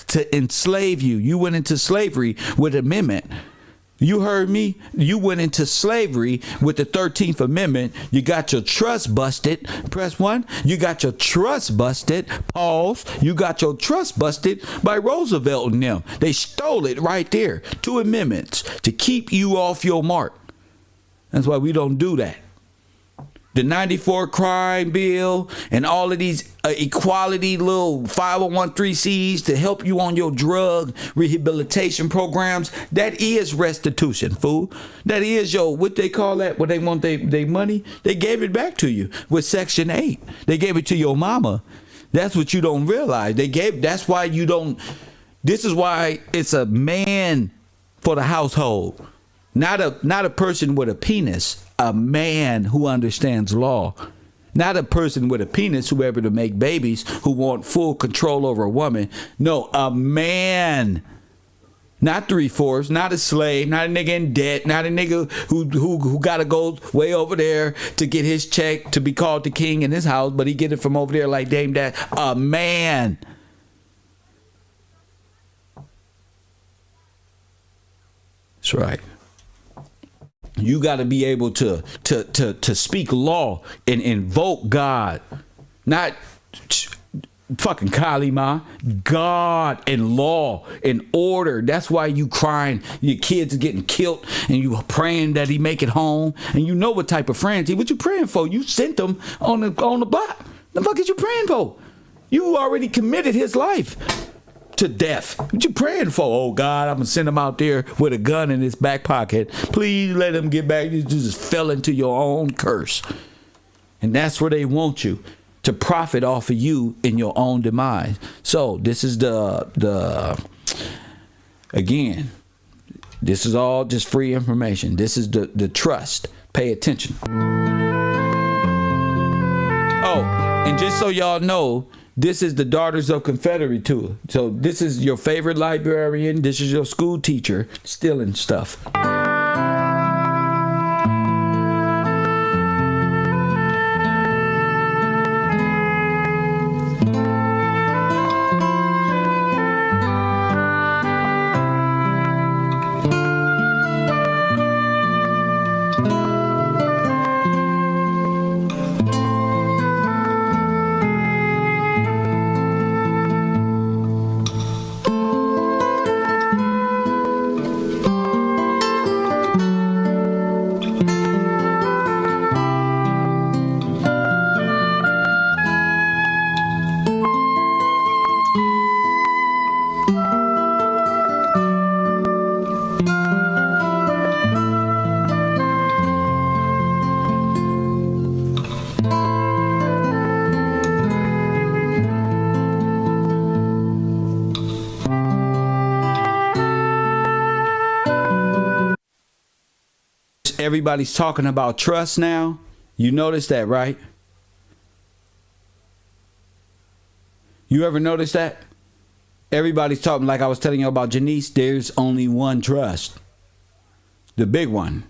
To enslave you. You went into slavery with amendment. You heard me? You went into slavery with the 13th Amendment. You got your trust busted. Press 1. You got your trust busted. Pause. You got your trust busted by Roosevelt and them. They stole it right there. 2 amendments to keep you off your mark. That's why we don't do that. The 94 crime bill and all of these equality little 501(c)(3)s to help you on your drug rehabilitation programs. That is restitution, fool. That is your, what they call that, what they want they money. They gave it back to you with Section 8. They gave it to your mama. That's what you don't realize. That's why you don't, this is why it's a man for the household. Not a person with a penis. A man who understands law. Not a person with a penis who ever to make babies who want full control over a woman. No, a man Not 3/4, not a slave, not a nigga in debt, not a nigga who got to go way over there to get his check to be called the king in his house, but he get it from over there like Dame Dad. A man. That's right. You got to be able to speak law and invoke God, not fucking Kalima, God and law and order. That's why you crying. Your kids are getting killed and you praying that he make it home. And you know what type of friends. What you praying for? You sent them on the block. The fuck is you praying for? You already committed his life to death. What you praying for? Oh God, I'm gonna send him out there with a gun in his back pocket. Please let him get back. You just fell into your own curse. And that's where they want you, to profit off of you in your own demise. So this is again, this is all just free information. This is the trust. Pay attention. Oh, and just so y'all know, this is the Daughters of Confederate tour. So this is your favorite librarian. This is your school teacher stealing stuff. Everybody's talking about trust now. You notice that, right? You ever notice that? Everybody's talking, like I was telling you about Janice, there's only one trust. The big one.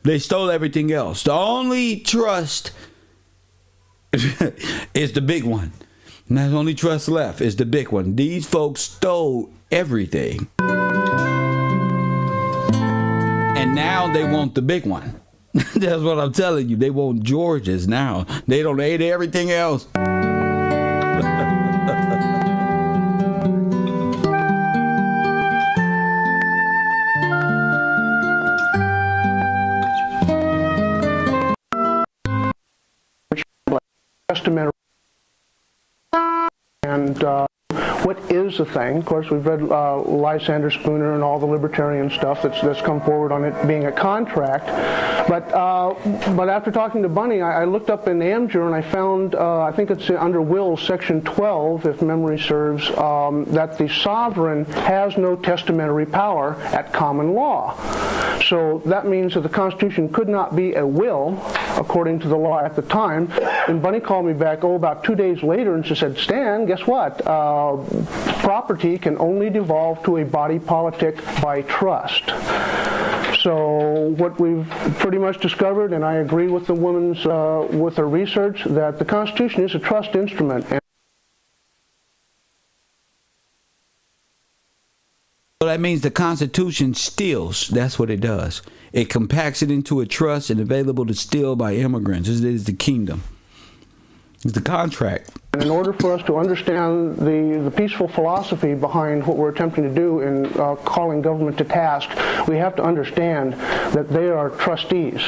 They stole everything else. The only trust is the big one. And there's only trust left is the big one. These folks stole everything. And now they want the big one. That's what I'm telling you. They want George's now. They don't hate everything else. Testamentary. And what is the thing? Of course, we've read Lysander Spooner and all the libertarian stuff that's come forward on it being a contract. But after talking to Bunny, I looked up in Amjur and I found, I think it's under Wills, section 12, if memory serves, that the sovereign has no testamentary power at common law. So that means that the Constitution could not be a will, according to the law at the time. And Bunny called me back, about 2 days later, and she said, Stan, guess what? Property can only devolve to a body politic by trust. So what we've pretty much discovered, and I agree with the woman's, with her research, that the Constitution is a trust instrument. So that means the Constitution steals. That's what it does. It compacts it into a trust and available to steal by immigrants. It is the kingdom. It's the contract. And in order for us to understand the peaceful philosophy behind what we're attempting to do in calling government to task, we have to understand that they are trustees.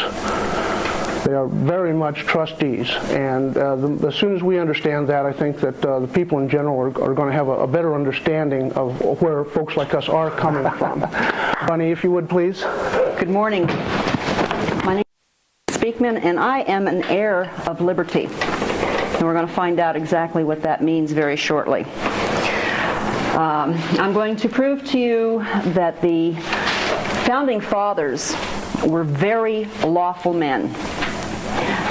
They are very much trustees. And as soon as we understand that, I think that the people in general are going to have a better understanding of where folks like us are coming from. Bunny, if you would, please. Good morning. My name is Speakman, and I am an heir of liberty. And we're going to find out exactly what that means very shortly. I'm going to prove to you that the Founding Fathers were very lawful men.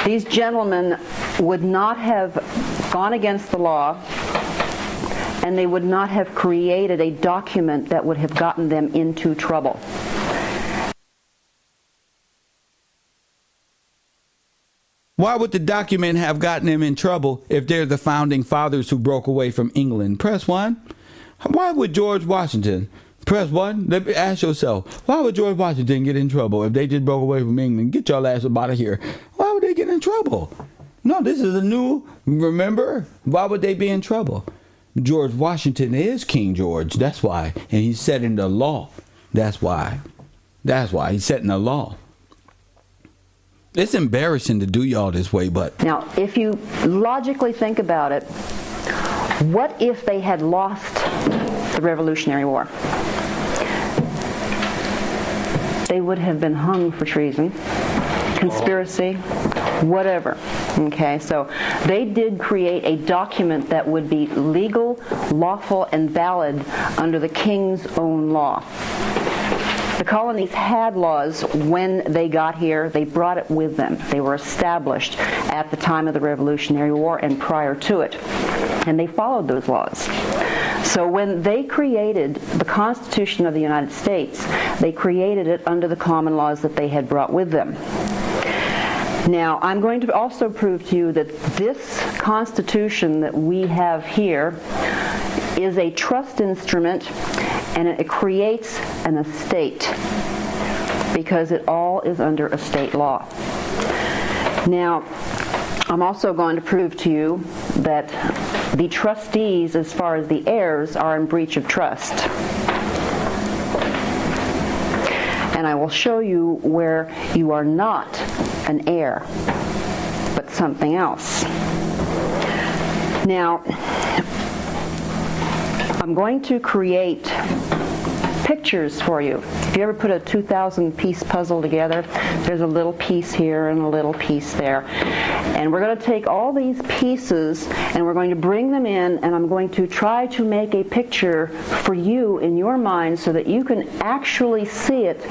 These gentlemen would not have gone against the law and they would not have created a document that would have gotten them into trouble. Why would the document have gotten them in trouble if they're the founding fathers who broke away from England? Press 1. Why would George Washington? Press 1. Ask yourself, why would George Washington get in trouble if they just broke away from England? Get your ass up out of here. Why would they get in trouble? No, this is a new, remember? Why would they be in trouble? George Washington is King George. That's why. And he's setting the law. That's why. That's why he's setting the law. It's embarrassing to do y'all this way, but... Now, if you logically think about it, what if they had lost the Revolutionary War? They would have been hung for treason, conspiracy, whatever. Okay, so they did create a document that would be legal, lawful, and valid under the king's own law. The colonies had laws when they got here. They brought it with them. They were established at the time of the Revolutionary War and prior to it. And they followed those laws. So when they created the Constitution of the United States, they created it under the common laws that they had brought with them. Now, I'm going to also prove to you that this Constitution that we have here is a trust instrument, and it creates an estate because it all is under estate law. Now, I'm also going to prove to you that the trustees, as far as the heirs, are in breach of trust. And I will show you where you are not an heir, but something else. Now, I'm going to create pictures for you. If you ever put a 2,000-piece puzzle together, there's a little piece here and a little piece there. And we're going to take all these pieces and we're going to bring them in, and I'm going to try to make a picture for you in your mind so that you can actually see it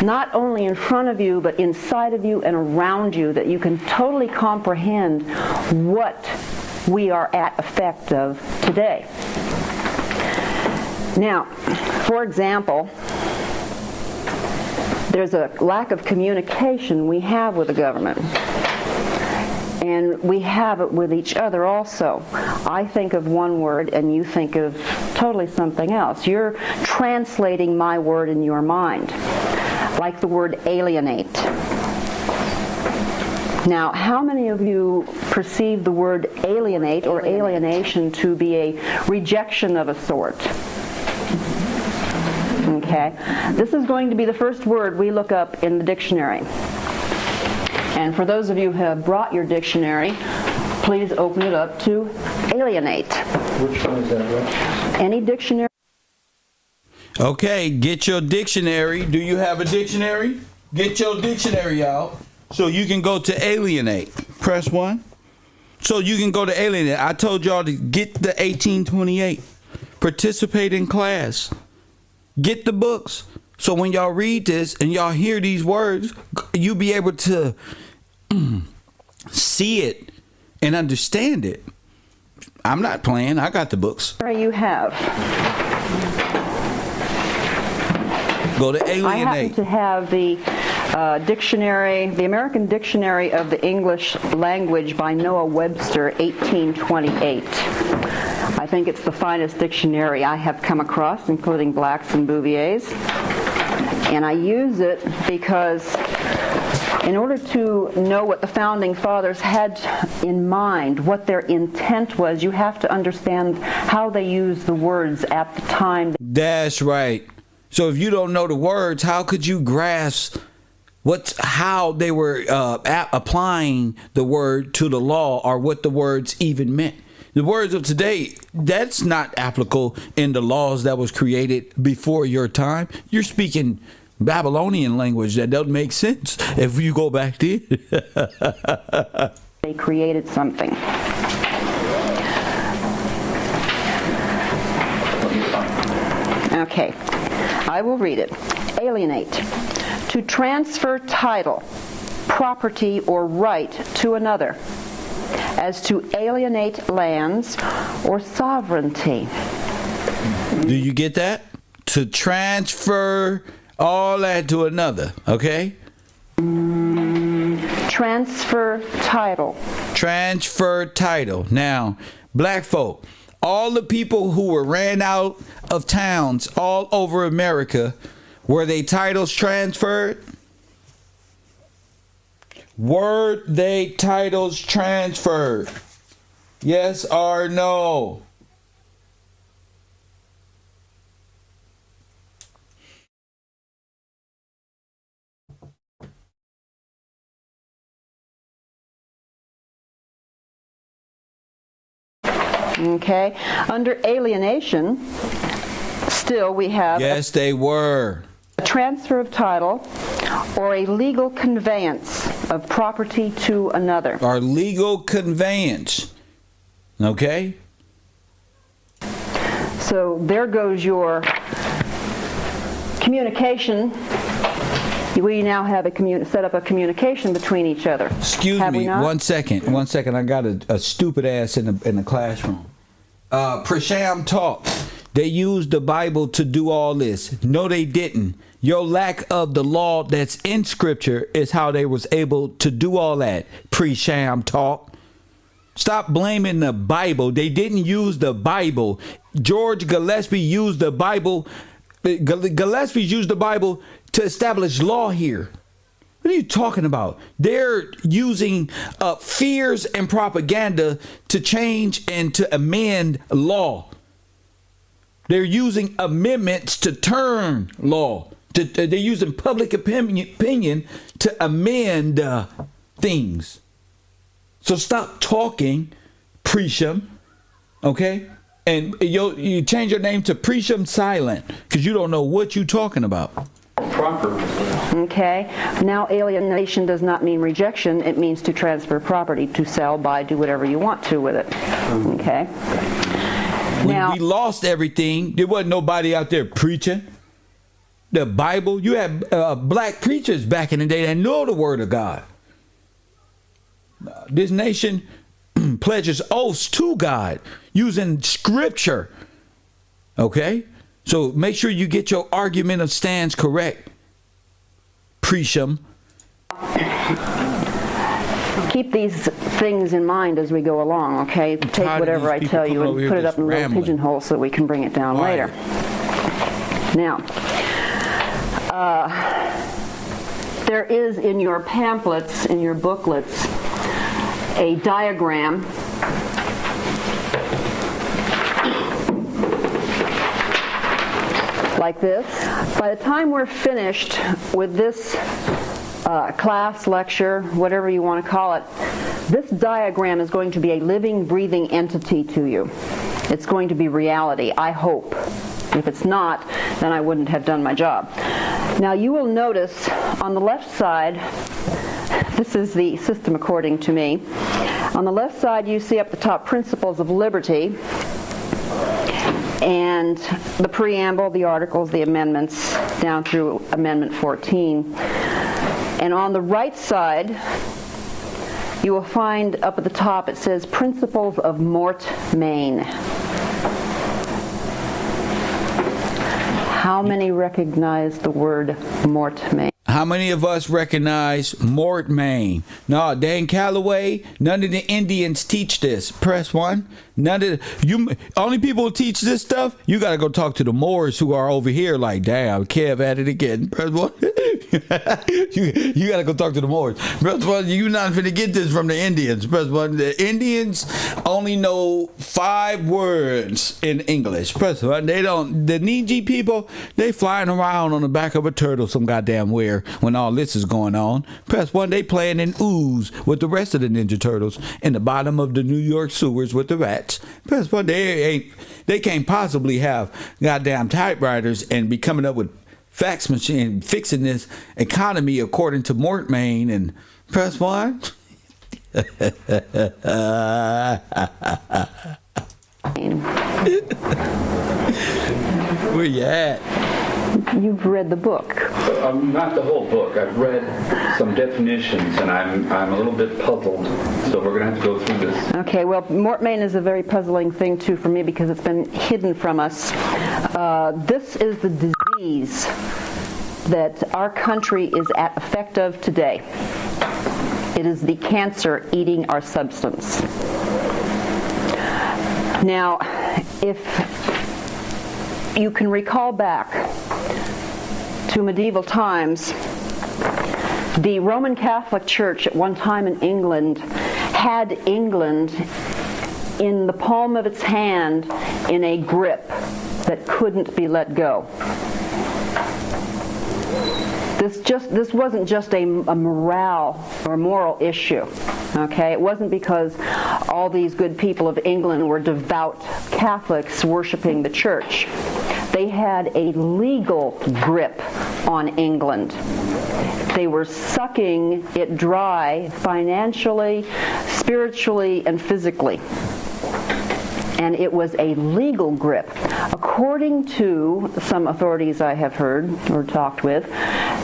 not only in front of you but inside of you and around you, that you can totally comprehend what we are at effect of today. Now, for example, there's a lack of communication we have with the government. And we have it with each other also. I think of one word and you think of totally something else. You're translating my word in your mind, like the word alienate. Now, how many of you perceive the word alienate or alienation to be a rejection of a sort? Okay, this is going to be the first word we look up in the dictionary. And for those of you who have brought your dictionary, please open it up to alienate. Which one is that, right? Any dictionary. Okay, get your dictionary. Do you have a dictionary? Get your dictionary out so you can go to alienate. Press 1. So you can go to alienate. I told y'all to get the 1828. Participate in class. Get the books. So when y'all read this and y'all hear these words, you'll be able to see it and understand it. I'm not playing. I got the books. You have. Go to alienate. I happen to have the dictionary, the American Dictionary of the English Language by Noah Webster, 1828. I think it's the finest dictionary I have come across, including Black's and Bouvier's. And I use it because in order to know what the Founding Fathers had in mind, what their intent was, you have to understand how they used the words at the time. That's right. So if you don't know the words, how could you grasp how they were applying the word to the law, or what the words even meant? The words of today, that's not applicable in the laws that was created before your time. You're speaking Babylonian language that doesn't make sense if you go back there. They created something. Okay, I will read it. Alienate. To transfer title, property, or right to another. as to alienate lands or sovereignty. Do you get that? To transfer all that to another, okay? Transfer title. Transfer title. Now, black folk, all the people who were ran out of towns all over America, were they titles transferred? Were they titles transferred? Yes or no? Okay. Under alienation, still we have yes, they were. A transfer of title or a legal conveyance of property to another. Or legal conveyance. Okay? So there goes your communication. We now have set up a communication between each other. Excuse me, one second. I got a stupid ass in the classroom. Prasham talk. They used the Bible to do all this. No, they didn't. Your lack of the law that's in Scripture is how they was able to do all that. Prasham talk. Stop blaming the Bible. They didn't use the Bible. George Gillespie used the Bible. Gillespie's used the Bible to establish law here. What are you talking about? They're using fears and propaganda to change and to amend law. They're using amendments to turn law. They're using public opinion to amend things. So stop talking, Presham, okay? And you change your name to Presham Silent because you don't know what you're talking about. Proper. Okay. Now alienation does not mean rejection. It means to transfer property, to sell, buy, do whatever you want to with it. Okay. When we lost everything, there wasn't nobody out there preaching the Bible. You had black preachers back in the day that know the Word of God. This nation pledges oaths to God using Scripture. Okay? So make sure you get your argument of stance correct. Presham. Keep these things in mind as we go along, okay? Take whatever I tell you and put it up in a little pigeonhole so we can bring it down later. Now, there is in your pamphlets, in your booklets, a diagram like this. By the time we're finished with this class, lecture, whatever you want to call it, this diagram is going to be a living, breathing entity to you. It's going to be reality, I hope. If it's not, then I wouldn't have done my job. Now you will notice on the left side, this is the system according to me, on the left side you see up the top Principles of Liberty, and the preamble, the articles, the amendments, down through Amendment 14. And on the right side, you will find up at the top, it says Principles of Mort Main. How many recognize the word Mort Main? How many of us recognize Mort Main? No, dang Calloway, none of the Indians teach this. Press 1. None of only people who teach this stuff, you got to go talk to the Moors who are over here like, damn, Kev at it again. Press 1. you got to go talk to the Moors. Press 1, you're not going to get this from the Indians. Press 1, the Indians only know 5 words in English. Press 1, they don't, the Niji people, they flying around on the back of a turtle some goddamn where when all this is going on. Press 1, they playing in ooze with the rest of the Ninja Turtles in the bottom of the New York sewers with the rats. Press 1, they can't possibly have goddamn typewriters and be coming up with fax machine fixing this economy according to Mort Main. And press 1. Where you at? You've read the book. not the whole book. I've read some definitions, and I'm a little bit puzzled. So we're going to have to go through this. Okay, well, mortmain is a very puzzling thing, too, for me because it's been hidden from us. This is the disease that our country is at effect of today. It is the cancer eating our substance. Now, if you can recall back to medieval times, the Roman Catholic Church at one time in England had England in the palm of its hand in a grip that couldn't be let go. This wasn't just a morale or moral issue, okay? It wasn't because all these good people of England were devout Catholics worshiping the church. They had a legal grip on England. They were sucking it dry financially, spiritually, and physically. And it was a legal grip. According to some authorities I have heard or talked with,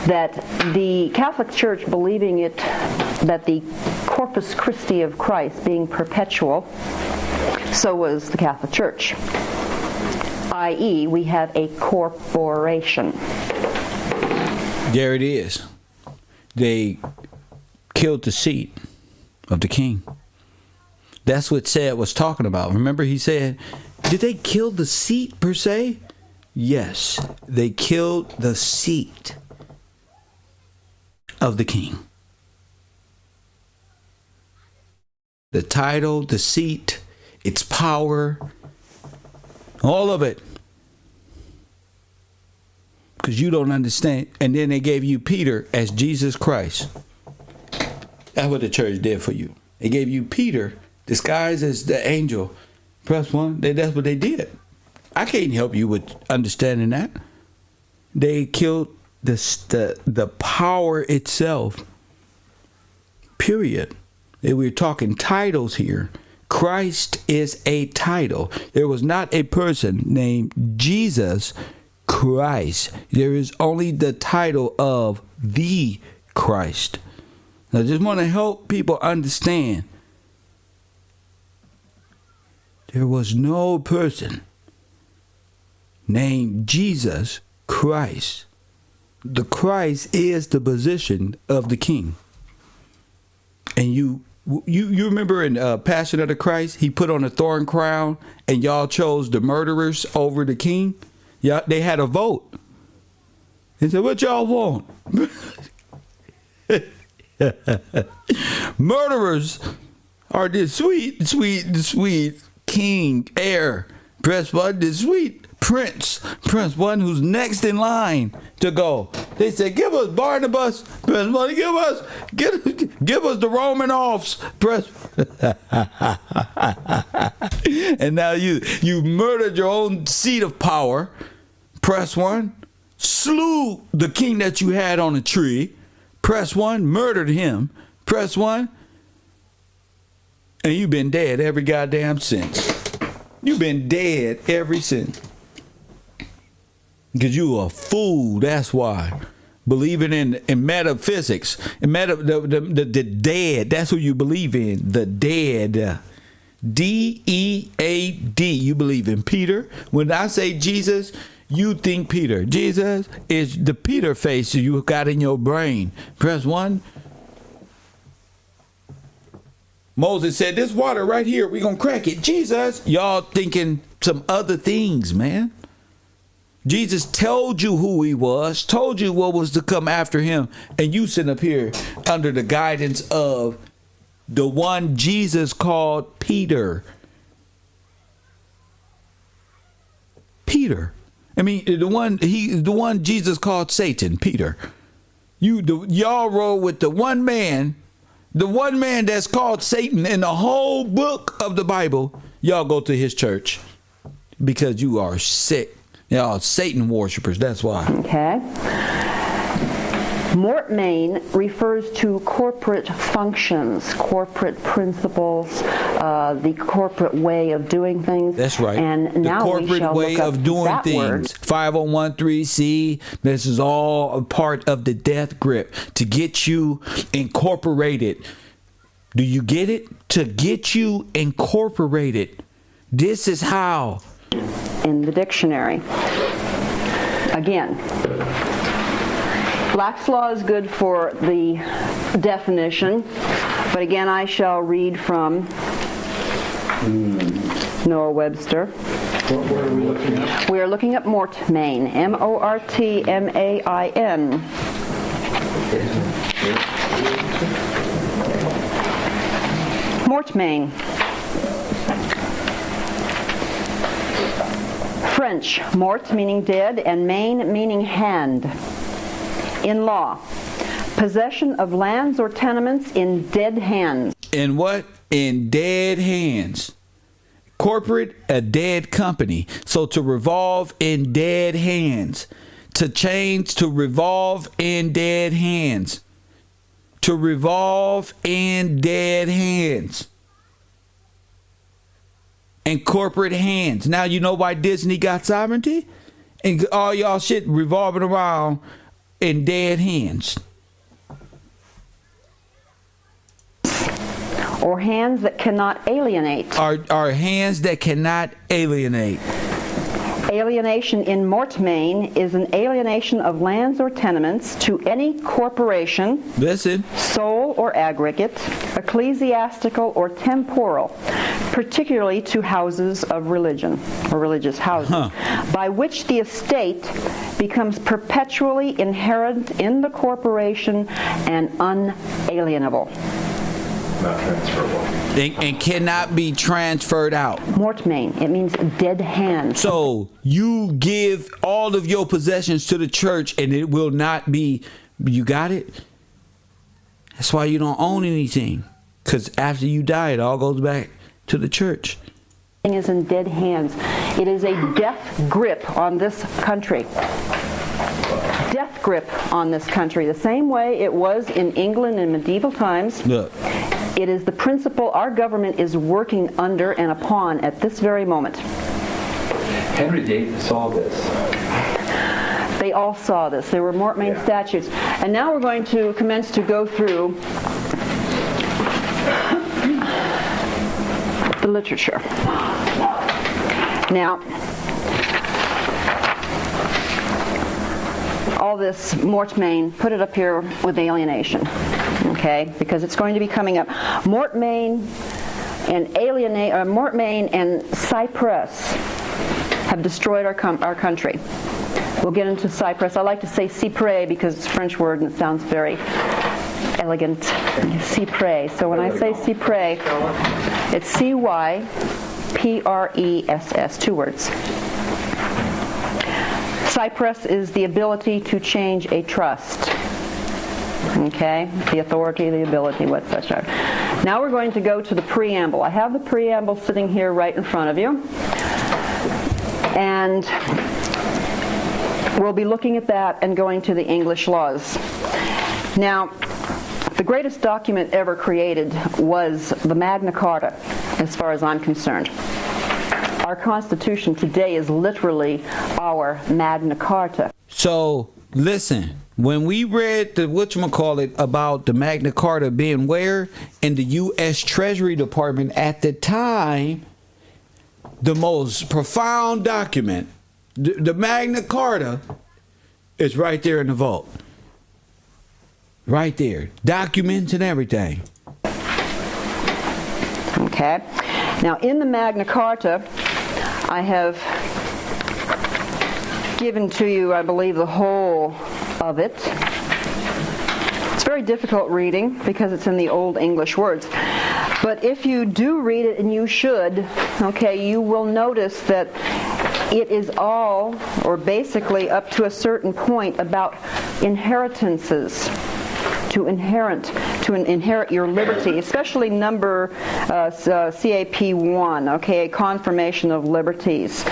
that the Catholic Church believing it, that the Corpus Christi of Christ being perpetual, so was the Catholic Church. I.e., we have a corporation. There it is. They killed the seat of the king. That's what Seth was talking about. Remember he said, did they kill the seat per se? Yes, they killed the seat of the king. The title, the seat, its power, all of it. Because you don't understand. And then they gave you Peter as Jesus Christ. That's what the church did for you. They gave you Peter disguised as the angel. Press 1. That's what they did. I can't help you with understanding that. They killed the power itself. Period. We're talking titles here. Christ is a title. There was not a person named Jesus Christ. There is only the title of the Christ. I just want to help people understand. There was no person named Jesus Christ. The Christ is the position of the king. And you remember in Passion of the Christ, he put on a thorn crown and y'all chose the murderers over the king? Yeah, they had a vote. He said, what y'all want? Murderers are the sweet king, heir. Press 1, the sweet prince. Press 1, who's next in line to go. They said, give us Barnabas. Press 1, give us the Roman offs. Press. And now you murdered your own seat of power. Press 1. Slew the king that you had on a tree. Press 1. Murdered him. Press 1. And you've been dead every goddamn since. You've been dead ever since. Because you a fool, that's why. Believing in metaphysics. The dead, that's who you believe in. The dead. D-E-A-D. You believe in Peter. When I say Jesus, you think Peter. Jesus is the Peter face you got in your brain. Press 1. Moses said, this water right here, we're going to crack it. Jesus, y'all thinking some other things, man. Jesus told you who he was, told you what was to come after him, and you sit up here under the guidance of the one Jesus called Peter. Peter. I mean, the one Jesus called Satan, Peter. Y'all roll with the one man that's called Satan in the whole book of the Bible. Y'all go to his church because you are sick. Y'all Satan worshipers, that's why. Okay. Mortmain refers to corporate functions, corporate principles, the corporate way of doing things. That's right. And the now we corporate shall way look up of doing that things. word. 501(c). This is all a part of the death grip to get you incorporated. Do you get it? To get you incorporated. This is how. In the dictionary. Again, Black's Law is good for the definition, but again I shall read from Noah Webster. What were we looking at? We are looking at mortmain, M-O-R-T-M-A-I-N. Mortmain. French, mort meaning dead and main meaning hand. In law, possession of lands or tenements in dead hands. In what? In dead hands. Corporate, a dead company. So to revolve in dead hands. To change, to revolve in dead hands. To revolve in dead hands. In corporate hands. Now you know why Disney got sovereignty? And all y'all shit revolving around in dead hands. Or hands that cannot alienate. Are hands that cannot alienate. Alienation in mortmain is an alienation of lands or tenements to any corporation, listen, sole or aggregate, ecclesiastical or temporal, particularly to houses of religion or religious houses, by which the estate becomes perpetually inherent in the corporation and unalienable. Not transferable. And cannot be transferred out. Mortmain, it means dead hands. So you give all of your possessions to the church and it will not be, you got it? That's why you don't own anything. Because after you die, it all goes back to the church. Is in dead hands. It is a death grip on this country. Death grip on this country. The same way it was in England in medieval times. Look. It is the principle our government is working under and upon at this very moment. Henry VIII saw this. They all saw this. There were mortmain statutes. And now we're going to commence to go through the literature. Now, all this mortmain, put it up here with alienation, okay? Because it's going to be coming up. Mortmain and Cyprus have destroyed our country. We'll get into Cyprus. I like to say cyprès because it's a French word and it sounds very elegant. Cyprès. So when I say cyprès, it's C-Y-P-R-E-S-S, 2 words. Cyprus is the ability to change a trust. Okay? The authority, the ability, what such are. Now we're going to go to the preamble. I have the preamble sitting here right in front of you. And we'll be looking at that and going to the English laws. Now, the greatest document ever created was the Magna Carta, as far as I'm concerned. Our Constitution today is literally our Magna Carta. So, listen, when we read the whatchamacallit about the Magna Carta being where? In the U.S. Treasury Department at the time, the most profound document, the Magna Carta, is right there in the vault. Right there. Documents and everything. Okay. Now, in the Magna Carta, I have given to you, I believe, the whole of it. It's very difficult reading because it's in the Old English words. But if you do read it, and you should, okay, you will notice that it is all, or basically up to a certain point, about inheritances. To inherit your liberty, especially number CAP1, okay, a confirmation of liberties.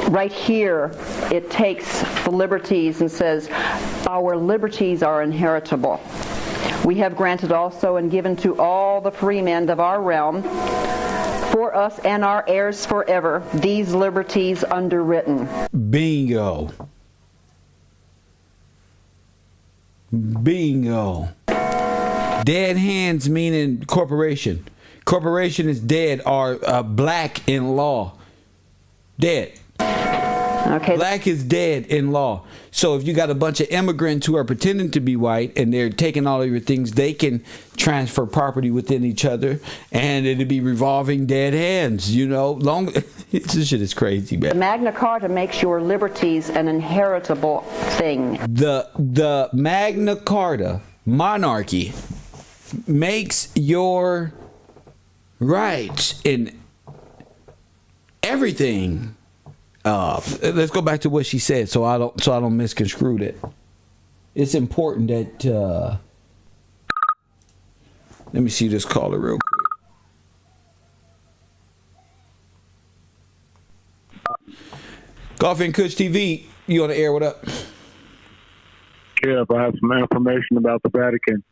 Right here, it takes the liberties and says, our liberties are inheritable. We have granted also and given to all the freemen of our realm, for us and our heirs forever, these liberties underwritten. Bingo. Bingo. Dead hands meaning corporation. Corporation is dead or black in law. Dead. Okay. Black is dead in law. So if you got a bunch of immigrants who are pretending to be white and they're taking all of your things, they can transfer property within each other and it'll be revolving dead hands, you know. This shit is crazy, man. The Magna Carta makes your liberties an inheritable thing. The Magna Carta, monarchy, makes your rights in everything. Let's go back to what she said, so I don't misconstrue it. It's important that. Let me see this caller real quick. Coffee and Kush TV, you on the air? What up? Kev, I have some information about the Vatican.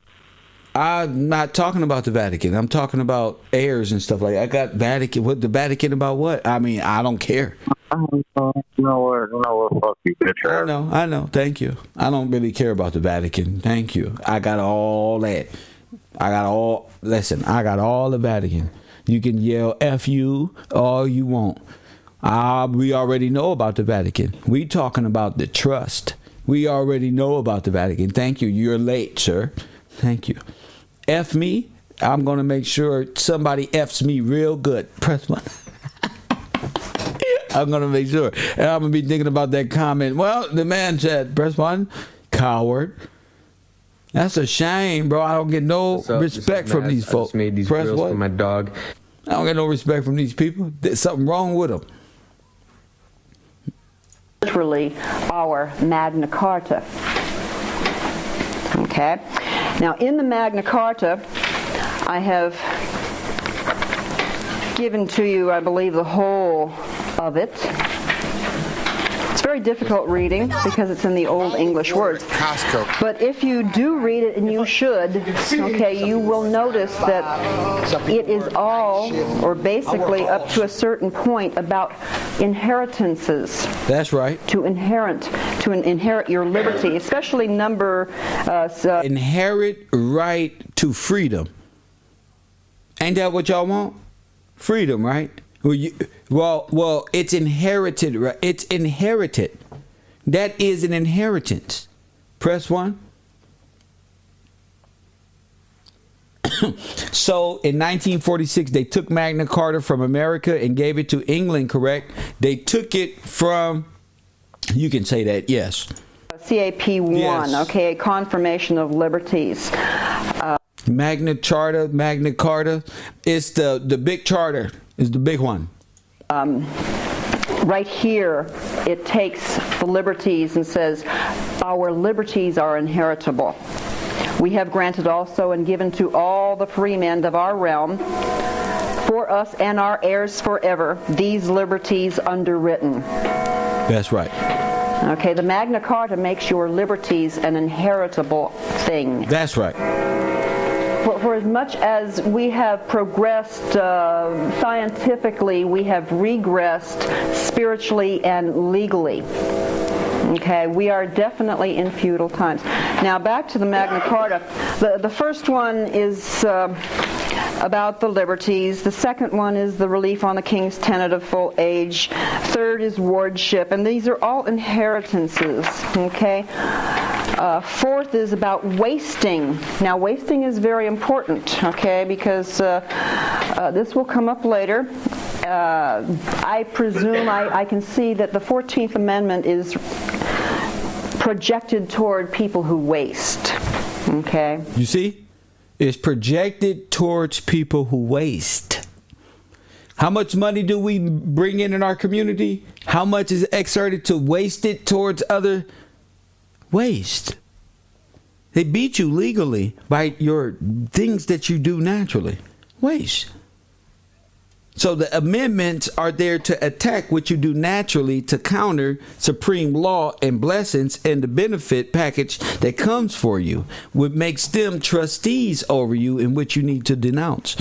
I'm not talking about the Vatican. I'm talking about heirs and stuff like that. I got Vatican. What the Vatican about? What? I mean, I don't care. You know what? Fuck you, bitch. I know. Thank you. I don't really care about the Vatican. Thank you. I got all that. Listen, I got all the Vatican. You can yell F you all you want. We already know about the Vatican. We talking about the trust. We already know about the Vatican. Thank you. You're late, sir. Thank you. F me. I'm going to make sure somebody F's me real good. Press 1. I'm going to make sure. And I'm going to be thinking about that comment. Well, the man said, press 1. Coward. That's a shame, bro. I don't get no respect from these folks. I just made these press grills 1. for my dog. I don't get no respect from these people. There's something wrong with them. Literally our Magna Carta. Okay? Now, in the Magna Carta, I have given to you, I believe, the whole of it. It's very difficult reading because it's in the Old English words. But if you do read it, and you should, okay, you will notice that it is all, or basically up to a certain point, about inheritances. That's right. To inherit your liberty, especially inherit right to freedom. Ain't that what y'all want? Freedom, right? Well, it's inherited, right? It's inherited. That is an inheritance. Press 1. So in 1946, they took Magna Carta from America and gave it to England, correct? They took it from, you can say that, yes. CAP1, yes. Okay, a confirmation of liberties. Magna Carta is the big charter, is the big one. Right here, it takes the liberties and says, our liberties are inheritable. We have granted also and given to all the freemen of our realm, for us and our heirs forever, these liberties underwritten. That's right. Okay, the Magna Carta makes your liberties an inheritable thing. That's right. For as much as we have progressed scientifically, we have regressed spiritually and legally. Okay, we are definitely in feudal times. Now back to the Magna Carta. The first one is about the liberties. The second one is the relief on the king's tenant of full age. Third is wardship, and these are all inheritances. Okay. Fourth is about wasting. Now, wasting is very important, okay, because this will come up later. I presume I can see that the 14th Amendment is projected toward people who waste, okay? You see? It's projected towards people who waste. How much money do we bring in our community? How much is exerted to waste it towards other waste? They beat you legally by your things that you do naturally. Waste. So the amendments are there to attack what you do naturally to counter supreme law and blessings and the benefit package that comes for you, what makes them trustees over you and what you need to denounce.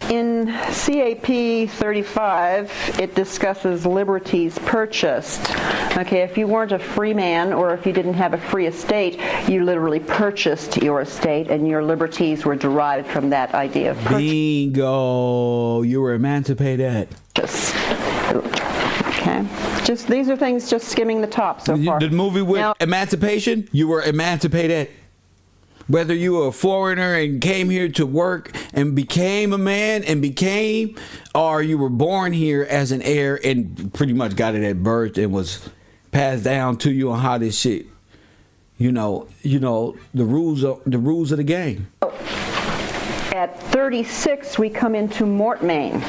In CAP 35, it discusses liberties purchased. Okay, if you weren't a free man or if you didn't have a free estate, you literally purchased your estate and your liberties were derived from that idea of purchase. Bingo! You were emancipated. Okay. Just these are things just skimming the top so far. The movie with emancipation, you were emancipated. Whether you were a foreigner and came here to work and became a man or you were born here as an heir and pretty much got it at birth and was passed down to you on how this shit, the rules of the game. At 36, we come into mortmain.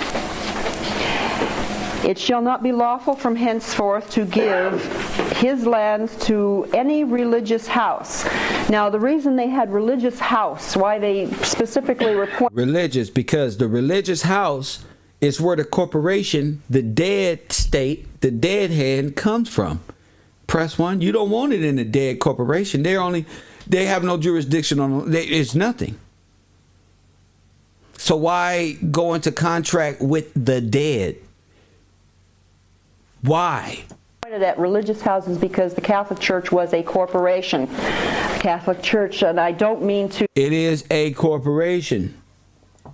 It shall not be lawful from henceforth to give his lands to any religious house. Now, the reason they had religious house, why they specifically report religious, because the religious house is where the corporation, the dead state, the dead hand comes from. Press 1. You don't want it in a dead corporation. They have no jurisdiction on it. It's nothing. So why go into contract with the dead? Why? At religious houses because the Catholic Church was a corporation. Catholic Church, and I don't mean to. It is a corporation.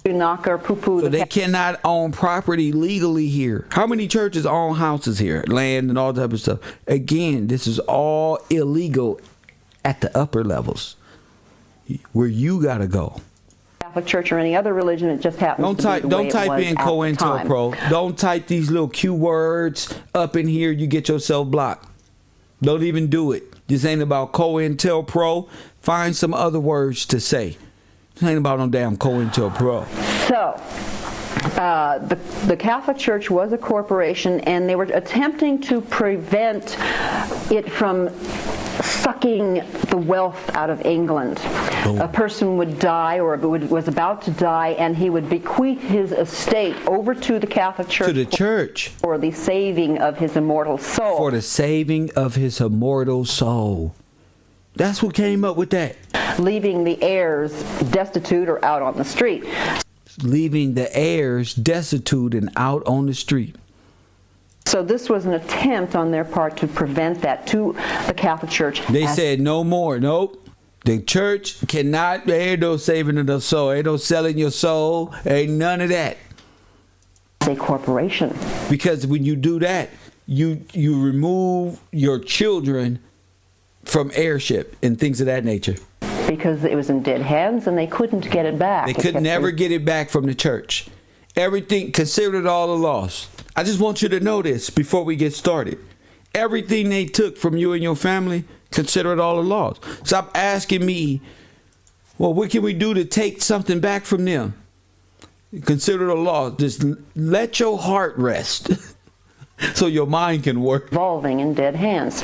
To knock or poo-poo. So they cannot own property legally here. How many churches own houses here, land and all that type of stuff? Again, this is all illegal at the upper levels, where you gotta go. Catholic Church or any other religion, it just happens to be the way it was. Don't type in COINTELPRO. Don't type these little Q words up in here. You get yourself blocked. Don't even do it. This ain't about COINTELPRO. Find some other words to say. This ain't about no damn COINTELPRO. So, the Catholic Church was a corporation, and they were attempting to prevent it from sucking the wealth out of England. A person would die or was about to die, and he would bequeath his estate over to the Catholic Church. To the church. For the saving of his immortal soul. For the saving of his immortal soul. That's what came up with that. Leaving the heirs destitute or out on the street. Leaving the heirs destitute and out on the street. So this was an attempt on their part to prevent that to the Catholic Church. They said no more. Nope. The church cannot, there ain't no saving of the soul. Ain't no selling your soul. Ain't none of that. It's a corporation. Because when you do that, you remove your children from heirship and things of that nature. Because it was in dead hands and they couldn't get it back. They could never get it back from the church. Everything, considered all a loss. I just want you to know this before we get started. Everything they took from you and your family, consider it all a loss. Stop asking me, well, what can we do to take something back from them? Consider it a loss. Just let your heart rest so your mind can work. Evolving in dead hands.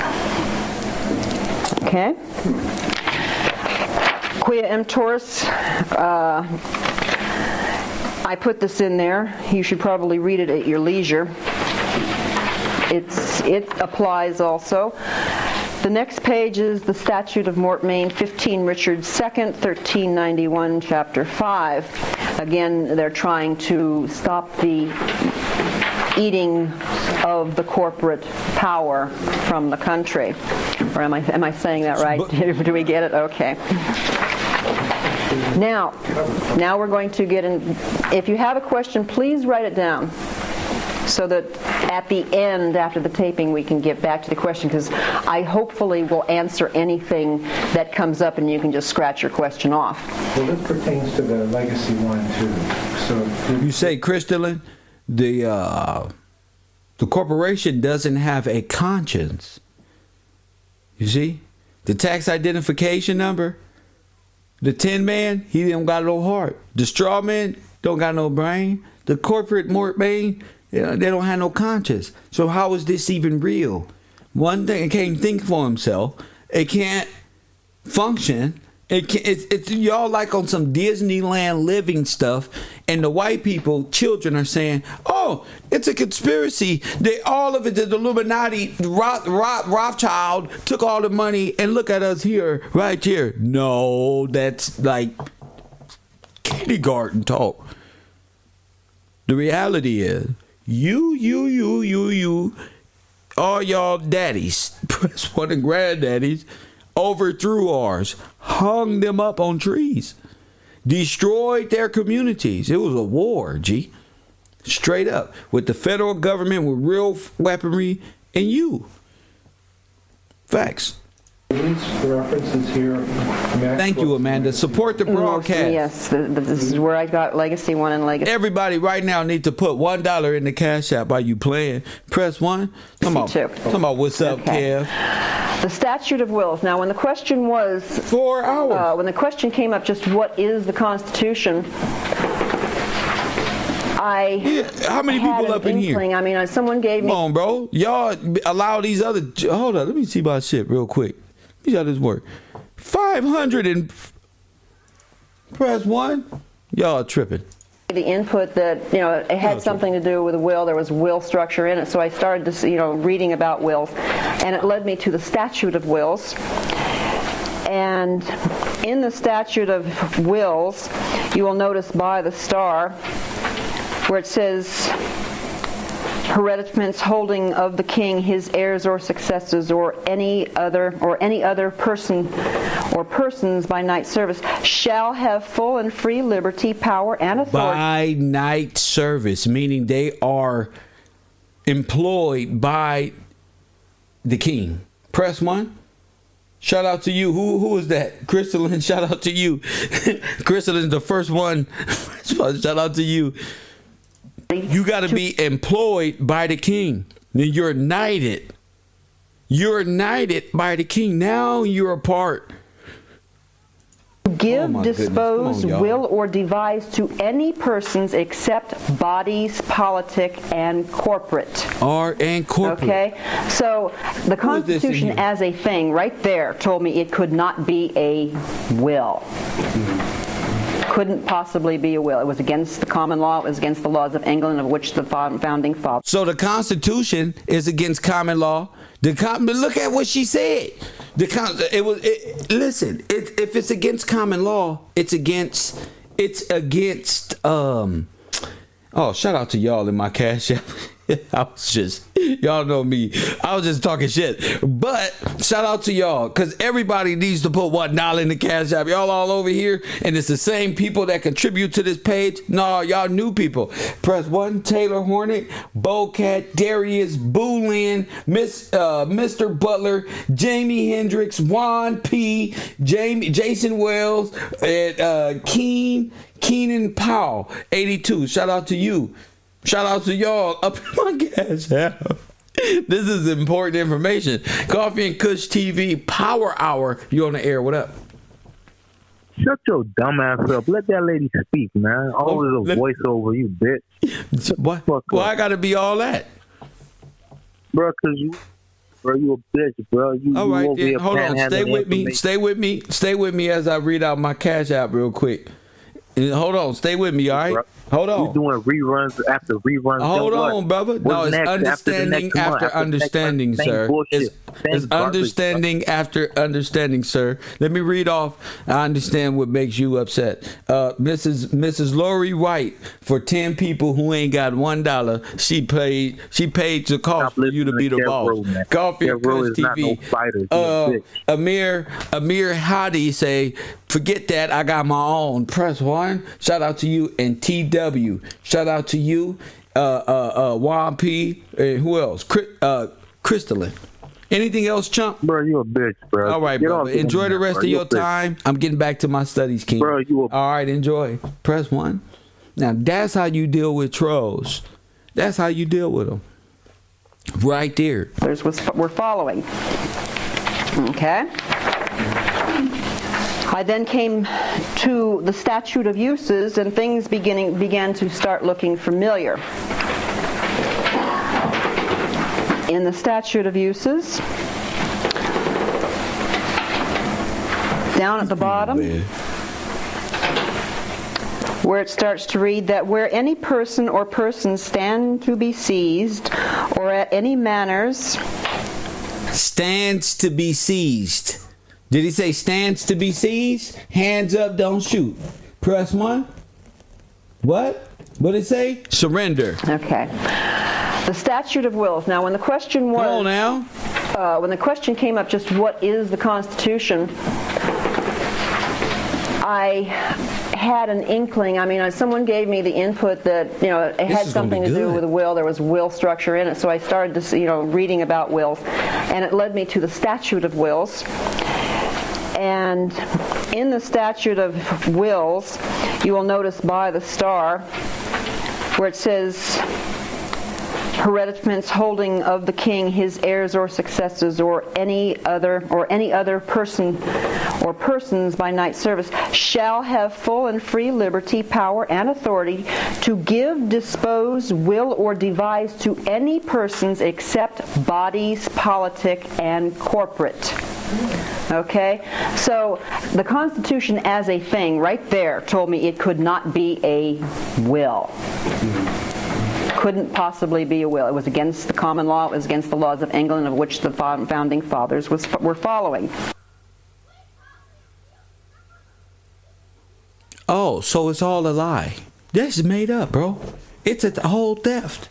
Okay. Quia emptoris. I put this in there. You should probably read it at your leisure. It applies also. The next page is the Statute of Mortmain, 15 Richard 2nd, 1391, Chapter 5. Again, they're trying to stop the eating of the corporate power from the country. Or am I saying that right? Do we get it? Okay. Now we're going to get in. If you have a question, please write it down so that at the end, after the taping, we can get back to the question, because I hopefully will answer anything that comes up and you can just scratch your question off. Well, this pertains to the legacy one, too. So you say, Crystalline, the corporation doesn't have a conscience. You see? The tax identification number, the Tin Man, he don't got no heart. The Straw Man don't got no brain. The corporate mortmain, they don't have no conscience. So how is this even real? One thing, it can't think for himself. It can't function. It's y'all like on some Disneyland living stuff, and the white people, children, are saying, "Oh, it's a conspiracy. All of it is Illuminati. Rothschild took all the money, and look at us here, right here." No, that's like kindergarten talk. The reality is, you, all y'all daddies, press one and granddaddies, overthrew ours, hung them up on trees, destroyed their communities. It was a war, G. Straight up. With the federal government with real weaponry and you. Facts. The references here. Thank you, Amanda. Support the broadcast. Yes, this is where I got Legacy 1 and Legacy. Everybody right now need to put $1 in the Cash App while you playing. Press 1. Come on. What's up, Kev? The statute of wills. Now, when the question was 4 hours, when the question came up, just what is the Constitution? How many people up in here? I mean, someone gave me. Come on, bro. Y'all allow these other. Hold on. Let me see my shit real quick. Let me see how this work. 500 and press 1. Y'all tripping. The input that it had something to do with a will. There was will structure in it, so I started to reading about wills, and it led me to the statute of wills. And in the statute of wills, you will notice by the star where it says hereditaments holding of the king, his heirs or successors, or any other person or persons by night service shall have full and free liberty, power, and authority. By night service, meaning they are employed by the king. Press 1. Shout out to you. Who is that? Crystalline, shout out to you. Crystalline's the first one. Shout out to you. You got to be employed by the king. Then you're knighted. You're knighted by the king. Now you're a part. Give, dispose, will, or devise to any persons except bodies, politic, and corporate. Okay, so the Constitution as a thing right there told me it could not be a will. Couldn't possibly be a will. It was against the common law. It was against the laws of England, of which the founding fathers. So the Constitution is against common law. Look at what she said. Listen. If it's against common law, it's against. Oh, shout out to y'all in my Cash App. Y'all know me. I was just talking shit. But shout out to y'all, because everybody needs to put $1 in the Cash App. Y'all all over here, and it's the same people that contribute to this page. No, y'all new people. Press 1. Taylor Hornet, Bocat, Darius, Boolin, Mr. Butler, Jamie Hendricks, Juan P, Jason Wells, and Keenan Powell, 82. Shout out to you. Shout out to y'all up in my Cash App. This is important information. Coffee and Kush TV Power Hour. You on the air? What up? Shut your dumb ass up. Let that lady speak, man. Always a voiceover, you bitch. What? Why I gotta be all that? Bro, you a bitch, bro. All right, then, hold on. Stay with me as I read out my Cash App real quick. Hold on. Stay with me, all right? Bro. Hold on. You're doing reruns after reruns. Hold on, brother. No, it's understanding after understanding, sir. It's understanding after understanding, sir. Let me read off. I understand what makes you upset. Mrs. Lori White, for 10 people who ain't got $1, she paid the cost for you to be the boss. Coffee and Kush TV. Amir Hadi say, forget that, I got my own. Press 1. Shout out to you. And TW. Shout out to you. Juan P. And who else? Crystalline. Anything else, chump? Bro, you a bitch, bro. All right, bro. Enjoy the rest of your time. I'm getting back to my studies, King. Bro, all right, enjoy. Press 1. Now, that's how you deal with trolls. That's how you deal with them. Right there. We're following. Okay. I then came to the statute of uses, and things began to start looking familiar. In the statute of uses, Down at the bottom, where it starts to read that where any person or persons stand to be seized, or at any manners. Stands to be seized. Did he say stands to be seized? Hands up, don't shoot. Press 1. What? What did it say? Surrender. Okay. The statute of wills. Now, when the question was... Go on now. When the question came up, just what is the Constitution, I had an inkling. I mean, someone gave me the input that, it had something to do with a will. There was will structure in it. So I started to, reading about wills. And it led me to the statute of wills. And in the statute of wills, you will notice by the star where it says hereditaments holding of the king, his heirs or successors, or any other person or persons by knight service shall have full and free liberty, power, and authority to give, dispose, will, or devise to any persons except bodies, politic, and corporate. Okay? So the Constitution as a thing right there told me it could not be a will. Couldn't possibly be a will. It was against the common law. It was against the laws of England, of which the founding fathers were following. Oh, so it's all a lie. That's made up, bro. It's a whole theft.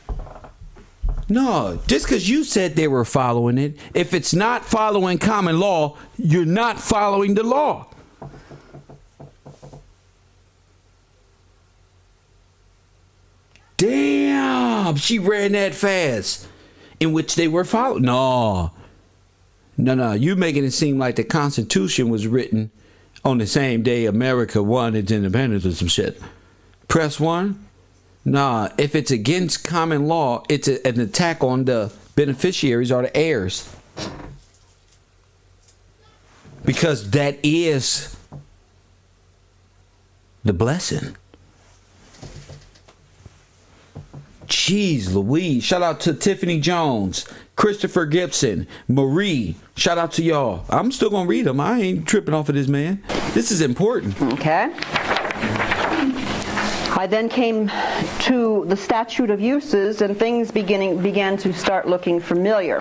No, just because you said they were following it, if it's not following common law, you're not following the law. Damn, she ran that fast. In which they were following. No, you're making it seem like the Constitution was written on the same day America won its independence or some shit. Press 1. Nah, if it's against common law, it's an attack on the beneficiaries or the heirs. Because that is the blessing. Jeez Louise. Shout out to Tiffany Jones, Christopher Gibson, Marie. Shout out to y'all. I'm still going to read them. I ain't tripping off of this, man. This is important. Okay. I then came to the statute of uses, and things began to start looking familiar.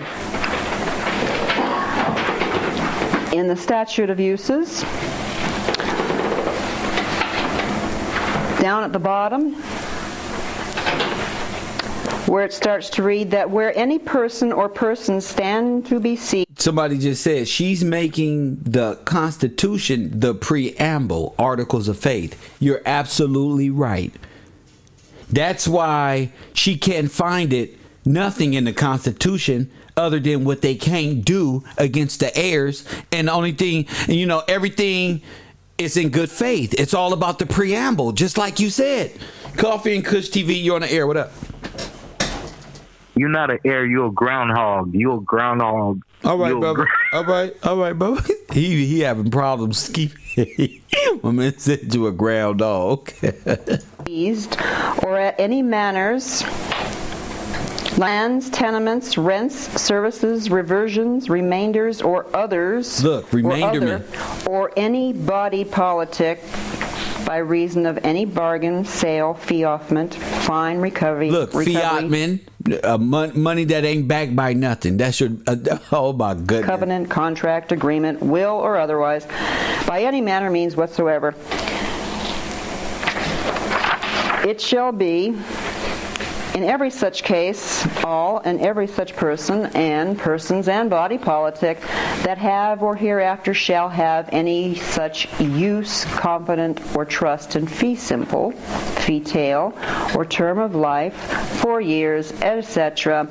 In the statute of uses, down at the bottom, where it starts to read that where any person or persons stand to be seized. Somebody just said she's making the Constitution the preamble, Articles of Faith. You're absolutely right. That's why she can't find nothing in the Constitution other than what they can't do against the heirs. And the only thing, everything is in good faith. It's all about the preamble, just like you said. Coffee and Kush TV, you're on the air. What up? You're not an heir. You're a groundhog. You're a groundhog. All right, brother. All right, brother. He having problems keeping. My man said you a groundhog. Or at any manners, lands, tenements, rents, services, reversions, remainders, or others. Look, remainderment. Or any body politic by reason of any bargain, sale, fiatment, fine, recovery. Look, fiatment, money that ain't backed by nothing. That's your, oh my goodness. Covenant, contract, agreement, will, or otherwise, by any manner, means whatsoever. It shall be, in every such case, all and every such person and persons and body politic that have or hereafter shall have any such use, confident, or trust in fee simple, fee tail, or term of life, 4 years, etc.,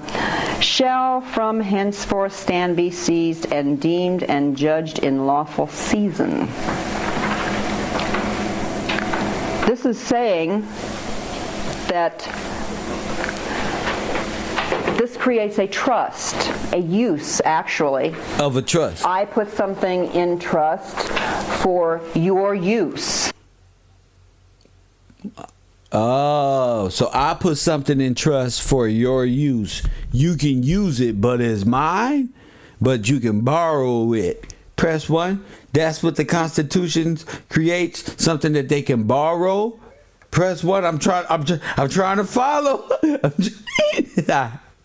shall from henceforth stand be seized and deemed and judged in lawful season. This is saying that this creates a trust, a use, actually. Of a trust. I put something in trust for your use. Oh, so I put something in trust for your use. You can use it, but it's mine, but you can borrow it. Press 1. That's what the Constitution creates, something that they can borrow. Press 1. I'm trying to follow.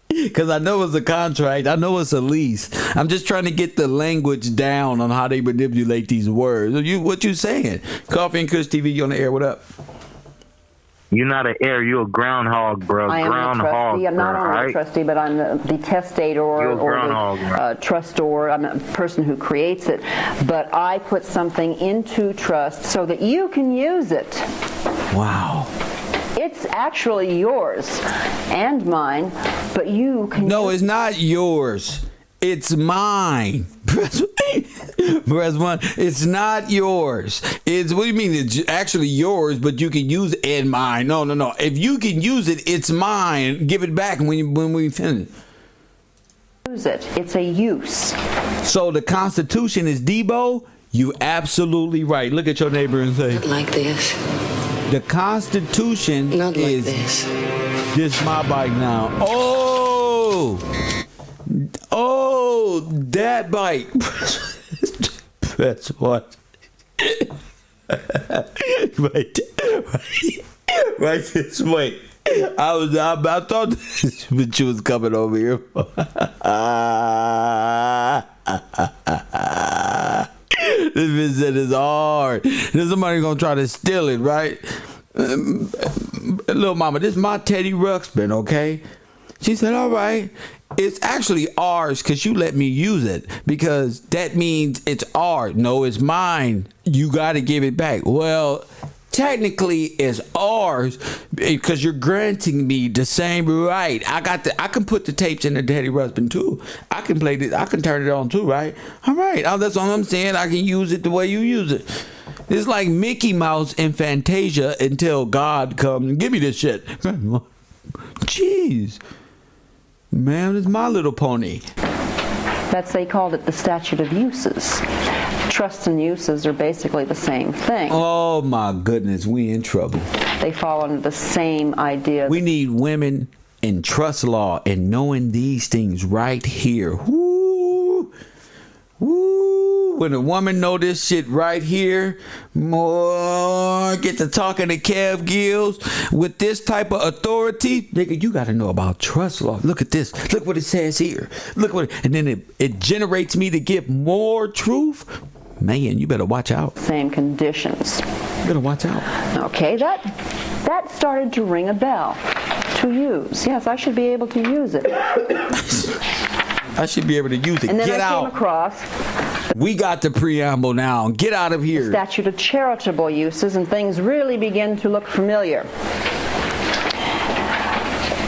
Because I know it's a contract. I know it's a lease. I'm just trying to get the language down on how they manipulate these words. What you saying? Coffee and Kush TV, you on the air. What up? You're not an heir. You're a groundhog, bro. I am groundhog, a trustee. I'm not only right? a trustee, but I'm the testator or the trustor. I'm a person who creates it. But I put something into trust so that you can use it. Wow. It's actually yours and mine, but you can. No, it's not yours. It's mine. Press 1. It's not yours. What do you mean? It's actually yours, but you can use it and mine. No. If you can use it, it's mine. Give it back when we finish. Use it. It's a use. So the Constitution is Debo? You absolutely right. Look at your neighbor and say, Not like this. The Constitution Not like is this my bike now. Oh, that bike. That's what. Right this way. I thought but you was coming over here. This visit is hard. There's somebody gonna try to steal it, right? Little mama, this is my Teddy Ruxpin, okay? She said, all right. It's actually ours because you let me use it, because that means it's ours. No, it's mine. You got to give it back. Well, technically it's ours because you're granting me the same right. I can put the tapes in the Teddy Ruxpin too. I can play this. I can turn it on too, right? All right. That's all I'm saying. I can use it the way you use it. It's like Mickey Mouse and Fantasia until God comes and give me this shit. Jeez. Man, it's My Little Pony. They called it the statute of uses. Trusts and uses are basically the same thing. Oh my goodness, we in trouble. They fall under the same idea. We need women in trust law and knowing these things right here. Woo! When a woman know this shit right here, more get to talking to Kev Gillz with this type of authority. Nigga, you got to know about trust law. Look at this. Look what it says here. Look what and then it generates me to give more truth. Man, you better watch out. Same conditions. You better watch out. Okay, that started to ring a bell. To use. Yes, I should be able to use it. I should be able to use it. And then Get out. Came across. We got the preamble now. Get out of here. The statute of charitable uses, and things really begin to look familiar.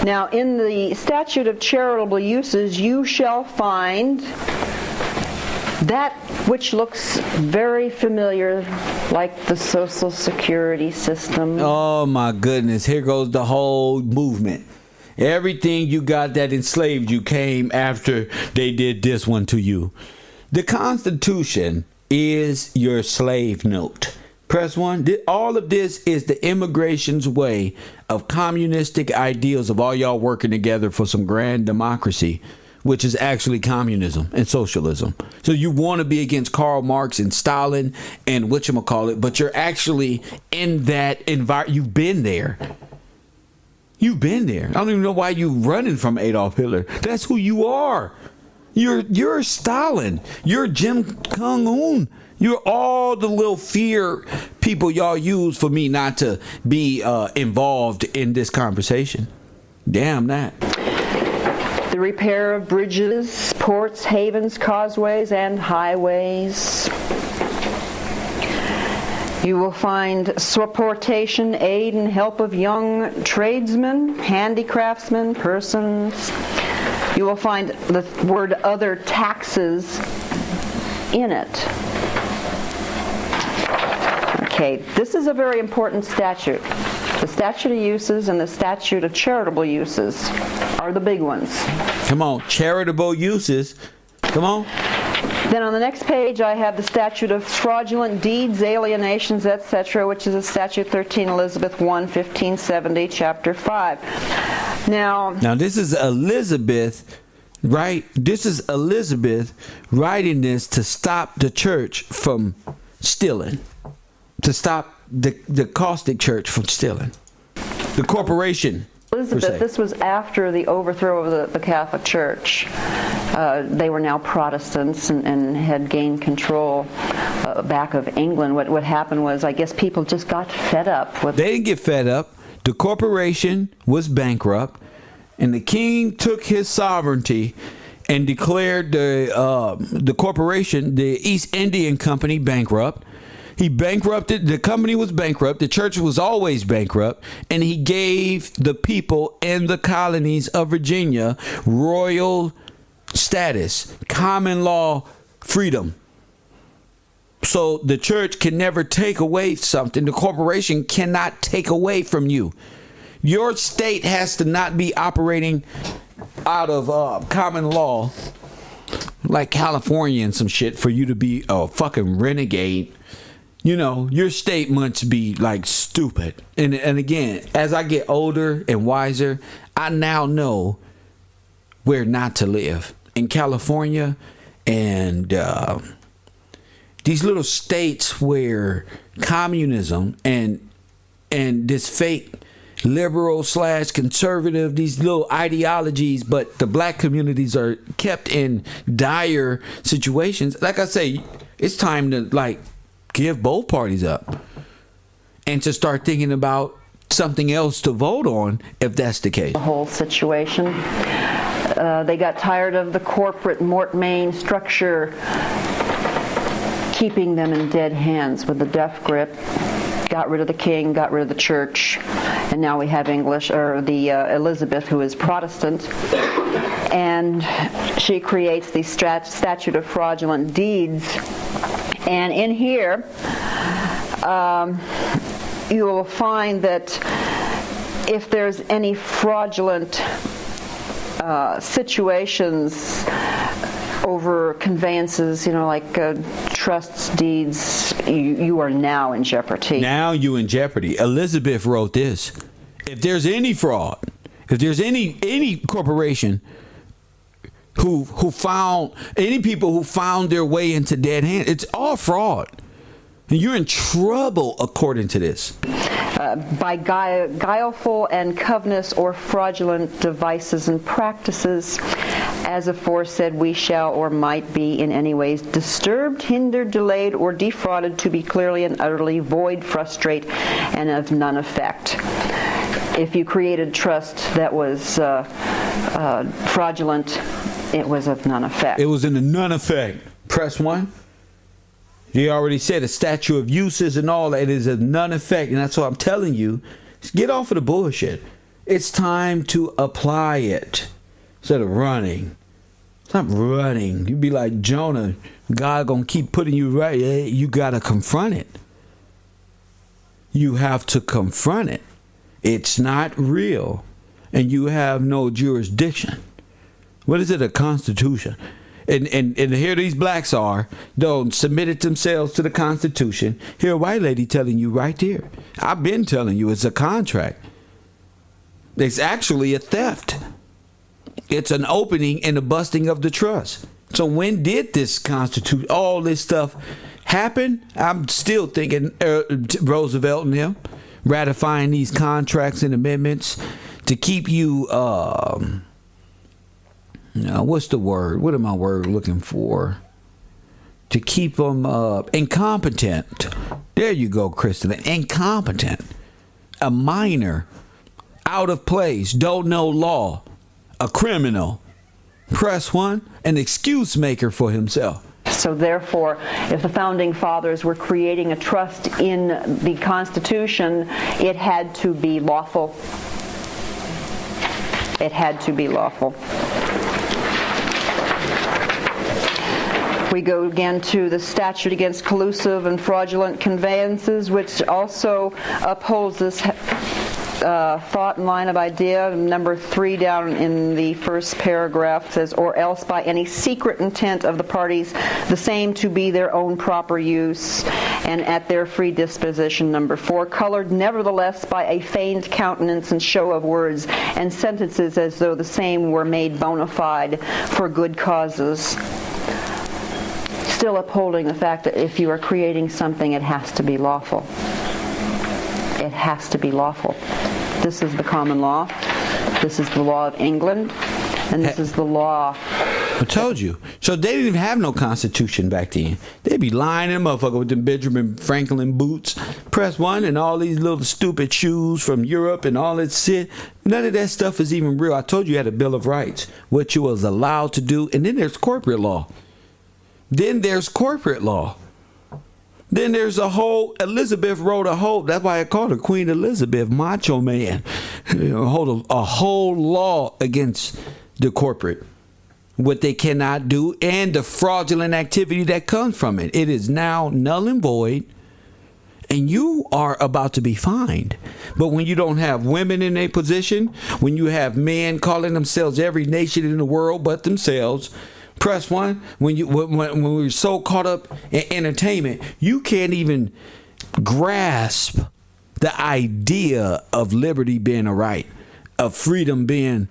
Now, in the statute of charitable uses, you shall find that which looks very familiar, like the Social Security system. Oh my goodness, here goes the whole movement. Everything you got that enslaved you came after they did this one to you. The Constitution is your slave note. Press 1. All of this is the immigration's way of communistic ideals of all y'all working together for some grand democracy, which is actually communism and socialism. So you want to be against Karl Marx and Stalin and whatchamacallit, but you're actually in that environment. You've been there. You've been there. I don't even know why you're running from Adolf Hitler. That's who you are. You're Stalin. You're Kim Jong-un. You're all the little fear people y'all use for me not to be involved in this conversation. Damn that. The repair of bridges, ports, havens, causeways, and highways. You will find supportation, aid, and help of young tradesmen, handicraftsmen, persons. You will find the word other taxes in it. Okay, this is a very important statute. The statute of uses and the statute of charitable uses are the big ones. Come on, charitable uses. Come on. Then on the next page I have the statute of fraudulent deeds, alienations, etc., which is a statute 13 Elizabeth 1, 1570, chapter 5. Now this is Elizabeth right? This is Elizabeth writing this to stop the church from stealing, to stop the caustic church from stealing, the corporation. Elizabeth, this was after the overthrow of the Catholic Church. They were now Protestants and had gained control back of England. What happened was, I guess people just got fed up with. They didn't get fed up. The corporation was bankrupt, and the king took his sovereignty and declared the corporation, the East Indian Company, bankrupt. He bankrupted, the company was bankrupt, the church was always bankrupt, and he gave the people in the colonies of Virginia royal status, common law freedom. So the church can never take away something. The corporation cannot take away from you. Your state has to not be operating out of common law like California and some shit for you to be a fucking renegade. You know, your state must be like stupid. And again, as I get older and wiser, I now know where not to live. In California and these little states where communism and this fake liberal / conservative, these little ideologies, but the black communities are kept in dire situations. Like I say, it's time to give both parties up and to start thinking about something else to vote on if that's the case. The whole situation. They got tired of the corporate Mort Main structure keeping them in dead hands with the death grip. Got rid of the king, got rid of the church, and now we have Elizabeth, who is Protestant, and she creates the statute of fraudulent deeds. And in here, you will find that if there's any fraudulent situations over conveyances, like trusts, deeds, you are now in jeopardy. Now you in jeopardy. Elizabeth wrote this. If there's any fraud, if there's any corporation who found any people who found their way into dead hands, it's all fraud. And you're in trouble according to this. By guileful and covetous or fraudulent devices and practices, as aforesaid, we shall or might be in any ways disturbed, hindered, delayed, or defrauded to be clearly and utterly void, frustrate, and of none effect. If you created trust that was fraudulent, it was of none effect. It was in the none effect. Press 1. You already said a statute of uses and all that is of none effect. And that's what I'm telling you. Get off of the bullshit. It's time to apply it instead of running. Stop running. You be like Jonah. God gonna keep putting you right. You gotta confront it. You have to confront it. It's not real. And you have no jurisdiction. What is it? A constitution. And here these blacks are, don't submitted themselves to the Constitution. Here a white lady telling you right there. I've been telling you it's a contract. It's actually a theft. It's an opening and a busting of the trust. So when did this Constitution, all this stuff happen? I'm still thinking Roosevelt and him ratifying these contracts and amendments to keep you... what's the word? What am I looking for? To keep them incompetent. There you go, Kristen. Incompetent. A minor. Out of place. Don't know law. A criminal. Press 1. An excuse maker for himself. So therefore, if the Founding Fathers were creating a trust in the Constitution, it had to be lawful. It had to be lawful. We go again to the statute against collusive and fraudulent conveyances, which also upholds this thought and line of idea. Number 3 down in the first paragraph says, or else by any secret intent of the parties, the same to be their own proper use, and at their free disposition. Number 4, colored nevertheless by a feigned countenance and show of words and sentences as though the same were made bona fide for good causes. Still upholding the fact that if you are creating something, it has to be lawful. It has to be lawful. This is the common law. This is the law of England. And this is the law. I told you. So they didn't even have no constitution back then. They'd be lying them motherfucker with them Benjamin Franklin boots, press 1, and all these little stupid shoes from Europe and all that shit. None of that stuff is even real. I told you had a Bill of Rights, what you was allowed to do, and then there's corporate law. Then there's corporate law. Then there's a whole, Elizabeth wrote a whole, that's why I called her Queen Elizabeth, macho man. Hold a whole law against the corporate, what they cannot do, and the fraudulent activity that comes from it. It is now null and void, and you are about to be fined. But when you don't have women in a position, when you have men calling themselves every nation in the world but themselves, press 1, when we're so caught up in entertainment, you can't even grasp the idea of liberty being a right, of freedom being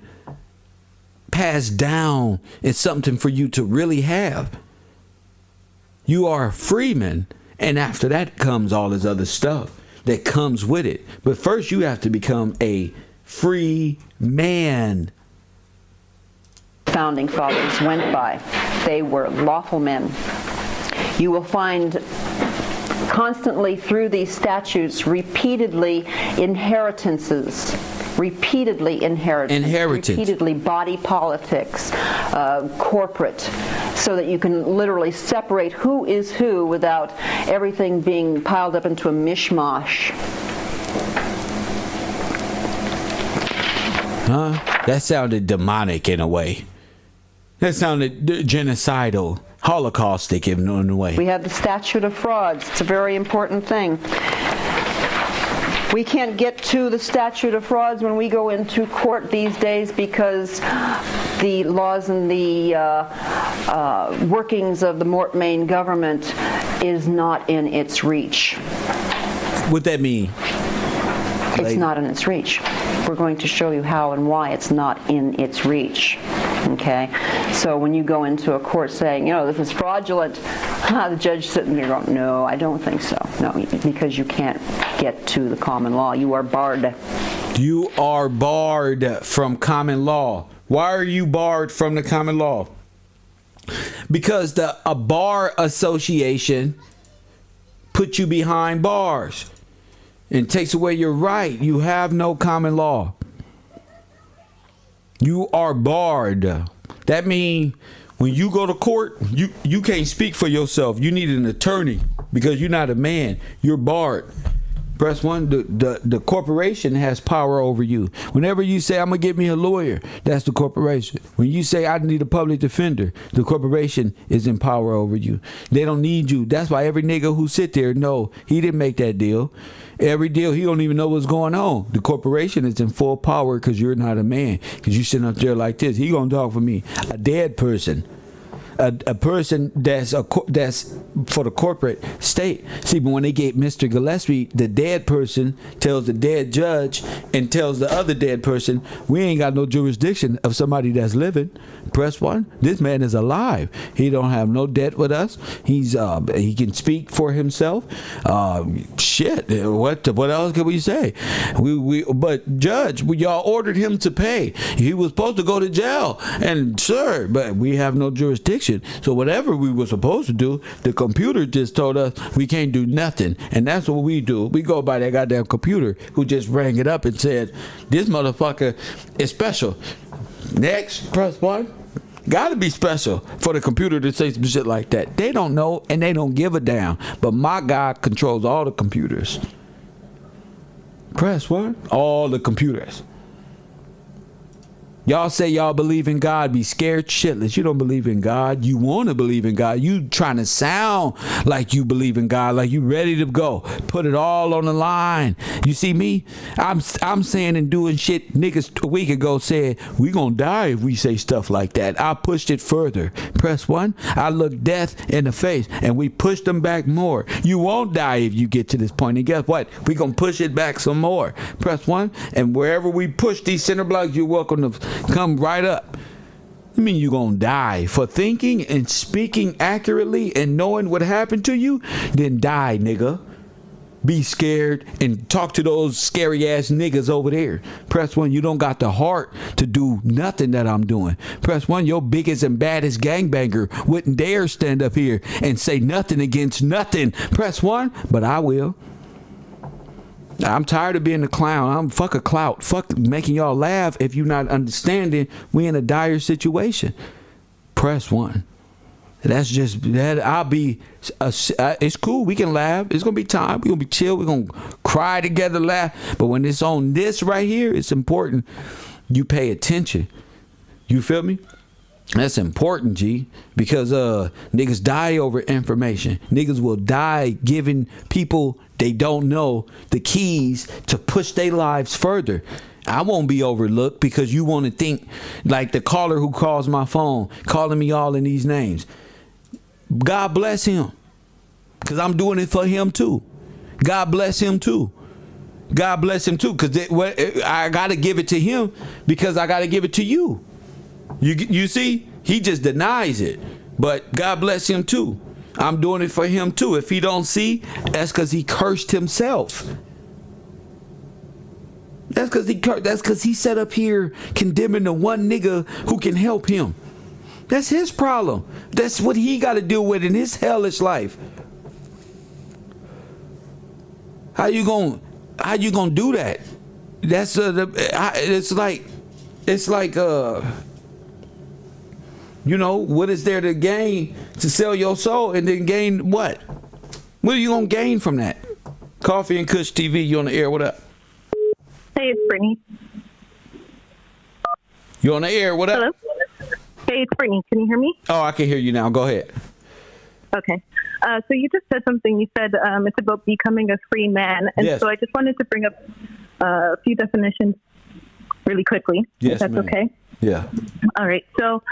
passed down. It's something for you to really have. You are a freeman, and after that comes all this other stuff that comes with it. But first you have to become a free man. Founding fathers went by. They were lawful men. You will find constantly through these statutes repeatedly inheritances, repeatedly body politics, corporate, so that you can literally separate who is who without everything being piled up into a mishmash. That sounded demonic in a way. That sounded genocidal, holocaustic in a way. We have the statute of frauds. It's a very important thing. We can't get to the statute of frauds when we go into court these days because the laws and the workings of the Mortmain government is not in its reach. What that mean? It's not in its reach. We're going to show you how and why it's not in its reach. Okay? So when you go into a court saying, this is fraudulent, the judge sitting there going, no, I don't think so. No, because you can't get to the common law. You are barred. You are barred from common law. Why are you barred from the common law? Because a bar association puts you behind bars and takes away your right. You have no common law. You are barred. That means when you go to court, you can't speak for yourself. You need an attorney because you're not a man. You're barred. Press 1, the corporation has power over you. Whenever you say, I'm going to get me a lawyer, that's the corporation. When you say, I need a public defender, the corporation is in power over you. They don't need you. That's why every nigga who sit there, no, he didn't make that deal. Every deal, he don't even know what's going on. The corporation is in full power because you're not a man. Because you sitting up there like this. He going to talk for me. A dead person. A person that's for the corporate state. See, but when they get Mr. Gillespie, the dead person tells the dead judge and tells the other dead person, we ain't got no jurisdiction of somebody that's living. Press 1. This man is alive. He don't have no debt with us. He's he can speak for himself. Shit. What else can we say? But judge, y'all ordered him to pay. He was supposed to go to jail. And sir, but we have no jurisdiction. So whatever we were supposed to do, the computer just told us we can't do nothing. And that's what we do. We go by that goddamn computer who just rang it up and said, this motherfucker is special. Next, press 1. Gotta be special for the computer to say some shit like that. They don't know and they don't give a damn. But my God controls all the computers. Press 1. All the computers. Y'all say y'all believe in God, be scared shitless. You don't believe in God. You want to believe in God. You trying to sound like you believe in God, like you ready to go. Put it all on the line. You see me? I'm saying and doing shit niggas a week ago said, we gonna die if we say stuff like that. I pushed it further. Press 1. I looked death in the face and we pushed them back more. You won't die if you get to this point. And guess what? We gonna push it back some more. Press 1. And wherever we push these center blocks, you're welcome to come right up. I mean, you gonna die for thinking and speaking accurately and knowing what happened to you? Then die, nigga. Be scared and talk to those scary ass niggas over there. Press 1. You don't got the heart to do nothing that I'm doing. Press 1. Your biggest and baddest gangbanger wouldn't dare stand up here and say nothing against nothing. Press 1. But I will. I'm tired of being a clown. I'm fuck a clout. Fuck making y'all laugh if you're not understanding we in a dire situation. Press 1. That's just that. I'll be. It's cool. We can laugh. It's gonna be time. We're gonna be chill. We're gonna cry together, laugh. But when it's on this right here, it's important you pay attention. You feel me? That's important, G, because niggas die over information. Niggas will die giving people they don't know the keys to push their lives further. I won't be overlooked because you want to think like the caller who calls my phone, calling me all in these names. God bless him, because I'm doing it for him too. God bless him too. God bless him too, because I got to give it to him because I got to give it to you. You see, he just denies it, but God bless him too. I'm doing it for him too. If he don't see, that's because he cursed himself. That's because he set up here condemning the one nigga who can help him. That's his problem. That's what he got to deal with in his hellish life. How you gonna do that? That's it's like you know, what is there to gain to sell your soul and then gain what? What are you gonna gain from that? Coffee and Kush TV, you on the air? What up? Hey, it's Brittany. You on the air? What up? Hello. Hey, it's Brittany. Can you hear me? Oh, I can hear you now. Go ahead. Okay. So you just said something. You said it's about becoming a free man. And yes. So I just wanted to bring up a few definitions really quickly. Yes, if that's ma'am. okay. Yeah. All right. So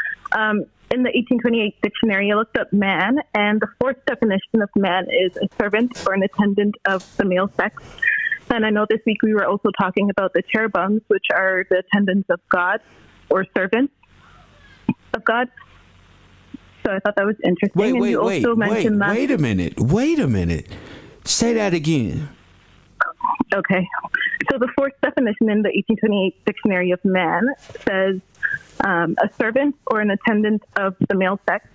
in the 1828 dictionary, I looked up man, and the fourth definition of man is a servant or an attendant of the male sex. And I know this week we were also talking about the cherubims, which are the attendants of God or servants of God. So I thought that was interesting. Wait a minute. Say that again. Okay. So the fourth definition in the 1828 dictionary of man says a servant or an attendant of the male sex.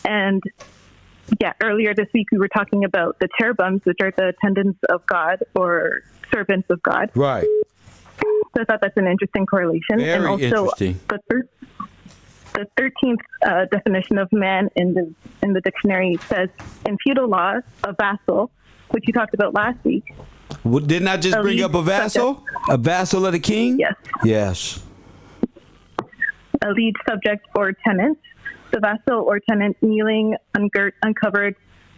And yeah, earlier this week we were talking about the cherubims, which are the attendants of God or servants of God. Right. So I thought that's an interesting correlation. Very and also interesting. The 13th definition of man in the dictionary says in feudal law, a vassal, which you talked about last week. Well, didn't I just bring up a vassal? Subject. A vassal of the king? Yes. Yes. A lead subject or tenant. The vassal or tenant kneeling, ungirt, uncovered,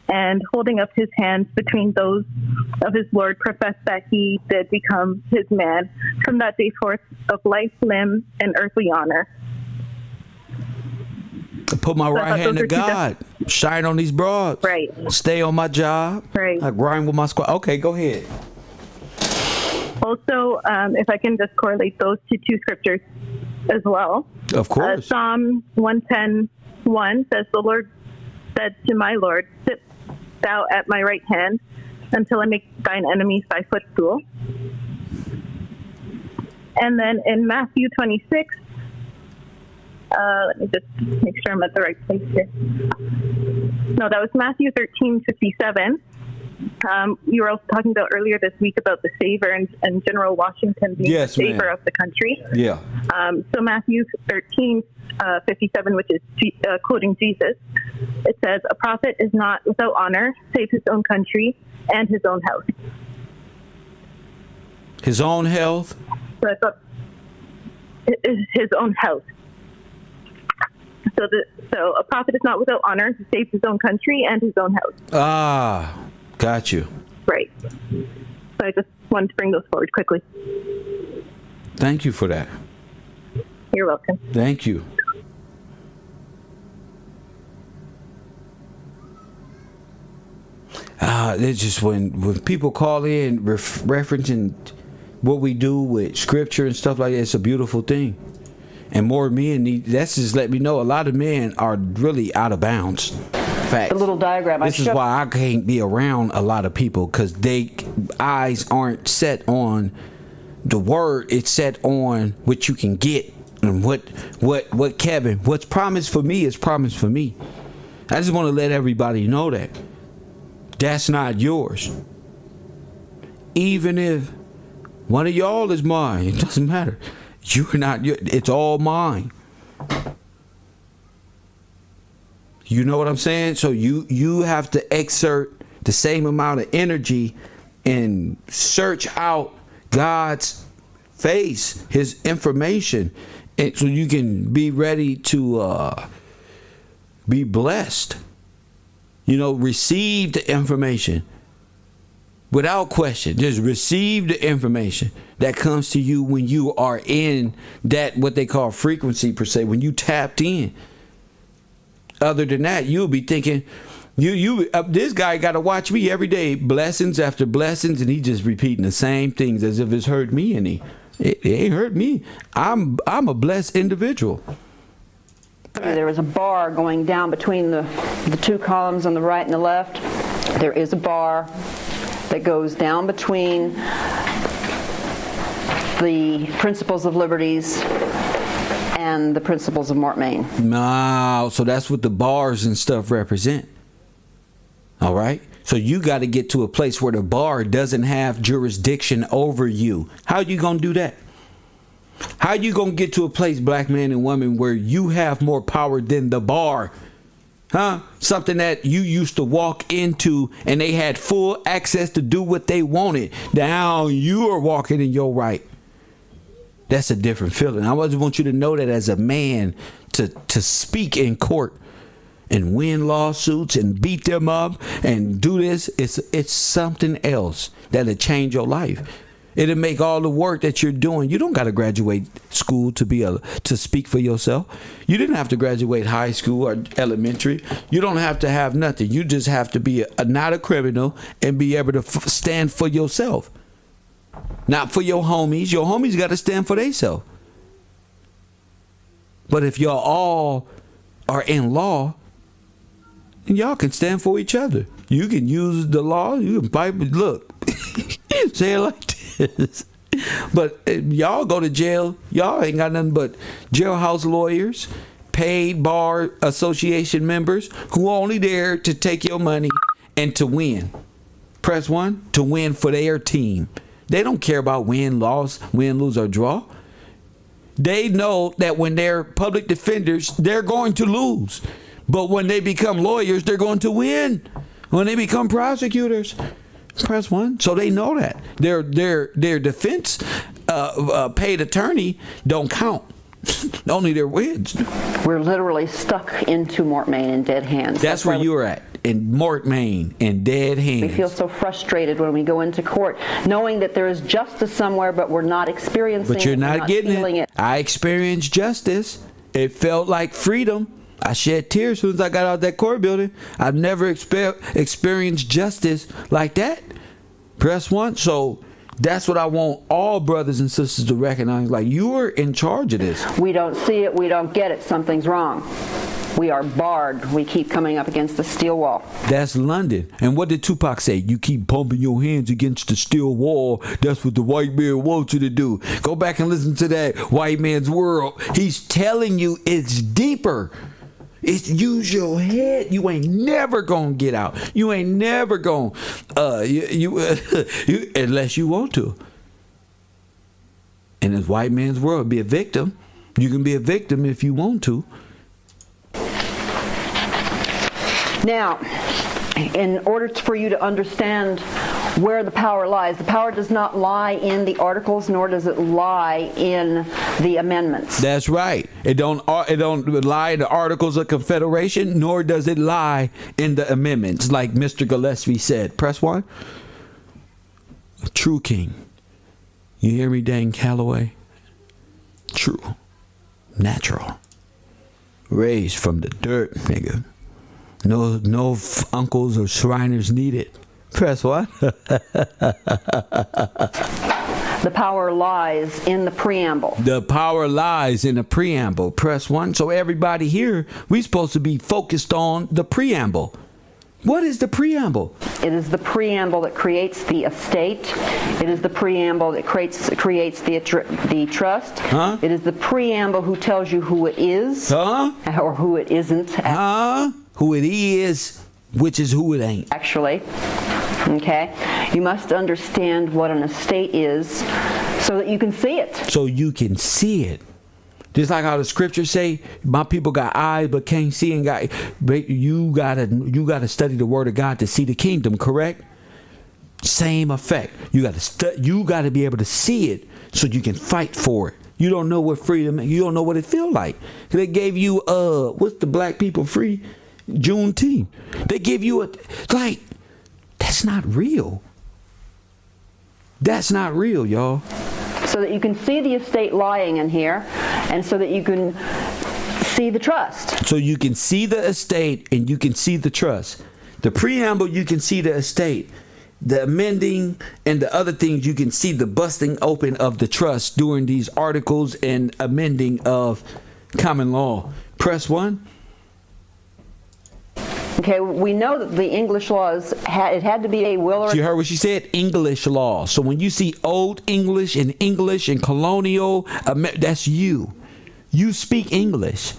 and holding up his hands between those of his lord professed that he did become his man from that day forth of life, limb, and earthly honor. I put my right hand to God. Shine on these broads. Right. Stay on my job. Right. I grind with my squad. Okay, go ahead. Also, if I can just correlate those to two scriptures as well. Of course. Psalm 110:1 says, "The Lord said to my Lord, sit thou at my right hand until I make thine enemies thy footstool." And then in Matthew 26, let me just make sure I'm at the right place here. No, that was Matthew 13:57. You were also talking about earlier this week about the savor and General Washington being the savior of the country. Yeah. So Matthew 13:57, which is quoting Jesus, it says, "A prophet is not without honor, save his own country and his own house." His own health. So I thought, his own house. So a prophet is not without honor. He saves his own country and his own house. Ah, got you. Right. So I just wanted to bring those forward quickly. Thank you for that. You're welcome. Thank you. It's just when people call in referencing what we do with scripture and stuff like that, it's a beautiful thing. And more men need, that's just let me know a lot of men are really out of bounds. Facts. The little diagram. This is why I can't be around a lot of people, because they eyes aren't set on the word. It's set on what you can get and what Kevin, what's promised for me is promised for me. I just want to let everybody know that that's not yours. Even if one of y'all is mine, it doesn't matter. You're not. It's all mine. You know what I'm saying? So you have to exert the same amount of energy and search out God's face, His information, and so you can be ready to be blessed. You know, receive the information without question. Just receive the information that comes to you when you are in that what they call frequency per se, when you tapped in. Other than that, you'll be thinking, this guy got to watch me every day, blessings after blessings, and he just repeating the same things as if it's hurt me any. It ain't hurt me. I'm a blessed individual. There is a bar going down between the two columns on the right and the left. There is a bar that goes down between the principles of liberties and the principles of Mortmain. No, so that's what the bars and stuff represent. All right? So you got to get to a place where the bar doesn't have jurisdiction over you. How you going to do that? How you going to get to a place, black man and woman, where you have more power than the bar? Huh? Something that you used to walk into and they had full access to do what they wanted. Now you are walking in your right. That's a different feeling. I just want you to know that as a man, to speak in court and win lawsuits and beat them up and do this, it's something else that'll change your life. It'll make all the work that you're doing. You don't got to graduate school to speak for yourself. You didn't have to graduate high school or elementary. You don't have to have nothing. You just have to be not a criminal and be able to stand for yourself. Not for your homies. Your homies got to stand for themselves. But if y'all all are in law, y'all can stand for each other. You can use the law. You can fight. Look, say it like this. But y'all go to jail. Y'all ain't got nothing but jailhouse lawyers, paid bar association members who are only there to take your money and to win. Press 1 to win for their team. They don't care about win, loss, win, lose, or draw. They know that when they're public defenders, they're going to lose. But when they become lawyers, they're going to win. When they become prosecutors, press 1. So they know that. Their defense paid attorney don't count. Only their wins. We're literally stuck into Mortmain in dead hands. That's where you're at. In Mortmain, in dead hands. We feel so frustrated when we go into court, knowing that there is justice somewhere, but we're not experiencing it. But you're not getting it. I experienced justice. It felt like freedom. I shed tears as soon as I got out of that court building. I've never experienced justice like that. Press 1. So that's what I want all brothers and sisters to recognize. Like, you are in charge of this. We don't see it. We don't get it. Something's wrong. We are barred. We keep coming up against the steel wall. That's London. And what did Tupac say? You keep bumping your hands against the steel wall. That's what the white man wants you to do. Go back and listen to that White Man's World. He's telling you it's deeper. It's use your head. You ain't never gonna get out. You ain't never gonna unless you want to. In this White Man's World, be a victim. You can be a victim if you want to. Now, in order for you to understand where the power lies. The power does not lie in the articles, nor does it lie in the amendments. That's right. It don't lie in the Articles of Confederation, nor does it lie in the amendments, like Mr. Gillespie said. Press 1. A true king. You hear me, dang Calloway? True. Natural. Raised from the dirt, nigga. No uncles or Shriners needed. Press 1. The power lies in the preamble. The power lies in the preamble. Press 1. So everybody here, we're supposed to be focused on the preamble. What is the preamble? It is the preamble that creates the estate. It is the preamble that creates the trust. Huh? It is the preamble who tells you who it is, or who it isn't. Who it is, which is who it ain't. Actually. Okay? You must understand what an estate is so that you can see it. So you can see it. Just like how the scriptures say, my people got eyes but can't see, and you gotta study the word of God to see the kingdom, correct? Same effect. You gotta be able to see it so you can fight for it. You don't know what freedom, you don't know what it feel like. They gave you what's the black people free? Juneteenth. They give you that's not real. That's not real, y'all. So that you can see the estate lying in here, and so that you can see the trust. So you can see the estate and you can see the trust. The preamble, you can see the estate. The amending and the other things, you can see the busting open of the trust during these articles and amending of common law. Press 1. Okay, we know that the English laws, it had to be a will or... You heard what she said? English law. So when you see Old English and colonial, that's you. You speak English.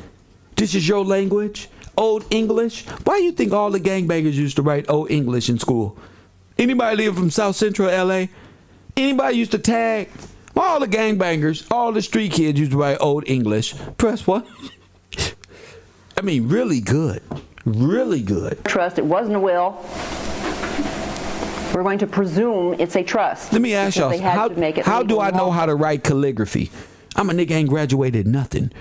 This is your language. Old English. Why do you think all the gangbangers used to write Old English in school? Anybody live from South Central LA? Anybody used to tag? All the gangbangers, all the street kids used to write Old English. Press 1. I mean, really good. Really good. Trust, it wasn't a will. We're going to presume it's a trust. Let me ask y'all, how do I know how to write calligraphy? I'm a nigga ain't graduated nothing.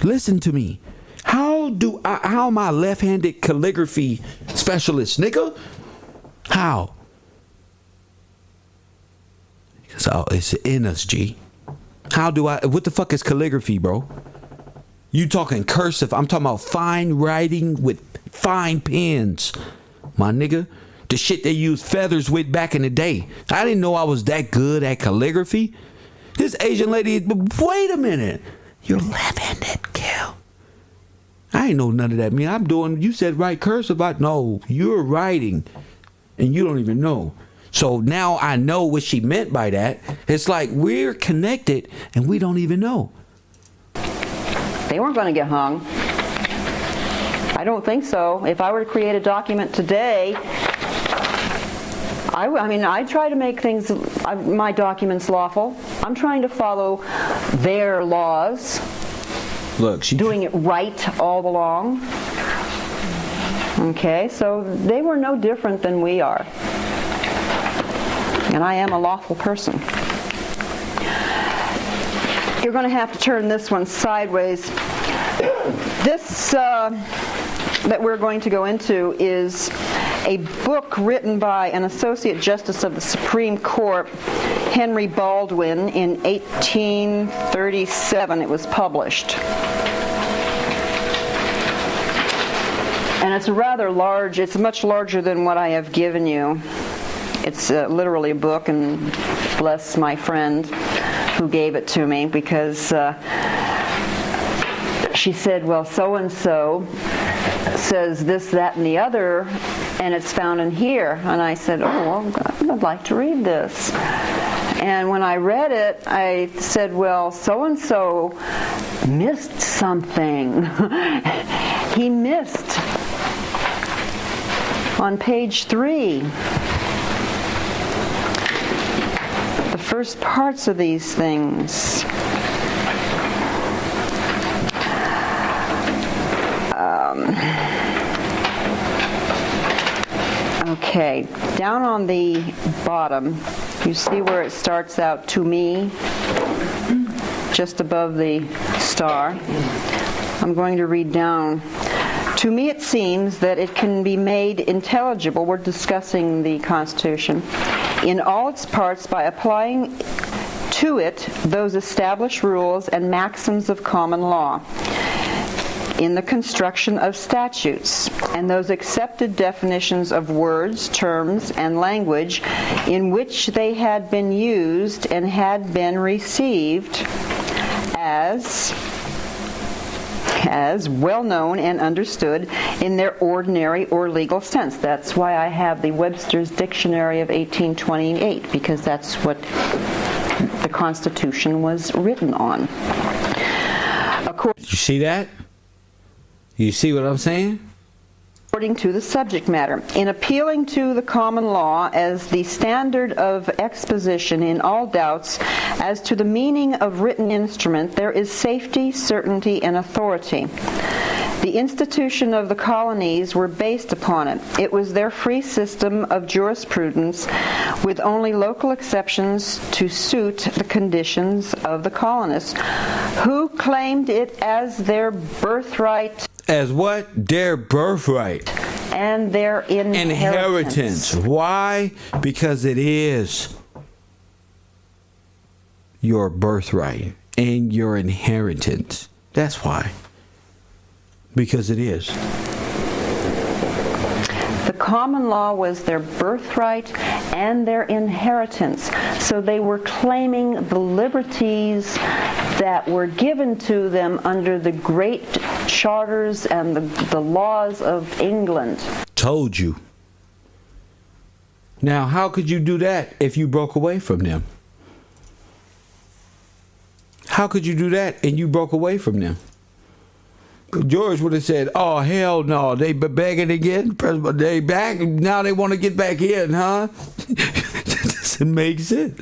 Listen to me. How am I a left-handed calligraphy specialist, nigga? How? So it's in us, G. What the fuck is calligraphy, bro? You talking cursive. I'm talking about fine writing with fine pens. My nigga. The shit they used feathers with back in the day. I didn't know I was that good at calligraphy. This Asian lady, wait a minute. You're left-handed, Kel. I ain't know none of that. You said write cursive. No, you're writing. And you don't even know. So now I know what she meant by that. It's like we're connected and we don't even know. They weren't going to get hung. I don't think so. If I were to create a document today, I try to make my documents lawful. I'm trying to follow their laws. Look, she's doing it right all along. Okay, so they were no different than we are. And I am a lawful person. You're going to have to turn this one sideways. This that we're going to go into is a book written by an Associate Justice of the Supreme Court, Henry Baldwin, in 1837. It was published. And it's rather large. It's much larger than what I have given you. It's literally a book, and bless my friend who gave it to me, because she said, well, so-and-so says this, that, and the other, and it's found in here. And I said, oh, well, I'd like to read this. And when I read it, I said, well, so-and-so missed something. He missed on page 3. The first parts of these things. Okay. Okay, down on the bottom, you see where it starts out, to me, just above the star. I'm going to read down. To me it seems that it can be made intelligible, we're discussing the Constitution, in all its parts by applying to it those established rules and maxims of common law in the construction of statutes, and those accepted definitions of words, terms, and language in which they had been used and had been received as well known and understood in their ordinary or legal sense. That's why I have the Webster's Dictionary of 1828, because that's what the Constitution was written on. You see that? You see what I'm saying? According to the subject matter, in appealing to the common law as the standard of exposition in all doubts as to the meaning of written instrument, there is safety, certainty, and authority. The institution of the colonies were based upon it. It was their free system of jurisprudence with only local exceptions to suit the conditions of the colonists, who claimed it as their birthright. As what? Their birthright. And their inheritance. Why? Because it is your birthright and your inheritance. That's why. Because it is. The common law was their birthright and their inheritance. So they were claiming the liberties that were given to them under the great charters and the laws of England. Told you. Now, how could you do that if you broke away from them? How could you do that and you broke away from them? George would have said, oh, hell no, they begging again? They back, now they want to get back in, huh? That doesn't make sense.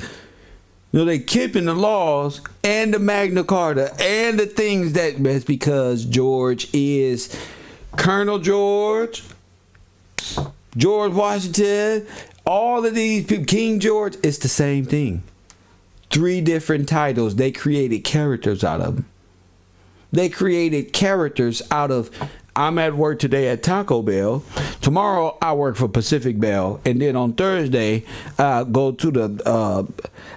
You know, they keeping the laws and the Magna Carta and the things that's because George is Colonel George, George Washington, all of these people, King George, it's the same thing. 3 different titles. They created characters out of them. They created characters out of, I'm at work today at Taco Bell. Tomorrow I work for Pacific Bell. And then on Thursday, I go to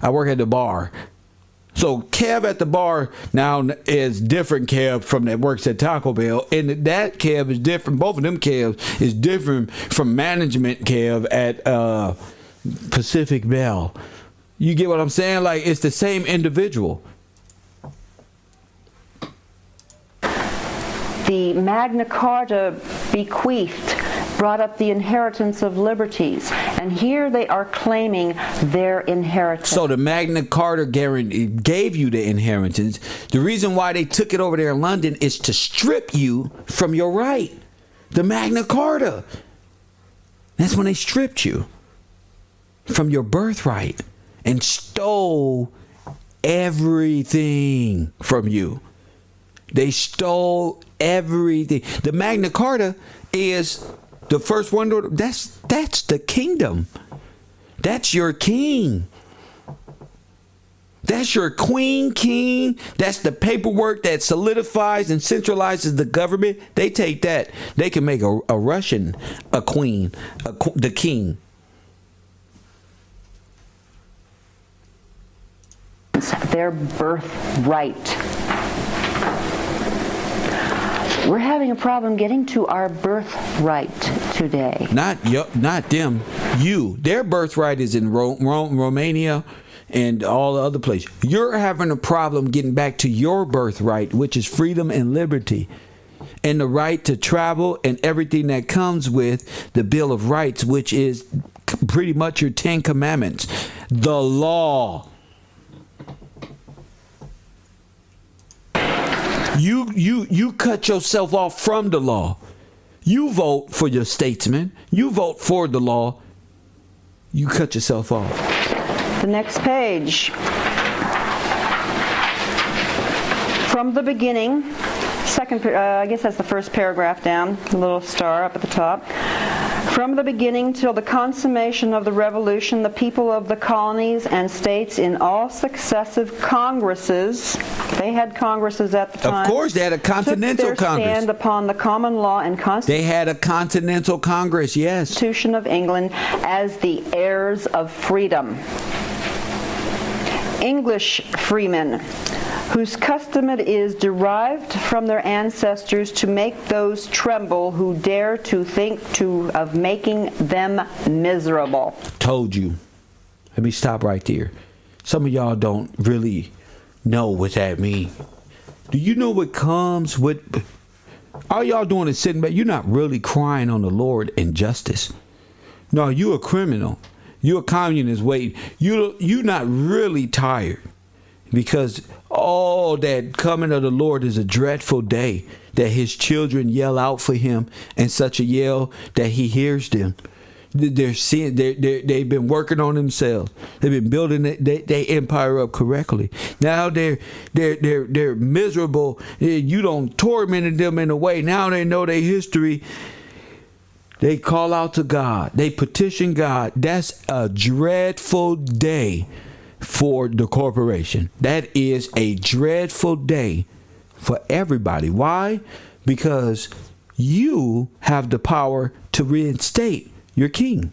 I work at the bar. So Kev at the bar now is different Kev from that works at Taco Bell. And that Kev is different. Both of them Kevs is different from management Kev at Pacific Bell. You get what I'm saying? Like, it's the same individual. The Magna Carta bequeathed, brought up the inheritance of liberties, and here they are claiming their inheritance. So the Magna Carta gave you the inheritance. The reason why they took it over there in London is to strip you from your right. The Magna Carta. That's when they stripped you from your birthright and stole everything from you. They stole everything. The Magna Carta is the first one. That's the kingdom. That's your king. That's your queen, king. That's the paperwork that solidifies and centralizes the government. They take that. They can make a Russian a queen, the king. Their birthright. We're having a problem getting to our birthright today. Not them. You. Their birthright is in Romania and all the other places. You're having a problem getting back to your birthright, which is freedom and liberty, and the right to travel and everything that comes with the Bill of Rights, which is pretty much your 10 Commandments. The law. You cut yourself off from the law. You vote for your statesman. You vote for the law. You cut yourself off. The next page. From the beginning, I guess that's the first paragraph down, the little star up at the top. From the beginning till the consummation of the Revolution, the people of the colonies and states in all successive Congresses, they had Congresses at the time. Of course, they had a Continental took their Congress. stand upon the common law and Constitution. They had a Continental Congress, yes. Constitution of England as the heirs of freedom. English freemen, whose custom it is derived from their ancestors to make those tremble who dare to think of making them miserable. Told you. Let me stop right there. Some of y'all don't really know what that means. Do you know what comes with... All y'all doing is sitting back. You're not really crying on the Lord in justice. No, you're a criminal. You're a communist. Wait, you're not really tired. Because all that coming of the Lord is a dreadful day that his children yell out for him, and such a yell that he hears them. They've been working on themselves. They've been building their empire up correctly. Now they're miserable. You don't torment them in a way. Now they know their history. They call out to God. They petition God. That's a dreadful day for the corporation. That is a dreadful day for everybody. Why? Because you have the power to reinstate your king.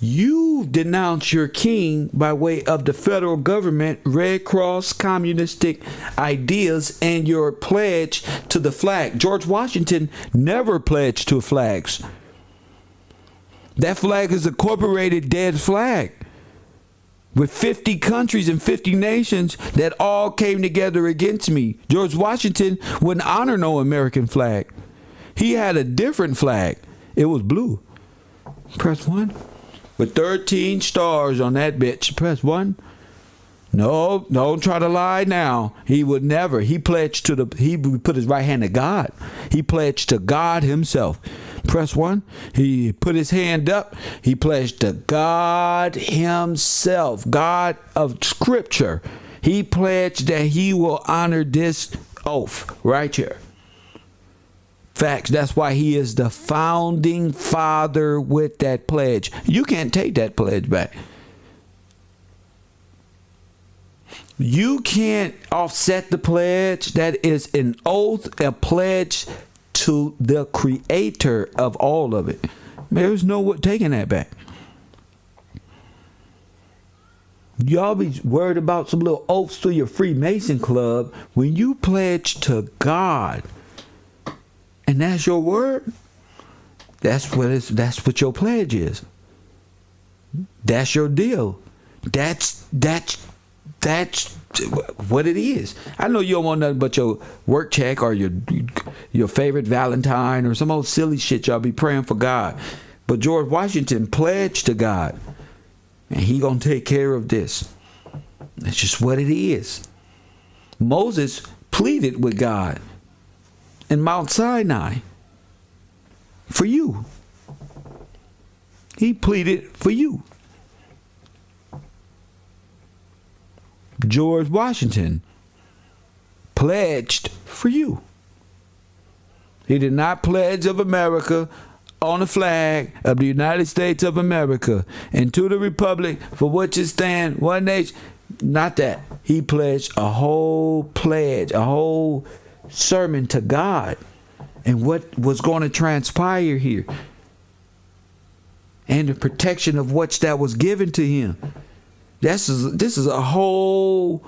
You denounce your king by way of the federal government, Red Cross, communistic ideas, and your pledge to the flag. George Washington never pledged to flags. That flag is a corporated dead flag with 50 countries and 50 nations that all came together against me. George Washington wouldn't honor no American flag. He had a different flag. It was blue. Press 1. With 13 stars on that bitch. Press 1. No, don't try to lie now. He would never. He pledged to he put his right hand to God. He pledged to God himself. Press 1. He put his hand up. He pledged to God himself, God of Scripture. He pledged that he will honor this oath right here. Facts. That's why he is the founding father with that pledge. You can't take that pledge back. You can't offset the pledge. That is an oath, a pledge to the creator of all of it. There's no taking that back. Y'all be worried about some little oaths to your Freemason club when you pledge to God. And that's your word. That's what your pledge is. That's your deal. That's what it is. I know you don't want nothing but your work check or your favorite Valentine or some old silly shit y'all be praying for God. But George Washington pledged to God, and he gonna take care of this. That's just what it is. Moses pleaded with God in Mount Sinai for you. He pleaded for you. George Washington pledged for you. He did not pledge of America on the flag of the United States of America and to the republic for which it stands, one nation. Not that. He pledged a whole pledge, a whole sermon to God and what was going to transpire here and the protection of which that was given to him. This is a whole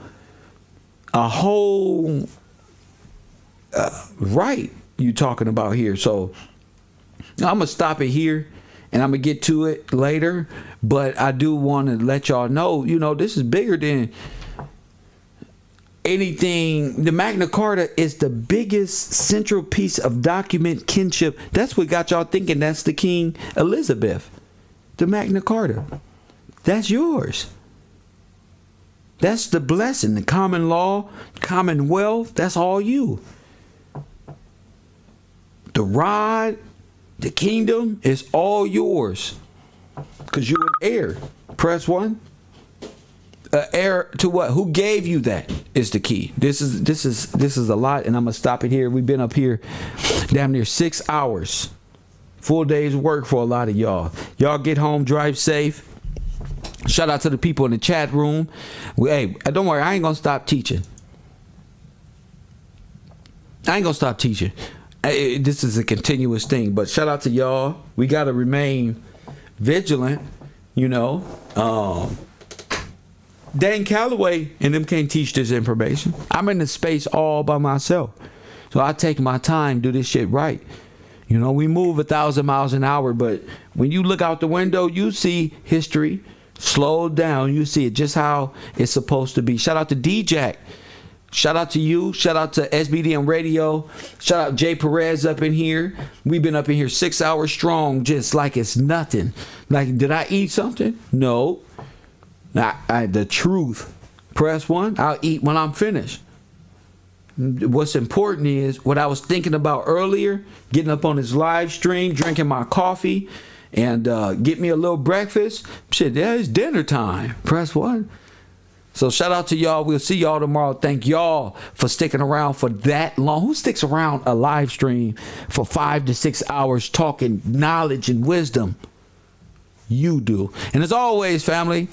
right you talking about here. So I'm gonna stop it here, and I'm gonna get to it later. But I do want to let y'all know, this is bigger than anything. The Magna Carta is the biggest central piece of document kinship. That's what got y'all thinking that's the King Elizabeth. The Magna Carta. That's yours. That's the blessing, the common law, commonwealth, that's all you. The rod, the kingdom is all yours because you're an heir. Press 1. heir to what? Who gave you that is the key. This is a lot, and I'm gonna stop it here. We've been up here damn near 6 hours. Full day's work for a lot of y'all. Y'all get home, drive safe. Shout out to the people in the chat room. Hey, don't worry, I ain't gonna stop teaching. This is a continuous thing, but shout out to y'all. We gotta remain vigilant, you know. Dan Calloway and them can't teach this information. I'm in the space all by myself, so I take my time, do this shit right. You know, we move 1,000 miles an hour, but when you look out the window, you see history slowed down. You see it just how it's supposed to be. Shout out to D-Jack. Shout out to you. Shout out to SBDM Radio. Shout out Jay Perez up in here. We've been up in here 6 hours strong, just like it's nothing. Like, did I eat something? No. The truth. Press 1. I'll eat when I'm finished. What's important is what I was thinking about earlier, getting up on this live stream, drinking my coffee, and get me a little breakfast. Shit, yeah, it's dinner time. Press 1. So shout out to y'all. We'll see y'all tomorrow. Thank y'all for sticking around for that long. Who sticks around a live stream for 5 to 6 hours talking knowledge and wisdom? You do. And as always, family,